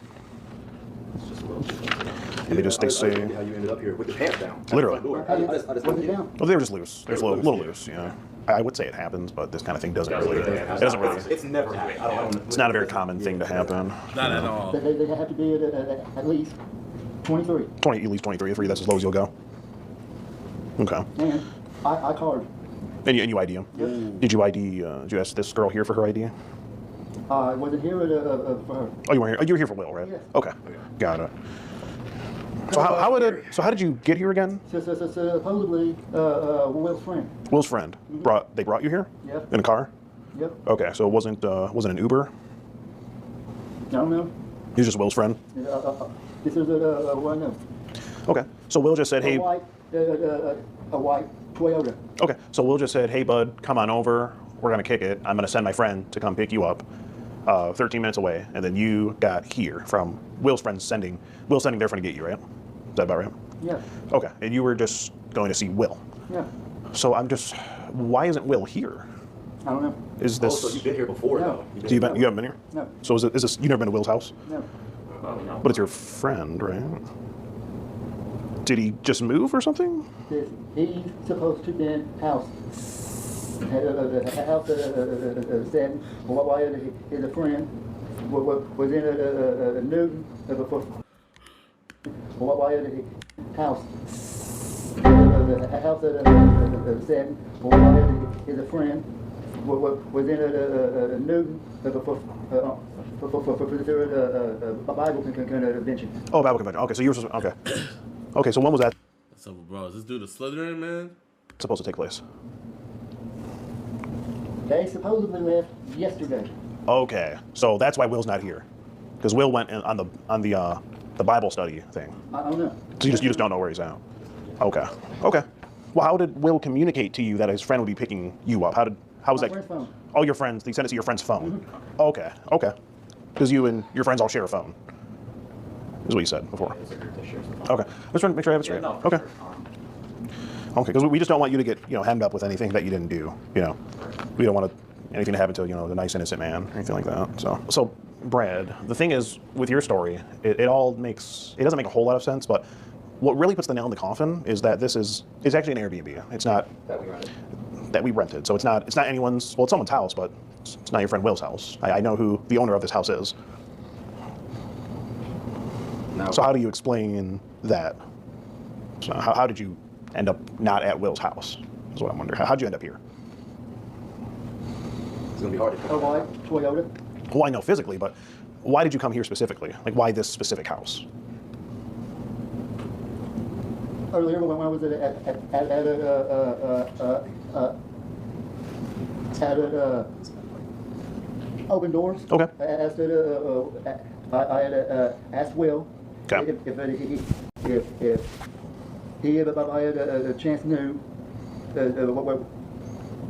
S22: And they say
S8: how you ended up here with your pants down.
S22: Literally.
S4: Down.
S22: Well, they were just loose. They're a little loose, I would say it happens, but this kind of thing doesn't really.
S8: It's never happened.
S22: It's not a very common thing to happen.
S2: Not at all.
S4: They have to be at least 23.
S22: At least 23 or 3. That's as low as you'll go. Okay.
S4: And I called.
S22: And you ID him?
S4: Yep.
S22: Did you ID? Did you ask this girl here for her ID?
S4: I wasn't here for her.
S22: Oh, you weren't here. You were here for Will, right?
S4: Yes.
S22: Okay. Got it. So how did you get here again?
S4: Supposedly Will's friend.
S22: Will's friend they brought you here?
S4: Yep.
S22: In a car?
S4: Yep.
S22: Okay, so it wasn't an Uber?
S4: I don't know.
S22: He was just Will's friend?
S4: This is a one of.
S22: Okay, so Will just said, hey.
S4: A white Toyota.
S22: Okay, so Will just said, hey bud, come on over. We're gonna kick it. I'm gonna send my friend to come pick you up. 13 minutes away, and then you got here from Will's friend sending their friend to get you, right? Is that about right?
S4: Yeah.
S22: Okay, and you were just going to see Will.
S4: Yeah.
S22: So why isn't Will here?
S4: I don't know.
S22: Is this?
S8: Oh, so you've been here before,
S4: no.
S8: though.
S22: You haven't been here?
S4: No.
S22: So is this? You never been to Will's house?
S4: No.
S22: But it's your friend, right? Did he just move or something?
S4: He's supposed to be in house. The house said, why is a friend was in a Newton before. Why is the house? The house said, why is a friend was in a Newton before. For Bible convention.
S22: Oh, Bible convention. Okay, so you were supposed okay. Okay, so when was that?
S2: So, bro, is this dude a Slytherin, man?
S22: Supposed to take place?
S4: They supposedly left yesterday.
S22: Okay, so that's why Will's not here, because Will went on the Bible study thing.
S4: I don't know.
S22: So you just don't know where he's at. Okay. Okay. Well, how did Will communicate to you that his friend would be picking you up? How was that?
S4: Friend's phone.
S22: Oh, your friends. He sent it to your friend's phone. Okay. Okay. Because you and your friends all share a phone. Is what you said before. Okay. Let's make sure I have it straight. Okay. Okay, because we just don't want you to get hemmed up with anything that you didn't do. We don't want anything to happen to the nice innocent man or anything like that. So Brad, the thing is with your story, it doesn't make a whole lot of sense, but what really puts the nail in the coffin is that it's actually an Airbnb. It's not that we rented. So it's not anyone's. Well, it's someone's house, but it's not your friend Will's house. I know who the owner of this house is. So how do you explain that? So how did you end up not at Will's house? Is what I'm wondering. How'd you end up here?
S8: It's gonna be hard to come.
S4: A white Toyota.
S22: Well, I know physically, but why did you come here specifically? Like, why this specific house?
S4: Earlier when I was at Open Doors.
S22: Okay.
S4: I had asked Will if he had a chance knew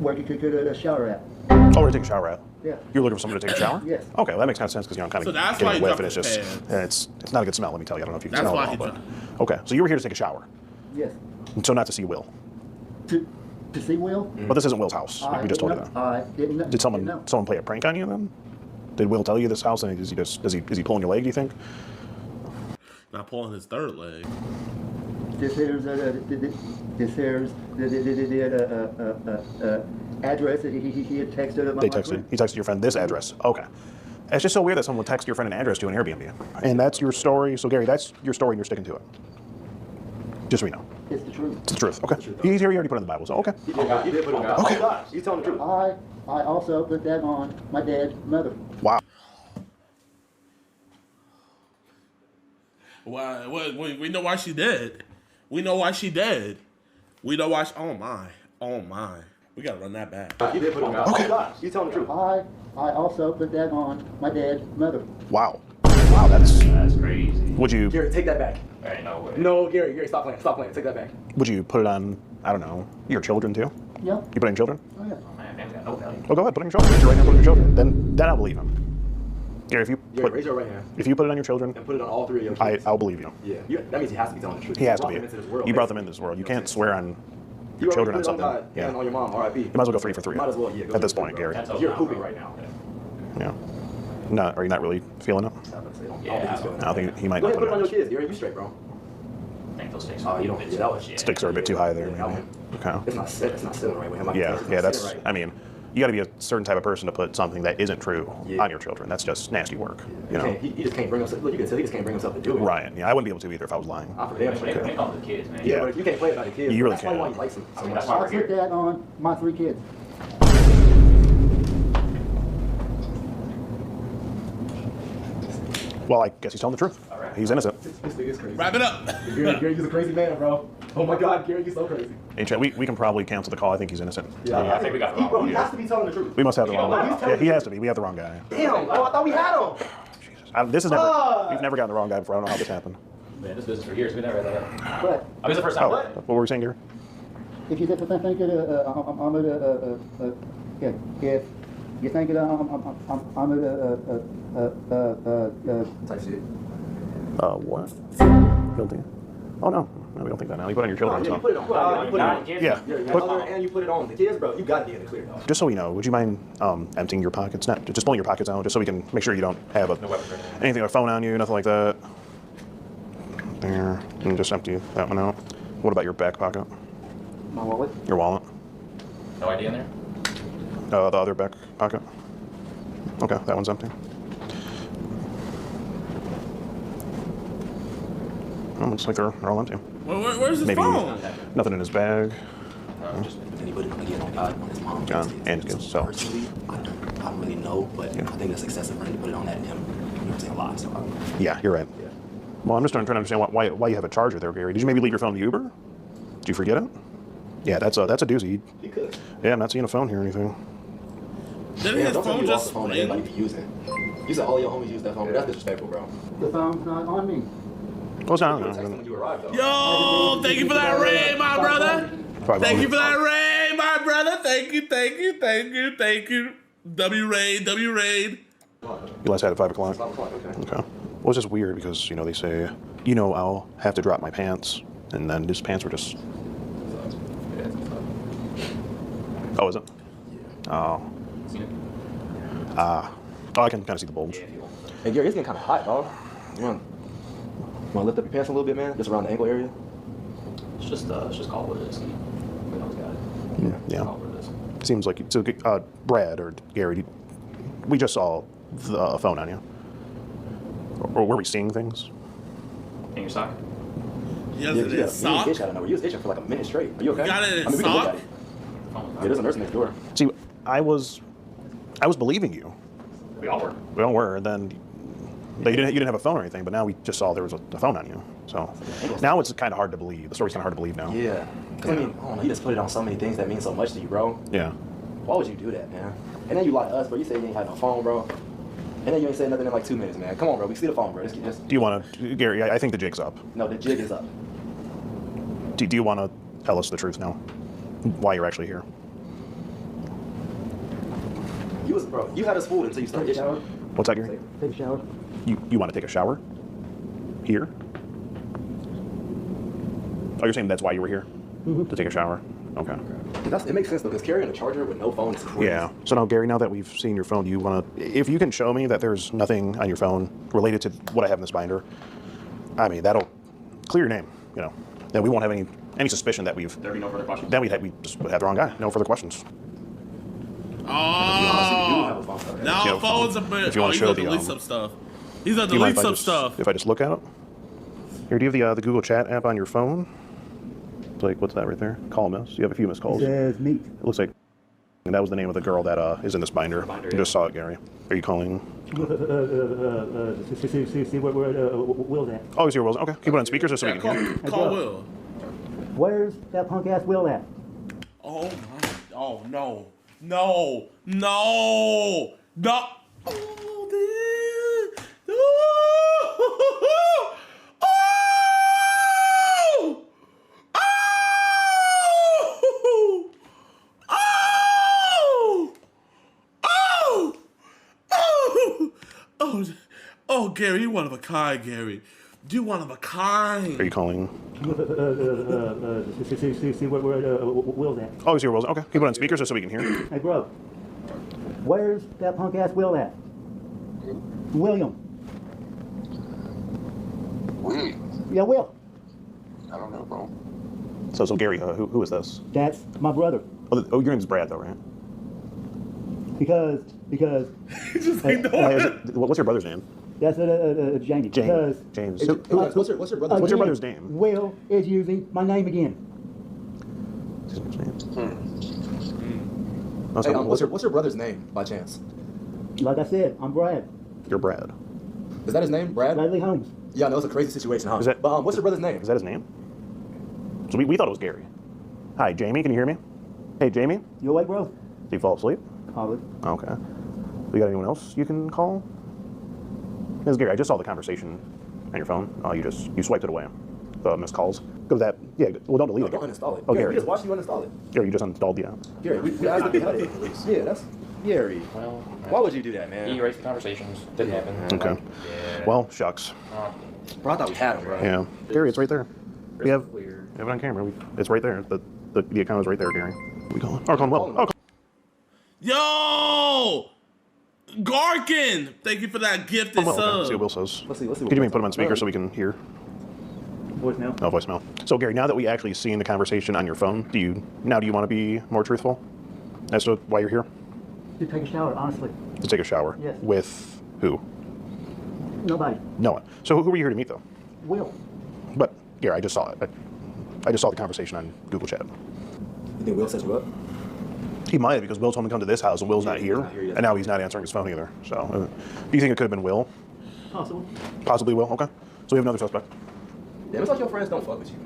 S4: where you could shower at.
S22: Oh, where to take a shower at?
S4: Yeah.
S22: You're looking for someone to take a shower?
S4: Yes.
S22: Okay, well, that makes kind of sense because I'm kind
S2: So
S22: of
S2: that's why
S22: getting
S2: he
S22: a whiff, and
S2: dropped
S22: it's
S2: his
S22: just it's not a good smell. Let me tell you. I don't know if you can
S2: That's
S22: smell
S2: why
S22: it all,
S2: he
S22: but
S2: dropped.
S22: okay. So you were here to take a shower.
S4: Yes.
S22: And so not to see Will.
S4: To see Will?
S22: But this isn't Will's house. We just told you that.
S4: I didn't know.
S22: Did someone play a prank on you then? Did Will tell you this house and is he pulling your leg, do you think?
S2: Not pulling his third leg.
S4: This here's address that he had texted.
S22: He texted your friend this address. Okay. It's just so weird that someone would text your friend an address to an Airbnb. And that's your story. So Gary, that's your story and you're sticking to it. Just so we know.
S4: It's the truth.
S22: It's the truth. Okay. He's here. He already put it in the Bible. So okay.
S8: He did put it on.
S22: Okay.
S8: Oh gosh, he's telling the truth.
S4: I also put that on my dad's mother.
S22: Wow.
S2: Why? We know why she did. We know why she did. We know why. Oh my. Oh my. We gotta run that back.
S8: He did put it on.
S22: Okay.
S8: Oh gosh, he's telling the truth.
S4: I also put that on my dad's mother.
S22: Wow. Wow. That's
S9: crazy.
S22: Would you?
S8: Gary, take that back.
S9: Hey, no way.
S8: No, Gary, stop playing. Stop playing. Take that back.
S22: Would you put it on? I don't know. Your children too?
S4: Yeah.
S22: You put it on children?
S4: Oh yeah.
S9: Oh man, family got no value.
S22: Oh, go ahead. Put it on your children. Raise your right hand. Put it on your children. Then I'll believe him. Gary,
S8: Raise your right hand.
S22: If you put it on your children,
S8: and put it on all three of your kids.
S22: I'll believe you.
S8: Yeah, that means he has to be telling the truth.
S22: He has to be.
S8: You brought them into this world.
S22: You brought them into this world. You can't swear on your children on something.
S8: Yeah. And on your mom, R.I.P.
S22: You might as well go 3 for 3.
S8: Might as well, yeah.
S22: At this point, Gary.
S8: You're pooping right now.
S22: Yeah. Are you not really feeling it? I don't think he might
S8: Go
S22: not
S8: ahead, put it on
S22: it
S8: your kids, Gary. You straight, bro.
S9: I think those stakes.
S8: Oh, you don't. Yeah, that was.
S22: Sticks are a bit too high there, maybe. Okay.
S8: It's not sitting the right way.
S22: Yeah, that's. I mean, you got to be a certain type of person to put something that isn't true on your children. That's just nasty work. You know.
S8: He just can't bring himself. Look, you can tell he just can't bring himself to do it.
S22: Ryan, yeah, I wouldn't be able to either if I was lying.
S8: I forget.
S9: They call the kids, man.
S8: Yeah, but if you can't play it by the kids,
S22: you really
S8: that's probably why
S22: can't.
S8: he likes him.
S9: I mean, that's why
S4: I
S9: we're
S4: put
S9: here.
S4: that on my 3 kids.
S22: Well, I guess he's telling the truth. He's innocent.
S8: This nigga is crazy.
S2: Wrap it up.
S8: Gary, you're a crazy man, bro. Oh my God, Gary, you're so crazy.
S22: Hey, Chad, we can probably cancel the call. I think he's innocent.
S9: I think we got the wrong
S8: Bro,
S9: one.
S8: he has to be telling the truth.
S22: We must have the wrong
S8: No, he's
S22: guy.
S8: telling
S22: Yeah, he has to be. We have the wrong guy.
S8: Damn, oh, I thought we had him.
S22: This is never. We've never gotten the wrong guy before. I don't know how this happened.
S9: Man, this business for years. We never had that up.
S4: But
S9: I mean, it's the first time.
S22: Oh, what were we saying, Gary?
S4: if you think that if you think that
S8: Type shit.
S22: What? Guilty. Oh no, we don't think that now. You put it on your children.
S8: Yeah,
S22: So.
S8: you put it on. You put it on.
S22: Yeah.
S8: And you put it on the kids, bro. You gotta be in the clear, though.
S22: Just so we know, would you mind emptying your pockets? Not just pulling your pockets out, just so we can make sure you don't have anything, a phone on you, nothing like that. There, and just empty that one out. What about your back pocket?
S4: my wallet.
S22: Your wallet?
S9: No idea in there?
S22: The other back pocket. Okay, that one's empty. Well, looks like they're all empty.
S2: Where's his
S22: Maybe
S2: phone?
S22: nothing in his bag.
S8: Then he put it again on his mom.
S22: John and his kids. So.
S8: Personally, I don't really know, but I think that's excessive for him to put it on that him. You know what I'm saying? A lot. So
S22: Yeah, you're right.
S8: Yeah.
S22: Well, I'm just trying to understand why you have a charger there, Gary. Did you maybe leave your phone in the Uber? Did you forget it? Yeah, that's a doozy.
S8: He could.
S22: Yeah, I'm not seeing a phone here or anything.
S2: Didn't his phone just
S8: phone anybody be using? You said all your homies use that phone. That's disrespectful, bro.
S4: The phone's not on me.
S22: Well, it's not.
S8: When you arrived, though.
S2: Yo, thank you for that raid, my brother. Thank you for that raid, my brother. Thank you. W raid.
S22: You last had it at 5 o'clock?
S8: 5 o'clock, okay.
S22: Okay. Well, it's just weird because, they say, I'll have to drop my pants. And then his pants were just... Oh, is it? Oh. I can kind of see the bulge.
S8: Hey, Gary, it's getting kind of hot, dog. You want to lift up your pants a little bit, man? Just around the ankle area?
S9: It's just call it what it is. We always got it.
S22: Yeah.
S9: Call it what it is.
S22: Seems like... So, Brad or Gary, we just saw the phone on you. Or were we seeing things?
S9: In your sock?
S2: Yes, it is. Sock?
S8: You was itching for like a minute straight. Are you okay?
S2: You got it in
S8: we can look
S2: sock?
S8: at it. Yeah, there's a nurse next door.
S22: See, I was believing you.
S9: We all were.
S22: We all were. Then you didn't have a phone or anything, but now we just saw there was a phone on you. So now it's kind of hard to believe. The story's kind of hard to believe now.
S8: Yeah. Because, I mean, I don't know, you just put it on so many things that mean so much to you, bro.
S22: Yeah.
S8: Why would you do that, man? And then you lie to us, bro. You say you ain't had no phone, bro. And then you ain't said nothing in like 2 minutes, man. Come on, bro. We see the phone, bro. Just...
S22: Do you want to, Gary? I think the jig's up.
S8: No, the jig is up.
S22: Do you want to tell us the truth now? Why you're actually here?
S8: You had us fooled until you started itching.
S22: What's that, Gary?
S4: Take a shower.
S22: You want to take a shower? Here? Oh, you're saying that's why you were here? To take a shower?
S8: Okay. It makes sense though, because carrying a charger with no phone is crazy.
S22: Yeah. So now, Gary, now that we've seen your phone, do you want to, if you can show me that there's nothing on your phone related to what I have in this binder, I mean, that'll clear your name, you know. Then we won't have any suspicion that we've...
S8: There'd be no further questions.
S22: Then we just would have the wrong guy. No further questions.
S2: Oh, now phones are bit.
S22: If you want to show the
S2: delete some stuff. He's gonna delete some stuff.
S22: If I just look at it. Here, do you have the Google Chat app on your phone? Like, what's that right there? Call miss. You have a few missed calls.
S4: It says meet.
S22: It looks like that was the name of the girl that is in this binder. You just saw it, Gary. Are you calling?
S4: See where Will's at.
S22: Oh, he's here, Will. Okay, keep it on speaker so we can hear.
S2: Call Will.
S4: Where's that punk ass Will at?
S2: Oh my! Oh no! No! No! No! Oh, dude! Oh! Oh! Oh! Oh! Oh! Oh! Oh! Oh, Gary, you're one of a kind, Gary. You're one of a kind.
S22: Are you calling?
S4: See where Will's at.
S22: Oh, he's here, Will. Okay, keep it on speaker so we can hear.
S4: Hey, bro. Where's that punk ass Will at? William. Yeah, Will.
S5: I don't know, bro.
S22: So Gary, who is this?
S4: That's my brother.
S22: Oh, your name's Brad, though, right?
S4: Because.
S22: Just what's your brother's name?
S4: That's Jamie. Because
S22: James.
S8: What's your
S22: brother's name?
S4: Will is using my name again.
S8: Hey, what's your brother's name, by chance?
S4: Like I said, I'm Brad.
S22: You're Brad.
S8: Is that his name, Brad?
S4: Bradley Holmes.
S8: Yeah, I know it's a crazy situation, huh? But what's your brother's name?
S22: Is that his name? So we thought it was Gary. Hi, Jamie. Can you hear me? Hey, Jamie.
S4: You awake, bro?
S22: Did you fall asleep?
S4: Probably.
S22: Okay. We got anyone else you can call? This is Gary. I just saw the conversation on your phone. Oh, you swiped it away. The missed calls. Go to that. Yeah. Well, don't delete it.
S8: Don't uninstall it.
S22: Oh,
S8: Gary,
S22: Gary.
S8: we just watched you uninstall it.
S22: Gary, you just uninstalled the app.
S8: Gary, we asked if you had it at least. Yeah, that's Gary.
S9: Well,
S8: why would you do that, man?
S9: He erased the conversations. Didn't happen.
S22: Okay.
S8: Yeah.
S22: Well, shucks.
S8: Bro, I thought we had him, bro.
S22: Yeah. Gary, it's right there. We have it on camera. It's right there. The account is right there, Gary. We calling? Oh, calling Will.
S2: Yo! Garkin! Thank you for that gifted sub.
S22: Okay. See what Will says.
S8: Let's see.
S22: Could you maybe put him on speaker so we can hear?
S4: Voicemail.
S22: No, voicemail. So, Gary, now that we actually seen the conversation on your phone, do you want to be more truthful as to why you're here?
S4: To take a shower, honestly.
S22: To take a shower?
S4: Yes.
S22: With who?
S4: Nobody.
S22: No one. So who were you here to meet, though?
S4: Will.
S22: But, Gary, I just saw it. I just saw the conversation on Google Chat.
S8: You think Will set you up?
S22: He might have, because Will told him to come to this house, and Will's not here, and now he's not answering his phone either. So, do you think it could have been Will?
S4: Possible.
S22: Possibly Will. Okay. So we have another suspect.
S8: Yeah, it's like your friends don't fuck with you.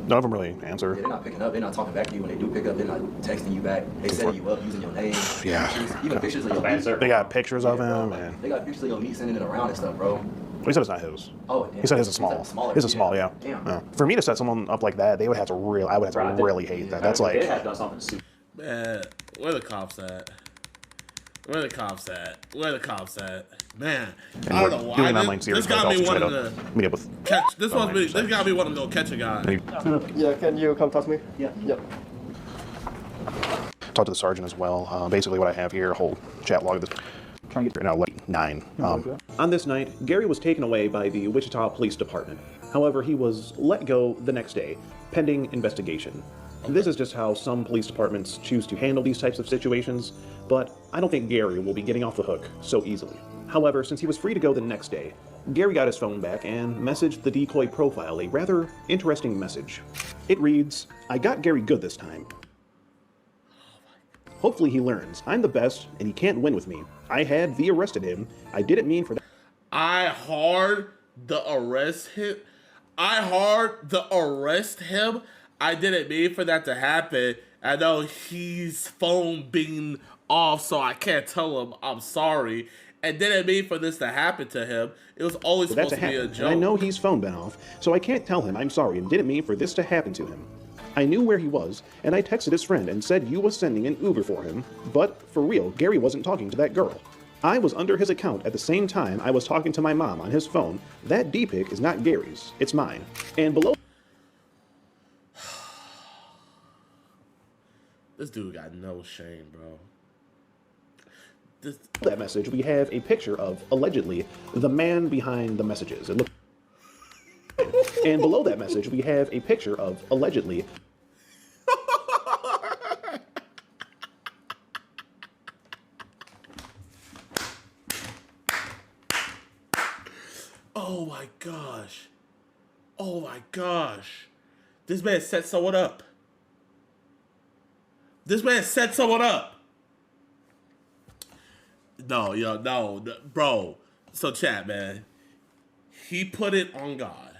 S22: None of them really answer.
S8: Yeah, they're not picking up. They're not talking back to you. When they do pick up, they're not texting you back. They setting you up using your name.
S22: Yeah.
S8: Even pictures of your meat.
S22: They got pictures of him, and
S8: They got pictures of your meat sending it around and stuff, bro.
S22: he said it's not his.
S8: Oh, damn.
S22: He said his is small. His is small, yeah.
S8: Damn.
S22: Yeah. For me to set someone up like that, I would have to really hate that. That's like.
S9: They had done something stupid.
S2: Man, where the cops at? Where the cops at? Where the cops at? Man,
S22: And
S2: I
S22: we're
S2: don't know
S22: doing
S2: why.
S22: an online series.
S2: This got
S22: but
S2: me
S22: also try
S2: wanting to
S22: meet up with.
S2: catch. This got me wanting to go catch a guy.
S5: Yeah, can you come talk to me?
S4: Yeah.
S5: Yep.
S22: Talk to the sergeant as well. Basically, what I have here, whole chat log of this. Trying to get now late 9. On this night, Gary was taken away by the Wichita Police Department. However, he was let go the next day, pending investigation. This is just how some police departments choose to handle these types of situations, but I don't think Gary will be getting off the hook so easily. However, since he was free to go the next day, Gary got his phone back and messaged the decoy profile a rather interesting message. It reads, "I got Gary good this time. Hopefully he learns. I'm the best, and he can't win with me. I had arrested him. I didn't mean for that."
S2: I hard the arrest him. I didn't mean for that to happen. I know he's phone being off, so I can't tell him I'm sorry. And didn't mean for this to happen to him. It was always supposed to be a joke.
S22: And I know he's phone been off, so I can't tell him I'm sorry and didn't mean for this to happen to him. I knew where he was, and I texted his friend and said you was sending an Uber for him. But for real, Gary wasn't talking to that girl. I was under his account at the same time I was talking to my mom on his phone. That D-pic is not Gary's, it's mine. And below...
S2: This dude got no shame, bro.
S22: That message, we have a picture of, allegedly, the man behind the messages. And below that message, we have a picture of, allegedly,
S2: oh my gosh. Oh my gosh. This man set someone up. This man set someone up. No, bro. So chat, man. He put it on God.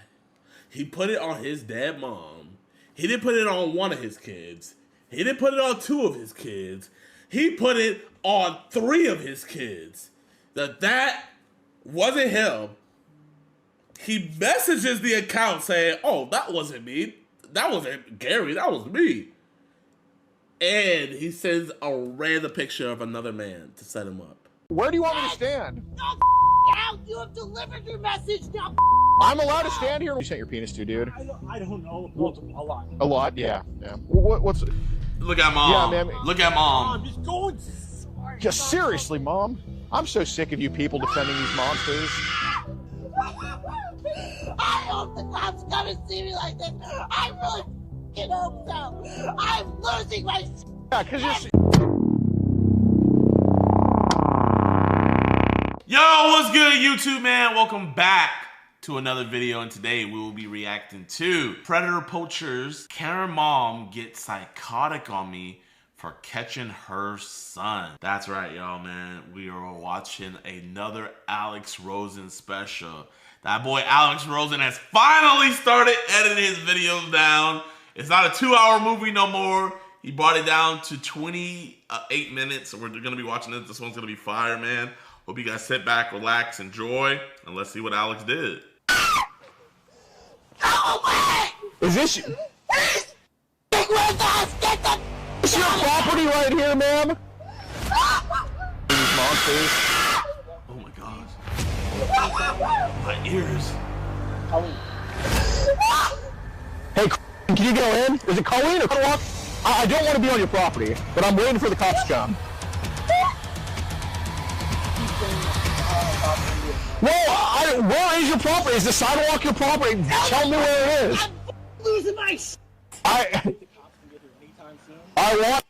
S2: He put it on his dead mom. He didn't put it on one of his kids. He didn't put it on 2 of his kids. He put it on 3 of his kids. That wasn't him. He messages the account saying, oh, that wasn't me. That wasn't Gary. That was me. And he sends a random picture of another man to set him up.
S7: Where do you want me to stand?
S10: No, out! You have delivered your message now.
S7: I'm allowed to stand here. You sent your penis to, dude.
S10: I don't know. A lot.
S7: A lot, yeah. What's?
S2: Look at mom.
S7: Yeah, man.
S2: Look at mom.
S10: I'm just going.
S7: Just seriously, mom. I'm so sick of you people defending these monsters.
S10: I hope the cops come and see me like this. I really f***ing hope so. I'm losing my.
S7: Yeah, because you're.
S2: Yo, what's good, YouTube, man? Welcome back to another video, and today we will be reacting to Predator Poacher's Karen mom get psychotic on me for catching her son. That's right, y'all, man. We are watching another Alex Rosen special. That boy Alex Rosen has finally started editing his videos down. It's not a 2-hour movie no more. He brought it down to 28 minutes. So we're gonna be watching this. This one's gonna be fire, man. Hope you guys sit back, relax, enjoy, and let's see what Alex did.
S7: Is this you? It's your property right here, ma'am. These monsters.
S2: Oh my gosh. My ears.
S7: Hey, can you go in? Is it Colleen or Colleen? I don't want to be on your property, but I'm waiting for the cops to come. Well, where is your property? Is the sidewalk your property? Tell me where it is.
S10: I'm losing my.
S7: I want.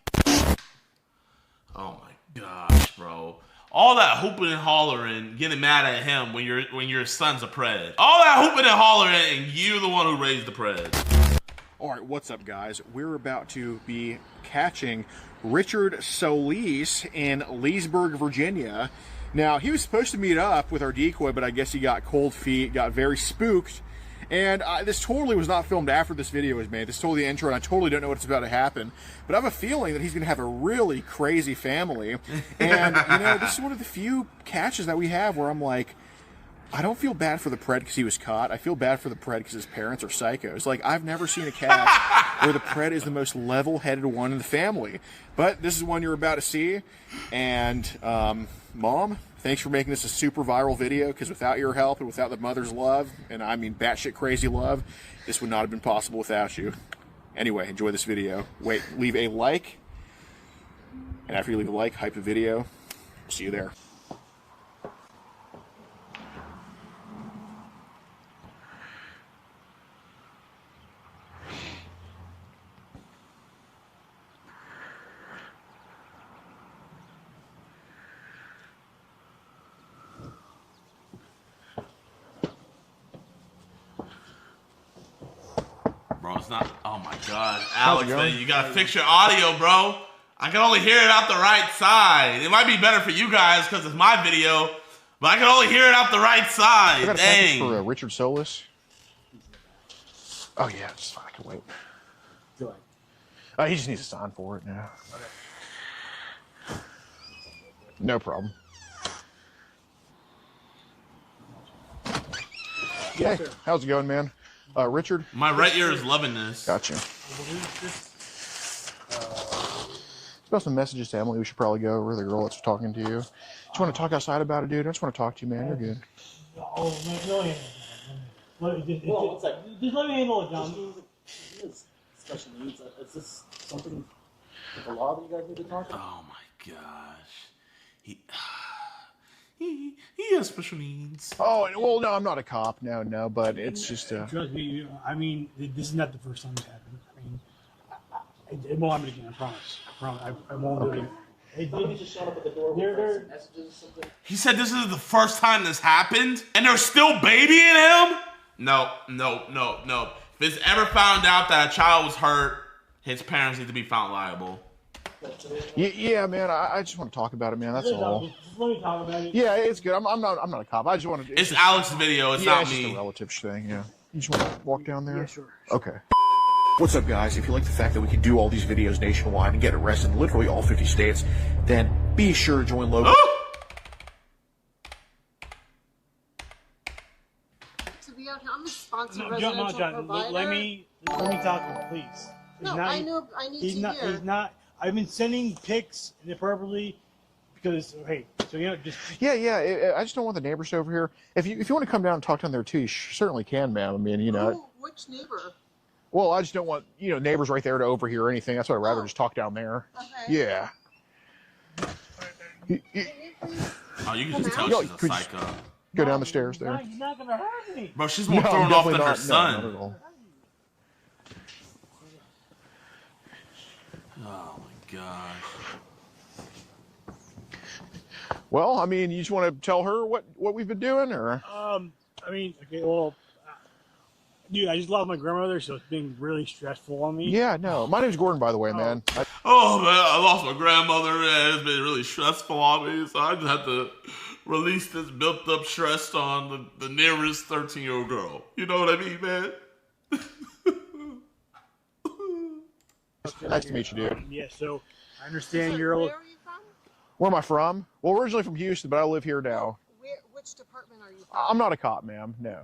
S2: Oh my gosh, bro. All that hooping and hollering, getting mad at him when your son's a pred. All that hooping and hollering, and you're the one who raised the pred.
S7: All right, what's up, guys? We're about to be catching Richard Solis in Leesburg, Virginia. Now, he was supposed to meet up with our decoy, but I guess he got cold feet, got very spooked. And this totally was not filmed after this video was made. This is totally the intro, and I totally don't know what's about to happen. But I have a feeling that he's going to have a really crazy family. And, you know, this is one of the few catches that we have where I'm like, I don't feel bad for the pred because he was caught. I feel bad for the pred because his parents are psychos. Like, I've never seen a catch where the pred is the most level-headed one in the family. But this is one you're about to see. And, Mom, thanks for making this a super viral video, because without your help and without the mother's love, and I mean batshit crazy love, this would not have been possible without you. Anyway, enjoy this video. Wait, leave a like. And after you leave a like, hype the video. We'll see you there.
S2: Bro, it's not. Oh my god. Alex, man, you gotta fix your audio, bro. I can only hear it out the right side. It might be better for you guys because it's my video, but I can only hear it out the right side.
S7: I got a
S2: Dang.
S7: package for Richard Solis. Oh, yeah, it's fine. I can wait. He just needs to sign for it now. Okay. No problem. Hey, how's it going, man? Richard?
S2: My right ear is loving this.
S7: Gotcha. Got some messages to Emily we should probably go over. The girl that's talking to you. Just want to talk outside about it, dude. I just want to talk to you, man. You're good.
S10: Oh, no. Just let me handle it, John.
S9: Special needs. Is this something?
S21: A lot of you guys need to talk to?
S2: Oh my gosh. He has special needs.
S7: Oh, well, no, I'm not a cop. No, but it's just
S15: Trust me, I mean, this is not the first time it's happened. I mean, it won't happen again, I promise. I won't do it again.
S21: Somebody just showed up at the door with messages or something.
S2: He said this is the first time this happened, and they're still babying him? No. If it's ever found out that a child was hurt, his parents need to be found liable.
S7: Yeah, man. I just want to talk about it, man. That's all.
S15: Just let me talk about it.
S7: Yeah, it's good. I'm not a cop. I just want to.
S2: It's Alex's video. It's not
S7: it's
S2: me.
S7: just a relative thing. Yeah. You just want to walk down there?
S15: Yeah, sure.
S7: Okay. What's up, guys? If you like the fact that we can do all these videos nationwide and get arrested in literally all 50 states, then be sure to join Logan.
S10: To be out here, I'm a sponsored
S15: No,
S10: residential
S15: John,
S10: provider.
S15: let me talk to him, please.
S10: No, I know. I need to hear.
S15: He's not. I've been sending pics inappropriately because hey, so just.
S7: Yeah. I just don't want the neighbors over here. If you want to come down and talk down there too, you certainly can, ma'am. I mean,
S10: Which neighbor?
S7: Well, I just don't want neighbors right there to overhear anything. That's why I'd rather just talk down there.
S10: Okay.
S7: Yeah.
S2: Oh, you can just tell she's a psycho.
S7: Go down the stairs there.
S15: He's not gonna hurt me.
S2: Bro, she's more thrown off than her son.
S7: Not at all.
S2: Oh my gosh.
S7: Well, I mean, you just want to tell her what we've been doing, or?
S15: I mean, okay, well, dude, I just lost my grandmother, so it's been really stressful on me.
S7: Yeah, no. My name's Gordon, by the way, man.
S2: Oh man, I lost my grandmother, and it's been really stressful on me, so I just have to release this built-up stress on the nearest 13-year-old girl. You know what I mean, man?
S7: Nice to meet you, dude.
S15: Yeah, so I understand you're.
S10: Where are you from?
S7: Where am I from? Well, originally from Houston, but I live here now.
S10: Which department are you from?
S7: I'm not a cop, ma'am. No.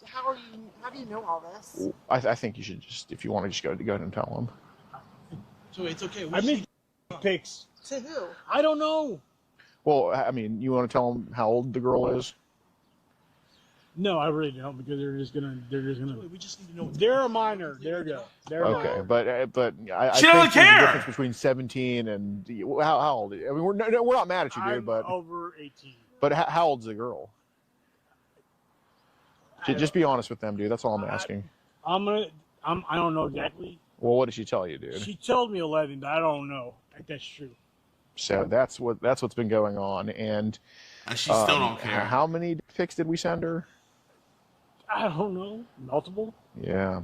S10: How do you know all this?
S7: I think you should just, if you want to just go ahead and tell them.
S15: So it's okay. I made pics.
S10: To who?
S15: I don't know.
S7: Well, I mean, you want to tell them how old the girl is?
S15: No, I really don't, because they're just gonna. We just need to know. They're a minor. There you go. They're a
S7: Okay,
S15: minor.
S7: but I
S2: She
S7: think
S2: doesn't
S7: there's a
S2: care.
S7: difference between 17 and how old? I mean, we're not mad at you, dude,
S15: I'm
S7: but
S15: over 18.
S7: But how old's the girl? Just be honest with them, dude. That's all I'm asking.
S15: I don't know exactly.
S7: Well, what did she tell you, dude?
S15: She told me 11, but I don't know if that's true.
S7: So that's what's been going on, and
S2: she still don't care.
S7: How many pics did we send her?
S15: I don't know. Multiple?
S7: Yeah,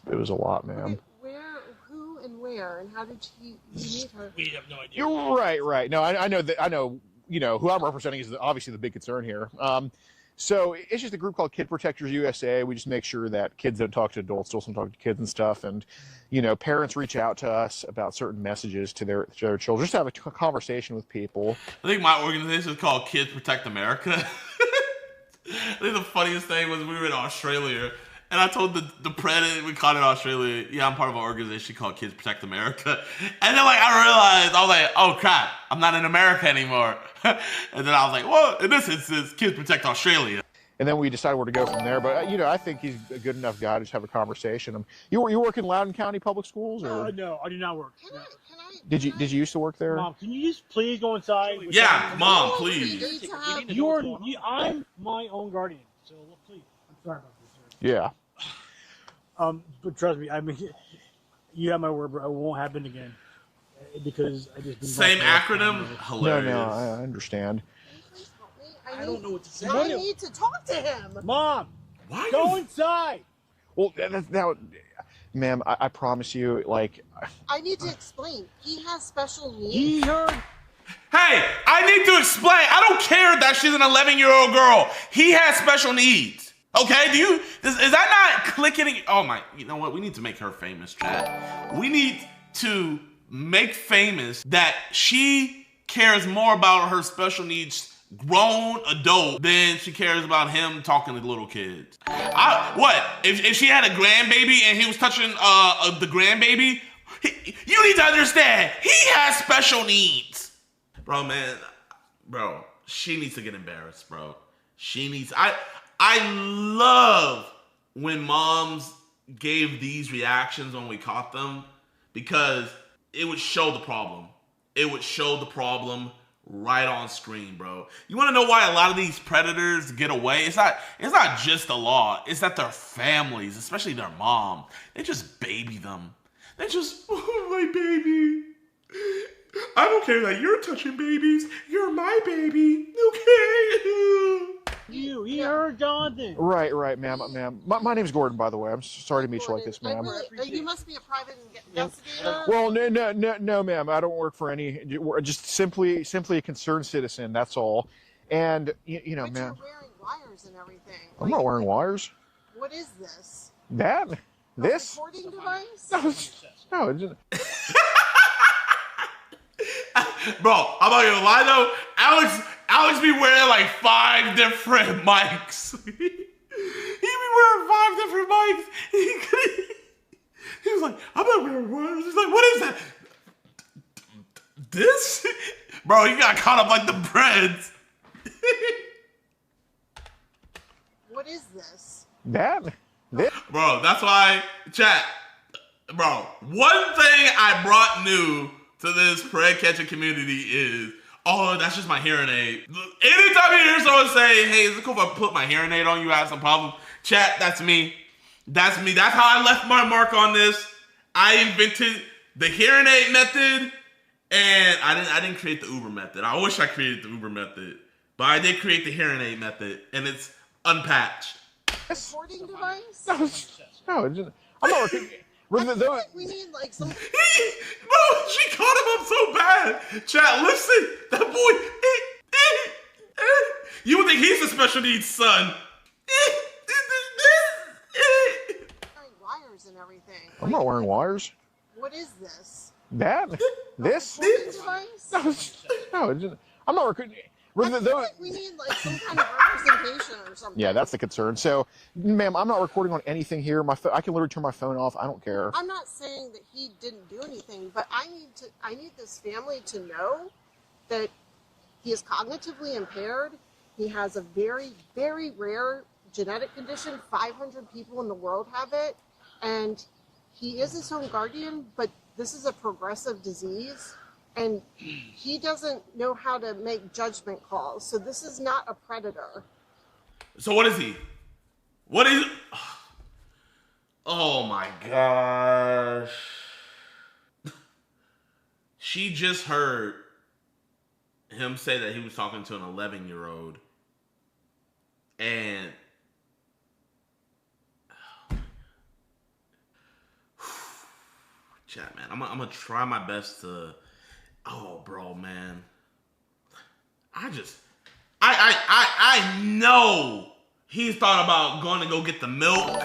S7: it was a lot, man.
S10: Who and where, and how did you meet her?
S15: We have no idea.
S7: You're right. No, I know that. I know. Who I'm representing is obviously the big concern here. So it's just a group called Kid Protectors USA. We just make sure that kids don't talk to adults, adults don't talk to kids and stuff. And, parents reach out to us about certain messages to their children. Just to have a preconversation with people.
S2: I think my organization is called Kids Protect America. I think the funniest thing was we were in Australia, and I told the president, we called it Australia, yeah, I'm part of an organization called Kids Protect America. And then, I was like, oh, crap, I'm not in America anymore. And then I was like, well, in this instance, Kids Protect Australia.
S7: And then we decided where to go from there. But, I think he's a good enough guy to just have a conversation. You work in Loudoun County Public Schools? Or?
S15: No, I do not work.
S7: Did you used to work there?
S15: Mom, can you just please go inside?
S2: Yeah, Mom, please.
S15: I'm my own guardian, so please. I'm sorry about this, sir.
S7: Yeah.
S15: But trust me, I mean, you have my word, bro. It won't happen again. Because I just...
S2: Same acronym? Hilarious.
S7: No, I understand.
S15: I don't know what to say.
S10: I need to talk to him.
S15: Mom, go inside.
S7: Well, ma'am, I promise you,
S10: I need to explain. He has special needs.
S15: He heard.
S2: Hey, I need to explain. I don't care that she's an 11-year-old girl. He has special needs. Okay, is that not clicking? Oh my, you know what? We need to make her famous, chat. We need to make famous that she cares more about her special needs grown adult than she cares about him talking to little kids. If she had a grandbaby and he was touching the grandbaby, you need to understand, he has special needs. Bro, she needs to get embarrassed, bro. I love when moms gave these reactions when we caught them, because it would show the problem. It would show the problem right on screen, bro. You want to know why a lot of these predators get away? It's not just the law. It's that their families, especially their mom, they just baby them. They just, oh, my baby. I don't care that you're touching babies. You're my baby. Okay.
S15: He heard Jonathan.
S7: Right, ma'am. My name's Gordon, by the way. I'm sorry to meet you like this, ma'am.
S10: You must be a private investigator.
S7: Well, no, ma'am. I don't work for any. We're just simply a concerned citizen. That's all. And you know,
S10: But
S7: ma'am.
S10: you're wearing wires and everything.
S7: I'm not wearing wires.
S10: What is this?
S7: This?
S10: Recording device?
S7: No, it's just...
S2: Bro, I'm not gonna lie though. Alex be wearing like 5 different mics. He be wearing 5 different mics. He was like, I'm not wearing one. He's like, what is that? This? Bro, he got caught up like the breads.
S10: What is this?
S7: This?
S2: Bro, that's why, chat. Bro, one thing I brought new to this pred catching community is, oh, that's just my hearing aid. Anytime you hear someone say, hey, is it cool if I put my hearing aid on you, I have some problem? Chat, that's me. That's me. That's how I left my mark on this. I invented the hearing aid method, and I didn't create the Uber method. I wish I created the Uber method, but I did create the hearing aid method, and it's unpatched.
S10: Recording device?
S7: No, it's just, I'm not working.
S10: We need like some.
S2: Bro, she caught him up so bad. Chat, listen, that boy. You would think he's a special needs son.
S10: Wires and everything.
S7: I'm not wearing wires.
S10: What is this?
S7: This?
S10: Recording device?
S7: No, it's just, I'm not working.
S10: We need like some kind of representation or something.
S7: Yeah, that's the concern. So, ma'am, I'm not recording on anything here. I can literally turn my phone off. I don't care.
S10: I'm not saying that he didn't do anything, but I need this family to know that he is cognitively impaired. He has a very, very rare genetic condition. 500 people in the world have it, and he is his own guardian, but this is a progressive disease. And he doesn't know how to make judgment calls. So this is not a predator.
S2: So what is he? What is... Oh my gosh. She just heard him say that he was talking to an 11-year-old. And... Chat, man. I'm gonna try my best to... Oh, bro, man. I know he's thought about going to go get the milk,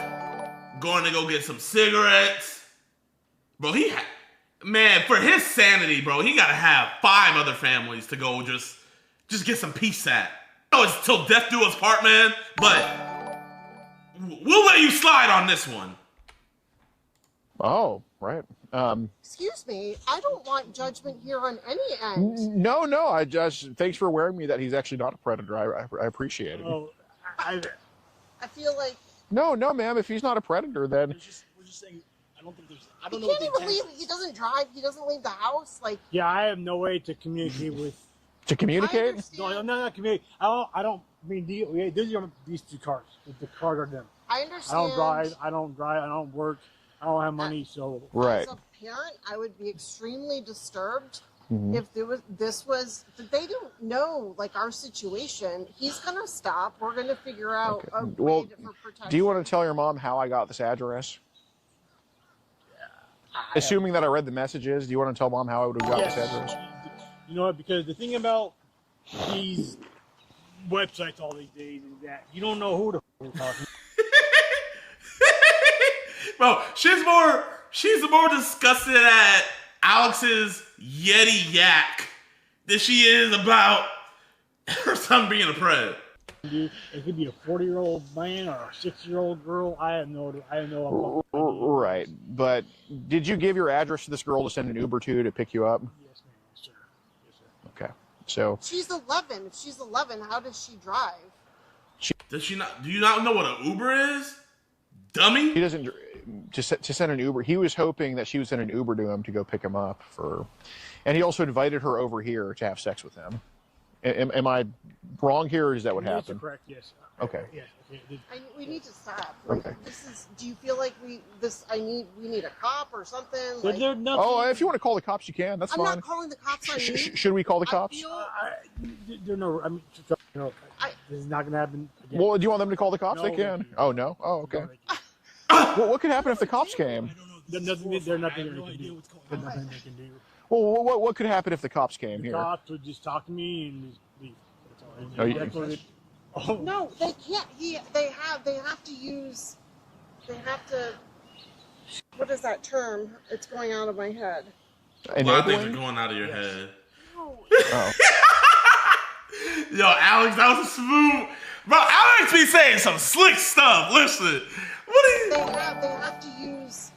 S2: going to go get some cigarettes. Bro, man, for his sanity, bro, he gotta have 5 other families to go just get some peace at. Oh, it's till death do us part, man, but we'll let you slide on this one.
S7: Right.
S10: Excuse me, I don't want judgment here on any end.
S7: No, I just, thanks for awareing me that he's actually not a predator. I appreciate it.
S15: Oh,
S10: I feel like...
S7: No, ma'am, if he's not a predator, then...
S15: We're just saying, I don't think there's... I don't
S10: He
S15: know
S10: can't even leave, he doesn't drive, he doesn't leave the house, like...
S15: Yeah, I have no way to communicate with...
S7: To communicate?
S15: No, not communicate. I don't mean, these are these 2 cars. The cars are them.
S10: I understand.
S15: I don't drive, I don't work, I don't have money, so...
S7: Right.
S10: As a parent, I would be extremely disturbed
S7: Mhm.
S10: if they don't know, like, our situation. He's gonna stop, we're gonna figure out a way for protection.
S7: Do you want to tell your mom how I got this address? Assuming that I read the messages, do you want to tell mom how I would have got this address?
S15: You know what? Because the thing about these websites all these days is that you don't know who the we're talking.
S2: Bro, she's more disgusted at Alex's Yeti yak than she is about her son being a pred.
S15: It could be a 40-year-old man or a 6-year-old girl. I have no.
S7: Right, but did you give your address to this girl to send an Uber to pick you up?
S15: Yes, ma'am. Yes, sir. Yes, sir.
S7: Okay, so
S10: She's 11. If she's 11, how does she drive?
S2: Does she not? Do you not know what an Uber is? Dummy?
S7: She doesn't. to send an Uber. He was hoping that she would send an Uber to him to go pick him up and he also invited her over here to have sex with him. Am I wrong here, or is that what happened?
S15: Correct. Yes.
S7: Okay.
S15: Yes. Okay.
S10: We need to stop. Like,
S7: Okay.
S10: Do you feel like we need a cop or something? Like,
S7: Oh, if you want to call the cops, you can. That's
S10: I'm
S7: fine.
S10: not calling the cops on you.
S7: Should we call the cops?
S15: There no. I mean, no. This is not going to happen again.
S7: Well, do you want them to call the cops?
S15: No,
S7: They can. Oh no. Oh, okay. Well, what could happen if the cops came?
S15: There's nothing they can do. There's nothing they can do.
S7: Well, what could happen if the cops came here?
S15: The cops would just talk to me and just leave. That's all.
S7: Oh, you-
S15: That's what it-
S10: No, they can't. They have to use. They have to. What is that term? It's going out of my head.
S2: A lot of things are going out of your head.
S7: Oh.
S2: Yo, Alex, that was a smooth. Bro, Alex be saying some slick stuff. Listen. What are you?
S10: They have to use.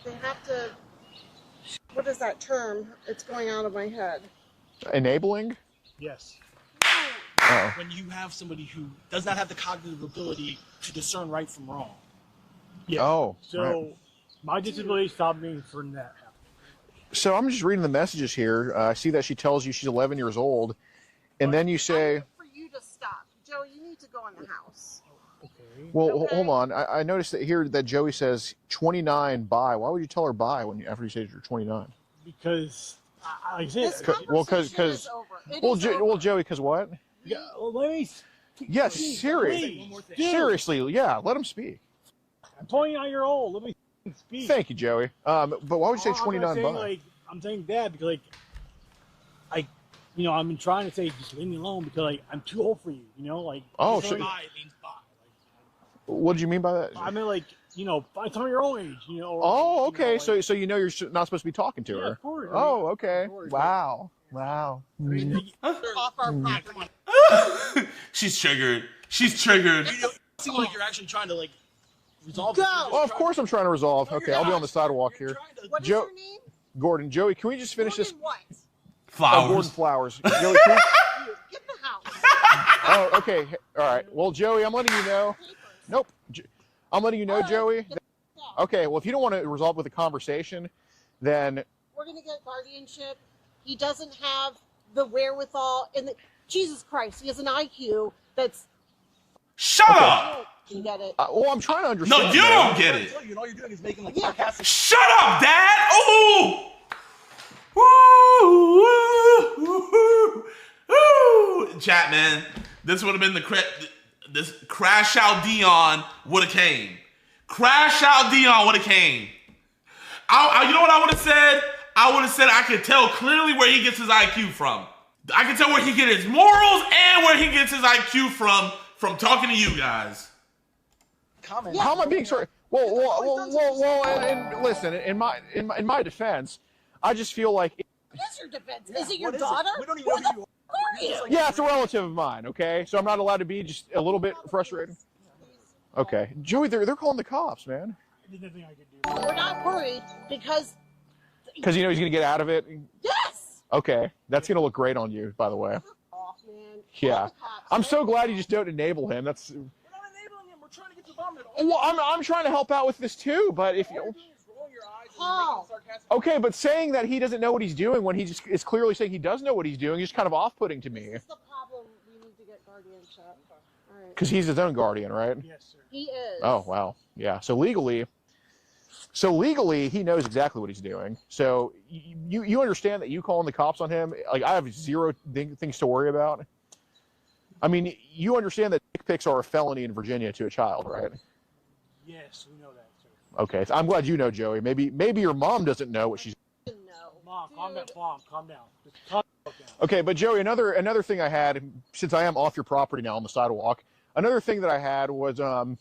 S10: They have to. What is that term? It's going out of my head.
S7: Enabling?
S15: Yes.
S7: Oh.
S17: When you have somebody who does not have the cognitive ability to discern right from wrong.
S15: Yeah.
S7: Oh,
S15: So
S7: right.
S15: my disability stopped me from that.
S7: So I'm just reading the messages here. I see that she tells you she's 11 years old, and then you say,
S10: For you to stop, Joe. You need to go in the house.
S7: "Well, hold on. I noticed that here that Joey says 29 bye. Why would you tell her bye after you say you're 29?
S15: Because I said.
S7: Well, because well, Joey, because what?
S15: Yeah, well, let me.
S7: Yes,
S15: Please,
S7: seriously,
S15: please.
S7: seriously, yeah. Let him speak.
S15: I'm 29-year-old. Let me speak.
S7: Thank you, Joey. But why would you say 29 bye?
S15: I'm saying that because I've been trying to say just leave me alone because I'm too old for you.
S7: Oh,
S15: just
S7: so-
S15: bye, it means bye.
S7: What did you mean by that?
S15: I mean find someone your own age.
S7: Oh, okay. So you're not supposed to be talking to her.
S15: of course.
S7: Oh, okay. Wow.
S10: Off our property.
S2: She's triggered. She's triggered.
S17: You seem like you're actually trying to resolve
S10: Go.
S17: this.
S7: Oh, of course I'm trying to resolve. Okay, I'll be on the sidewalk here.
S10: What is
S7: Joe,
S10: your name?
S7: Gordon, Joey, can we just finish this?
S10: What?
S2: Flowers.
S7: Oh, Gordon Flowers. Joey, can we...
S10: Get the house.
S7: Oh, okay. All right. Well, Joey, I'm letting you know. Nope. I'm letting you know, Joey. Okay. Well, if you don't want to resolve with a conversation, then
S10: We're gonna get guardianship. He doesn't have the wherewithal, and Jesus Christ, he has an IQ that's.
S2: Shut up!
S10: You get it.
S7: well, I'm trying to understand.
S2: No, you don't get it.
S17: You know, all you're doing is making sarcastic.
S2: Shut up, Dad! Ooh! Woo! Woo! Chat, man. This would have been this Crash Out Dion would have came. Crash Out Dion would have came. You know what I would have said? I would have said I could tell clearly where he gets his IQ from. I can tell where he gets his morals and where he gets his IQ from talking to you guys.
S17: Comment.
S7: How am I being sorry? Well, and listen, in my defense, I just feel like.
S10: What's your defense? Is it your daughter?
S17: We don't even know who you
S10: are.
S7: Yeah, it's a relative of mine. Okay, so I'm not allowed to be just a little bit frustrated. Okay, Joey, they're calling the cops, man.
S15: There's nothing I can do.
S10: We're not worried because.
S7: Because he's gonna get out of it.
S10: Yes.
S7: Okay, that's gonna look great on you, by the way.
S10: Off, man.
S7: Yeah, I'm so glad you just don't enable him. That's.
S17: We're not enabling him. We're trying to get to the bottom of it.
S7: Well, I'm trying to help out with this too, but if you.
S10: Paul.
S7: Okay, but saying that he doesn't know what he's doing when he just is clearly saying he does know what he's doing is just kind of off-putting to me.
S10: This is the problem. We need to get guardianship. All right.
S7: Because he's his own guardian, right?
S15: Yes, sir.
S10: He is.
S7: Oh, wow. Yeah. So legally, he knows exactly what he's doing. So you understand that you calling the cops on him, like I have zero things to worry about. I mean, you understand that dick pics are a felony in Virginia to a child, right?
S15: Yes, we know that, sir.
S7: Okay. So I'm glad you know, Joey. Maybe your mom doesn't know what she's.
S15: Mom, calm down. Mom, calm down. Just calm down.
S7: Okay, but Joey, another thing I had, since I am off your property now on the sidewalk, another thing that I had was, do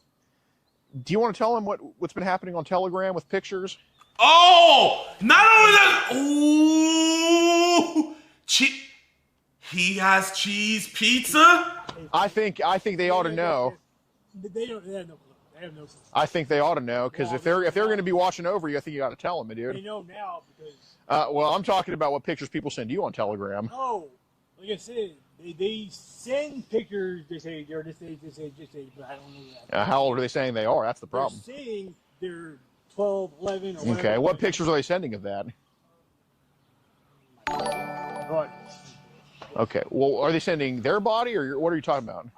S7: you want to tell him what's been happening on Telegram with pictures?
S2: Oh, not only that. Ooh, he has cheese pizza.
S7: I think they ought to know.
S15: They have no clue. They have no clue.
S7: I think they ought to know because if they're going to be watching over you, I think you got to tell them, dude.
S15: They know now because.
S7: Well, I'm talking about what pictures people send you on Telegram.
S15: Oh, like I said, they send pictures. They say they're this age, but I don't know that.
S7: How old are they saying they are? That's the problem.
S15: They're saying they're 12, 11, or whatever.
S7: Okay, what pictures are they sending of that?
S15: Right.
S7: Okay, well, are they sending their body, or what are you talking about?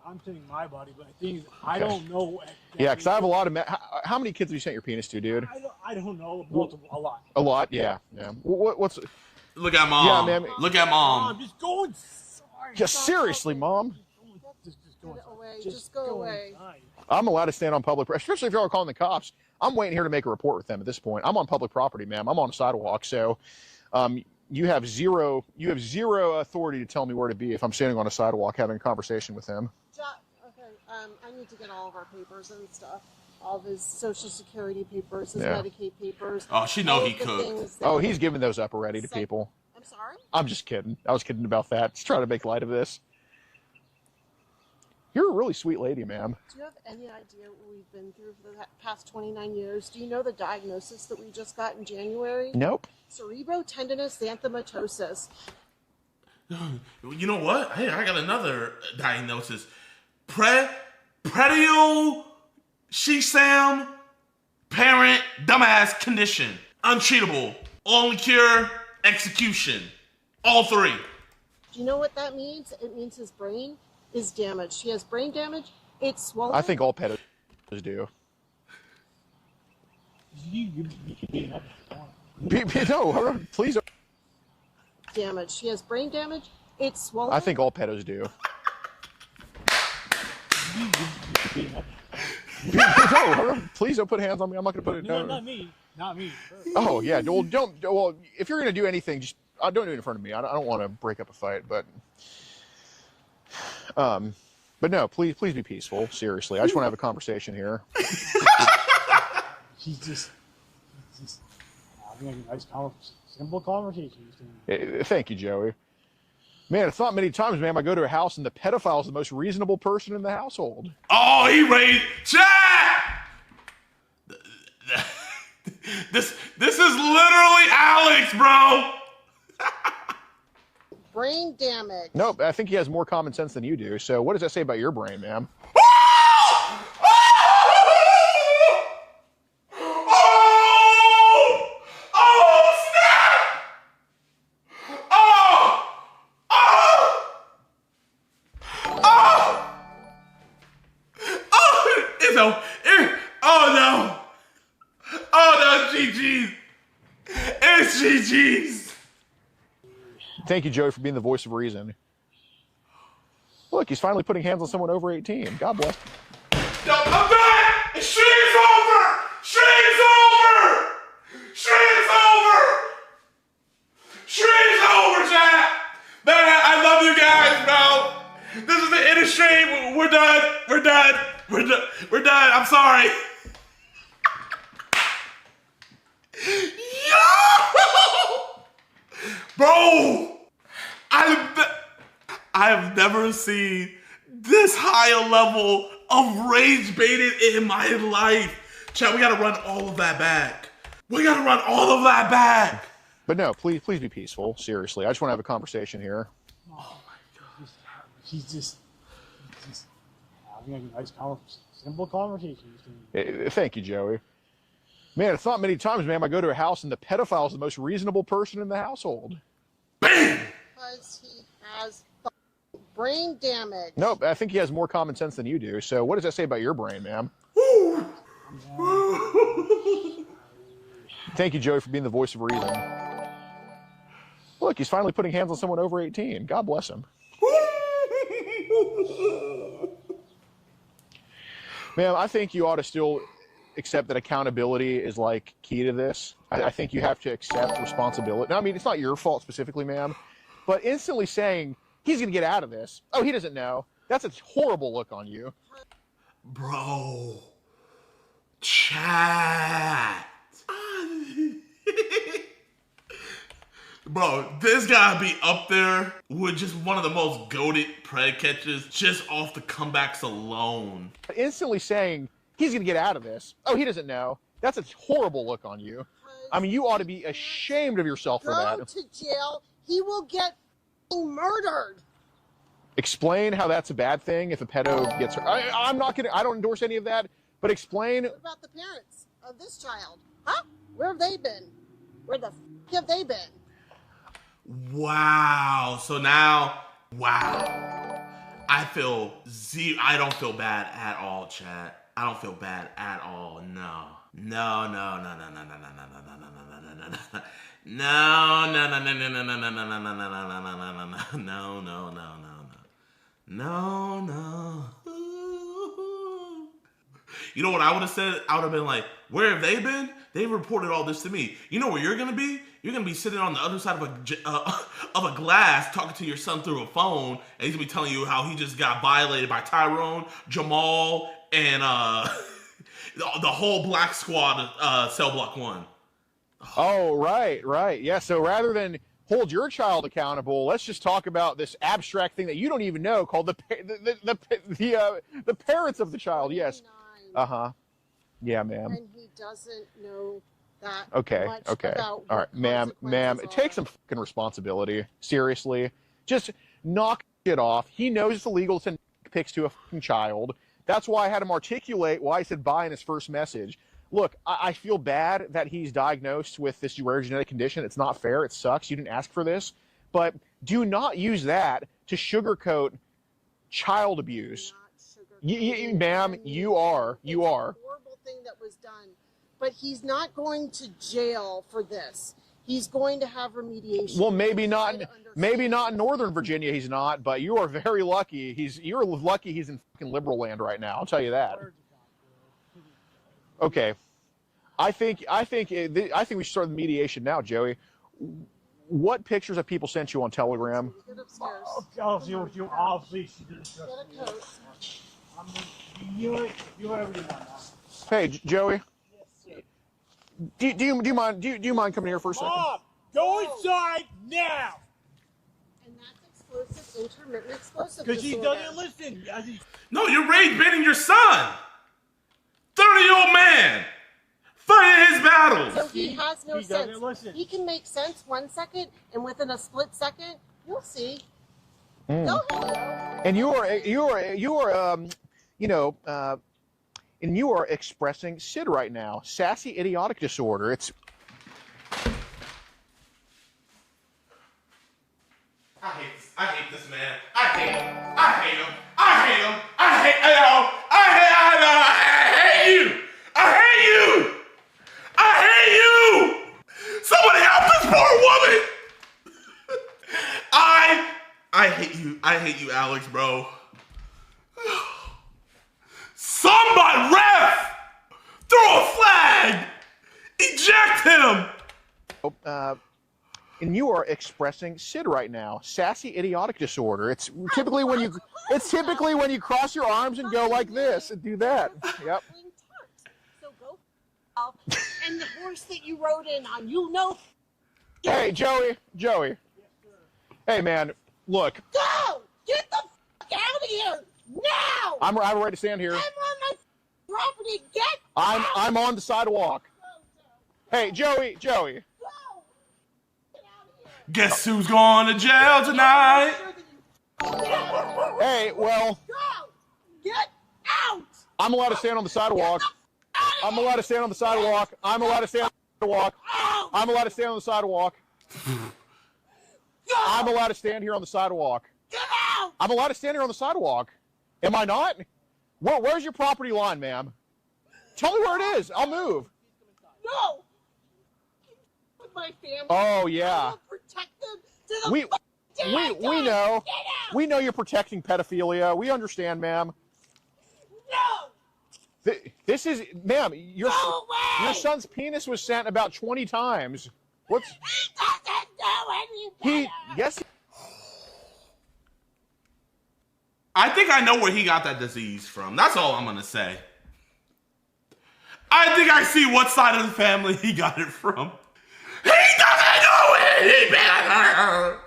S15: I'm saying my body, but the thing is, I don't know.
S7: Yeah, because I have a lot of... How many kids have you sent your penis to, dude?
S15: I don't know. Multiple, a lot.
S7: A lot, yeah. What's...
S2: Look at mom.
S7: Yeah, man.
S2: Look at mom.
S15: I'm just going.
S7: Yeah, seriously, mom.
S10: Just go away.
S7: I'm allowed to stand on public... Especially if y'all are calling the cops. I'm waiting here to make a report with them at this point. I'm on public property, ma'am. I'm on a sidewalk, so... You have zero authority to tell me where to be if I'm standing on a sidewalk having a conversation with him.
S10: Okay, I need to get all of our papers and stuff. All of his Social Security papers, his
S7: Yeah.
S10: Medicaid papers.
S2: Oh, she know he could.
S7: Oh, he's giving those up already to people.
S10: I'm sorry?
S7: I'm just kidding. I was kidding about that. Just trying to make light of this. You're a really sweet lady, ma'am.
S10: Do you have any idea what we've been through for the past 29 years? Do you know the diagnosis that we just got in January?
S7: Nope.
S10: Cerebrotendinous xanthomatosis.
S2: You know what? Hey, I got another diagnosis. Predio Shisam parent dumbass condition. Untreatable. Only cure, execution. All three.
S10: Do you know what that means? It means his brain is damaged. He has brain damage. It's swollen.
S7: I think all pedos do. No, please.
S10: Damaged. He has brain damage. It's swollen.
S7: I think all pedos do. No, please don't put hands on me. I'm not going to put it
S15: No,
S7: down.
S15: not me. Not me.
S7: Oh, yeah. Well, don't. Well, if you're going to do anything, just don't do it in front of me. I don't want to break up a fight, but no, please be peaceful. Seriously, I just want to have a conversation here.
S15: She's just having a nice, simple conversation.
S7: Thank you, Joey. Man, it's not many times, ma'am, I go to a house and the pedophile is the most reasonable person in the household.
S2: Oh, he raised chat. This is literally Alex, bro.
S10: Brain damage.
S7: Nope, I think he has more common sense than you do. So what does that say about your brain, ma'am?
S2: GG's. It's GG's.
S7: Thank you, Joey, for being the voice of reason. Look, he's finally putting hands on someone over 18. God bless.
S2: Yo, I'm back! Stream's over! Stream's over! Stream's over! Stream's over, chat! Man, I love you guys, bro. This is the end of stream. We're done. We're done. We're done. I'm sorry. Yo! Bro! I've never seen this high a level of rage baited in my life. Chat, we gotta run all of that back. We gotta run all of that back.
S7: But no, please be peaceful. Seriously, I just want to have a conversation here.
S15: Oh my God. He's just having a nice, simple conversation.
S7: Thank you, Joey. Man, it's not many times, ma'am, I go to a house and the pedophile is the most reasonable person in the household.
S10: Because he has brain damage.
S7: Nope, I think he has more common sense than you do. So what does that say about your brain, ma'am? Thank you, Joey, for being the voice of reason. Look, he's finally putting hands on someone over 18. God bless him. Ma'am, I think you ought to still accept that accountability is like key to this. I think you have to accept responsibility. Now, I mean, it's not your fault specifically, ma'am, but instantly saying he's going to get out of this. Oh, he doesn't know. That's a horrible look on you.
S2: Bro. Chat. Bro, this gotta be up there with just one of the most goated pred catches just off the comebacks alone.
S7: Instantly saying he's going to get out of this. Oh, he doesn't know. That's a horrible look on you. I mean, you ought to be ashamed of yourself for that.
S10: Go to jail. He will get murdered.
S7: Explain how that's a bad thing if a pedo gets hurt. I'm not going to, I don't endorse any of that, but explain.
S10: What about the parents of this child. Huh? Where have they been? Where the f have they been?
S2: Wow. So now, wow. I don't feel bad at all, chat. I don't feel bad at all. No. No, no, no, no, no, no, no, no, no, no, no, no, no, no. No, no, no, no, no, no, no, no, no, no, no, no, no, no, no, no, no. You know what I would have said? I would have been like, where have they been? They reported all this to me. You know where you're going to be? You're going to be sitting on the other side of a glass talking to your son through a phone, and he's going to be telling you how he just got violated by Tyrone, Jamal, and the whole Black Squad, Cell Block 1.
S7: Oh, right. Yeah, so rather than hold your child accountable, let's just talk about this abstract thing that you don't even know called the parents of the child. Yes. Uh-huh. Yeah, ma'am.
S10: And he doesn't know that
S7: Okay.
S10: much about
S7: All right, ma'am, take some fucking responsibility. Seriously. Just knock it off. He knows it's illegal to send pics to a fucking child. That's why I had him articulate why I said bye in his first message. Look, I feel bad that he's diagnosed with this rare genetic condition. It's not fair. It sucks. You didn't ask for this. But do not use that to sugarcoat child abuse. Ma'am, you are.
S10: It's a horrible thing that was done. But he's not going to jail for this. He's going to have remediation.
S7: Well, maybe not in Northern Virginia he's not, but you are very lucky. You're lucky he's in fucking liberal land right now. I'll tell you that. Okay. I think we should start the mediation now, Joey. What pictures have people sent you on Telegram?
S10: Get upstairs.
S15: Oh, please. You whatever you want.
S7: Hey, Joey. Do you mind coming here for a second?
S17: Mom, go inside now.
S10: And that's explosive, intermittent explosive
S17: Because he
S10: disorder.
S17: doesn't listen.
S2: No, you're rage baiting your son. 30-year-old man fighting his battles.
S10: So he has no
S17: He
S10: sense.
S17: doesn't listen.
S10: He can make sense 1 second, and within a split second, you'll see.
S7: Mm.
S10: Go ahead.
S7: And you are expressing SID right now, sassy idiotic disorder. It's.
S2: I hate this man. I hate him. I hate him. I hate him. I hate you. I hate you. I hate you. Somebody help this poor woman. I hate you. I hate you, Alex, bro. Somebody, ref! Throw a flag! Eject him!
S7: And you are expressing SID right now, sassy idiotic disorder. It's typically when you cross your arms and go like this and do that. Yep.
S10: So go and the horse that you rode in on, you know.
S7: Hey, Joey. Hey, man, look.
S10: Go! Get the fuck out of here! Now!
S7: I'm ready to stand here.
S10: I'm on my property. Get
S7: I'm on the sidewalk. Hey, Joey.
S2: Guess who's going to jail tonight?
S7: Hey, well.
S10: Go! Get out!
S7: I'm allowed to stand on the sidewalk. I'm allowed to stand on the sidewalk. I'm allowed to stand on the sidewalk. I'm allowed to stand on the sidewalk. I'm allowed to stand here on the sidewalk.
S10: Get out!
S7: I'm allowed to stand here on the sidewalk. Am I not? Where's your property line, ma'am? Tell me where it is. I'll move.
S10: No! With my family.
S7: Oh, yeah.
S10: I will protect them to the
S7: We
S10: day
S7: know.
S10: Get out!
S7: We know you're protecting pedophilia. We understand, ma'am.
S10: No!
S7: This is, ma'am, your son's penis was sent about 20 times. What's...
S10: He doesn't know any better.
S7: Yes.
S2: I think I know where he got that disease from. That's all I'm going to say. I think I see what side of the family he got it from. He doesn't know any better.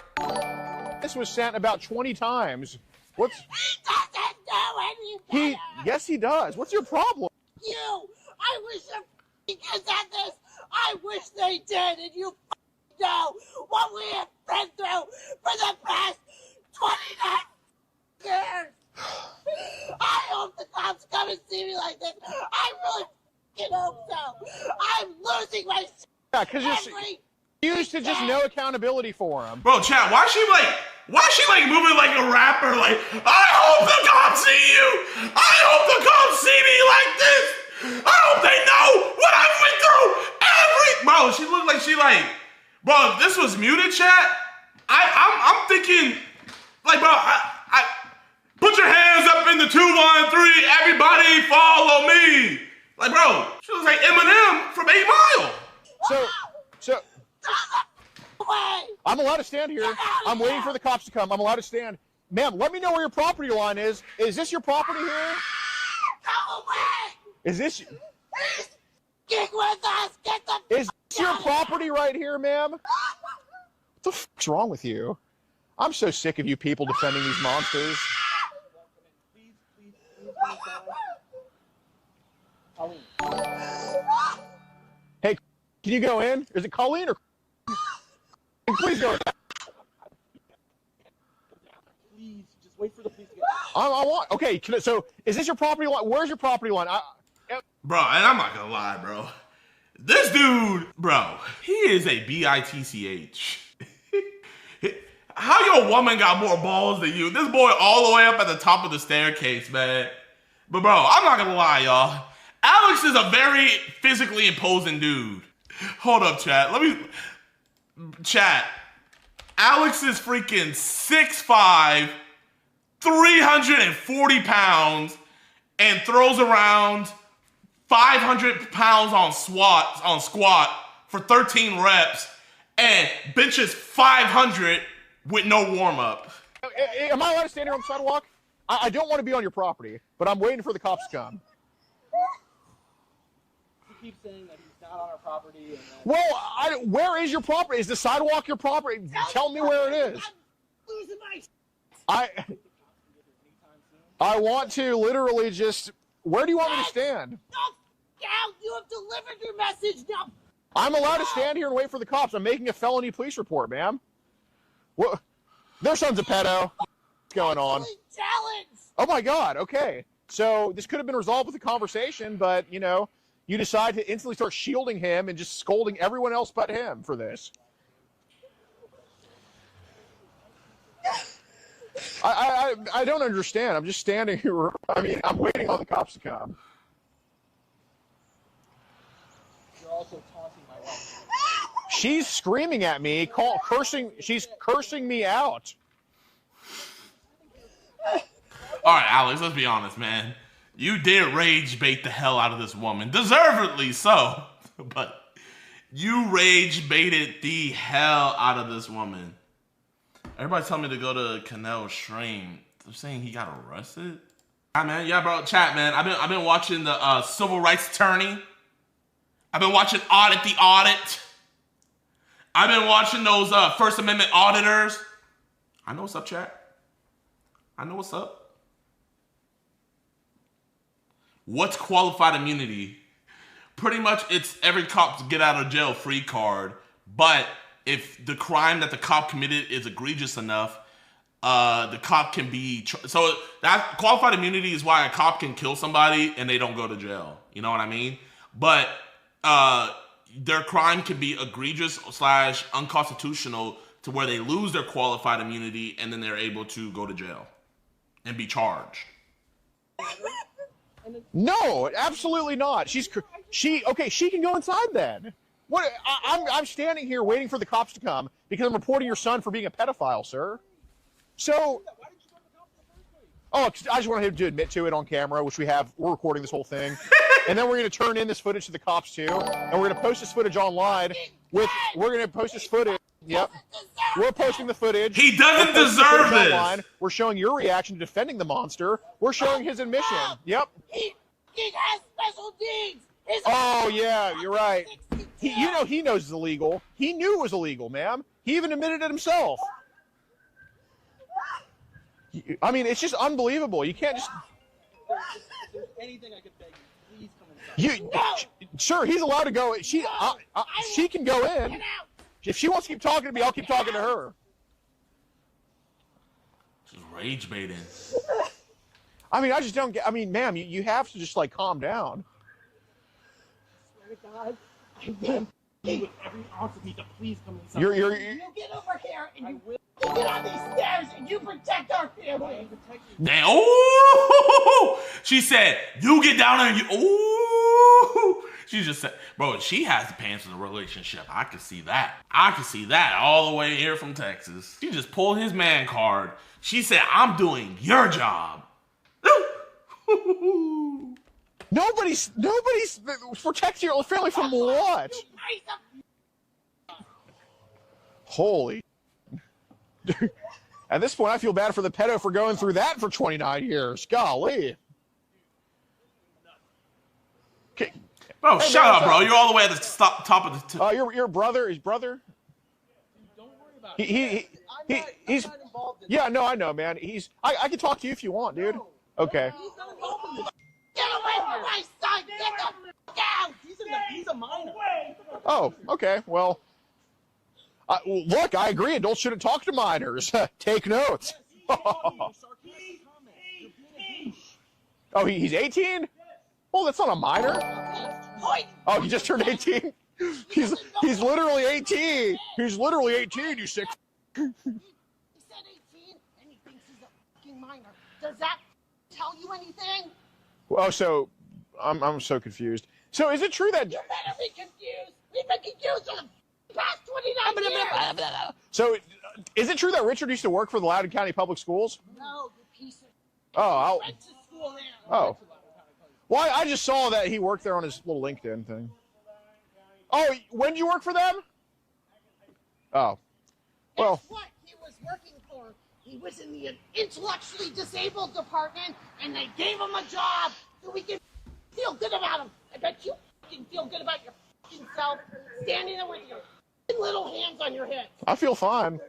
S7: This was sent about 20 times. What's...
S10: He doesn't know any better.
S7: Yes, he does. What's your problem?
S10: You! I wish your kids had this! I wish they did, and you know what we have been through for the past 29 years! I hope the cops come and see me like this. I really hope so.
S7: Yeah, because you're used to just no accountability for him.
S2: Bro, chat, why is she like moving like a rapper? Like, I hope the cops see you. I hope the cops see me like this. I hope they know what I went through. Bro, she looked like she like, bro, if this was muted, chat, I'm thinking, like, bro, I put your hands up in the 2, 1, 3, everybody follow me. Like, bro, she looks like Eminem from 8 Mile.
S7: So, I'm allowed to stand here. I'm waiting for the cops to come. I'm allowed to stand. Ma'am, let me know where your property line is. Is this your property here?
S12: Go away!
S7: Is this...
S12: Please, get with us! Get the...
S7: Is this your property right here, ma'am? What the fuck's wrong with you? I'm so sick of you people defending these monsters. Hey, can you go in? Is it Colleen or... Please go in.
S17: Please, just wait for the police to get
S7: I want... Okay, so is this your property line? Where's your property line?
S2: Bro, and I'm not gonna lie, bro. This dude, bro, he is a bitch. How your woman got more balls than you? This boy all the way up at the top of the staircase, man. But bro, I'm not gonna lie, y'all. Alex is a very physically imposing dude. Hold up, chat. Chat. Alex is freaking 6'5", 340 pounds, and throws around 500 pounds on squat for 13 reps, and benches 500 with no warm-up.
S7: Am I allowed to stand here on the sidewalk? I don't want to be on your property, but I'm waiting for the cops to come.
S17: You keep saying that he's not on our property. And
S7: Well, where is your property? Is the sidewalk your property? Tell me where it is.
S12: Losing my...
S7: I want to literally just... Where do you want me to stand?
S12: No, down! You have delivered your message now!
S7: I'm allowed to stand here and wait for the cops. I'm making a felony police report, ma'am. What? Their son's a pedo. What's going on?
S12: Challenge!
S7: Oh my God, okay. So this could have been resolved with a conversation, but, you know, you decide to instantly start shielding him and just scolding everyone else but him for this. I don't understand. I'm just standing here. I mean, I'm waiting on the cops to come.
S17: you're also taunting my wife.
S7: She's screaming at me, cursing. She's cursing me out.
S2: All right, Alex, let's be honest, man. You did rage bait the hell out of this woman. Deservedly so. But you rage baited the hell out of this woman. Everybody tell me to go to Canel's stream. They're saying he got arrested. Yeah, man. Yeah, bro. Chat, man. I've been watching the civil rights attorney. I've been watching Audit the Audit. I've been watching those First Amendment auditors. I know what's up, chat. I know what's up. What's qualified immunity? Pretty much it's every cop's get out of jail free card. But if the crime that the cop committed is egregious enough, the cop can be... So that qualified immunity is why a cop can kill somebody and they don't go to jail. You know what I mean? But their crime can be egregious / unconstitutional to where they lose their qualified immunity and then they're able to go to jail and be charged.
S7: No, absolutely not. She can go inside then. What? I'm standing here waiting for the cops to come because I'm reporting your son for being a pedophile, sir. So, I just wanted him to admit to it on camera, which we have. We're recording this whole thing, and then we're going to turn in this footage to the cops too, and we're going to post this footage online. We're going to post this footage. Yep, we're posting the footage.
S2: He doesn't deserve this.
S7: Online. We're showing your reaction to defending the monster. We're showing his admission. Yep.
S12: He has special needs.
S7: Oh yeah, you're right. He knows it's illegal. He knew it was illegal, ma'am. He even admitted it himself. I mean, it's just unbelievable. You can't just.
S17: If there's anything I could beg you, please come inside.
S7: Sure, he's allowed to go. She can go in. If she wants to keep talking to me, I'll keep talking to her.
S2: Just rage baiting.
S7: I mean, I just don't get. I mean, ma'am, you have to just like calm down.
S12: I swear to God,
S17: with every ounce of me to please come inside.
S7: You're
S17: You get over here and you get on these stairs and you protect our family.
S2: Damn. Ooh! She said, you get down there and you. Ooh! She just said, bro, she has the pants in the relationship. I can see that. I can see that all the way here from Texas. She just pulled his man card. She said, I'm doing your job.
S7: Nobody's protecting your family from what? Holy. At this point, I feel bad for the pedo for going through that for 29 years. Golly. Okay.
S2: Bro, hey, shut up, bro. You're all the way at the top of the...
S7: your brother, his brother? Don't worry about it. He's... Yeah, no, I know, man. I can talk to you if you want, dude. Okay.
S12: Get away from my son! Get the f*** out!
S17: He's a minor.
S7: Oh, okay. Well, look, I agree. Adults shouldn't talk to minors. Take notes. Oh, he's 18? Oh, that's not a minor. Oh, he just turned 18? He's literally 18. He's literally 18, you sick.
S12: He said 18 and he thinks he's a fucking minor. Does that tell you anything?
S7: Oh, so I'm so confused. So is it true that...
S12: You better be confused. We've been confused for the past 29 years.
S7: So is it true that Richard used to work for the Loudoun County Public Schools?
S12: No, you piece of...
S7: Oh,
S12: went to school there.
S7: Oh. Well, I just saw that he worked there on his little LinkedIn thing. Oh, when did you work for them? Oh. Well.
S12: Guess what he was working for? He was in the intellectually disabled department, and they gave him a job so we can feel good about him. I bet you fucking feel good about your fucking self standing there with your little hands on your head.
S7: I feel fine.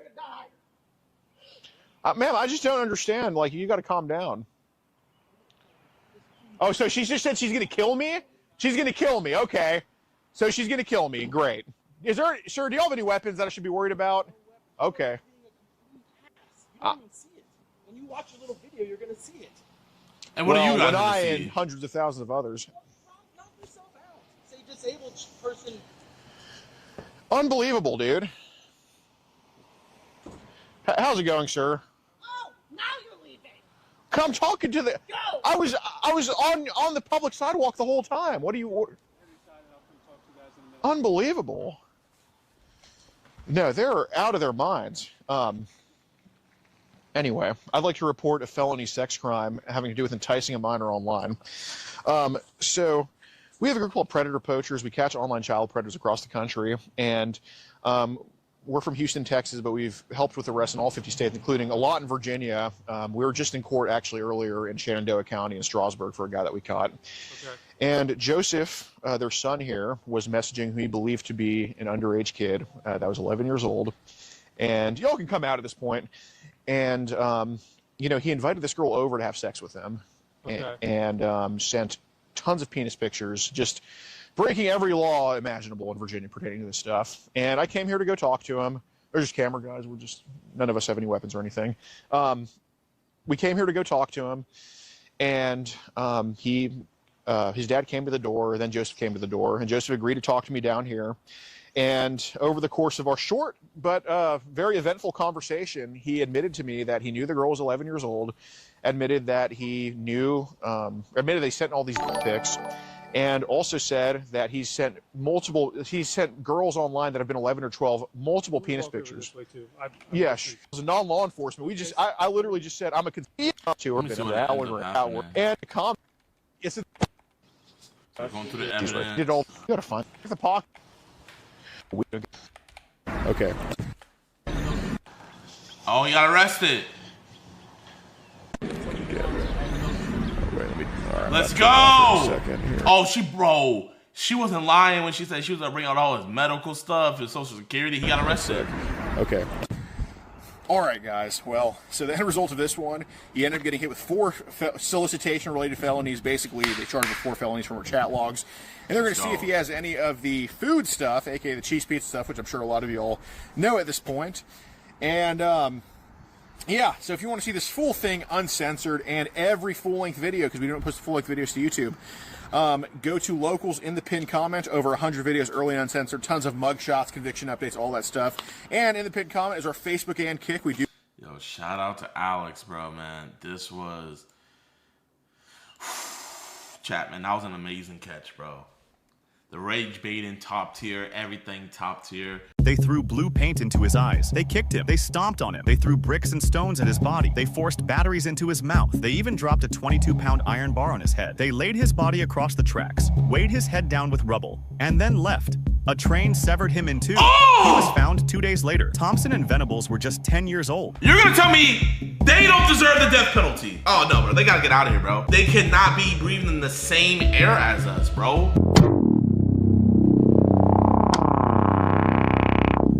S7: Ma'am, I just don't understand. Like, you got to calm down. Oh, so she just said she's going to kill me? She's going to kill me. Okay. So she's going to kill me. Great. Sir, do you have any weapons that I should be worried about? Okay.
S17: You don't even see it. When you watch a little video, you're going to see it.
S2: And what are you guys
S7: I
S2: going to see?
S7: and hundreds of thousands of others.
S17: Knock yourself out. Say disabled person.
S7: Unbelievable, dude. How's it going, sir?
S12: Oh, now you're leaving.
S7: Come talking to the...
S12: Go.
S7: I was on the public sidewalk the whole time. What do you... Unbelievable. No, they're out of their minds. Anyway, I'd like to report a felony sex crime having to do with enticing a minor online. So we have a group called Predator Poachers. We catch online child predators across the country, and we're from Houston, Texas, but we've helped with arrests in all 50 states, including a lot in Virginia. We were just in court actually earlier in Shenandoah County in Strasburg for a guy that we caught. Okay. And Joseph, their son here, was messaging who he believed to be an underage kid that was 11 years old. And y'all can come out at this point. And, you know, he invited this girl over to have sex with him. Okay. And sent tons of penis pictures, just breaking every law imaginable in Virginia pertaining to this stuff. And I came here to go talk to him. They're just camera guys. None of us have any weapons or anything. We came here to go talk to him. And his dad came to the door, then Joseph came to the door, and Joseph agreed to talk to me down here. And over the course of our short but very eventful conversation, he admitted to me that he knew the girl was 11 years old, admitted that he knew, admitted they sent all these pics, and also said that he sent girls online that have been 11 or 12 multiple penis pictures. Yes, it was a non-law enforcement. I literally just said I'm a conceited to her, and a comment. It's a
S2: going through the evidence.
S7: Did all you gotta find the pocket. Okay.
S2: Oh, he got arrested. Let's go. Oh, she wasn't lying when she said she was gonna bring out all his medical stuff, his social security. He got arrested.
S7: Okay. All right, guys. Well, so the end result of this one, he ended up getting hit with 4 solicitation-related felonies. Basically, they charged him with 4 felonies from our chat logs. And they're going to see if he has any of the food stuff, a.k.a. the cheese pizza stuff, which I'm sure a lot of you all know at this point. And Yeah, so if you want to see this full thing uncensored and every full-length video, because we don't post full-length videos to YouTube, go to Locals in the pinned comment. Over 100 videos early and uncensored, tons of mugshots, conviction updates, all that stuff. And in the pinned comment is our Facebook and Kick. We do.
S2: Yo, shout out to Alex, bro, man. This was... Chapman, that was an amazing catch, bro. The rage baiting, top tier, everything top tier.
S16: They threw blue paint into his eyes. They kicked him. They stomped on him. They threw bricks and stones at his body. They forced batteries into his mouth. They even dropped a 22-pound iron bar on his head. They laid his body across the tracks, weighed his head down with rubble, and then left. A train severed him in two.
S2: Oh!
S16: He was found 2 days later. Thompson and Venables were just 10 years old.
S2: You're gonna tell me they don't deserve the death penalty? Oh no, bro, they gotta get out of here, bro. They cannot be breathing in the same air as us, bro.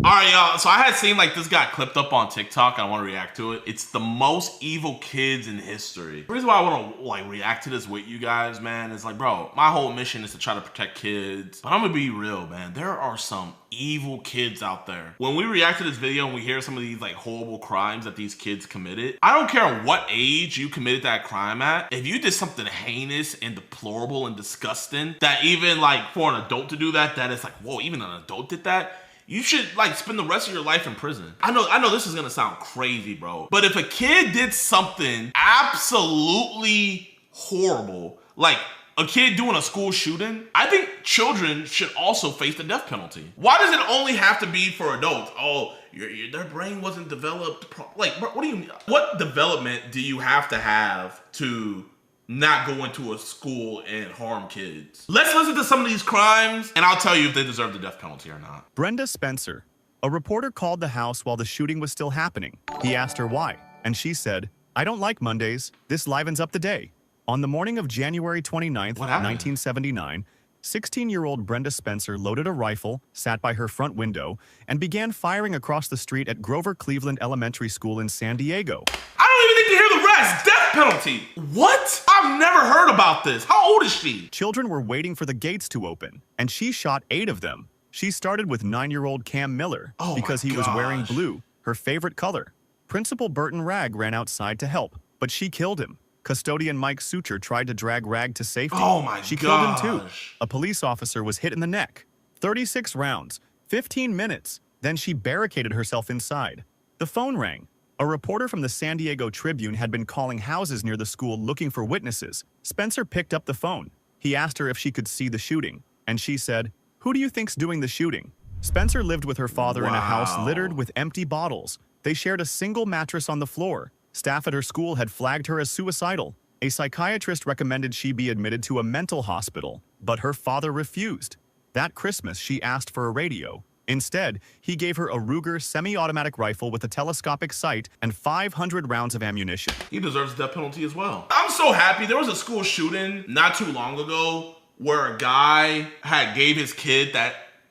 S2: Alright, y'all, so I had seen like this got clipped up on TikTok and I want to react to it. It's the most evil kids in history. The reason why I want to like react to this with you guys, man, is like, bro, my whole mission is to try to protect kids. But I'm gonna be real, man. There are some evil kids out there. When we react to this video and we hear some of these like horrible crimes that these kids committed, I don't care what age you committed that crime at. If you did something heinous and deplorable and disgusting, that even like for an adult to do that, that is like, whoa, even an adult did that, you should like spend the rest of your life in prison. I know this is gonna sound crazy, bro, but if a kid did something absolutely horrible, like a kid doing a school shooting, I think children should also face the death penalty. Why does it only have to be for adults? Oh, their brain wasn't developed. Like, what do you mean? What development do you have to not go into a school and harm kids? Let's listen to some of these crimes and I'll tell you if they deserve the death penalty or not.
S16: Brenda Spencer. A reporter called the house while the shooting was still happening. He asked her why, and she said, "I don't like Mondays. This livens up the day." On the morning of January 29th, 1979, 16-year-old Brenda Spencer loaded a rifle, sat by her front window, and began firing across the street at Grover Cleveland Elementary School in San Diego.
S2: I don't even need to hear the rest. Death penalty. What? I've never heard about this. How old is she?
S16: Children were waiting for the gates to open, and she shot 8 of them. She started with 9-year-old Cam Miller because he was wearing blue, her favorite color. Principal Burton Ragg ran outside to help, but she killed him. Custodian Mike Sucher tried to drag Ragg to safety.
S2: Oh my
S16: She killed him too. A police officer was hit in the neck. 36 rounds, 15 minutes. Then she barricaded herself inside. The phone rang. A reporter from the San Diego Tribune had been calling houses near the school looking for witnesses. Spencer picked up the phone. He asked her if she could see the shooting, and she said, "Who do you think's doing the shooting?" Spencer lived with her father in a house littered with empty bottles. They shared a single mattress on the floor. Staff at her school had flagged her as suicidal. A psychiatrist recommended she be admitted to a mental hospital, but her father refused. That Christmas, she asked for a radio. Instead, he gave her a Ruger semi-automatic rifle with a telescopic sight and 500 rounds of ammunition.
S2: He deserves the death penalty as well. I'm so happy. There was a school shooting not too long ago where a guy gave his kid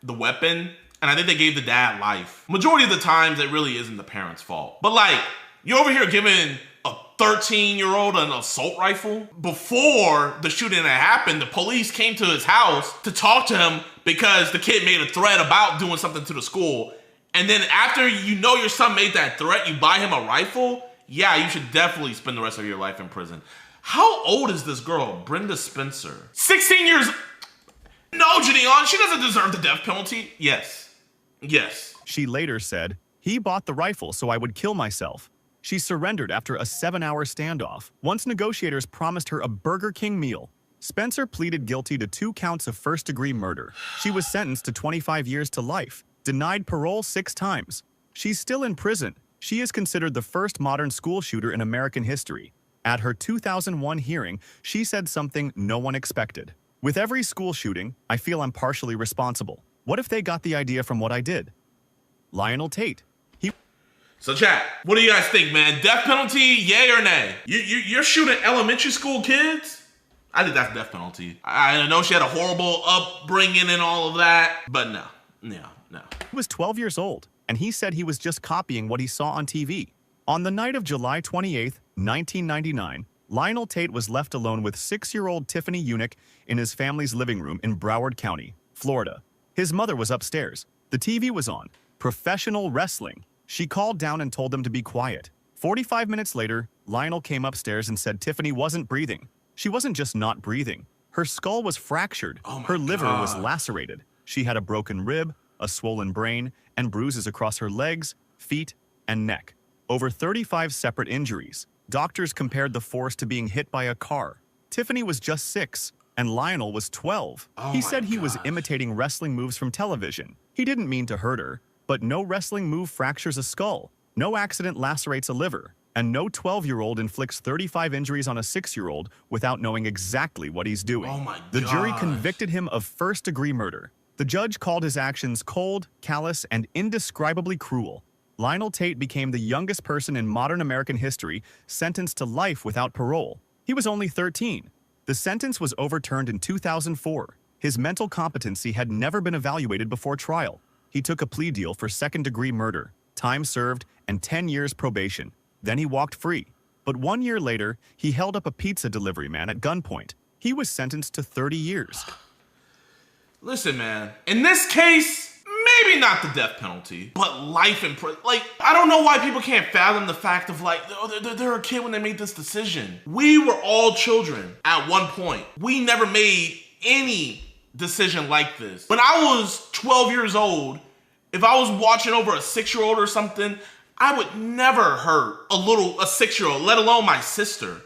S2: the weapon, and I think they gave the dad life. Majority of the times, it really isn't the parents' fault. But like, you're over here giving a 13-year-old an assault rifle? Before the shooting had happened, the police came to his house to talk to him because the kid made a threat about doing something to the school. And then after you know your son made that threat, you buy him a rifle? Yeah, you should definitely spend the rest of your life in prison. How old is this girl, Brenda Spencer? 16 years. No, JiDion, she doesn't deserve the death penalty. Yes. Yes.
S16: She later said, "He bought the rifle so I would kill myself." She surrendered after a 7-hour standoff. Once negotiators promised her a Burger King meal. Spencer pleaded guilty to 2 counts of first-degree murder. She was sentenced to 25 years to life, denied parole 6 times. She's still in prison. She is considered the first modern school shooter in American history. At her 2001 hearing, she said something no one expected. "With every school shooting, I feel I'm partially responsible. What if they got the idea from what I did?" Lionel Tate.
S2: So chat, what do you guys think, man? Death penalty, yay or nay? You're shooting elementary school kids? I think that's death penalty. I know she had a horrible upbringing and all of that, but no.
S16: He was 12 years old, and he said he was just copying what he saw on TV. On the night of July 28, 1999, Lionel Tate was left alone with 6-year-old Tiffany Unick in his family's living room in Broward County, Florida. His mother was upstairs. The TV was on. Professional wrestling. She called down and told them to be quiet. 45 minutes later, Lionel came upstairs and said Tiffany wasn't breathing. She wasn't just not breathing. Her skull was fractured. Her liver was lacerated. She had a broken rib, a swollen brain, and bruises across her legs, feet, and neck. Over 35 separate injuries. Doctors compared the force to being hit by a car. Tiffany was just 6, and Lionel was 12. He said he was imitating wrestling moves from television. He didn't mean to hurt her, but no wrestling move fractures a skull, no accident lacerates a liver, and no 12-year-old inflicts 35 injuries on a 6-year-old without knowing exactly what he's doing. The jury convicted him of first-degree murder. The judge called his actions cold, callous, and indescribably cruel. Lionel Tate became the youngest person in modern American history sentenced to life without parole. He was only 13. The sentence was overturned in 2004. His mental competency had never been evaluated before trial. He took a plea deal for second-degree murder, time served, and 10 years probation. Then he walked free. But 1 year later, he held up a pizza delivery man at gunpoint. He was sentenced to 30 years.
S2: Listen, man, in this case, maybe not the death penalty, but life in prison. Like, I don't know why people can't fathom the fact of like, oh, they're a kid when they made this decision. We were all children at one point. We never made any decision like this. When I was 12 years old, if I was watching over a 6-year-old or something, I would never hurt a 6-year-old, let alone my sister.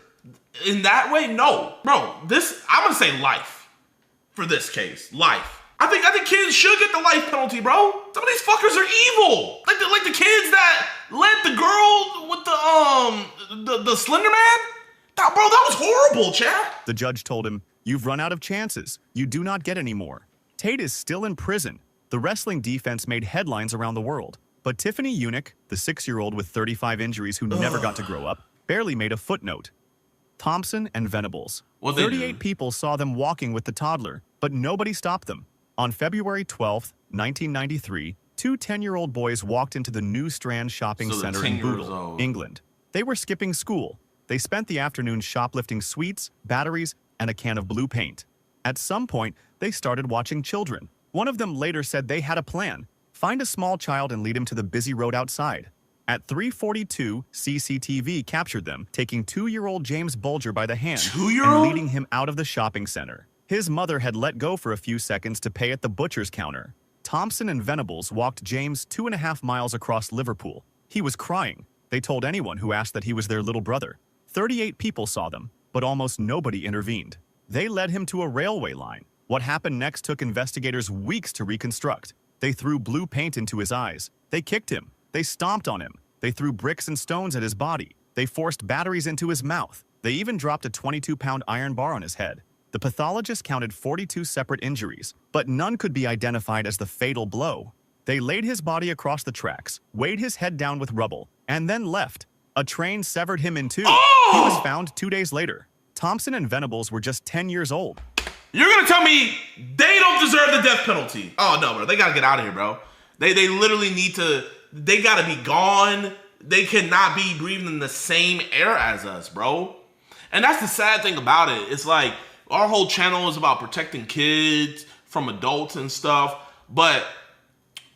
S2: In that way, no. Bro, I'm gonna say life for this case. Life. I think kids should get the life penalty, bro. Some of these fuckers are evil. Like the kids that led the girl with the Slender Man. Bro, that was horrible, Chad.
S16: The judge told him, "You've run out of chances. You do not get any more." Tate is still in prison. The wrestling defense made headlines around the world. But Tiffany Unick, the 6-year-old with 35 injuries who never got to grow up, barely made a footnote. Thompson and Venables. 38 people saw them walking with the toddler, but nobody stopped them. On February 12th, 1993, 2 10-year-old boys walked into the New Strand Shopping Center in Bootle, England. They were skipping school. They spent the afternoon shoplifting sweets, batteries, and a can of blue paint. At some point, they started watching children. One of them later said they had a plan. Find a small child and lead him to the busy road outside. At 3:42, CCTV captured them, taking 2-year-old James Bulger by the hand and leading him out of the shopping center. His mother had let go for a few seconds to pay at the butcher's counter. Thompson and Venables walked James 2.5 miles across Liverpool. He was crying. They told anyone who asked that he was their little brother. 38 people saw them, but almost nobody intervened. They led him to a railway line. What happened next took investigators weeks to reconstruct. They threw blue paint into his eyes. They kicked him. They stomped on him. They threw bricks and stones at his body. They forced batteries into his mouth. They even dropped a 22-pound iron bar on his head. The pathologist counted 42 separate injuries, but none could be identified as the fatal blow. They laid his body across the tracks, weighed his head down with rubble, and then left. A train severed him in two. He was found 2 days later. Thompson and Venables were just 10 years old.
S2: You're gonna tell me they don't deserve the death penalty? Oh no, bro, they gotta get out of here, bro. They literally need to, they gotta be gone. They cannot be breathing in the same air as us, bro. And that's the sad thing about it. It's like, our whole channel is about protecting kids from adults and stuff. But,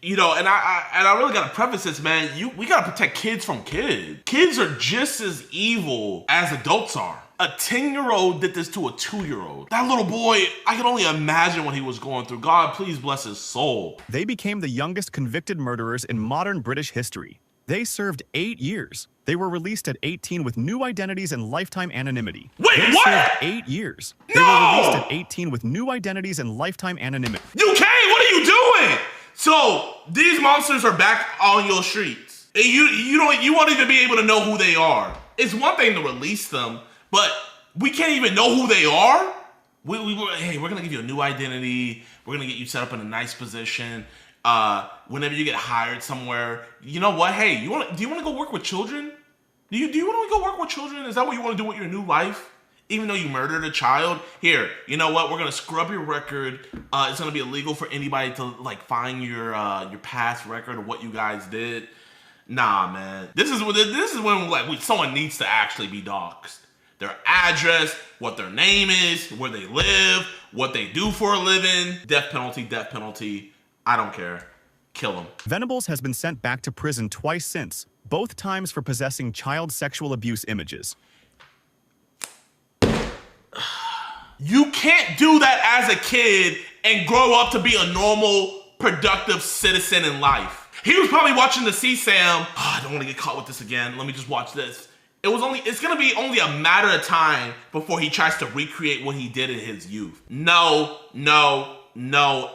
S2: you know, and I really gotta preface this, man. We gotta protect kids from kids. Kids are just as evil as adults are. A 10-year-old did this to a 2-year-old. That little boy, I can only imagine what he was going through. God, please bless his soul.
S16: They became the youngest convicted murderers in modern British history. They served 8 years. They were released at 18 with new identities and lifetime anonymity.
S2: Wait,
S16: they
S2: what?
S16: Served 8 years. They were released at 18 with new identities and lifetime anonymity.
S2: UK, what are you doing? So, these monsters are back on your streets. And you won't even be able to know who they are. It's one thing to release them, but we can't even know who they are? Hey, we're gonna give you a new identity. We're gonna get you set up in a nice position. Whenever you get hired somewhere, you know what? Hey, do you want to go work with children? Do you want to go work with children? Is that what you want to do with your new life? Even though you murdered a child? Here, you know what? We're gonna scrub your record. It's gonna be illegal for anybody to like find your past record of what you guys did. Nah, man. This is when like someone needs to actually be doxxed. Their address, what their name is, where they live, what they do for a living. Death penalty, death penalty. I don't care. Kill him.
S16: Venables has been sent back to prison twice since, both times for possessing child sexual abuse images.
S2: You can't do that as a kid and grow up to be a normal, productive citizen in life. He was probably watching the CSAM. Oh, I don't want to get caught with this again. Let me just watch this. It's gonna be only a matter of time before he tries to recreate what he did in his youth. No,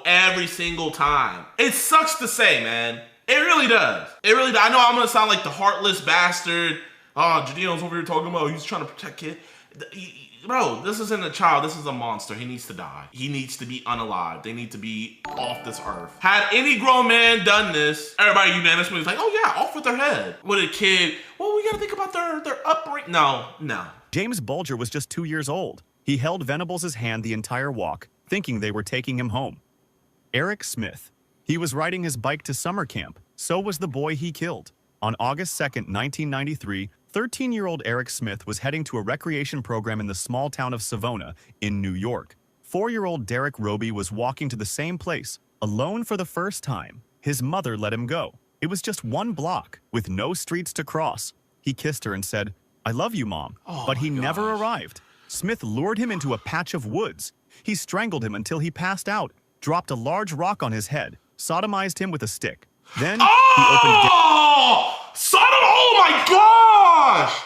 S2: every single time. It sucks to say, man. It really does. It really does. I know I'm gonna sound like the heartless bastard. Oh, JiDion's over here talking about he's trying to protect kid. Bro, this isn't a child. This is a monster. He needs to die. He needs to be unalive. They need to be off this earth. Had any grown man done this, everybody unanimously was like, oh yeah, off with their head. With a kid, well, we gotta think about their upbringing. No.
S16: James Bulger was just 2 years old. He held Venables' hand the entire walk, thinking they were taking him home. Eric Smith. He was riding his bike to summer camp. So was the boy he killed. On August 2nd, 1993, 13-year-old Eric Smith was heading to a recreation program in the small town of Savona in New York. 4-year-old Derek Roby was walking to the same place, alone for the first time. His mother let him go. It was just 1 block, with no streets to cross. He kissed her and said, "I love you, Mom," but he never arrived. Smith lured him into a patch of woods. He strangled him until he passed out, dropped a large rock on his head, sodomized him with a stick. Then he opened...
S2: Oh my gosh!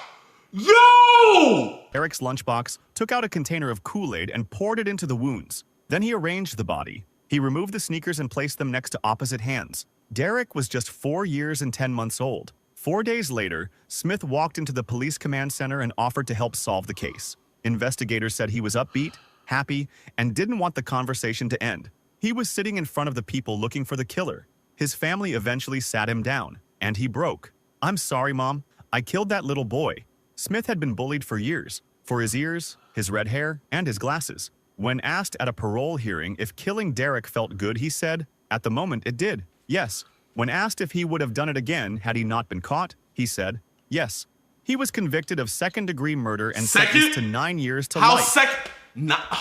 S2: Yo!
S16: Eric's lunchbox, took out a container of Kool-Aid and poured it into the wounds. Then he arranged the body. He removed the sneakers and placed them next to opposite hands. Derek was just 4 years and 10 months old. 4 days later, Smith walked into the police command center and offered to help solve the case. Investigators said he was upbeat, happy, and didn't want the conversation to end. He was sitting in front of the people looking for the killer. His family eventually sat him down, and he broke. "I'm sorry, Mom. I killed that little boy." Smith had been bullied for years, for his ears, his red hair, and his glasses. When asked at a parole hearing if killing Derek felt good, he said, "At the moment, it did. Yes." When asked if he would have done it again had he not been caught, he said, "Yes." He was convicted of second-degree murder and sentenced to 9 years to life.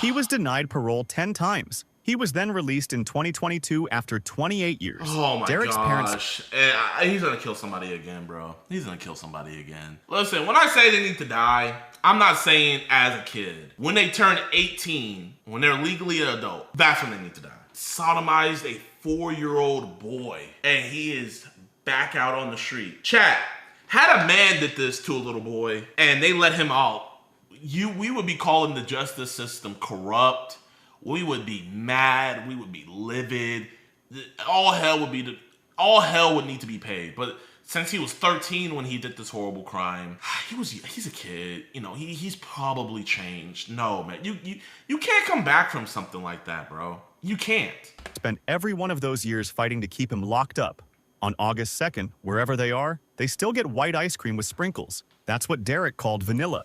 S16: He was denied parole 10 times. He was then released in 2022 after 28 years.
S2: Oh my
S16: Derek's
S2: gosh. He's gonna kill somebody again, bro. He's gonna kill somebody again. Listen, when I say they need to die, I'm not saying as a kid. When they turn 18, when they're legally an adult, that's when they need to die. Sodomized a 4-year-old boy, and he is back out on the street. Chat, had a man did this to a little boy, and they let him out, we would be calling the justice system corrupt. We would be mad. We would be livid. All hell would need to be paid. But since he was 13 when he did this horrible crime, he's a kid. You know, he's probably changed. No, man, you can't come back from something like that, bro. You can't.
S16: Spent every one of those years fighting to keep him locked up. On August 2nd, wherever they are, they still get white ice cream with sprinkles. That's what Derek called vanilla.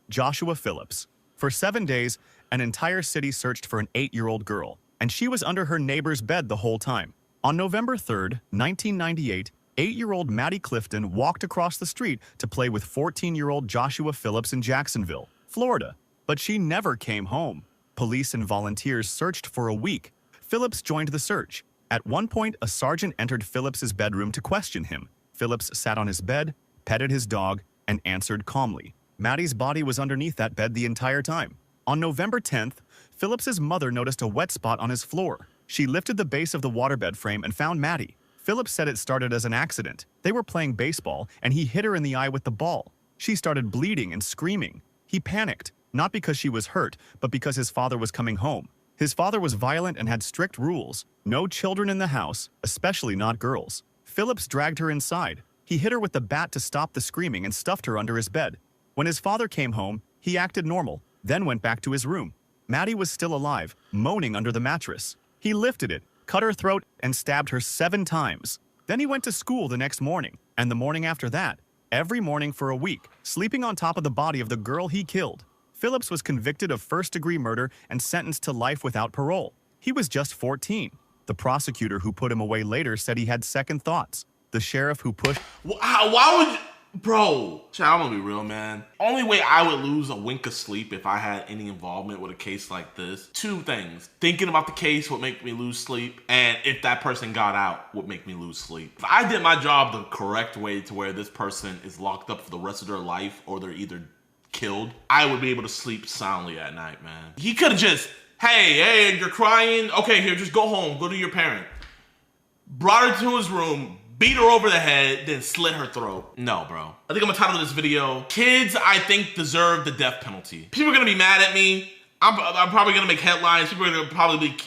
S16: Joshua Phillips. For 7 days, an entire city searched for an 8-year-old girl, and she was under her neighbor's bed the whole time. On November 3rd, 1998, 8-year-old Maddie Clifton walked across the street to play with 14-year-old Joshua Phillips in Jacksonville, Florida, but she never came home. Police and volunteers searched for a week. Phillips joined the search. At one point, a sergeant entered Phillips's bedroom to question him. Phillips sat on his bed, petted his dog, and answered calmly. Maddie's body was underneath that bed the entire time. On November 10th, Phillips's mother noticed a wet spot on his floor. She lifted the base of the waterbed frame and found Maddie. Phillips said it started as an accident. They were playing baseball, and he hit her in the eye with the ball. She started bleeding and screaming. He panicked, not because she was hurt, but because his father was coming home. His father was violent and had strict rules. No children in the house, especially not girls. Phillips dragged her inside. He hit her with the bat to stop the screaming and stuffed her under his bed. When his father came home, he acted normal, then went back to his room. Maddie was still alive, moaning under the mattress. He lifted it, cut her throat, and stabbed her 7 times. Then he went to school the next morning, and the morning after that, every morning for a week, sleeping on top of the body of the girl he killed. Phillips was convicted of first-degree murder and sentenced to life without parole. He was just 14. The prosecutor who put him away later said he had second thoughts. The sheriff who pushed...
S2: Why would... Bro, I'm gonna be real, man. Only way I would lose a wink of sleep if I had any involvement with a case like this. Two things. Thinking about the case would make me lose sleep, and if that person got out would make me lose sleep. If I did my job the correct way to where this person is locked up for the rest of their life or they're either killed, I would be able to sleep soundly at night, man. He could have just, hey, you're crying? Okay, here, just go home. Go to your parent. Brought her to his room, beat her over the head, then slit her throat. No, bro. I think I'm gonna title this video, Kids I Think Deserve the Death Penalty. People are gonna be mad at me. I'm probably gonna make headlines. People are gonna probably be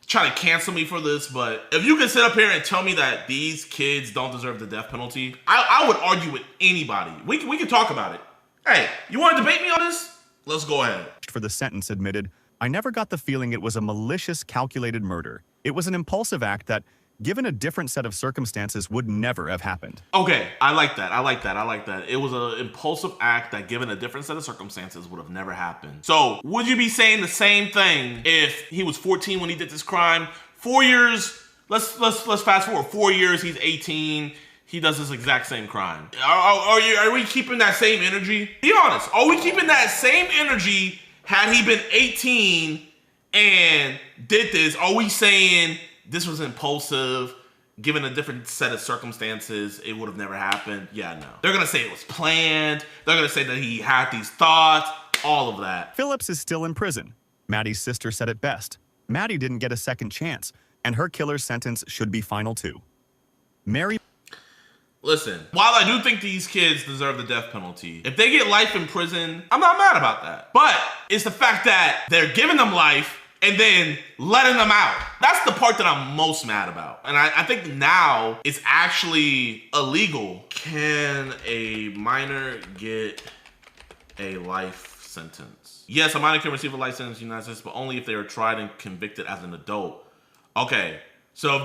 S2: trying to cancel me for this, but if you can sit up here and tell me that these kids don't deserve the death penalty, I would argue with anybody. We can talk about it. Hey, you wanna debate me on this? Let's go ahead.
S16: For the sentence admitted, I never got the feeling it was a malicious, calculated murder. It was an impulsive act that, given a different set of circumstances, would never have happened.
S2: Okay, I like that. It was an impulsive act that, given a different set of circumstances, would have never happened. So, would you be saying the same thing if he was 14 when he did this crime? 4 years, let's fast forward. 4 years, he's 18, he does this exact same crime. Are we keeping that same energy? Be honest, are we keeping that same energy had he been 18 and did this? Are we saying this was impulsive, given a different set of circumstances, it would have never happened? Yeah, no. They're gonna say it was planned. They're gonna say that he had these thoughts, all of that.
S16: Phillips is still in prison. Maddie's sister said it best. Maddie didn't get a second chance, and her killer's sentence should be final too. Mary...
S2: Listen, while I do think these kids deserve the death penalty, if they get life in prison, I'm not mad about that. But it's the fact that they're giving them life and then letting them out. That's the part that I'm most mad about. And I think now it's actually illegal. Can a minor get a life sentence? Yes, a minor can receive a life sentence in the United States, but only if they are tried and convicted as an adult. Okay, so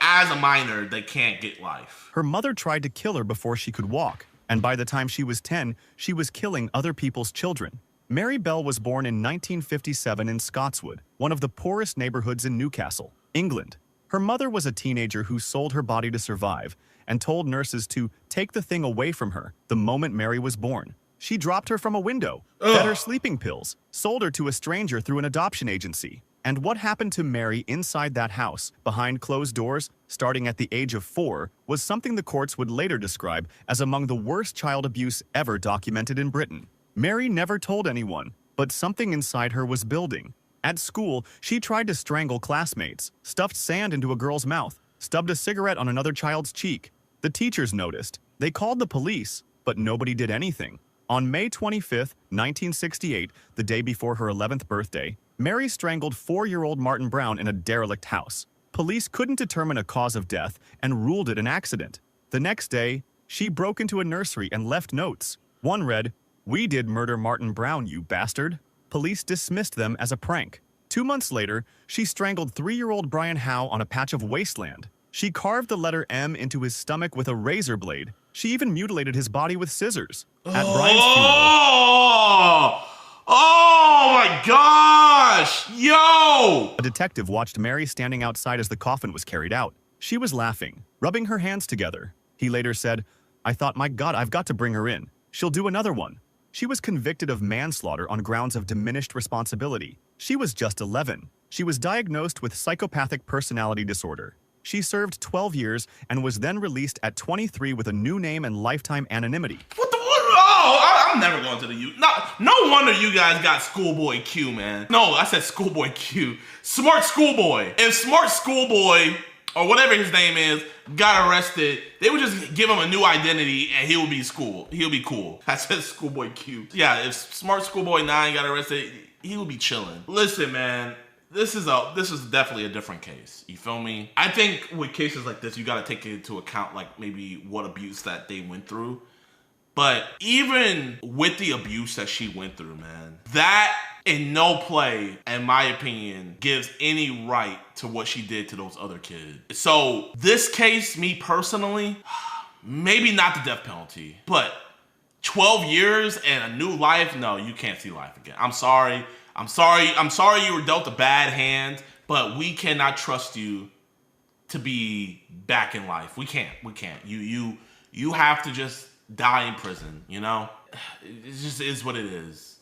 S2: as a minor, they can't get life.
S16: Her mother tried to kill her before she could walk, and by the time she was 10, she was killing other people's children. Mary Bell was born in 1957 in Scotswood, one of the poorest neighborhoods in Newcastle, England. Her mother was a teenager who sold her body to survive and told nurses to take the thing away from her the moment Mary was born. She dropped her from a window, fed her sleeping pills, sold her to a stranger through an adoption agency. And what happened to Mary inside that house, behind closed doors, starting at the age of 4, was something the courts would later describe as among the worst child abuse ever documented in Britain. Mary never told anyone, but something inside her was building. At school, she tried to strangle classmates, stuffed sand into a girl's mouth, stubbed a cigarette on another child's cheek. The teachers noticed. They called the police, but nobody did anything. On May 25, 1968, the day before her 11th birthday, Mary strangled 4-year-old Martin Brown in a derelict house. Police couldn't determine a cause of death and ruled it an accident. The next day, she broke into a nursery and left notes. One read, "We did murder Martin Brown, you bastard." Police dismissed them as a prank. 2 months later, she strangled 3-year-old Brian Howe on a patch of wasteland. She carved the letter M into his stomach with a razor blade. She even mutilated his body with scissors. At Brian's funeral...
S2: Oh my gosh! Yo!
S16: A detective watched Mary standing outside as the coffin was carried out. She was laughing, rubbing her hands together. He later said, "I thought, my God, I've got to bring her in. She'll do another one." She was convicted of manslaughter on grounds of diminished responsibility. She was just 11. She was diagnosed with psychopathic personality disorder. She served 12 years and was then released at 23 with a new name and lifetime anonymity.
S2: I'm never going to the U. No wonder you guys got Schoolboy Q, man. No, I said Schoolboy Q. Smart Schoolboy. If Smart Schoolboy, or whatever his name is, got arrested, they would just give him a new identity and he'll be cool. I said Schoolboy Q. Yeah, if Smart Schoolboy 9 got arrested, he would be chilling. Listen, man. This is definitely a different case. You feel me? I think with cases like this, you got to take into account like maybe what abuse that they went through. But even with the abuse that she went through, man, that in no play, in my opinion, gives any right to what she did to those other kids. So this case, me personally, maybe not the death penalty, but 12 years and a new life, no, you can't see life again. I'm sorry you were dealt a bad hand, but we cannot trust you to be back in life. We can't. You have to just die in prison, you know? It just is what it is.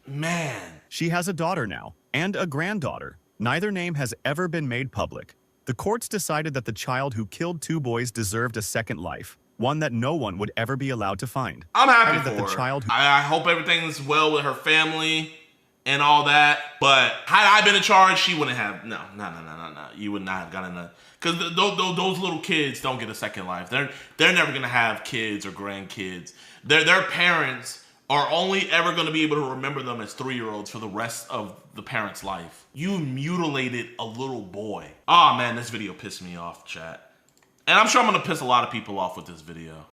S2: Man.
S16: She has a daughter now, and a granddaughter. Neither name has ever been made public. The courts decided that the child who killed 2 boys deserved a second life, one that no one would ever be allowed to find.
S2: I'm happy
S16: Added
S2: for
S16: that the
S2: her.
S16: child who
S2: I hope everything's well with her family and all that. But had I been in charge, she wouldn't have. No. You would not have gotten a. Because those little kids don't get a second life. They're never gonna have kids or grandkids. Their parents are only ever going to be able to remember them as 3-year-olds for the rest of the parent's life. You mutilated a little boy. Oh man, this video pissed me off, chat. And I'm sure I'm going to piss a lot of people off with this video.